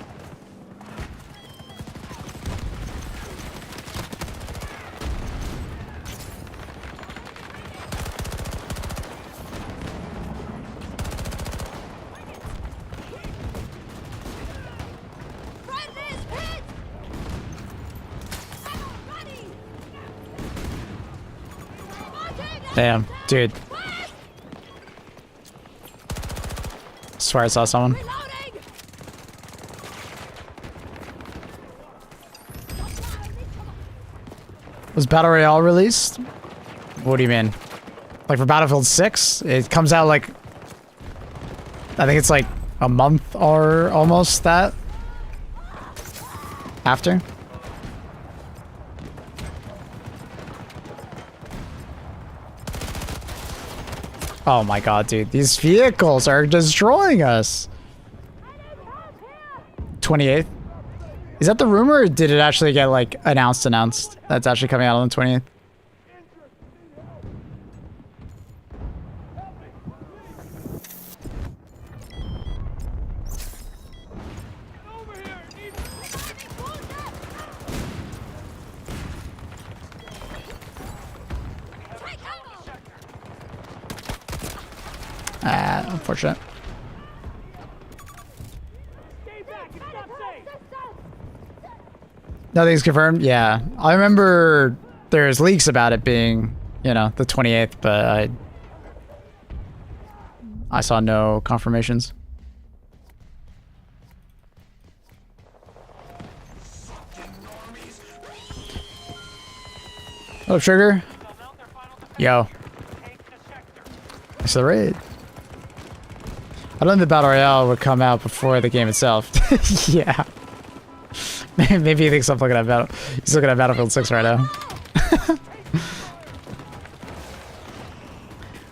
Friend is hit! Ammo ready! Damn, dude. Swear I saw someone. Reloading! Was Battle Royale released? What do you mean? Like for Battlefield 6, it comes out like, I think it's like a month or almost that after. Oh my god, dude. These vehicles are destroying us. 28th. Is that the rumor or did it actually get like announced? That's actually coming out on the 20th. Unfortunate. Nothing's confirmed? Yeah. I remember there's leaks about it being, you know, the 28th, but I saw no confirmations. Oh, Trigger. Yo. It's the raid. I don't think the Battle Royale would come out before the game itself. Yeah. Maybe he thinks I'm looking at he's looking at Battlefield 6 right now.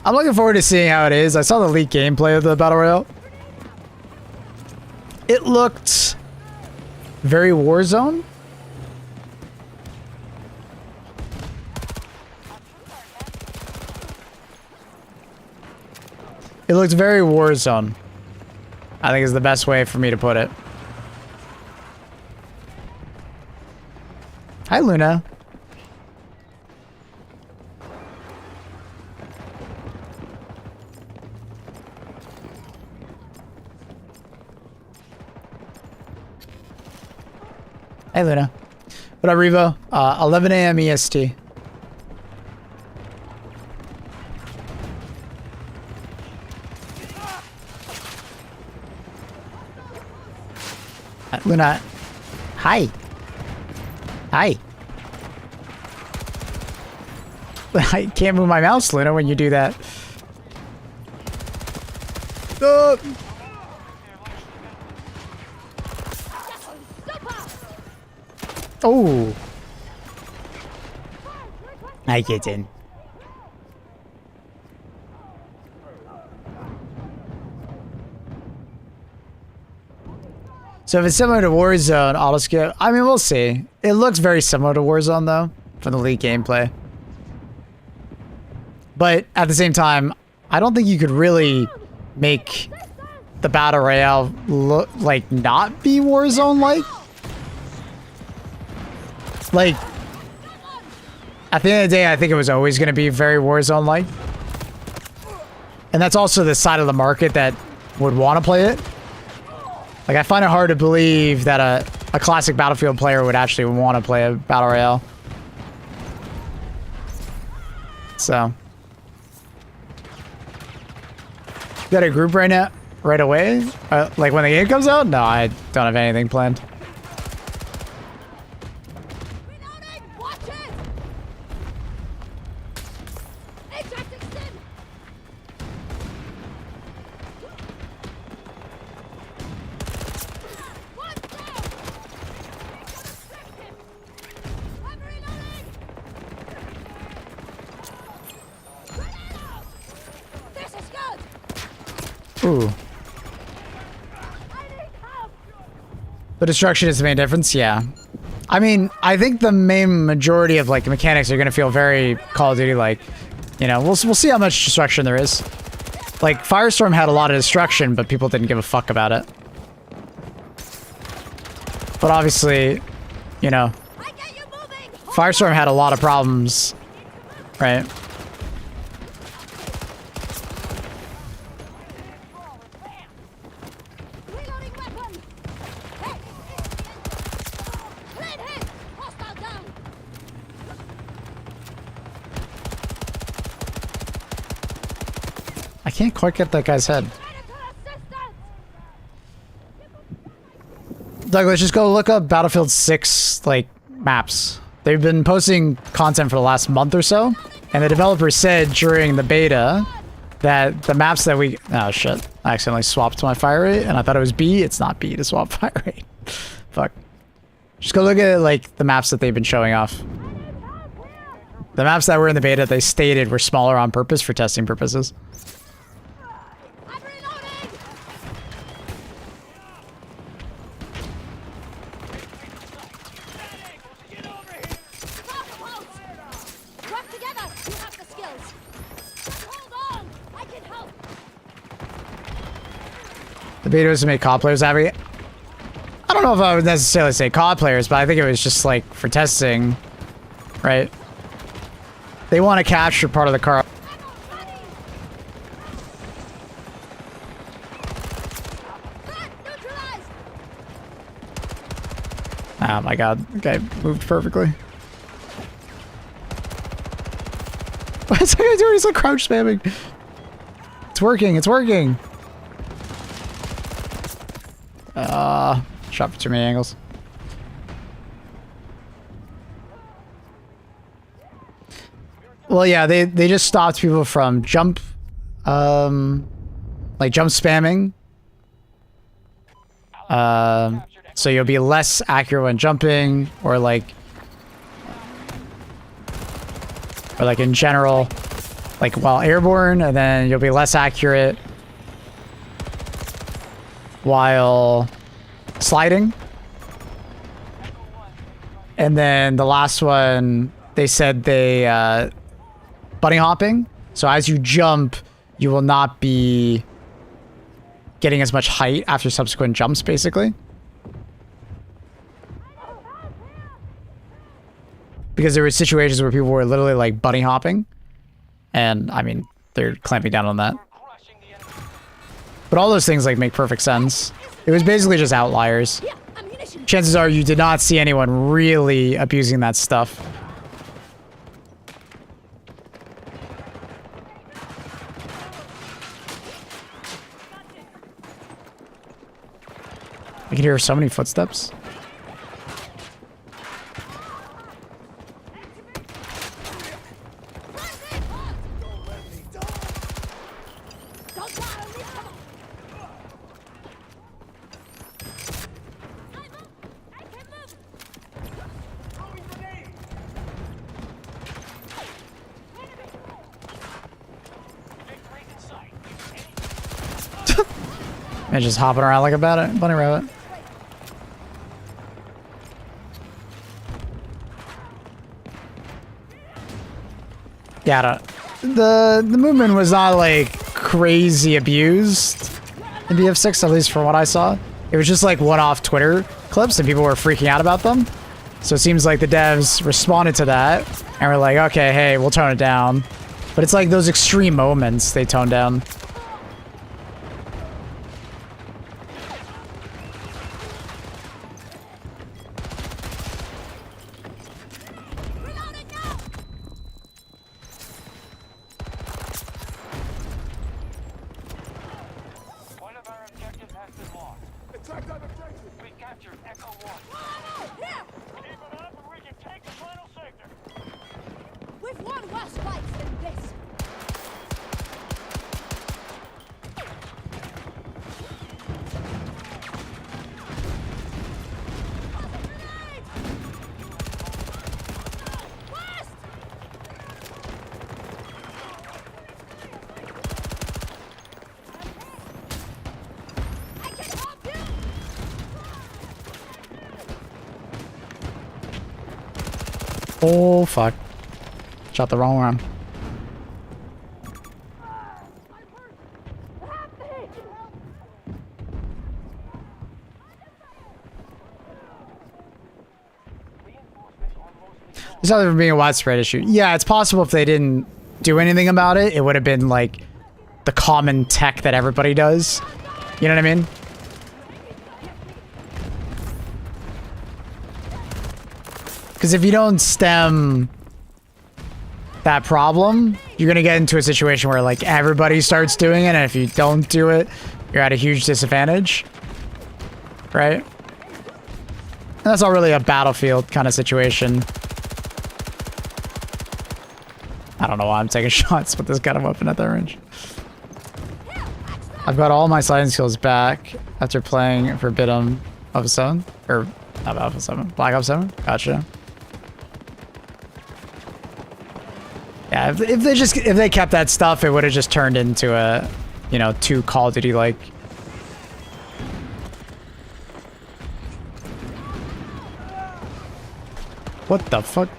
I'm looking forward to seeing how it is. I saw the leaked gameplay of the Battle Royale. It looked very Warzone. It looked very Warzone. I think is the best way for me to put it. Hi, Luna. Hey, Luna. What up, Revo? 11 a.m. EST. Luna. Hi. Hi. I can't move my mouse, Luna, when you do that. Oh. I get in. So if it's similar to Warzone, auto skip, I mean, we'll see. It looks very similar to Warzone, though, from the leaked gameplay. But at the same time, I don't think you could really make the Battle Royale look like not be Warzone-like. Like, at the end of the day, I think it was always going to be very Warzone-like. And that's also the side of the market that would want to play it. Like, I find it hard to believe that a classic Battlefield player would actually want to play a Battle Royale. So. You got a group right now? Right away? Like when the game comes out? No, I don't have anything planned. Ooh. The destruction is the main difference, yeah. I mean, I think the main majority of like mechanics are gonna feel very Call of Duty like. You know, we'll see how much destruction there is. Like Firestorm had a lot of destruction, but people didn't give a fuck about it. But obviously, you know, Firestorm had a lot of problems, right? I can't quite get that guy's head. Douglas, just go look up Battlefield 6, like, maps. They've been posting content for the last month or so, And the developer said during the beta that the maps that we... Oh, shit. I accidentally swapped my fire rate, and I thought it was B. It's not B to swap fire rate. Fuck. Just go look at, like, the maps that they've been showing off. The maps that were in the beta, they stated were smaller on purpose for testing purposes. I'm reloading! Work together! You have the skills! Just hold on! I can help! The beta was to make COD players happy. I don't know if I would necessarily say COD players, but I think it was just, like, for testing, right? They want to capture part of the car. Neutralized! Oh my god, the guy moved perfectly. What's that guy doing? He's like crouch spamming. It's working, it's working. Shot for too many angles. Well, yeah, they just stopped people from jump, like jump spamming. So you'll be less accurate when jumping, or like in general, like while airborne, and then you'll be less accurate while sliding. And then the last one, they said they, bunny hopping. So as you jump, you will not be getting as much height after subsequent jumps, basically. Because there were situations where people were literally like bunny hopping. And I mean, they're clamping down on that. But all those things like make perfect sense. It was basically just outliers. Yeah, ammunition! Chances are you did not see anyone really abusing that stuff. I can hear so many footsteps. Don't fire on me! Come on! I can move! Victory's in sight. And just hopping around like a bunny rabbit. Yeah, I don't- the movement was not like crazy abused in BF6, at least from what I saw. It was just like one-off Twitter clips and people were freaking out about them. So it seems like the devs responded to that and were like, okay, hey, we'll tone it down. But it's like those extreme moments they tone down. Reloading now! One of our objectives has been lost. Attack on objective! We captured Echo 1. Here! Keep it up and we can take the final sector. We've won worse fights than this! West! I can help you! Oh, fuck. Shot the wrong one. It's not even being a widespread issue. Yeah, it's possible if they didn't do anything about it, it would have been like the common tech that everybody does. You know what I mean? Because if you don't stem that problem, you're going to get into a situation where like everybody starts doing it, and if you don't do it, you're at a huge disadvantage. Right? And that's not really a battlefield kind of situation. I don't know why I'm taking shots with this kind of weapon at that range. I've got all my sliding skills back after playing for a bit of Alpha 7. Or, not Alpha 7. Black Ops 7? Gotcha. Yeah, if they kept that stuff, it would have just turned into a, you know, too Call of Duty like. What the fuck?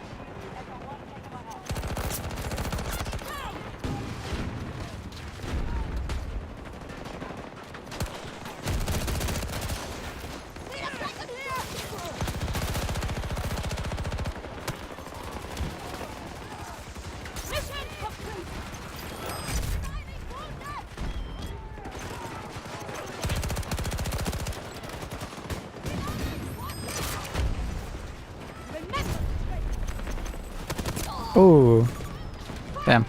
Ooh. Damn.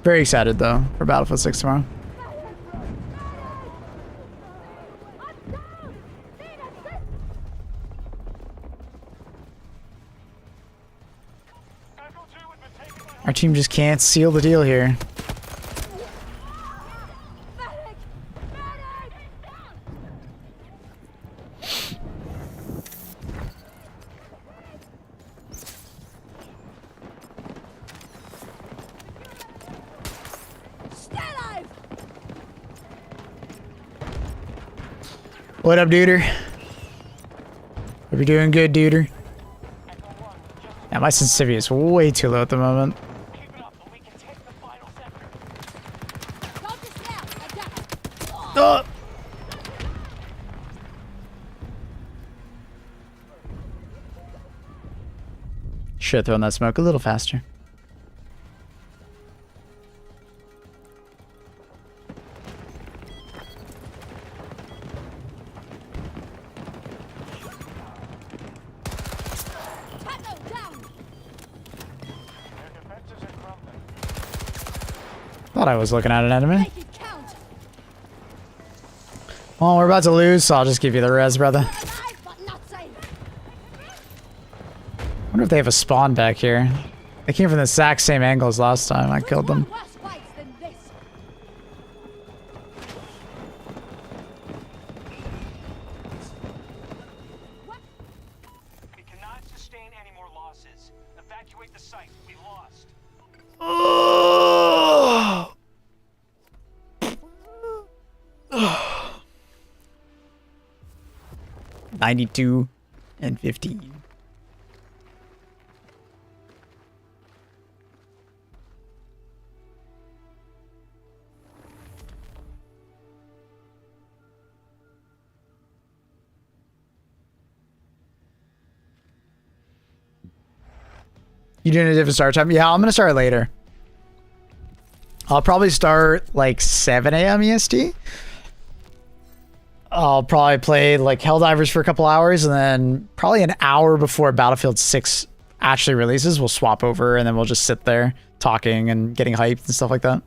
Very excited though for Battlefield 6 tomorrow. Our team just can't seal the deal here. What up, duder? Hope you're doing good, duder. Yeah, my sensitivity is way too low at the moment. Oh! Should have thrown that smoke a little faster. Thought I was looking at an enemy. Well, we're about to lose, so I'll just give you the res, brother. Wonder if they have a spawn back here. They came from the exact same angle as last time I killed them. We cannot sustain any more losses. Evacuate the site. We lost. Oh! 92 and 15. You doing a different start time? Yeah, I'm gonna start later. I'll probably start like 7 a.m. EST. I'll probably play like Helldivers for a couple hours, and then probably an hour before Battlefield 6 actually releases, we'll swap over, and then we'll just sit there talking and getting hyped and stuff like that.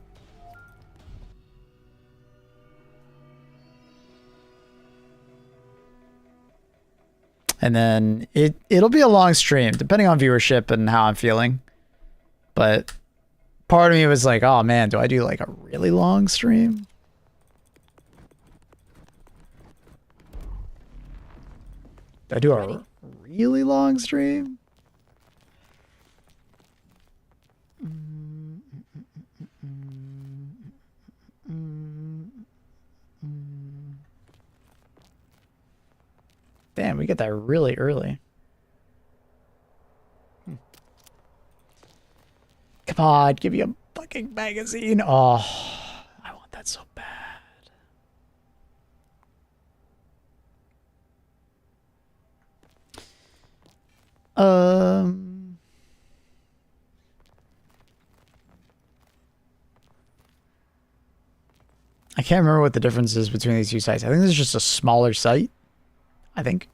And then it'll be a long stream, depending on viewership and how I'm feeling. But part of me was like, oh man, do I do like a really long stream? Do I do a really long stream? Damn, we get that really early. Come on, give me a fucking magazine. Oh, I want that so bad. I can't remember what the difference is between these two sites. I think this is just a smaller site. I think.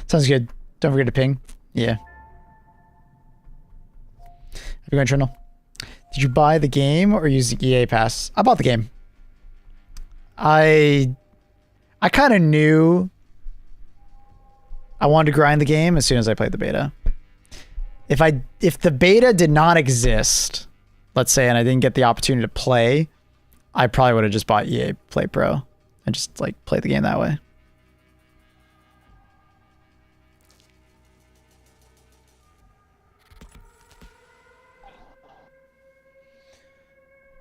Sounds good. Don't forget to ping. Yeah. You're going Trindle. Did you buy the game or use the EA pass? I bought the game. I kind of knew I wanted to grind the game as soon as I played the beta. If the beta did not exist, let's say, and I didn't get the opportunity to play, I probably would have just bought EA Play Pro and just like play the game that way.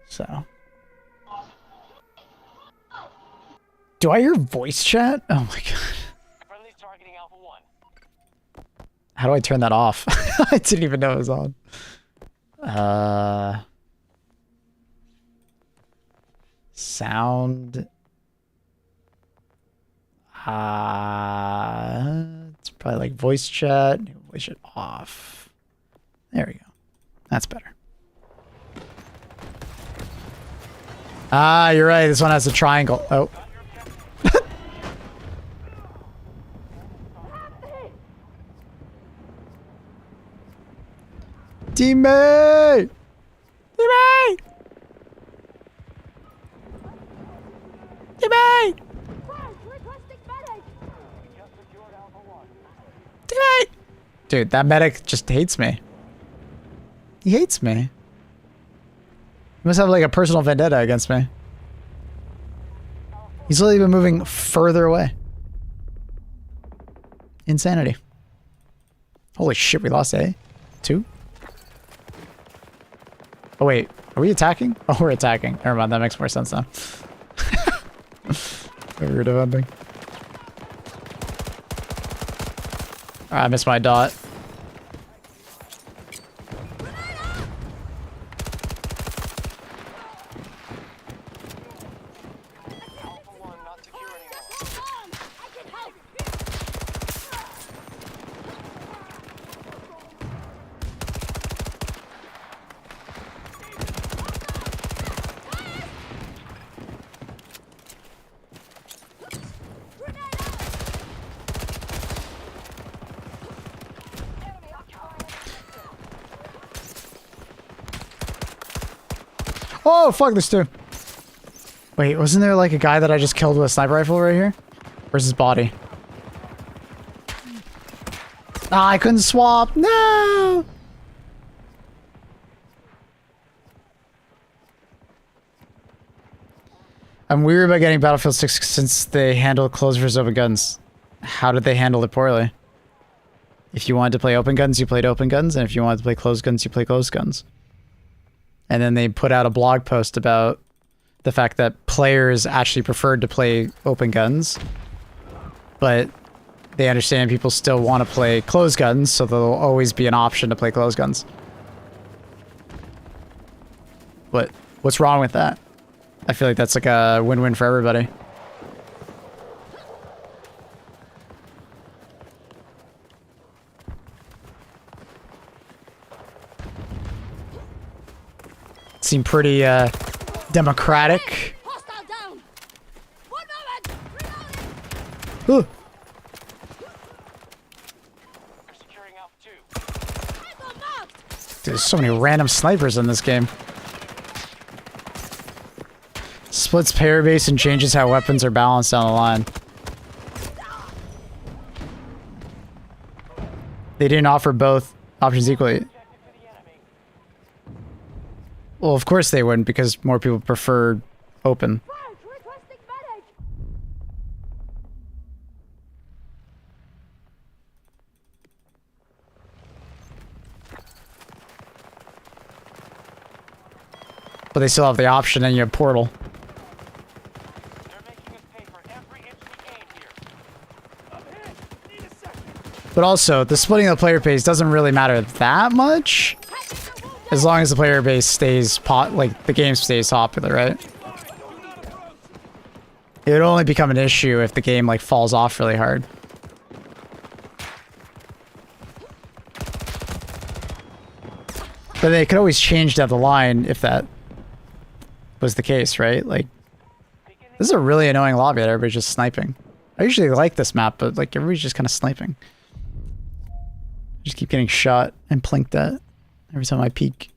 So, do I hear voice chat? Oh my god. Friendly's targeting Alpha 1. How do I turn that off? I didn't even know it was on. Sound. It's probably like voice chat. Voice chat off. There we go. That's better. Ah, you're right. This one has a triangle. Oh. Teammate! Teammate! Teammate! Teammate! Dude, that medic just hates me. He hates me. He must have like a personal vendetta against me. He's literally been moving further away. Insanity. Holy shit, we lost A. 2? Oh wait, are we attacking? Oh, we're attacking. Never mind, that makes more sense now. We're defending. I missed my dot. Oh, fuck, there's two. Wait, wasn't there like a guy that I just killed with a sniper rifle right here? Where's his body? Ah, I couldn't swap. No! I'm weird about getting Battlefield 6 since they handle closed versus open guns. How did they handle it poorly? If you wanted to play open guns, you played open guns, and if you wanted to play closed guns, you play closed guns. And then they put out a blog post about the fact that players actually preferred to play open guns, but they understand people still want to play closed guns, so there'll always be an option to play closed guns. What's wrong with that? I feel like that's like a win-win for everybody. Seem pretty democratic. Hostile down. One moment. Ooh. They're securing Alpha 2. There's so many random snipers in this game. Splits player base and changes how weapons are balanced down the line. They didn't offer both options equally. Well, of course they wouldn't, because more people prefer open. But they still have the option, and you have portal. They're making us pay for every inch we gain here. Up here. Need a second. But also, the splitting of the player base doesn't really matter that much, as long as the player base stays like the game stays popular, right? It would only become an issue if the game like falls off really hard. But they could always change down the line if that was the case, right? Like, this is a really annoying lobby that everybody's just sniping. I usually like this map, but like everybody's just kind of sniping. I just keep getting shot and plinked at every time I peek.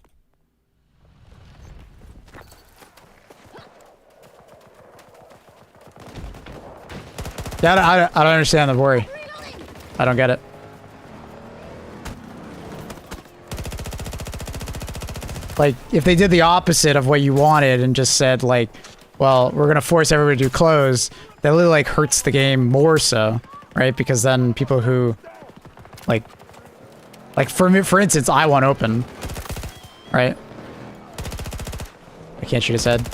Yeah, I don't understand the worry. Reloading. I don't get it. Like, if they did the opposite of what you wanted and just said, like, well, we're going to force everybody to close, that really, like, hurts the game more so, right? Because then people who, like for me, for instance, I want open, right? I can't shoot his head.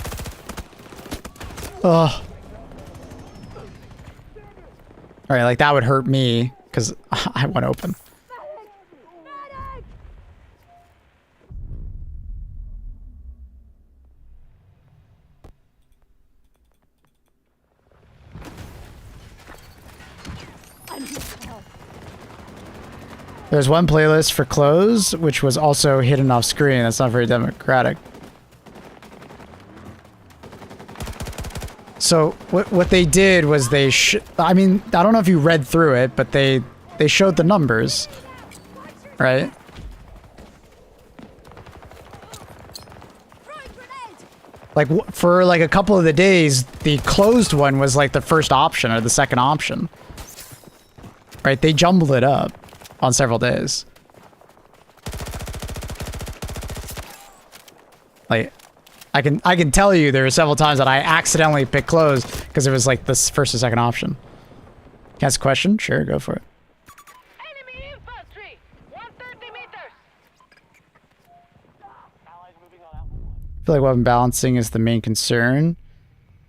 Ugh. Alright, like, that would hurt me, because I want open. Medic. I'm here to help. There's one playlist for close, which was also hidden off screen. That's not very democratic. So what they did was they I mean, I don't know if you read through it, but they showed the numbers, right? Throwing grenade. Like for like a couple of the days, the closed one was like the first option or the second option. Right? They jumbled it up on several days. Like, I can tell you there were several times that I accidentally picked close because it was like this first or second option. Can I ask a question? Sure, go for it. Enemy infantry! 130 meters! Allies moving on Alpha 1. I feel like weapon balancing is the main concern.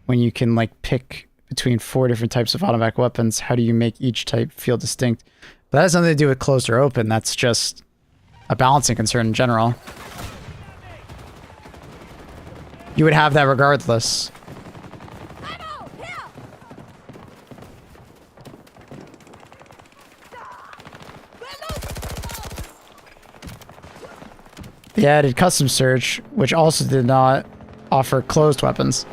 When you can like pick between 4 different types of automatic weapons, how do you make each type feel distinct? But that has nothing to do with closed or open. That's just a balancing concern in general. You would have that regardless. Ammo. Here. They added custom search, which also did not offer closed weapons.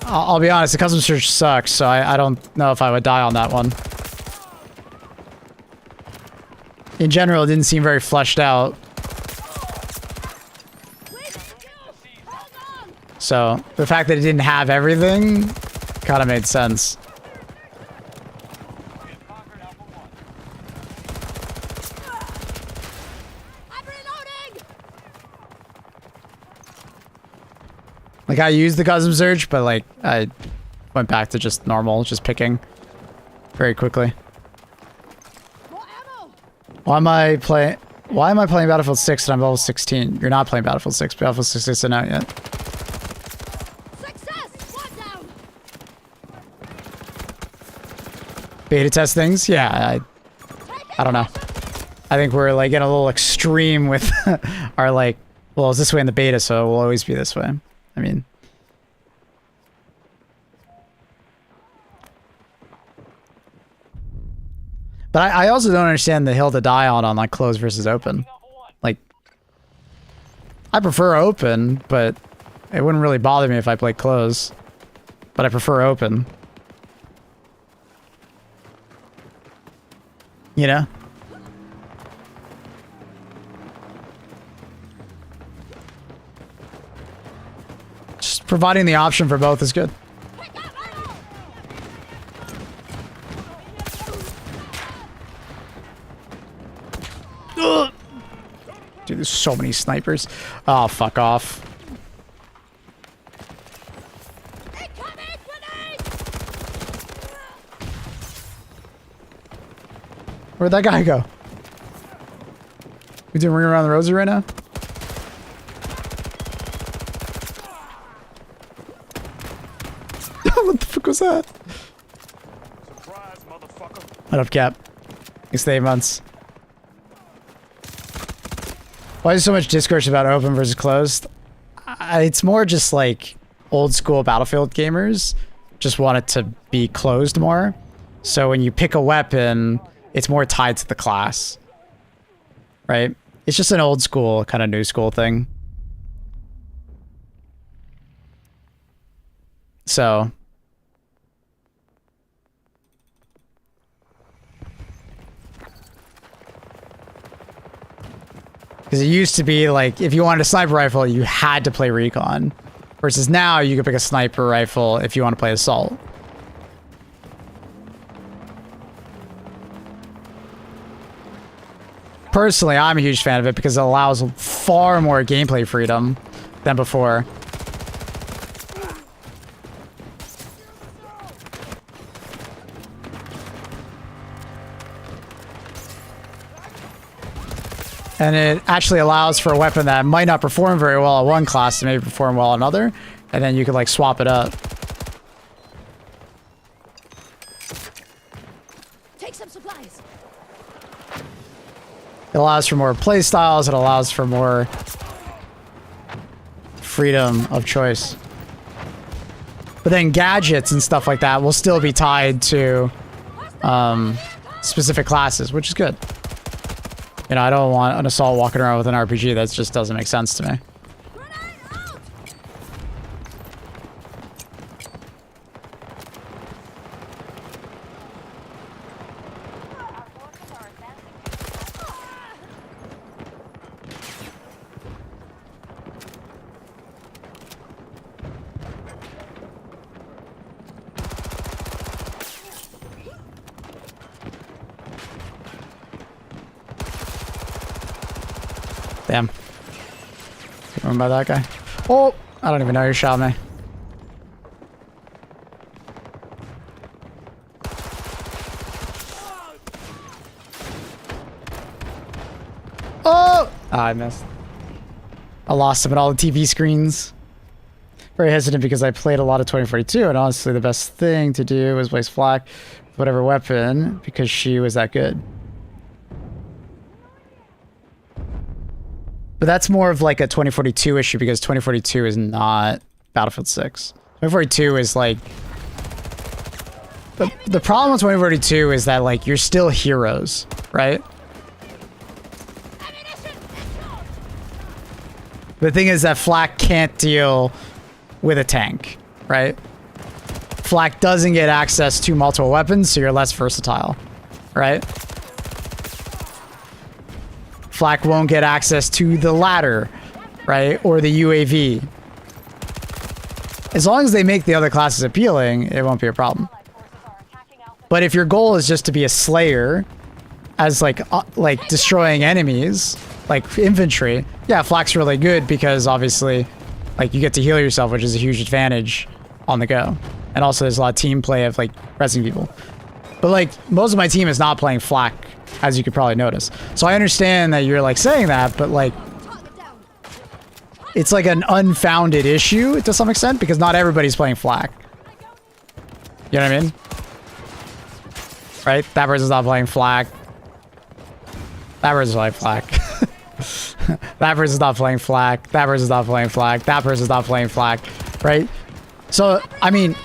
I'll be honest, the custom search sucks, so I don't know if I would die on that one. In general, it didn't seem very fleshed out. Hold on. So the fact that it didn't have everything kind of made sense. We have conquered Alpha 1. I'm reloading. Like, I used the custom search, but like I went back to just normal, just picking very quickly. More ammo. Why am I playing Battlefield 6 and I'm level 16? You're not playing Battlefield 6. Battlefield 6 isn't out yet. Success. One down. Beta test things? Yeah, I don't know. I think we're like getting a little extreme with our like, well, it's this way in the beta, so it will always be this way. I mean, but I also don't understand the hill to die on like closed versus open. Alpha 1. Like, I prefer open, but it wouldn't really bother me if I played close. But I prefer open. You know? Just providing the option for both is good. Pick up ammo. Dude, there's so many snipers. Oh, fuck off. Incoming grenade. Where'd that guy go? We doing ring around the rosy right now? What the fuck was that? Surprise, motherfucker. What up, Cap? Thanks for the 8 months. Why is so much discourse about open versus closed? It's more just like old school Battlefield gamers just want it to be closed more. So when you pick a weapon, it's more tied to the class. Right? It's just an old school, kind of new school thing. So... because it used to be like, if you wanted a sniper rifle, you had to play recon. Versus now, you can pick a sniper rifle if you want to play assault. Personally, I'm a huge fan of it because it allows far more gameplay freedom than before. And it actually allows for a weapon that might not perform very well at one class to maybe perform well on another. And then you could like swap it up. Take some supplies. It allows for more play styles. It allows for more freedom of choice. But then gadgets and stuff like that will still be tied to specific classes, which is good. You know, I don't want an assault walking around with an RPG. That just doesn't make sense to me. Grenade out! Damn. Remember that guy? Oh, I don't even know who shot me. Oh! I missed. I lost him at all the TV screens. Very hesitant because I played a lot of 2042, and honestly the best thing to do was place flak with whatever weapon because she was that good. But that's more of like a 2042 issue because 2042 is not Battlefield 6. 2042 is like... The problem with 2042 is that like you're still heroes, right? The thing is that flak can't deal with a tank, right? Flak doesn't get access to multiple weapons, so you're less versatile, right? Flak won't get access to the ladder, right? Or the UAV. As long as they make the other classes appealing, it won't be a problem. But if your goal is just to be a slayer, as like destroying enemies, like infantry, yeah, flak's really good because obviously, like you get to heal yourself, which is a huge advantage on the go. And also there's a lot of team play of like resing people. But like most of my team is not playing flak, as you could probably notice. So I understand that you're like saying that, but like it's like an unfounded issue to some extent because not everybody's playing flak. You know what I mean? Right? That person's not playing flak. That person's playing flak. That person's not playing flak. That person's not playing flak. That person's not playing flak. Right? So, I mean,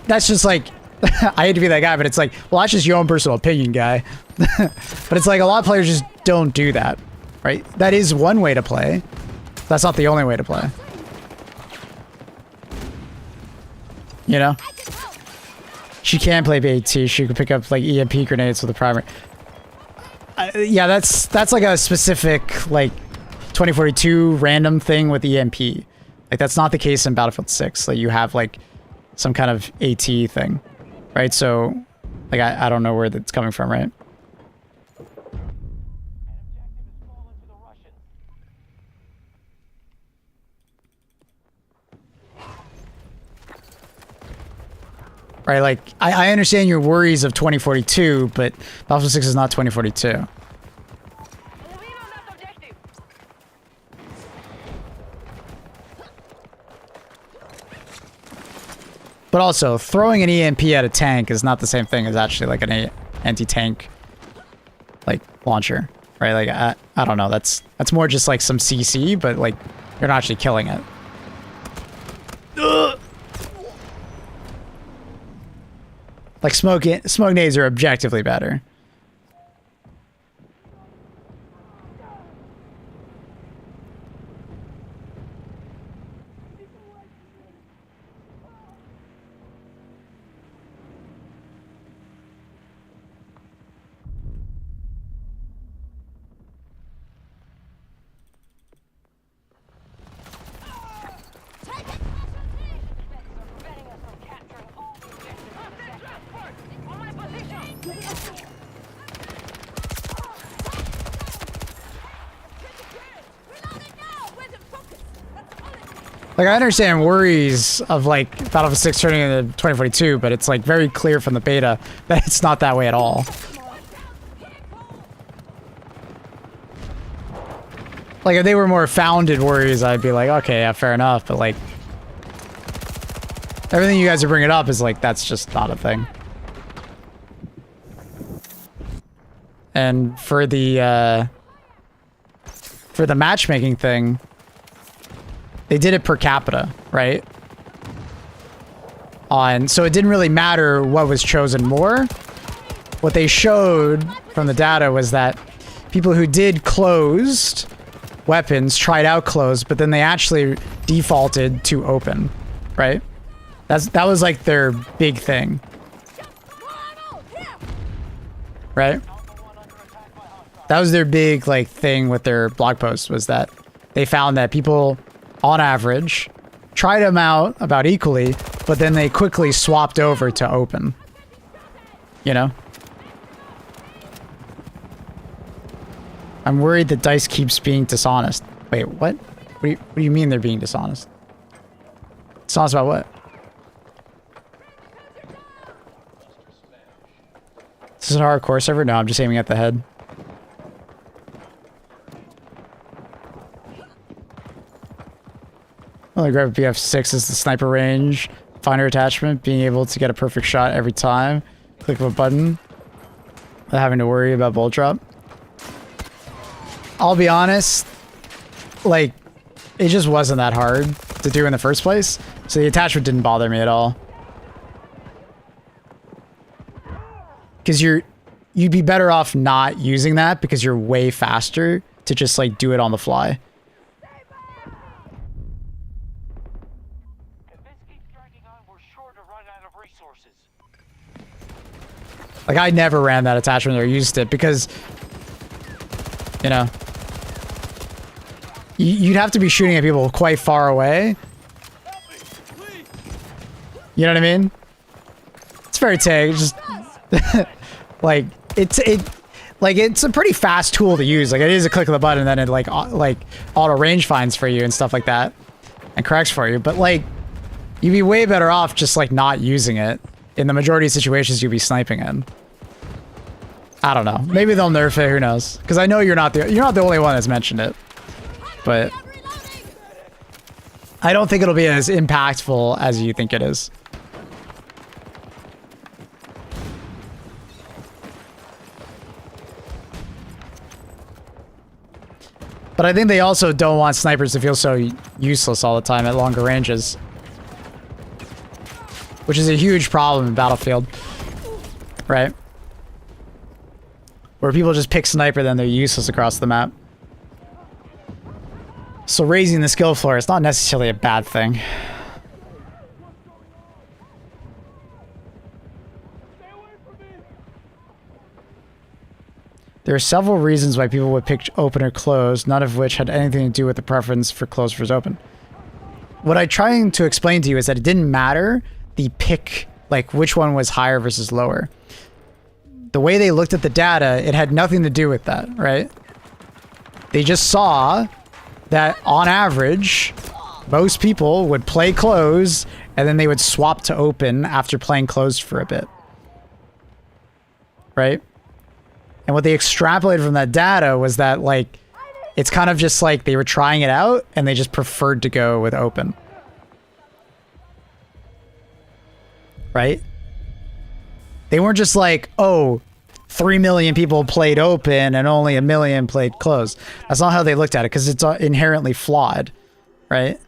that's just like, I hate to be that guy, but it's like, well, that's just your own personal opinion, guy. But it's like a lot of players just don't do that. Right? That is one way to play. That's not the only way to play. You know? She can play BAT. She could pick up like EMP grenades with a primary. Yeah, that's like a specific like 2042 random thing with EMP. Like that's not the case in Battlefield 6. Like you have like some kind of AT thing, right? So like I don't know where that's coming from, right? Right, like, I understand your worries of 2042, but Battlefield 6 is not 2042. But also, throwing an EMP at a tank is not the same thing as actually like an anti-tank like launcher, right? Like I don't know, that's more just like some CC, but like you're not actually killing it. Ugh. Like smoke nades are objectively better. Like, I understand worries of, like, Battlefield 6 turning into 2042, but it's, like, very clear from the beta that it's not that way at all. Like, if they were more founded worries, I'd be like, okay, yeah, fair enough, but, like, everything you guys are bringing up is, like, that's just not a thing. And for the matchmaking thing, they did it per capita, right? So it didn't really matter what was chosen more. What they showed from the data was that people who did closed weapons tried out closed, but then they actually defaulted to open, right? That was like their big thing, right? That was their big like thing with their blog post, was that they found that people on average tried them out about equally, but then they quickly swapped over to open, you know? I'm worried that DICE keeps being dishonest. Wait, what? What do you mean they're being dishonest? Dishonest about what? This is a hardcore server? No, I'm just aiming at the head. Only grab BF6 is the sniper range, finder attachment, being able to get a perfect shot every time. Click of a button without having to worry about bolt drop. I'll be honest, like, it just wasn't that hard to do in the first place, so the attachment didn't bother me at all. Because you'd be better off not using that because you're way faster to just, like, do it on the fly. Like, I never ran that attachment or used it because, you know, you'd have to be shooting at people quite far away. You know what I mean? It's very tag, just like it's a pretty fast tool to use. Like, it is a click of the button and then it like auto range finds for you and stuff like that and corrects for you. But like, you'd be way better off just like not using it. In the majority of situations you'd be sniping in. I don't know. Maybe they'll nerf it, who knows? Because I know you're not the only one that's mentioned it. But I don't think it'll be as impactful as you think it is. But I think they also don't want snipers to feel so useless all the time at longer ranges. Which is a huge problem in Battlefield. Right? Where people just pick sniper, then they're useless across the map. So raising the skill floor is not necessarily a bad thing. There are several reasons why people would pick open or close, none of which had anything to do with the preference for closed versus open. What I'm trying to explain to you is that it didn't matter the pick, like which one was higher versus lower. The way they looked at the data, it had nothing to do with that, right? They just saw that on average, most people would play closed and then they would swap to open after playing closed for a bit. Right? And what they extrapolated from that data was that, like, it's kind of just like they were trying it out and they just preferred to go with open. Right? They weren't just like, oh, 3 million people played open and only 1 million played closed. That's not how they looked at it, because it's inherently flawed, right?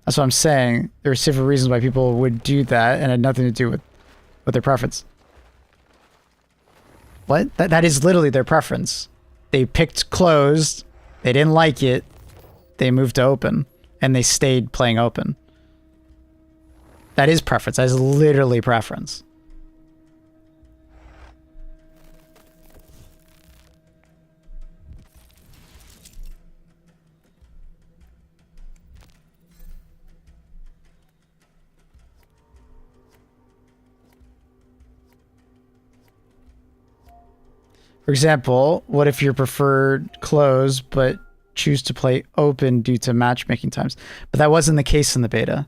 That's what I'm saying. There are several reasons why people would do that, and it had nothing to do with their preference. What? That is literally their preference. They picked closed, they didn't like it, they moved to open, and they stayed playing open. That is preference. That is literally preference. For example, what if your preferred close, but choose to play open due to matchmaking times. But that wasn't the case in the beta.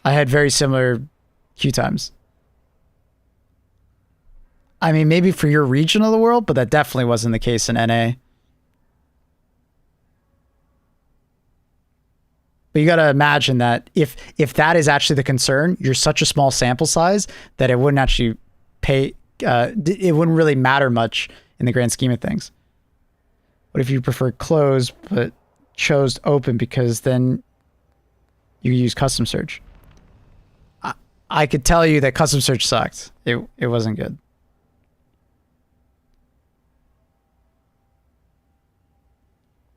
I had very similar queue times. I mean, maybe for your region of the world, but that definitely wasn't the case in NA. But you got to imagine that if that is actually the concern, you're such a small sample size that it wouldn't actually pay. It wouldn't really matter much in the grand scheme of things. What if you prefer closed but chose open because then you use custom search? I could tell you that custom search sucked. It wasn't good.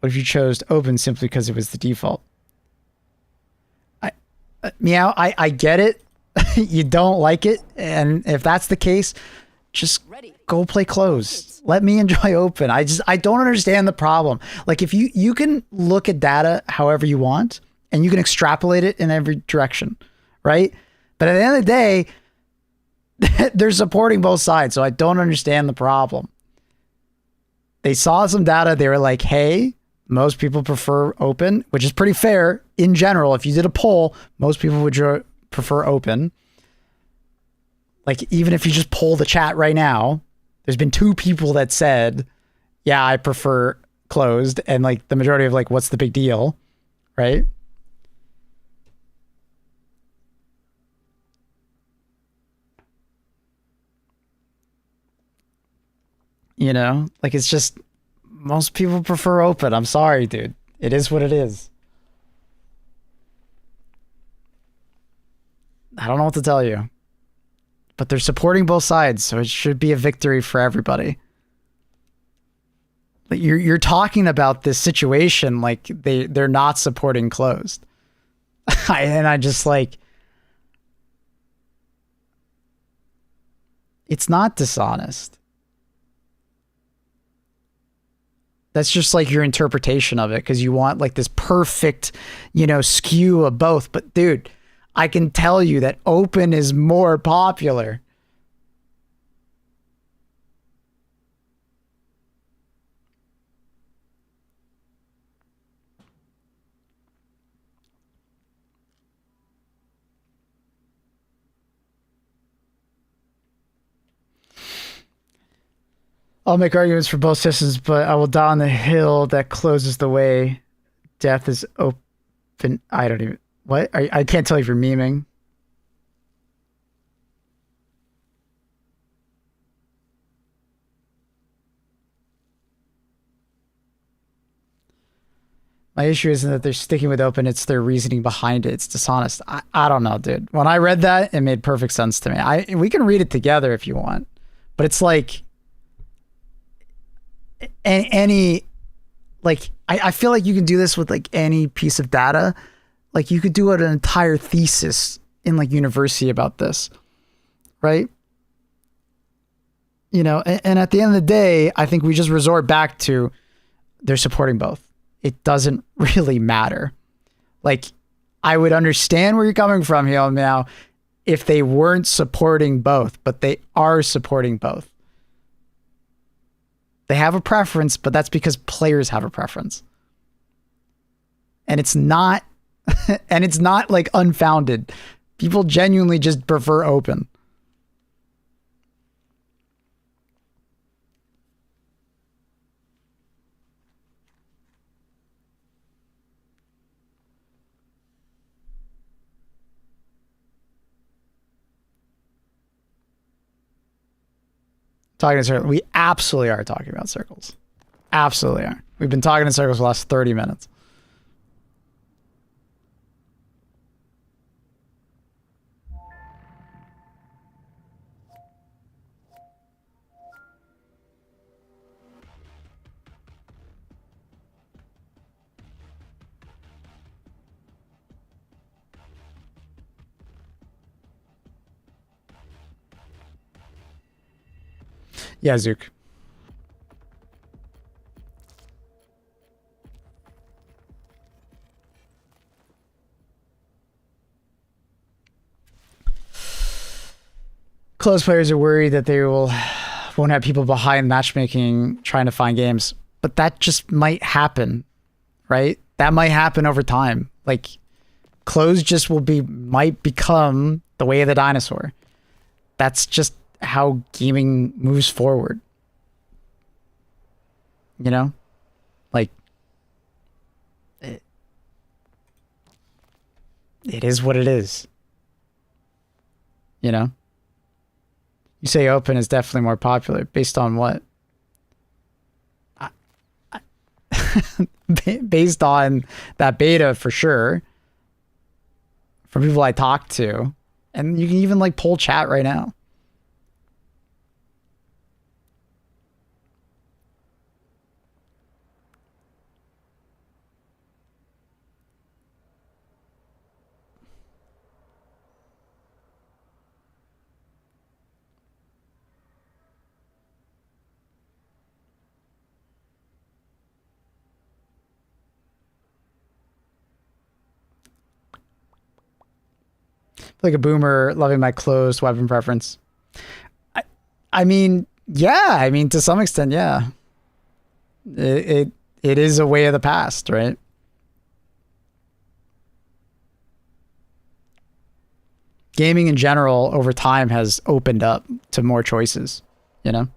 What if you chose open simply because it was the default? Meow, I get it. You don't like it. And if that's the case, just go play closed. Let me enjoy open. I don't understand the problem. Like if you can look at data however you want and you can extrapolate it in every direction, right? But at the end of the day, they're supporting both sides. So I don't understand the problem. They saw some data. They were like, hey, most people prefer open, which is pretty fair in general. If you did a poll, most people would prefer open. Like, even if you just poll the chat right now, there's been 2 people that said, yeah, I prefer closed. And like the majority of like, what's the big deal? Right? You know, like it's just, most people prefer open. I'm sorry, dude. It is what it is. I don't know what to tell you. But they're supporting both sides, so it should be a victory for everybody. But you're talking about this situation like they're not supporting closed. And I just like, it's not dishonest. That's just like your interpretation of it because you want like this perfect, you know, skew of both. But dude, I can tell you that open is more popular. I'll make arguments for both systems, but I will die on the hill that closes the way. Death is open. I don't even... What? I can't tell if you're memeing. My issue isn't that they're sticking with open, it's their reasoning behind it. It's dishonest. I don't know, dude. When I read that, it made perfect sense to me. We can read it together if you want. But it's like... I feel like you can do this with like any piece of data. Like you could do an entire thesis in like university about this, right? You know, and at the end of the day, I think we just resort back to they're supporting both. It doesn't really matter. Like I would understand where you're coming from here now if they weren't supporting both, but they are supporting both. They have a preference, but that's because players have a preference. And it's not and it's not like unfounded. People genuinely just prefer open. Talking in circles. We absolutely are talking about circles. Absolutely are. We've been talking in circles for the last 30 minutes. Yeah, Zook. closed players are worried that they won't have people behind matchmaking trying to find games, but that just might happen, right? That might happen over time. Like, closed just might become the way of the dinosaur. That's just how gaming moves forward. You know? Like, it is what it is. You know? You say open is definitely more popular. Based on what? Based on that beta, for sure. From people I talked to. And you can even, like, poll chat right now. Like a boomer loving my closed weapon preference. I mean, yeah. I mean, to some extent, yeah. It is a way of the past, right? Gaming in general over time has opened up to more choices, you know?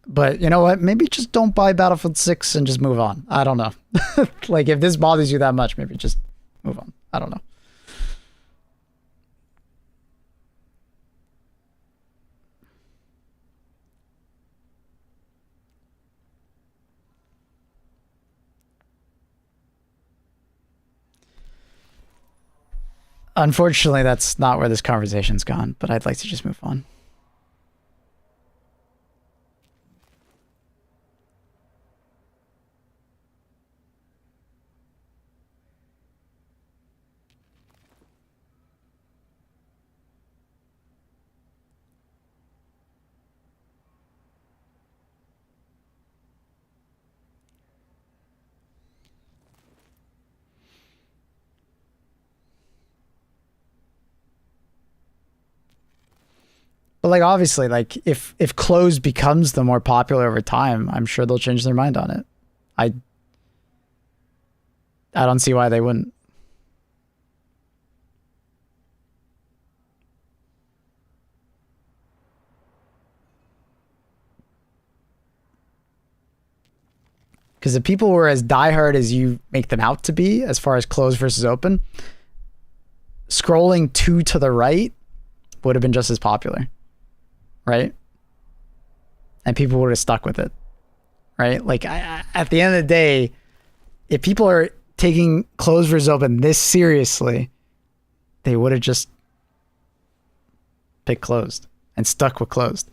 But you know what? Maybe just don't buy Battlefield 6 and just move on. I don't know. Like, if this bothers you that much, maybe just move on. I don't know. Unfortunately, that's not where this conversation's gone, but I'd like to just move on. But like, obviously, like, if closed becomes the more popular over time, I'm sure they'll change their mind on it. I don't see why they wouldn't. Because if people were as diehard as you make them out to be, as far as closed versus open, scrolling 2 to the right would have been just as popular. Right? And people would have stuck with it. Right? Like, at the end of the day, if people are taking closed versus open this seriously, they would have just picked closed and stuck with closed.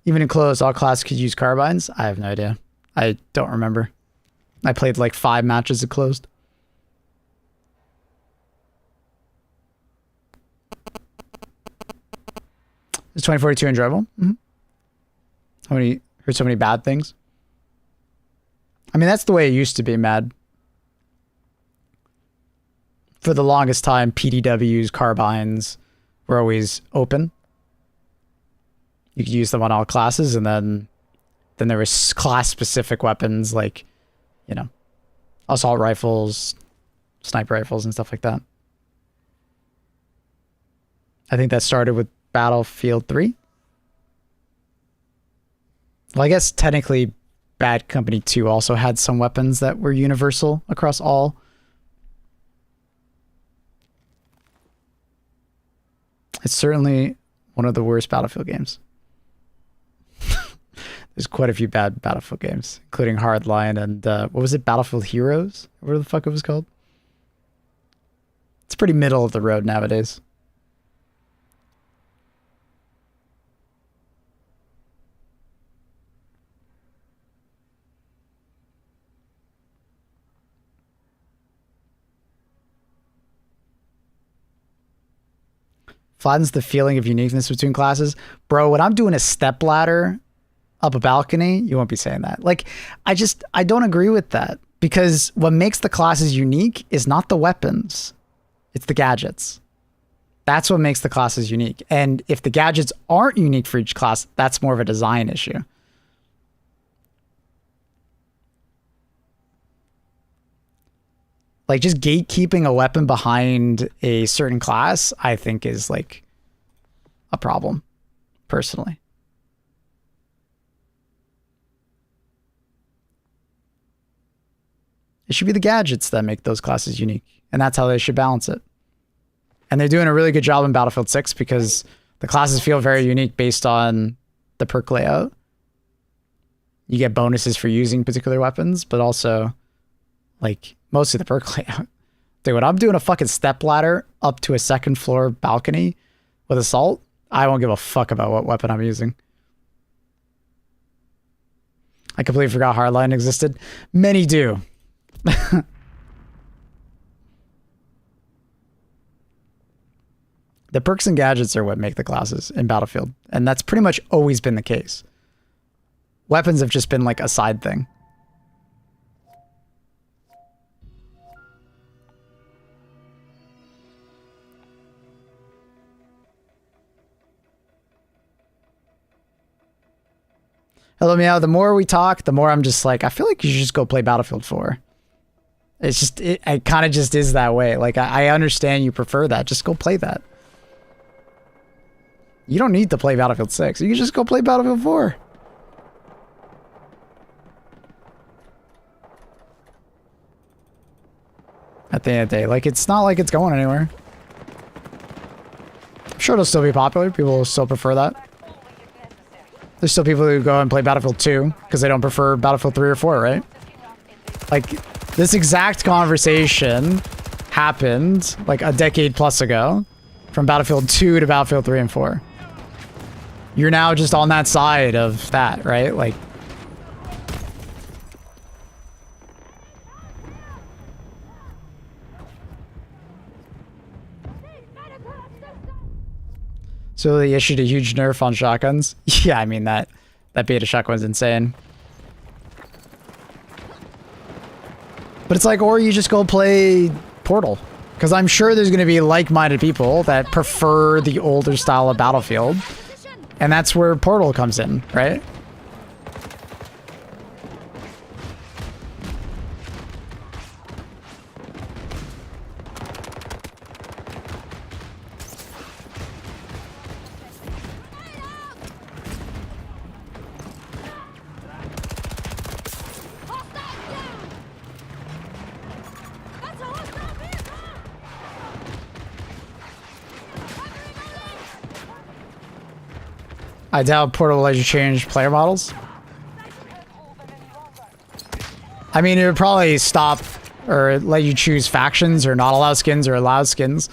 Even in closed, all classes could use carbines? I have no idea. I don't remember. I played like 5 matches of closed. Is 2042 enjoyable? Mm-hmm. Heard so many bad things. I mean, that's the way it used to be, Mad. For the longest time, PDWs, carbines were always open. You could use them on all classes, and then there was class-specific weapons like, you know, assault rifles, sniper rifles, and stuff like that. I think that started with Battlefield 3. Well, I guess technically Bad Company 2 also had some weapons that were universal across all. It's certainly one of the worst Battlefield games. There's quite a few bad Battlefield games, including Hardline and, what was it, Battlefield Heroes? Whatever the fuck it was called. It's pretty middle of the road nowadays. Flattens the feeling of uniqueness between classes. Bro, when I'm doing a step ladder up a balcony, you won't be saying that. Like, I don't agree with that, because what makes the classes unique is not the weapons, it's the gadgets. That's what makes the classes unique. And if the gadgets aren't unique for each class, that's more of a design issue. Like, just gatekeeping a weapon behind a certain class, I think is like a problem, personally. It should be the gadgets that make those classes unique, and that's how they should balance it. And they're doing a really good job in Battlefield 6 because the classes feel very unique based on the perk layout. You get bonuses for using particular weapons, but also, like, mostly the perk layout. Dude, when I'm doing a fucking step ladder up to a second floor balcony with assault, I won't give a fuck about what weapon I'm using. I completely forgot Hardline existed. Many do. The perks and gadgets are what make the classes in Battlefield, and that's pretty much always been the case. Weapons have just been like a side thing. Hello, Meow. The more we talk, the more I'm just like, I feel like you should just go play Battlefield 4. It's just, it kind of just is that way. Like, I understand you prefer that. Just go play that. You don't need to play Battlefield 6. You can just go play Battlefield 4. At the end of the day, like, it's not like it's going anywhere. I'm sure it'll still be popular. People will still prefer that. There's still people who go and play Battlefield 2 because they don't prefer Battlefield 3 or 4, right? Like, this exact conversation happened like a decade plus ago from Battlefield 2 to Battlefield 3 and 4. You're now just on that side of that, right? Like, so they issued a huge nerf on shotguns. Yeah, I mean, that beta shotgun's insane. But it's like, or you just go play Portal. Because I'm sure there's going to be like-minded people that prefer the older style of Battlefield. And that's where Portal comes in, right? I doubt Portal will let you change player models. I mean, it would probably stop or let you choose factions or not allow skins or allow skins.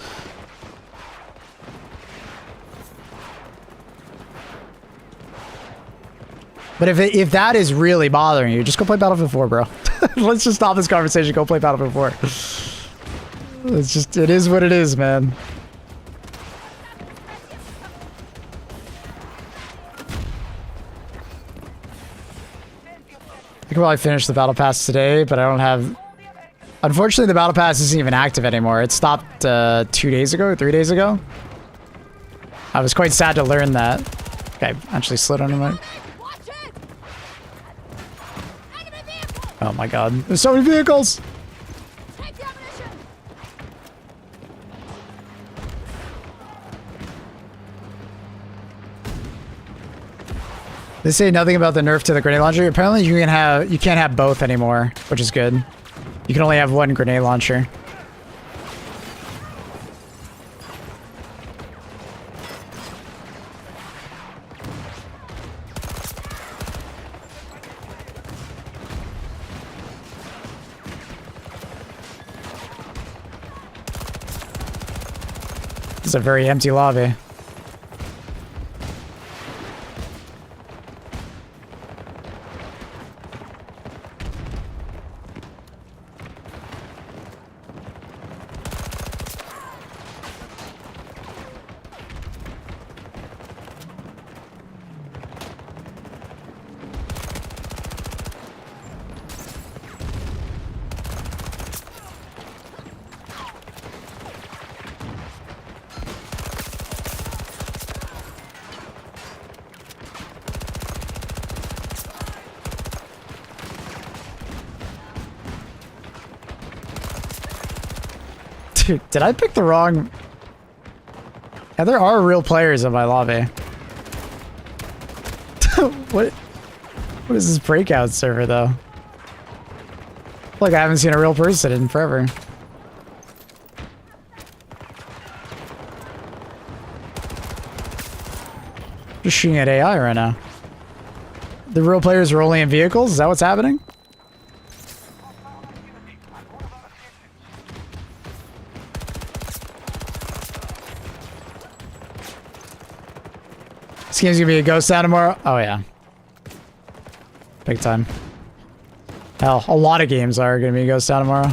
But if that is really bothering you, just go play Battlefield 4, bro. Let's just stop this conversation. Go play Battlefield 4. It's just, it is what it is, man. I could probably finish the Battle Pass today, but I don't have... Unfortunately, the Battle Pass isn't even active anymore. It stopped 2 days ago, 3 days ago. I was quite sad to learn that. Okay, actually slid under my... Oh my god. There's so many vehicles! They say nothing about the nerf to the grenade launcher. Apparently you can't have both anymore, which is good. You can only have one grenade launcher. It's a very empty lobby. Dude, did I pick the wrong... Yeah, there are real players in my lobby. What is this breakout server, though? Like, I haven't seen a real person in forever. Just shooting at AI right now. The real players are only in vehicles? Is that what's happening? This game's gonna be a ghost town tomorrow? Oh, yeah. Big time. Hell, a lot of games are gonna be a ghost town tomorrow.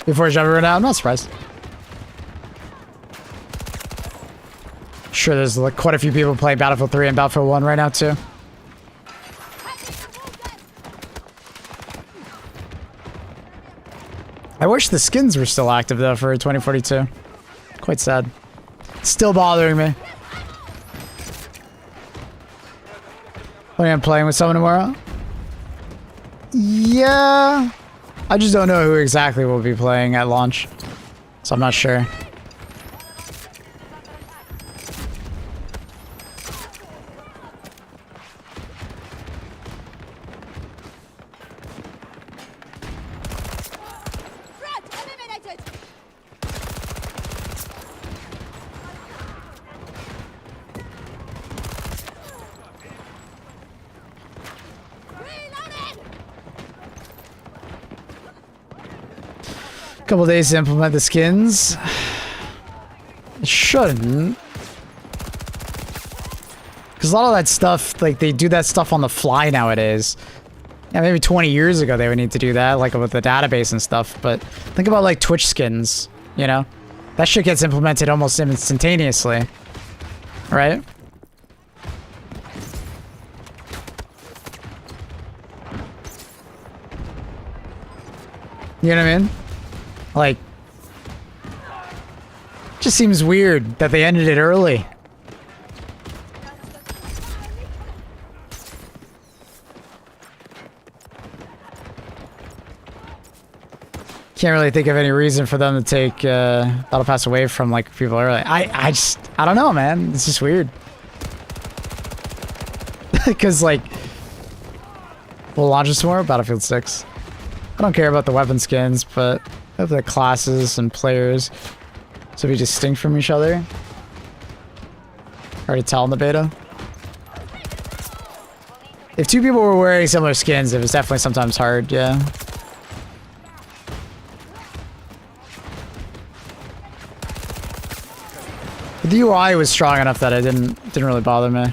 Before jumping right now, I'm not surprised. Sure, there's like quite a few people playing Battlefield 3 and Battlefield 1 right now too. I wish the skins were still active though for 2042. Quite sad. Still bothering me. I'm playing with someone tomorrow? Yeah. I just don't know who exactly will be playing at launch. So I'm not sure. Couple days to implement the skins. It shouldn't. Because a lot of that stuff, like, they do that stuff on the fly nowadays. Yeah, maybe 20 years ago they would need to do that, like with the database and stuff. But think about, like, Twitch skins, you know? That shit gets implemented almost instantaneously. Right? You know what I mean? Like, just seems weird that they ended it early. Can't really think of any reason for them to take Battle Pass away from like people early. I don't know, man. It's just weird. Because like, we'll launch this tomorrow, Battlefield 6. I don't care about the weapon skins, but of the classes and players to be distinct from each other. Hard to tell in the beta. If two people were wearing similar skins, it was definitely sometimes hard, yeah. But the UI was strong enough that it didn't really bother me.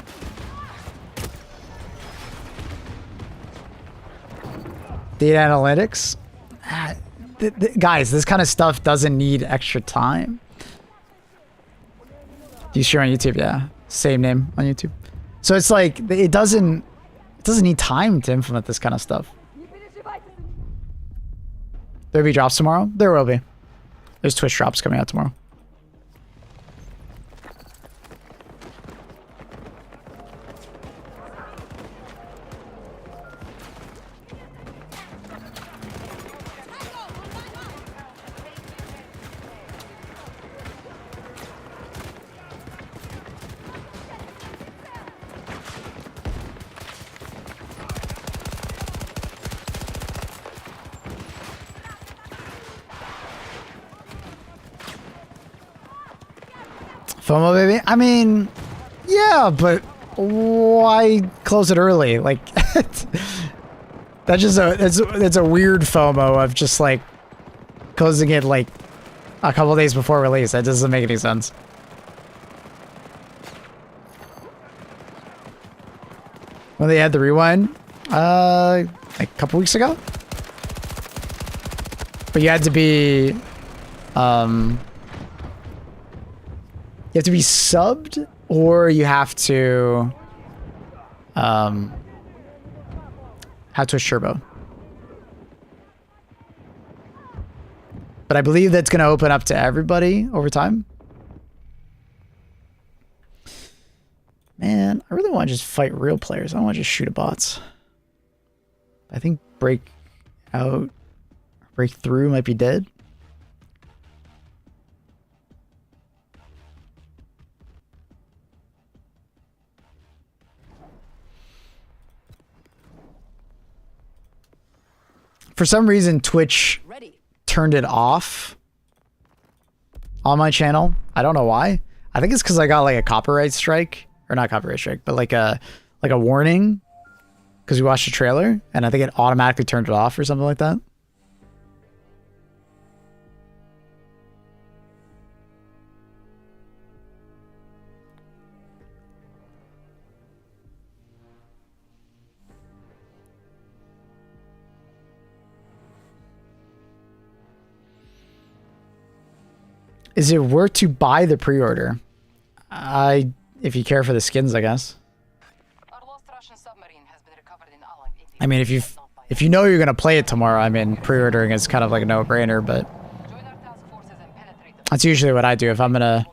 Data analytics? Guys, this kind of stuff doesn't need extra time. Do you stream on YouTube? Yeah. Same name on YouTube. So it's like, it doesn't need time to implement this kind of stuff. There'll be drops tomorrow? There will be. There's Twitch drops coming out tomorrow. FOMO, baby? I mean, yeah, but why close it early? Like, that's just it's a weird FOMO of just like, closing it like a couple days before release. That doesn't make any sense. When they had the rewind, like a couple weeks ago. But you had to be, you have to be subbed, or you have to, have Twitch Turbo. But I believe that's going to open up to everybody over time. Man, I really want to just fight real players. I don't want to just shoot at bots. I think Breakthrough might be dead. For some reason, Twitch turned it off on my channel. I don't know why. I think it's because I got like a copyright strike. Or not copyright strike, but like a warning. Because we watched the trailer. And I think it automatically turned it off or something like that. Is it worth to buy the pre-order? If you care for the skins, I guess. I mean, if you know you're gonna play it tomorrow, I mean, pre-ordering is kind of like a no-brainer, but that's usually what I do if I'm gonna.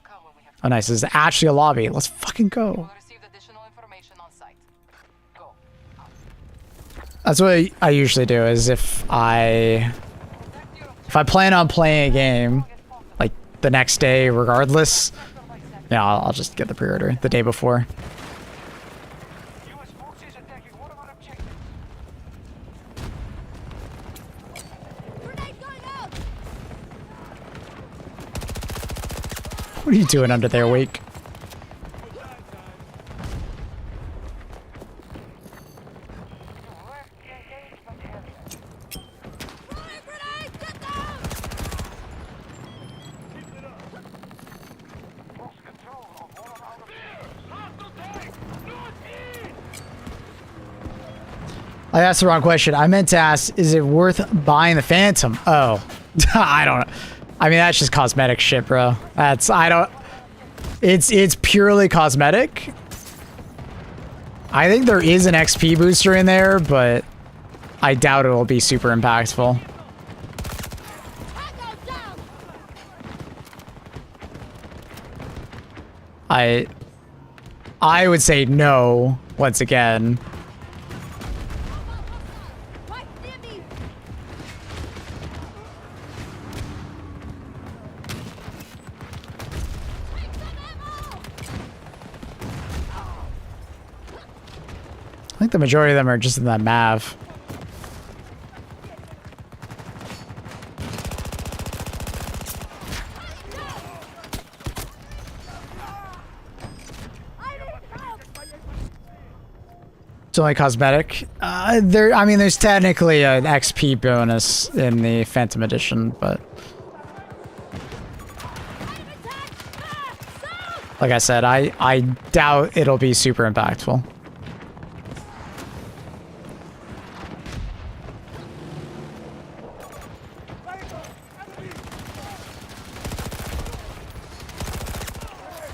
Oh, nice! This is actually a lobby. Let's fucking go. That's what I usually do. Is if I plan on playing a game like the next day, regardless. Yeah, I'll just get the pre-order the day before. US forces attacking one of our objectives. Grenade going out! What are you doing under there, Wake? Fire grenade! Get down! Lost control of one of our objectives. I asked the wrong question. I meant to ask, is it worth buying the Phantom? Oh, I don't know. I mean, that's just cosmetic shit, bro. It's purely cosmetic. I think there is an XP booster in there, but I doubt it'll be super impactful. Tango down! I would say no, once again. Right near me! Take some ammo! I think the majority of them are just in that Mav. It's only cosmetic. I mean, there's technically an XP bonus in the Phantom Edition, but like I said, I doubt it'll be super impactful.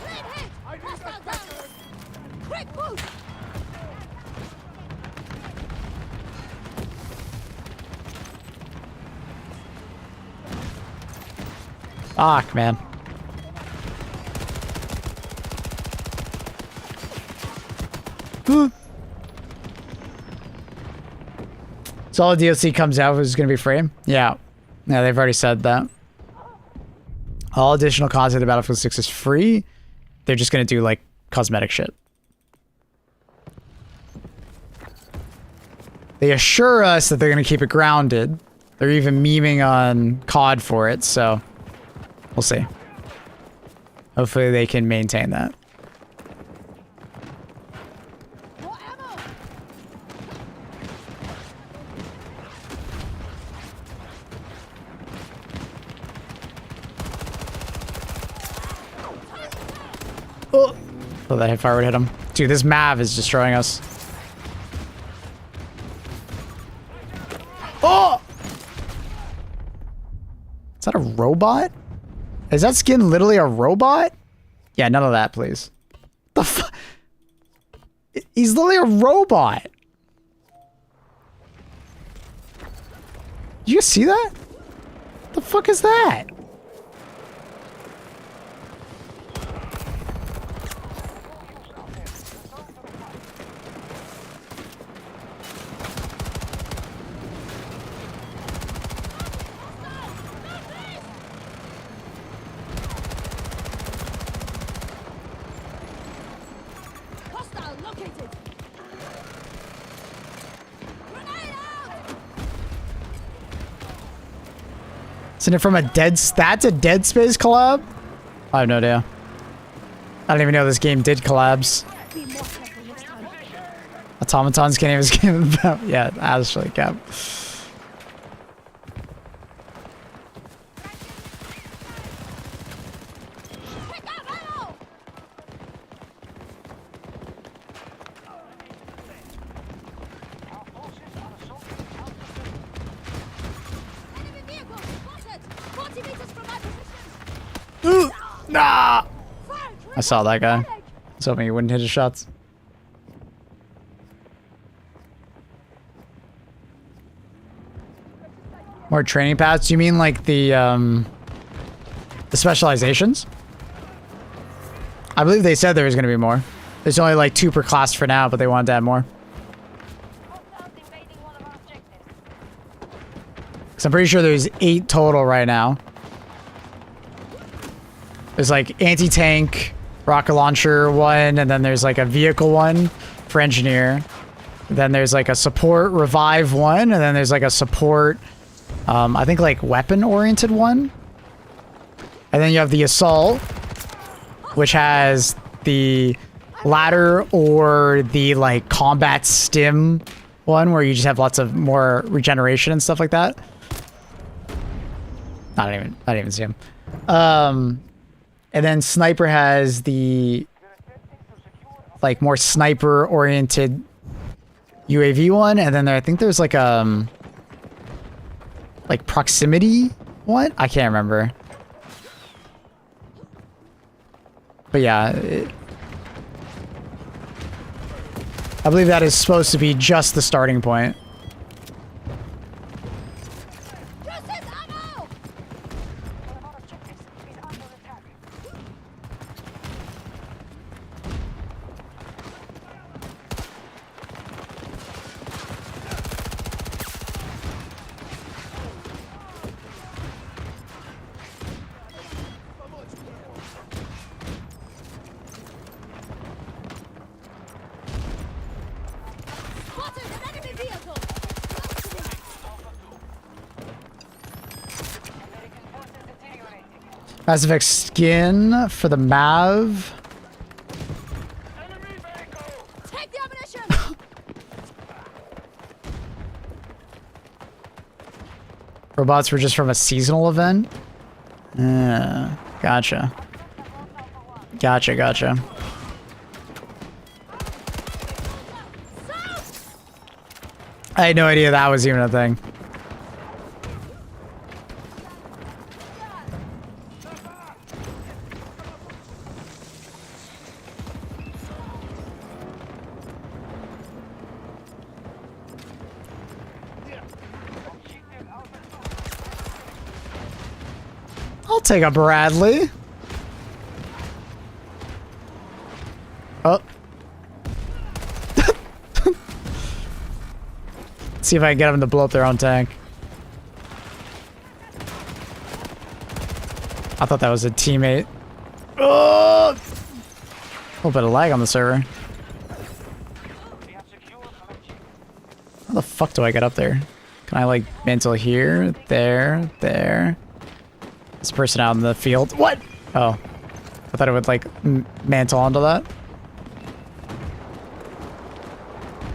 Grenade hit! Hostile down! Quick boost! Fuck, man. So all the DLC comes out is going to be free? Yeah. Yeah, they've already said that. All additional content to Battlefield 6 is free. They're just going to do, like, cosmetic shit. They assure us that they're going to keep it grounded. They're even memeing on COD for it, so we'll see. Hopefully they can maintain that. More ammo! So that if I would hit him. Dude, this Mav is destroying us. Oh! Is that a robot? Is that skin literally a robot? Yeah, none of that, please. The fuck? He's literally a robot. Did you guys see that? The fuck is that? Hostile located. Grenade out. Isn't it from a that's a Dead Space collab? I have no idea. I don't even know this game did collabs. Be more careful next time. Automatons can't even skim about. Yeah, actually, Cap. Pick up ammo. Enemy vehicle spotted. 40 meters from my position. Nah! Fire, I saw that guy. I was hoping he wouldn't hit his shots. More training paths? You mean like the specializations? I believe they said there was going to be more. There's only like 2 per class for now, but they wanted to add more. Hostiles invading one of our objectives. Because I'm pretty sure there's 8 total right now. There's like anti-tank, rocket launcher one, and then there's like a vehicle one for engineer. Then there's like a support revive one, and then there's like a support, I think like weapon-oriented one. And then you have the assault, which has the ladder or the like combat stim one where you just have lots of more regeneration and stuff like that. I didn't even see him. And then sniper has the like more sniper oriented UAV one, and then I think there's like proximity one. I can't remember. But yeah, I believe that is supposed to be just the starting point. Use this ammo. One of our objectives is under attack. Spotted an enemy vehicle. American forces deteriorating. Mass Effect skin for the Mav. Enemy vehicle! Take the ammunition. Robots were just from a seasonal event. Gotcha. Gotcha. I had no idea that was even a thing. I'll take a Bradley. Oh. See if I can get them to blow up their own tank. I thought that was a teammate. Oh! A little bit of lag on the server. We have secured an objective. How the fuck do I get up there? Can I like mantle here, there? This person out in the field. What? Oh. I thought it would like mantle onto that.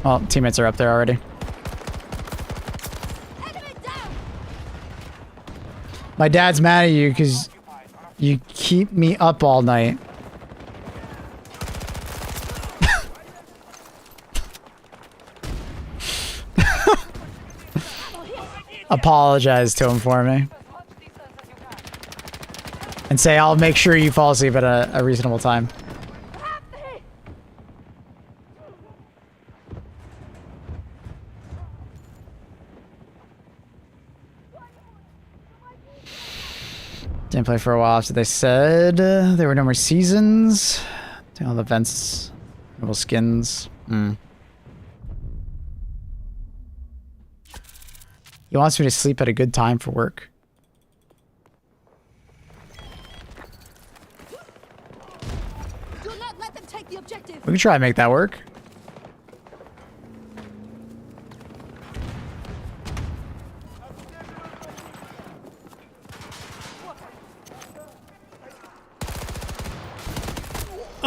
Well, teammates are up there already. Enemy down. My dad's mad at you because you keep me up all night. apologize to him for me. And say, I'll make sure you fall asleep at a reasonable time. Didn't play for a while after they said there were no more seasons. Doing all the events, noble skins. He wants me to sleep at a good time for work. Do not let them take the objective. We can try and make that work.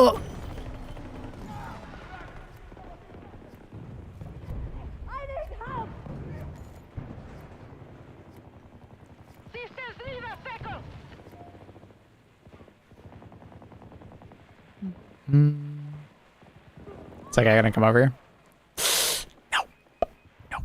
Oh. I need help. Systems leave a second. Is that guy gonna come over here? No. No.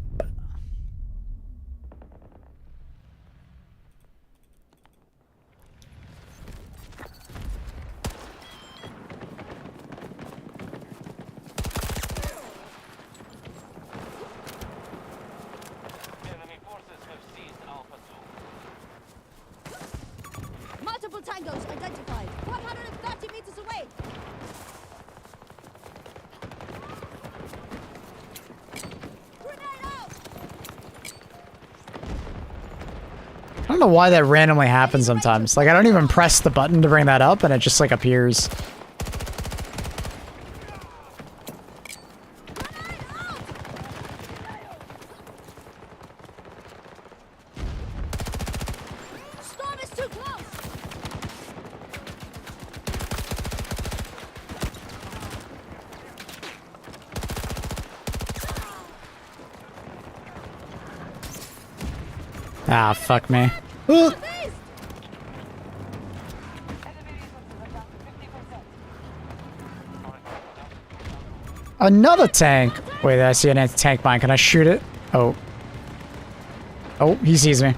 Enemy forces have seized Alpha 2. Multiple tangos identified. 130 meters away. Grenade out. I don't know why that randomly happens sometimes. Like, I don't even press the button to bring that up, and it just, like, appears. Storm is too close. Ah, fuck me. East. Another tank! Wait, I see an anti-tank mine. Can I shoot it? Oh. Oh, he sees me.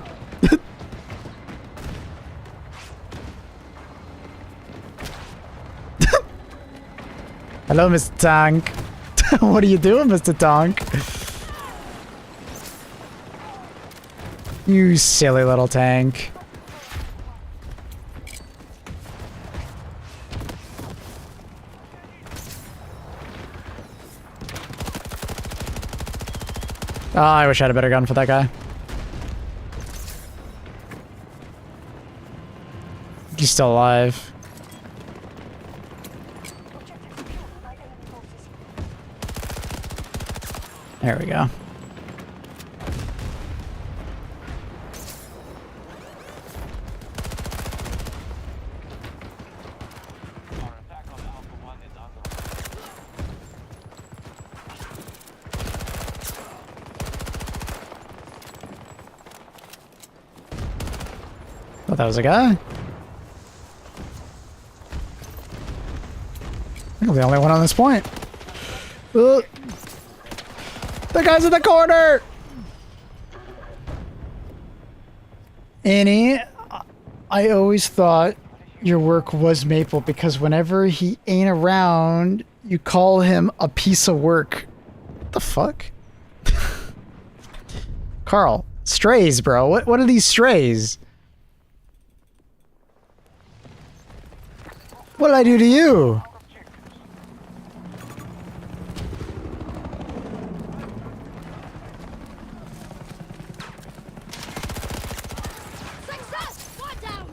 Hello, Mr. Tank. What are you doing, Mr. Tank? You silly little tank. Oh, I wish I had a better gun for that guy. He's still alive. There we go. Our attack on Alpha 1 is under. Thought that was a guy. I think I'm the only one on this point. The guy's in the corner! Annie, I always thought your work was Maple because whenever he ain't around, you call him a piece of work. What the fuck? Carl, strays, bro. What are these strays? What did I do to you? Success. One down.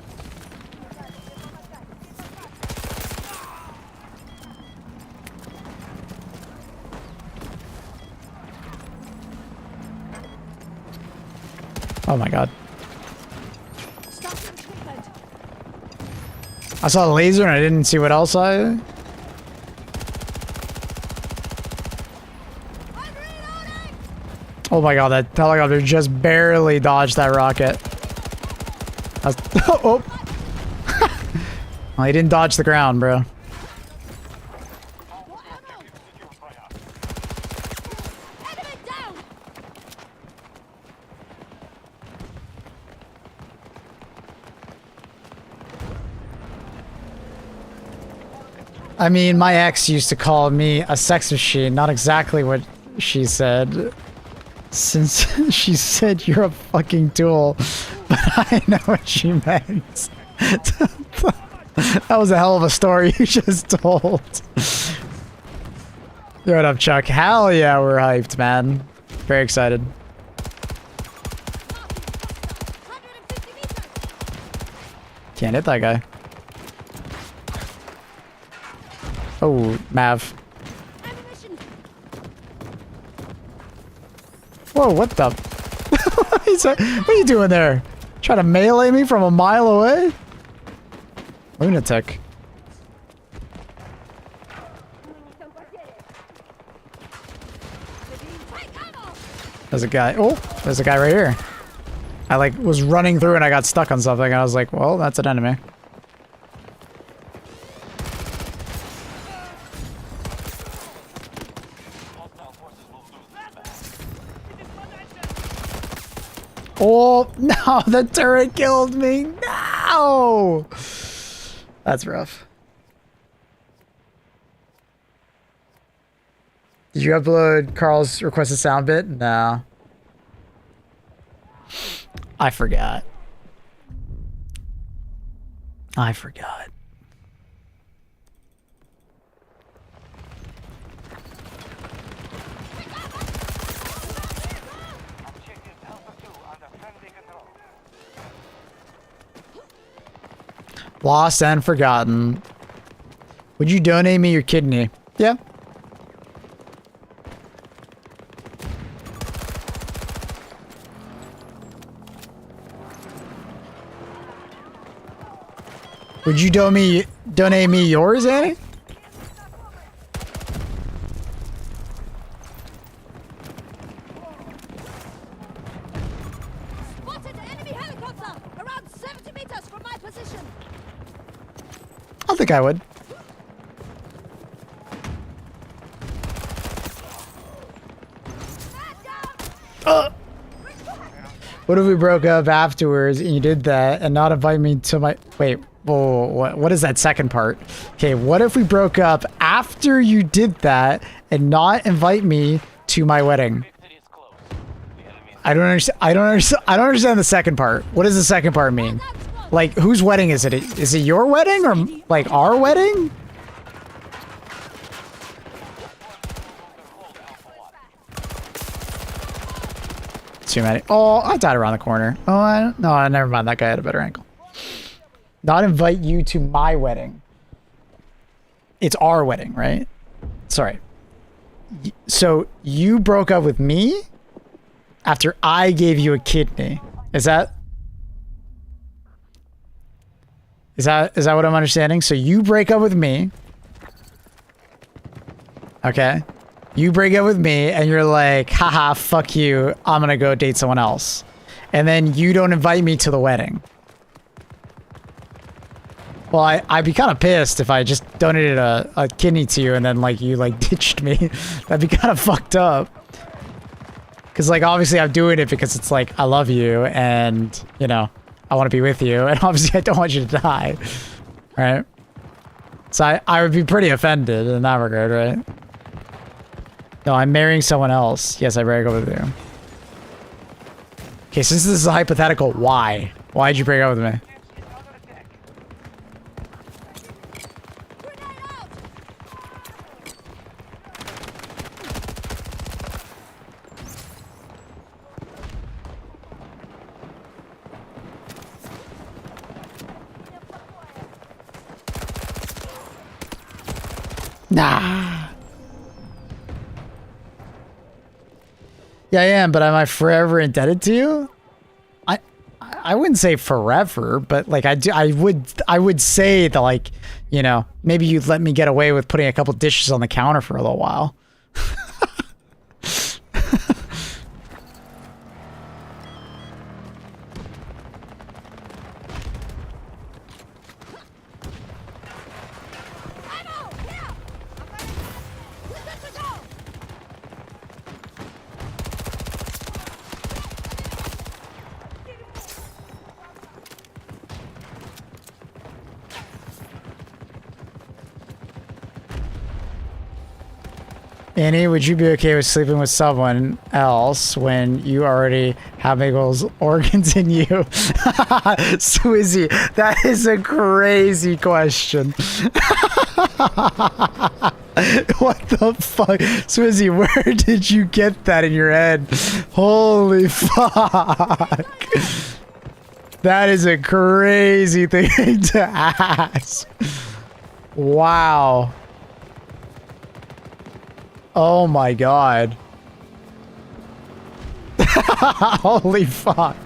Oh my god. Stop your treatment. I saw the laser and I didn't see what else I... I'm reloading. Oh my god, that helicopter just barely dodged that rocket. I was... Oh! Well, he didn't dodge the ground, bro. More ammo. Enemy down. I mean, my ex used to call me a sex machine. Not exactly what she said. Since she said you're a fucking tool. But I know what she meant. That was a hell of a story you just told. Yo, what up, Chuck? Hell yeah, we're hyped, man. Very excited. 150 meters. Can't hit that guy. Oh, Mav. Ammunition. Whoa, what the? What are you doing there? Trying to melee me from a mile away? Lunatic. There's a guy. Oh, there's a guy right here. I like was running through and I got stuck on something and I was like, well, that's an enemy. Oh, no, the turret killed me. No. That's rough. Did you upload Carl's requested sound bit? No. I forgot. I forgot. Objective Alpha 2 under friendly control. Lost and forgotten. Would you donate me your kidney? Yeah. Would you donate me yours, Annie? Spotted enemy helicopter around 70 meters from my position. I think I would. What if we broke up afterwards and you did that and not invite me to my... Wait, whoa, what is that second part? Okay, what if we broke up after you did that and not invite me to my wedding? Victory is close. The enemy is I don't understand. I don't understand the second part. What does the second part mean? Like, whose wedding is it? Is it your wedding or like our wedding? Too many. Oh, I died around the corner. Oh, no, never mind. That guy had a better angle. Not invite you to my wedding. It's our wedding, right? Sorry. So you broke up with me after I gave you a kidney. Is that what I'm understanding? So you break up with me. Okay. You break up with me and you're like, haha, fuck you. I'm gonna go date someone else. And then you don't invite me to the wedding. Well, I'd be kind of pissed if I just donated a kidney to you and then like you like ditched me. That'd be kind of fucked up. Cause like obviously I'm doing it because it's like I love you and you know I want to be with you and obviously I don't want you to die, right? So I would be pretty offended in that regard, right? No, I'm marrying someone else. Yes, I break up with you. Okay, since this is a hypothetical, why? Why'd you break up with me? Grenade out. Nah. Yeah, I am, but am I forever indebted to you? I wouldn't say forever, but like I would say that like, you know, maybe you'd let me get away with putting a couple dishes on the counter for a little while. Ammo! Here! We're good to go! Annie, would you be okay with sleeping with someone else when you already have Mabel's organs in you? Swizzy, that is a crazy question. What the fuck? Swizzy, where did you get that in your head? Holy fuck. That is a crazy thing to ask. Wow. Oh my god. Holy fuck.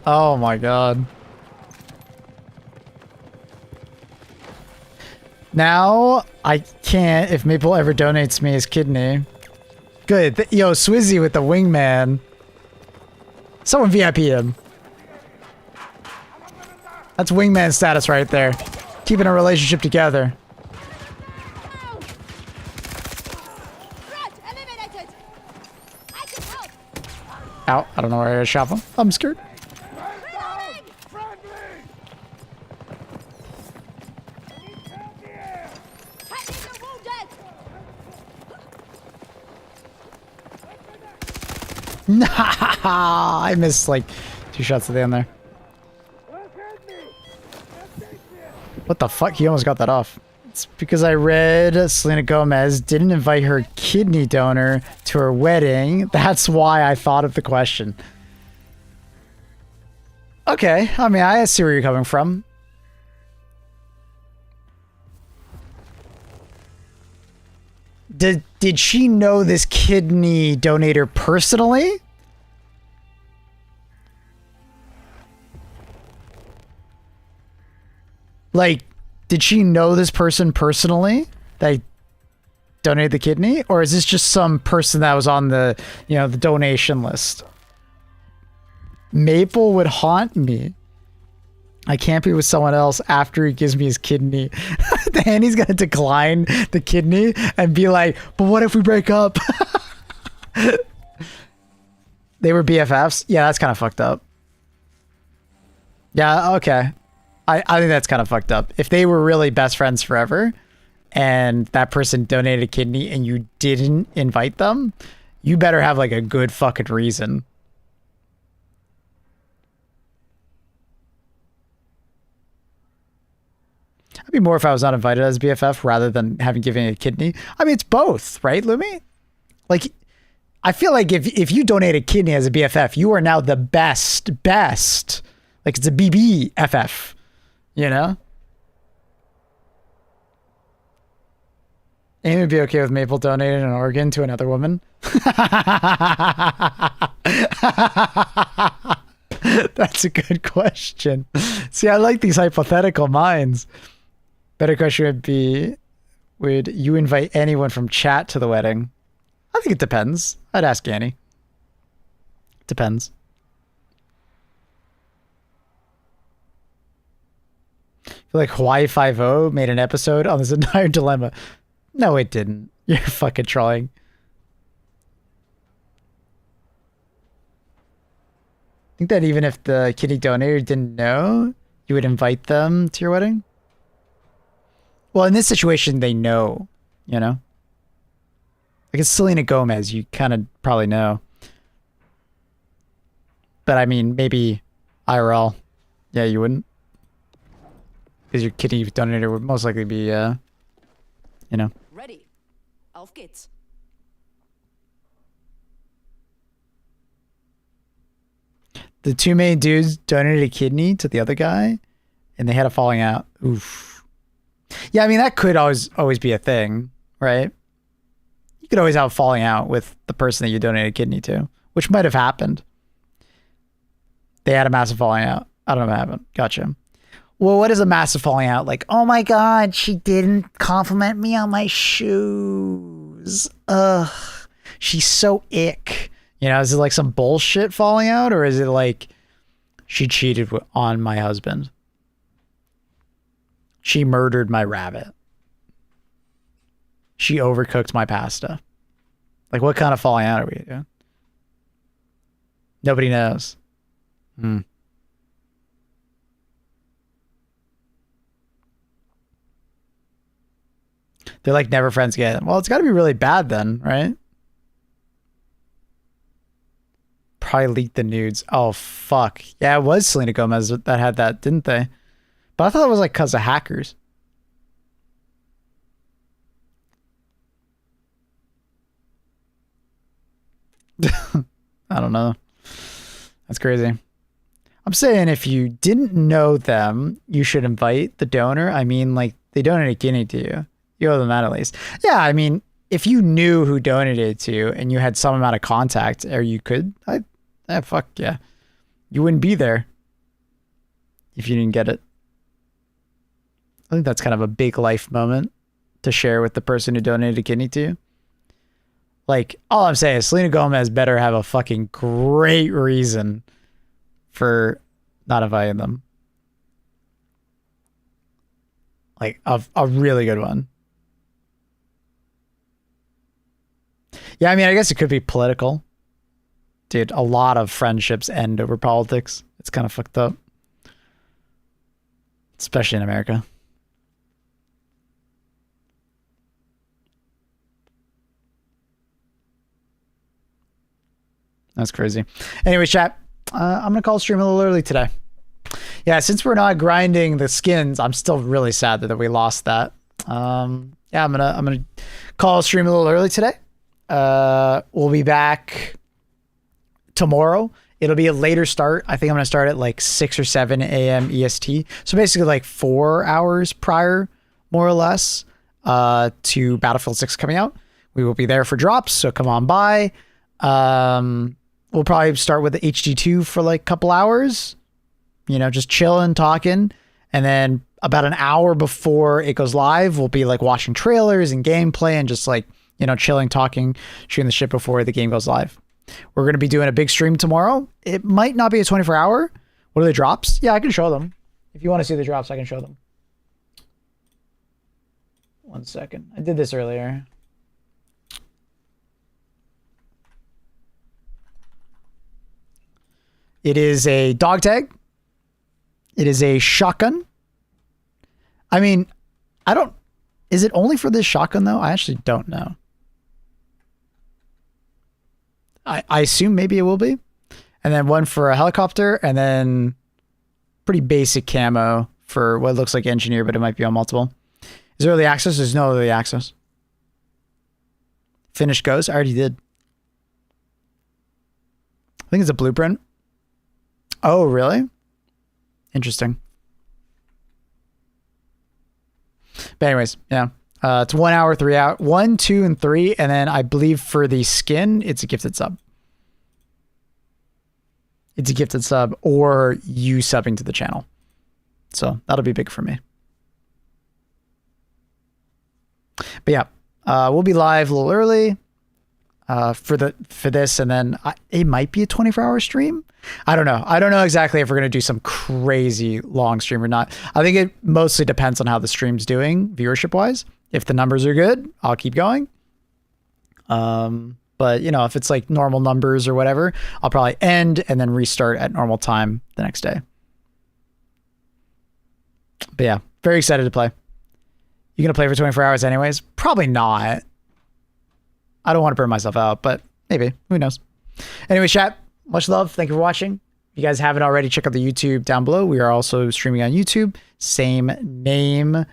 Oh my god. Now, I can't if Maple ever donates me his kidney. Good. Yo, Swizzy with the wingman. Someone VIP him. That's wingman status right there. Keeping a relationship together. Threat eliminated. I can help. Ow, I don't know where I shot him. I'm scared. Reloading. Patting the wounded. Nah, I missed like 2 shots at the end there. What the fuck? He almost got that off. It's because I read Selena Gomez didn't invite her kidney donor to her wedding. That's why I thought of the question. Okay, I mean, I see where you're coming from. Did she know this kidney donator personally? Like, did she know this person personally that donated the kidney? Or is this just some person that was on the, you know, the donation list? Maple would haunt me. I can't be with someone else after he gives me his kidney. Danny's gonna decline the kidney and be like, but what if we break up? They were BFFs? Yeah, that's kind of fucked up. Yeah, okay. I think that's kind of fucked up. If they were really best friends forever and that person donated a kidney and you didn't invite them, you better have like a good fucking reason. I'd be more if I was not invited as BFF rather than having given a kidney. I mean, it's both, right, Lumi? Like, I feel like if you donate a kidney as a BFF, you are now the best. Like, it's a BBFF, you know? Amy would be okay with Maple donating an organ to another woman. That's a good question. See, I like these hypothetical minds. Better question would be, would you invite anyone from chat to the wedding? I think it depends. I'd ask Annie. Depends. I feel like Hawaii Five-0 made an episode on this entire dilemma. No, it didn't. You're fucking trolling. I think that even if the kidney donor didn't know, you would invite them to your wedding? Well, in this situation, they know, you know? Like it's Selena Gomez, you kind of probably know. But I mean, maybe IRL. Yeah, you wouldn't. Because your kidney donator would most likely be, you know. Ready. Auf geht's. The 2 main dudes donated a kidney to the other guy, and they had a falling out. Oof. Yeah, I mean, that could always be a thing, right? You could always have a falling out with the person that you donated a kidney to, which might have happened. They had a massive falling out. I don't know what happened. Gotcha. Well, what is a massive falling out? Like, oh my God, she didn't compliment me on my shoes. Ugh. She's so ick. You know, is it like some bullshit falling out, or is it like she cheated on my husband? She murdered my rabbit. She overcooked my pasta. Like, what kind of falling out are we doing? Nobody knows. They're like never friends again. Well, it's got to be really bad then, right? Probably leaked the nudes. Oh, fuck. Yeah, it was Selena Gomez that had that, didn't they? But I thought it was like because of hackers. I don't know. That's crazy. I'm saying if you didn't know them, you should invite the donor. I mean, like, they donated a guinea to you. You owe them that at least. Yeah, I mean, if you knew who donated to you and you had some amount of contact, or you could, fuck yeah. You wouldn't be there if you didn't get it. I think that's kind of a big life moment to share with the person who donated a kidney to you. Like, all I'm saying is Selena Gomez better have a fucking great reason for not inviting them. Like, a really good one. Yeah, I mean, I guess it could be political. Dude, a lot of friendships end over politics. It's kind of fucked up. Especially in America. That's crazy. Anyway, chat, I'm going to call stream a little early today. Yeah, since we're not grinding the skins, I'm still really sad that we lost that. Yeah, I'm gonna call stream a little early today. We'll be back tomorrow. It'll be a later start. I think I'm gonna start at like 6 or 7 a.m. EST. So basically like 4 hours prior, more or less, to Battlefield 6 coming out. We will be there for drops, so come on by. We'll probably start with the HD2 for like a couple hours. You know, just chilling, talking. And then about an hour before it goes live, we'll be like watching trailers and gameplay and just like, you know, chilling, talking, shooting the shit before the game goes live. We're going to be doing a big stream tomorrow. It might not be a 24-hour. What are the drops? Yeah, I can show them. If you want to see the drops, I can show them. 1 second. I did this earlier. It is a dog tag. It is a shotgun. I mean, is it only for this shotgun though? I actually don't know. I assume maybe it will be. And then one for a helicopter, and then pretty basic camo for what looks like engineer, but it might be on multiple. Is there early access? There's no early access. Finish goes. I already did. I think it's a blueprint. Oh, really? Interesting. But anyways, yeah. It's 1 hour, 3 hour, 1, 2, and 3. And then I believe for the skin, it's a gifted sub. It's a gifted sub or you subbing to the channel. So that'll be big for me. But yeah, we'll be live a little early for this, and then it might be a 24-hour stream. I don't know. I don't know exactly if we're going to do some crazy long stream or not. I think it mostly depends on how the stream's doing viewership wise. If the numbers are good, I'll keep going. But you know, if it's like normal numbers or whatever, I'll probably end and then restart at normal time the next day. But yeah, very excited to play. You going to play for 24 hours anyways? Probably not. I don't want to burn myself out, but maybe. Who knows? Anyway, chat, much love. Thank you for watching. If you guys haven't already, check out the YouTube down below. We are also streaming on YouTube. Same name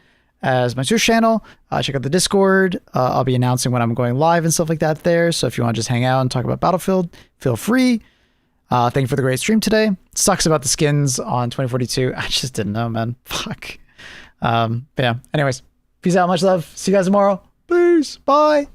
as my Twitch channel. Check out the Discord. I'll be announcing when I'm going live and stuff like that there. So if you want to just hang out and talk about Battlefield, feel free. Thank you for the great stream today. It sucks about the skins on 2042. I just didn't know, man. Fuck. But yeah, anyways, peace out. Much love. See you guys tomorrow. Peace. Bye.